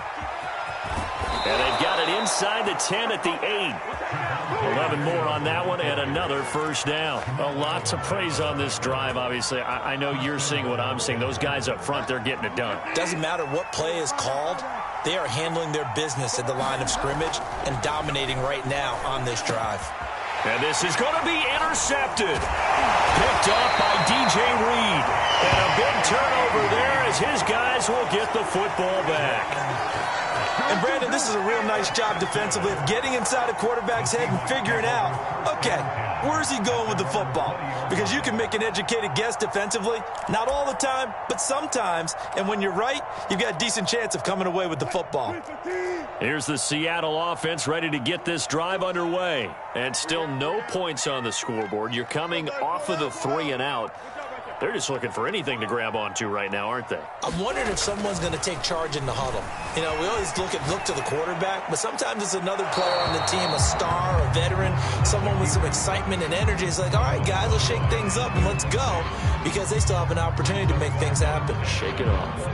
And they've got it inside the 10 at the 8. 11 more on that one, and another 1st down. A lot to praise on this drive, obviously. I know you're seeing what I'm seeing. Those guys up front, they're getting it done. Doesn't matter what play is called. They are handling their business at the line of scrimmage and dominating right now on this drive. And this is going to be intercepted. Picked off by DJ Reed. And a big turnover there as his guys will get the football back. And, Brandon, this is a real nice job defensively of getting inside a quarterback's head and figuring out, okay, where's he going with the football? Because you can make an educated guess defensively, not all the time, but sometimes. And when you're right, you've got a decent chance of coming away with the football. Here's the Seattle offense ready to get this drive underway. And still no points on the scoreboard. You're coming off of the 3 and out. They're just looking for anything to grab onto right now, aren't they? I'm wondering if someone's going to take charge in the huddle. You know, we always look to the quarterback, but sometimes it's another player on the team, a star, a veteran, someone with some excitement and energy. It's like, all right, guys, let's shake things up and let's go, because they still have an opportunity to make things happen. Shake it off.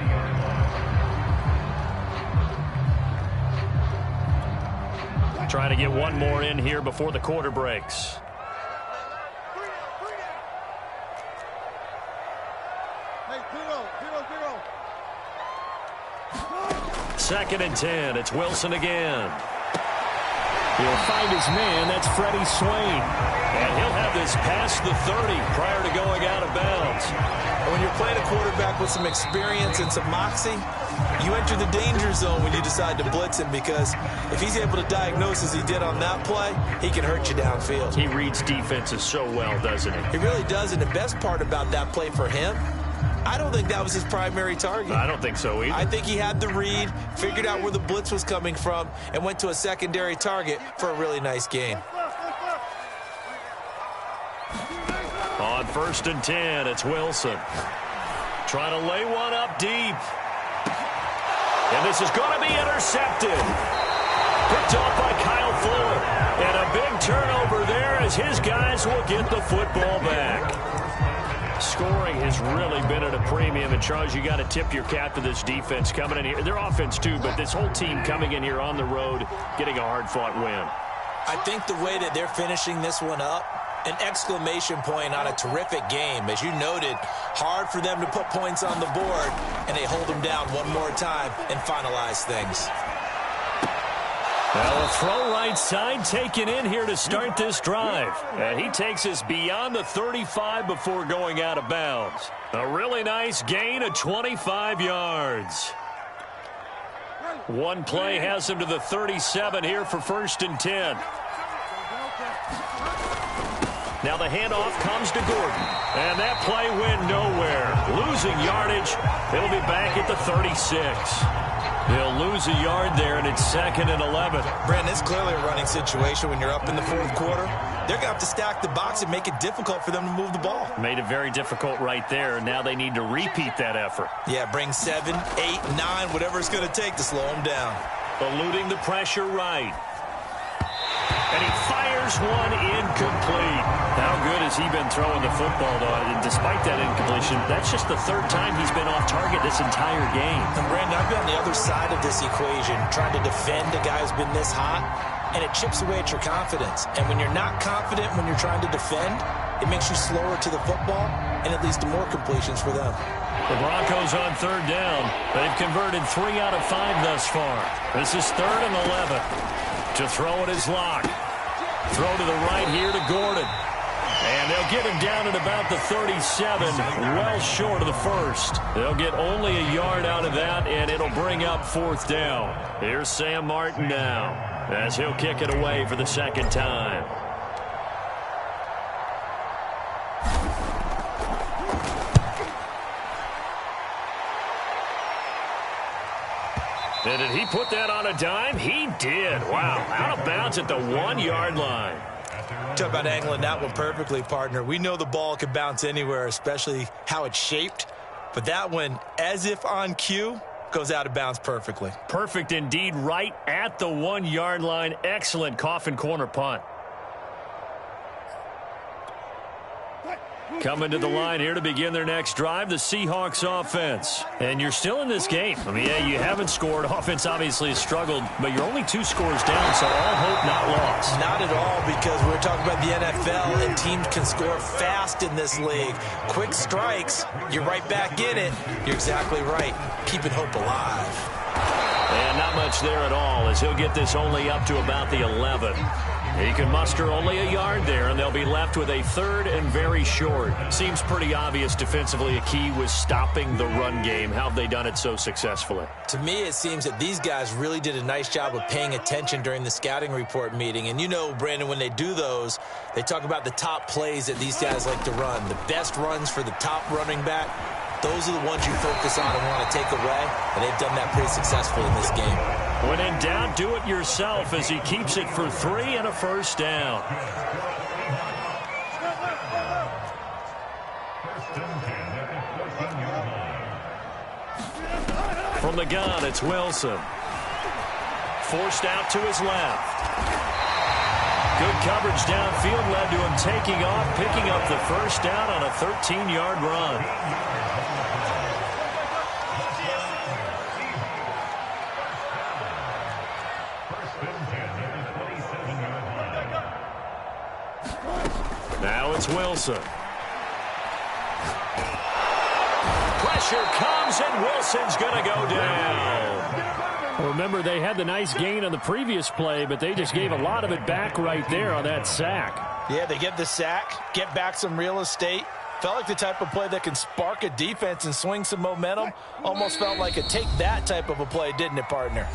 Trying to get one more in here before the quarter breaks. Second and 10. It's Wilson again. He'll find his man. That's Freddie Swain. And he'll have this past the 30 prior to going out of bounds. And when you're playing a quarterback with some experience and some moxie, you enter the danger zone when you decide to blitz him, because if he's able to diagnose as he did on that play, he can hurt you downfield. He reads defenses so well, doesn't he? He really does, and the best part about that play for him, I don't think that was his primary target. I don't think so either. I think he had the read, figured out where the blitz was coming from, and went to a secondary target for a really nice gain. On 1st and 10, it's Wilson. Trying to lay one up deep. And this is going to be intercepted. Picked off by Kyle Fuller. And a big turnover there as his guys will get the football back. Scoring has really been at a premium. And, Charles, you got to tip your cap to this defense coming in here. Their offense, too, but this whole team coming in here on the road, getting a hard-fought win. I think the way that they're finishing this one up, an exclamation point on a terrific game. As you noted, hard for them to put points on the board, and they hold them down one more time and finalize things. Well, a throw right side taken in here to start this drive. And he takes us beyond the 35 before going out of bounds. A really nice gain of 25 yards. One play has him to the 37 here for 1st and 10. Now the handoff comes to Gordon. And that play went nowhere. Losing yardage. He'll be back at the 36. They'll lose a yard there, and it's 2nd and 11. Brandon, it's clearly a running situation when you're up in the 4th quarter. They're going to have to stack the box and make it difficult for them to move the ball. Made it very difficult right there. Now they need to repeat that effort. Yeah, bring 7, 8, 9, whatever it's going to take to slow them down. Eluding the pressure right. And he fires one incomplete. How good has he been throwing the football, though? And despite that incompletion, that's just the 3rd time he's been off target this entire game. And, Brandon, I've been on the other side of this equation, trying to defend a guy who's been this hot, and it chips away at your confidence. And when you're not confident when you're trying to defend, it makes you slower to the football, and it leads to more completions for them. The Broncos on 3rd down. They've converted 3 out of 5 thus far. This is 3rd and 11. To throw it is Locke. Throw to the right here to Gordon. And they'll get him down at about the 37, well short of the 1st. They'll get only a yard out of that, and it'll bring up 4th down. Here's Sam Martin now, as he'll kick it away for the 2nd time. And did he put that on a dime? He did. Wow. Out of bounds at the 1-yard line. Talk about angling that one perfectly, partner. We know the ball can bounce anywhere, especially how it's shaped. But that one, as if on cue, goes out of bounds perfectly. Perfect indeed, right at the 1-yard line. Excellent coffin corner punt. Coming to the line here to begin their next drive, the Seahawks offense. And you're still in this game. I mean, yeah, you haven't scored. Offense obviously has struggled, but you're only 2 scores down, so all hope not lost. Not at all, because we're talking about the NFL, and teams can score fast in this league. Quick strikes, you're right back in it. You're exactly right. Keeping hope alive. And not much there at all, as he'll get this only up to about the 11. He can muster only a yard there, and they'll be left with a 3rd and very short. Seems pretty obvious defensively a key was stopping the run game. How have they done it so successfully? To me, it seems that these guys really did a nice job of paying attention during the scouting report meeting. And you know, Brandon, when they do those, they talk about the top plays that these guys like to run. The best runs for the top running back. Those are the ones you focus on and want to take away, and they've done that pretty successfully in this game. When in doubt, do it yourself as he keeps it for 3 and a 1st down. From the gun, it's Wilson. Forced out to his left. Good coverage downfield led to him taking off, picking up the 1st down on a 13-yard run. Now it's Wilson. Pressure comes, and Wilson's going to go down. Remember, they had the nice gain on the previous play, but they just gave a lot of it back right there on that sack. Yeah, they get the sack, get back some real estate. Felt like the type of play that can spark a defense and swing some momentum. Almost felt like a take-that type of a play, didn't it, partner?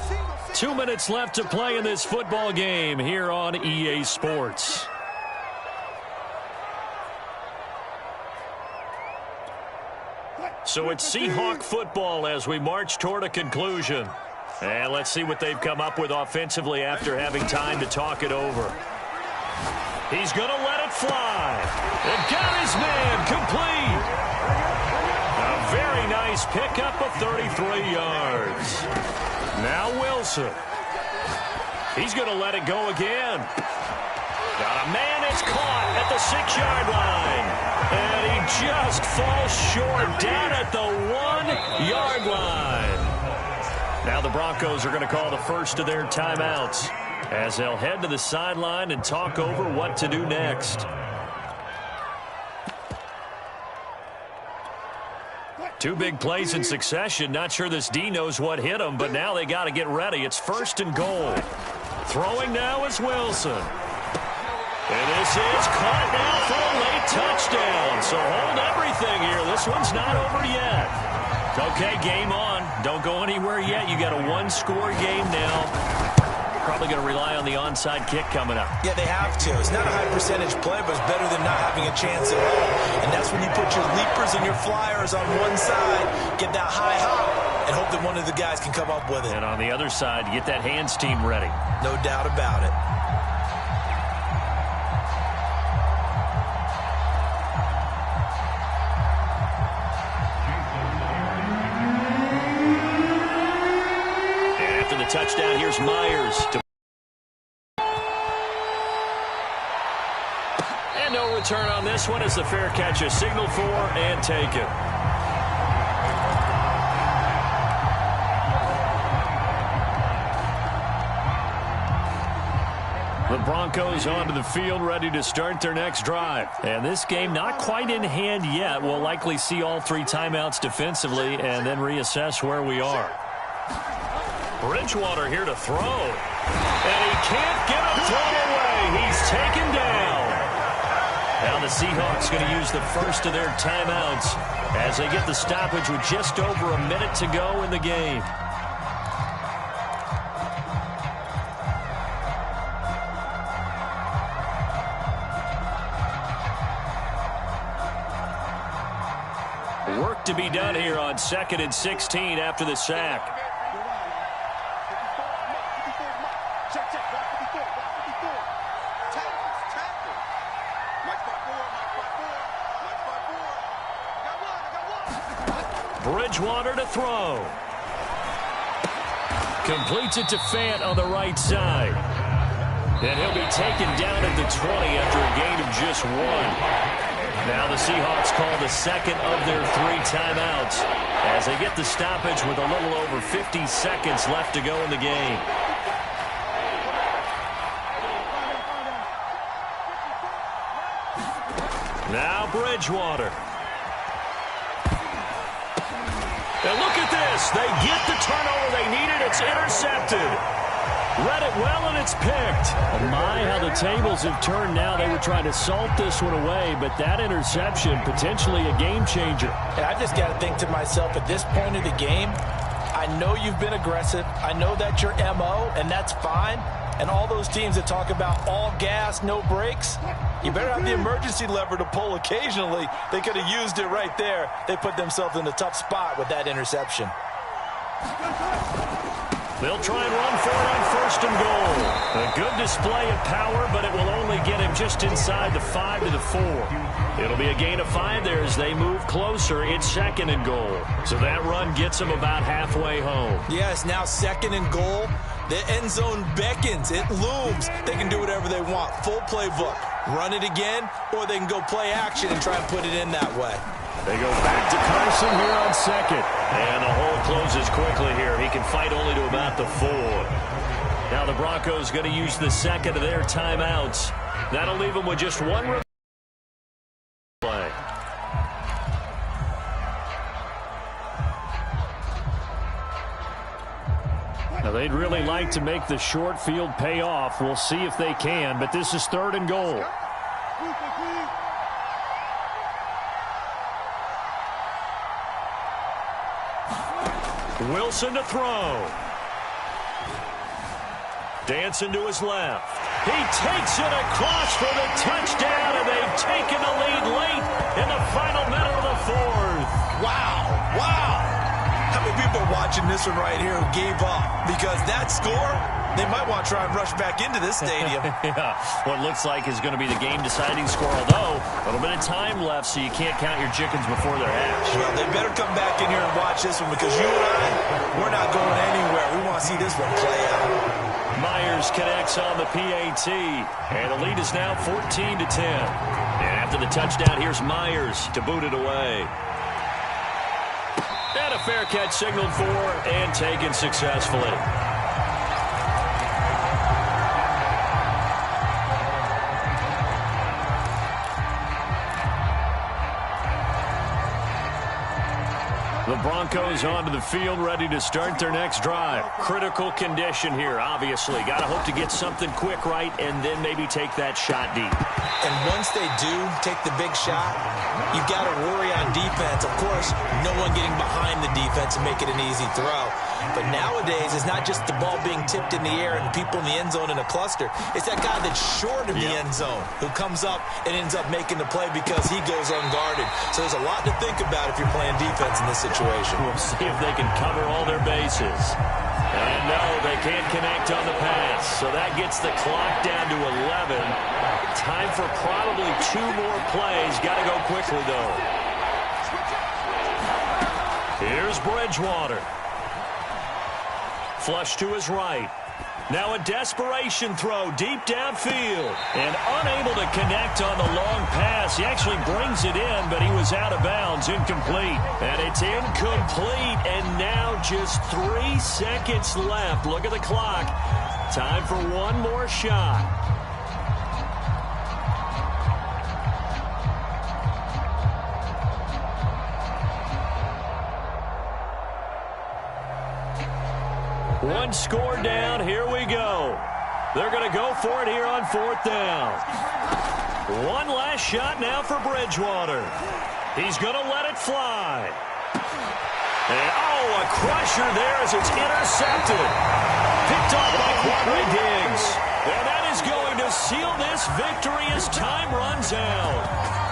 2 minutes left to play in this football game here on EA Sports. So it's Seahawk football as we march toward a conclusion. And let's see what they've come up with offensively after having time to talk it over. He's going to let it fly. And got his man complete. A very nice pickup of 33 yards. Now Wilson. He's going to let it go again. Got a man that's caught at the 6-yard line. And he just falls short down at the 1-yard line. Now the Broncos are going to call the first of their timeouts as they'll head to the sideline and talk over what to do next. Two big plays in succession. Not sure this D knows what hit him, but now they got to get ready. It's 1st and goal. Throwing now is Wilson. And this is caught now for a late touchdown. So hold everything here. This one's not over yet. Okay, game on. Don't go anywhere yet. You got a one-score game now. Probably going to rely on the onside kick coming up. Yeah, they have to. It's not a high-percentage play, but it's better than not having a chance at all. And that's when you put your leapers and your flyers on one side, get that high hop, and hope that one of the guys can come up with it. And on the other side, get that hands team ready. No doubt about it. Touchdown, here's Myers. And no return on this one as the fair catch is signaled for and taken. The Broncos onto the field ready to start their next drive. And this game not quite in hand yet. We'll likely see all 3 timeouts defensively and then reassess where we are. Bridgewater here to throw. And he can't get him thrown away. He's taken down. Now the Seahawks going to use the first of their timeouts as they get the stoppage with just over a minute to go in the game. Work to be done here on 2nd and 16 after the sack. Bridgewater to throw. Completes it to Fant on the right side. And he'll be taken down at the 20 after a gain of just 1. Now the Seahawks call the second of their 3 timeouts as they get the stoppage with a little over 50 seconds left to go in the game. Now Bridgewater. And look at this. They get the turnover they needed. It's intercepted. Read it well, and it's picked. Oh my, how the tables have turned now. They were trying to salt this one away, but that interception, potentially a game changer. And I just got to think to myself, at this point of the game, I know you've been aggressive. I know that's your MO, and that's fine. And all those teams that talk about all gas, no brakes, you better have the emergency lever to pull occasionally. They could have used it right there. They put themselves in a tough spot with that interception. They'll try and run for it on 1st and goal. A good display of power, but it will only get him just inside the 5 to the 4. It'll be a gain of 5 there as they move closer. It's 2nd and goal. So that run gets them about halfway home. Yeah, it's now 2nd and goal. The end zone beckons. It looms. They can do whatever they want. Full playbook. Run it again, or they can go play action and try and put it in that way. They go back to Carson here on 2nd. And the hole closes quickly here. He can fight only to about the 4. Now the Broncos going to use the second of their timeouts. That'll leave them with just 1 play. Now they'd really like to make the short field pay off. We'll see if they can, but this is 3rd and goal. Wilson to throw. Dancing to his left. He takes it across for the touchdown, and they've taken the lead late in the final minute of the 4th. Wow. Wow. How many people are watching this one right here who gave up? Because that score, they might want to try and rush back into this stadium. Yeah, what looks like is going to be the game-deciding score, although a little bit of time left, so you can't count your chickens before they're hatched. Well, they better come back in here and watch this one because you and I, we're not going anywhere. We want to see this one play out. Myers connects on the PAT, and the lead is now 14-10. And after the touchdown, here's Myers to boot it away. And a fair catch signaled for and taken successfully. The Broncos onto the field, ready to start their next drive. Critical condition here, obviously. Got to hope to get something quick right and then maybe take that shot deep. And once they do take the big shot, you've got to worry on defense. Of course, no one getting behind the defense and make it an easy throw. But nowadays, it's not just the ball being tipped in the air and people in the end zone in a cluster. It's that guy that's short of the end zone who comes up and ends up making the play because he goes unguarded. So there's a lot to think about if you're playing defense in this situation. We'll see if they can cover all their bases. And no, they can't connect on the pass. So that gets the clock down to 11. Time for probably 2 more plays. Got to go quickly, though. Here's Bridgewater. Flush to his right. Now a desperation throw deep downfield. And unable to connect on the long pass. He actually brings it in, but he was out of bounds, incomplete. And it's incomplete, and now just 3 seconds left. Look at the clock. Time for one more shot. One score down. Here we go. They're going to go for it here on 4th down. One last shot now for Bridgewater. He's going to let it fly. And, oh, a crusher there as it's intercepted. Picked off by Quadri Diggs. And that is going to seal this victory as time runs out.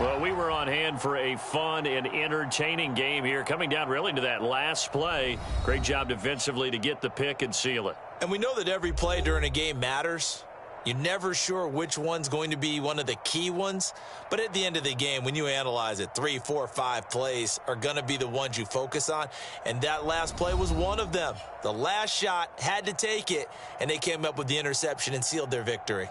Well, we were on hand for a fun and entertaining game here, coming down really to that last play. Great job defensively to get the pick and seal it. And we know that every play during a game matters. You're never sure which one's going to be one of the key ones. But at the end of the game, when you analyze it, 3, 4, 5 plays are going to be the ones you focus on. And that last play was one of them. The last shot had to take it, and they came up with the interception and sealed their victory.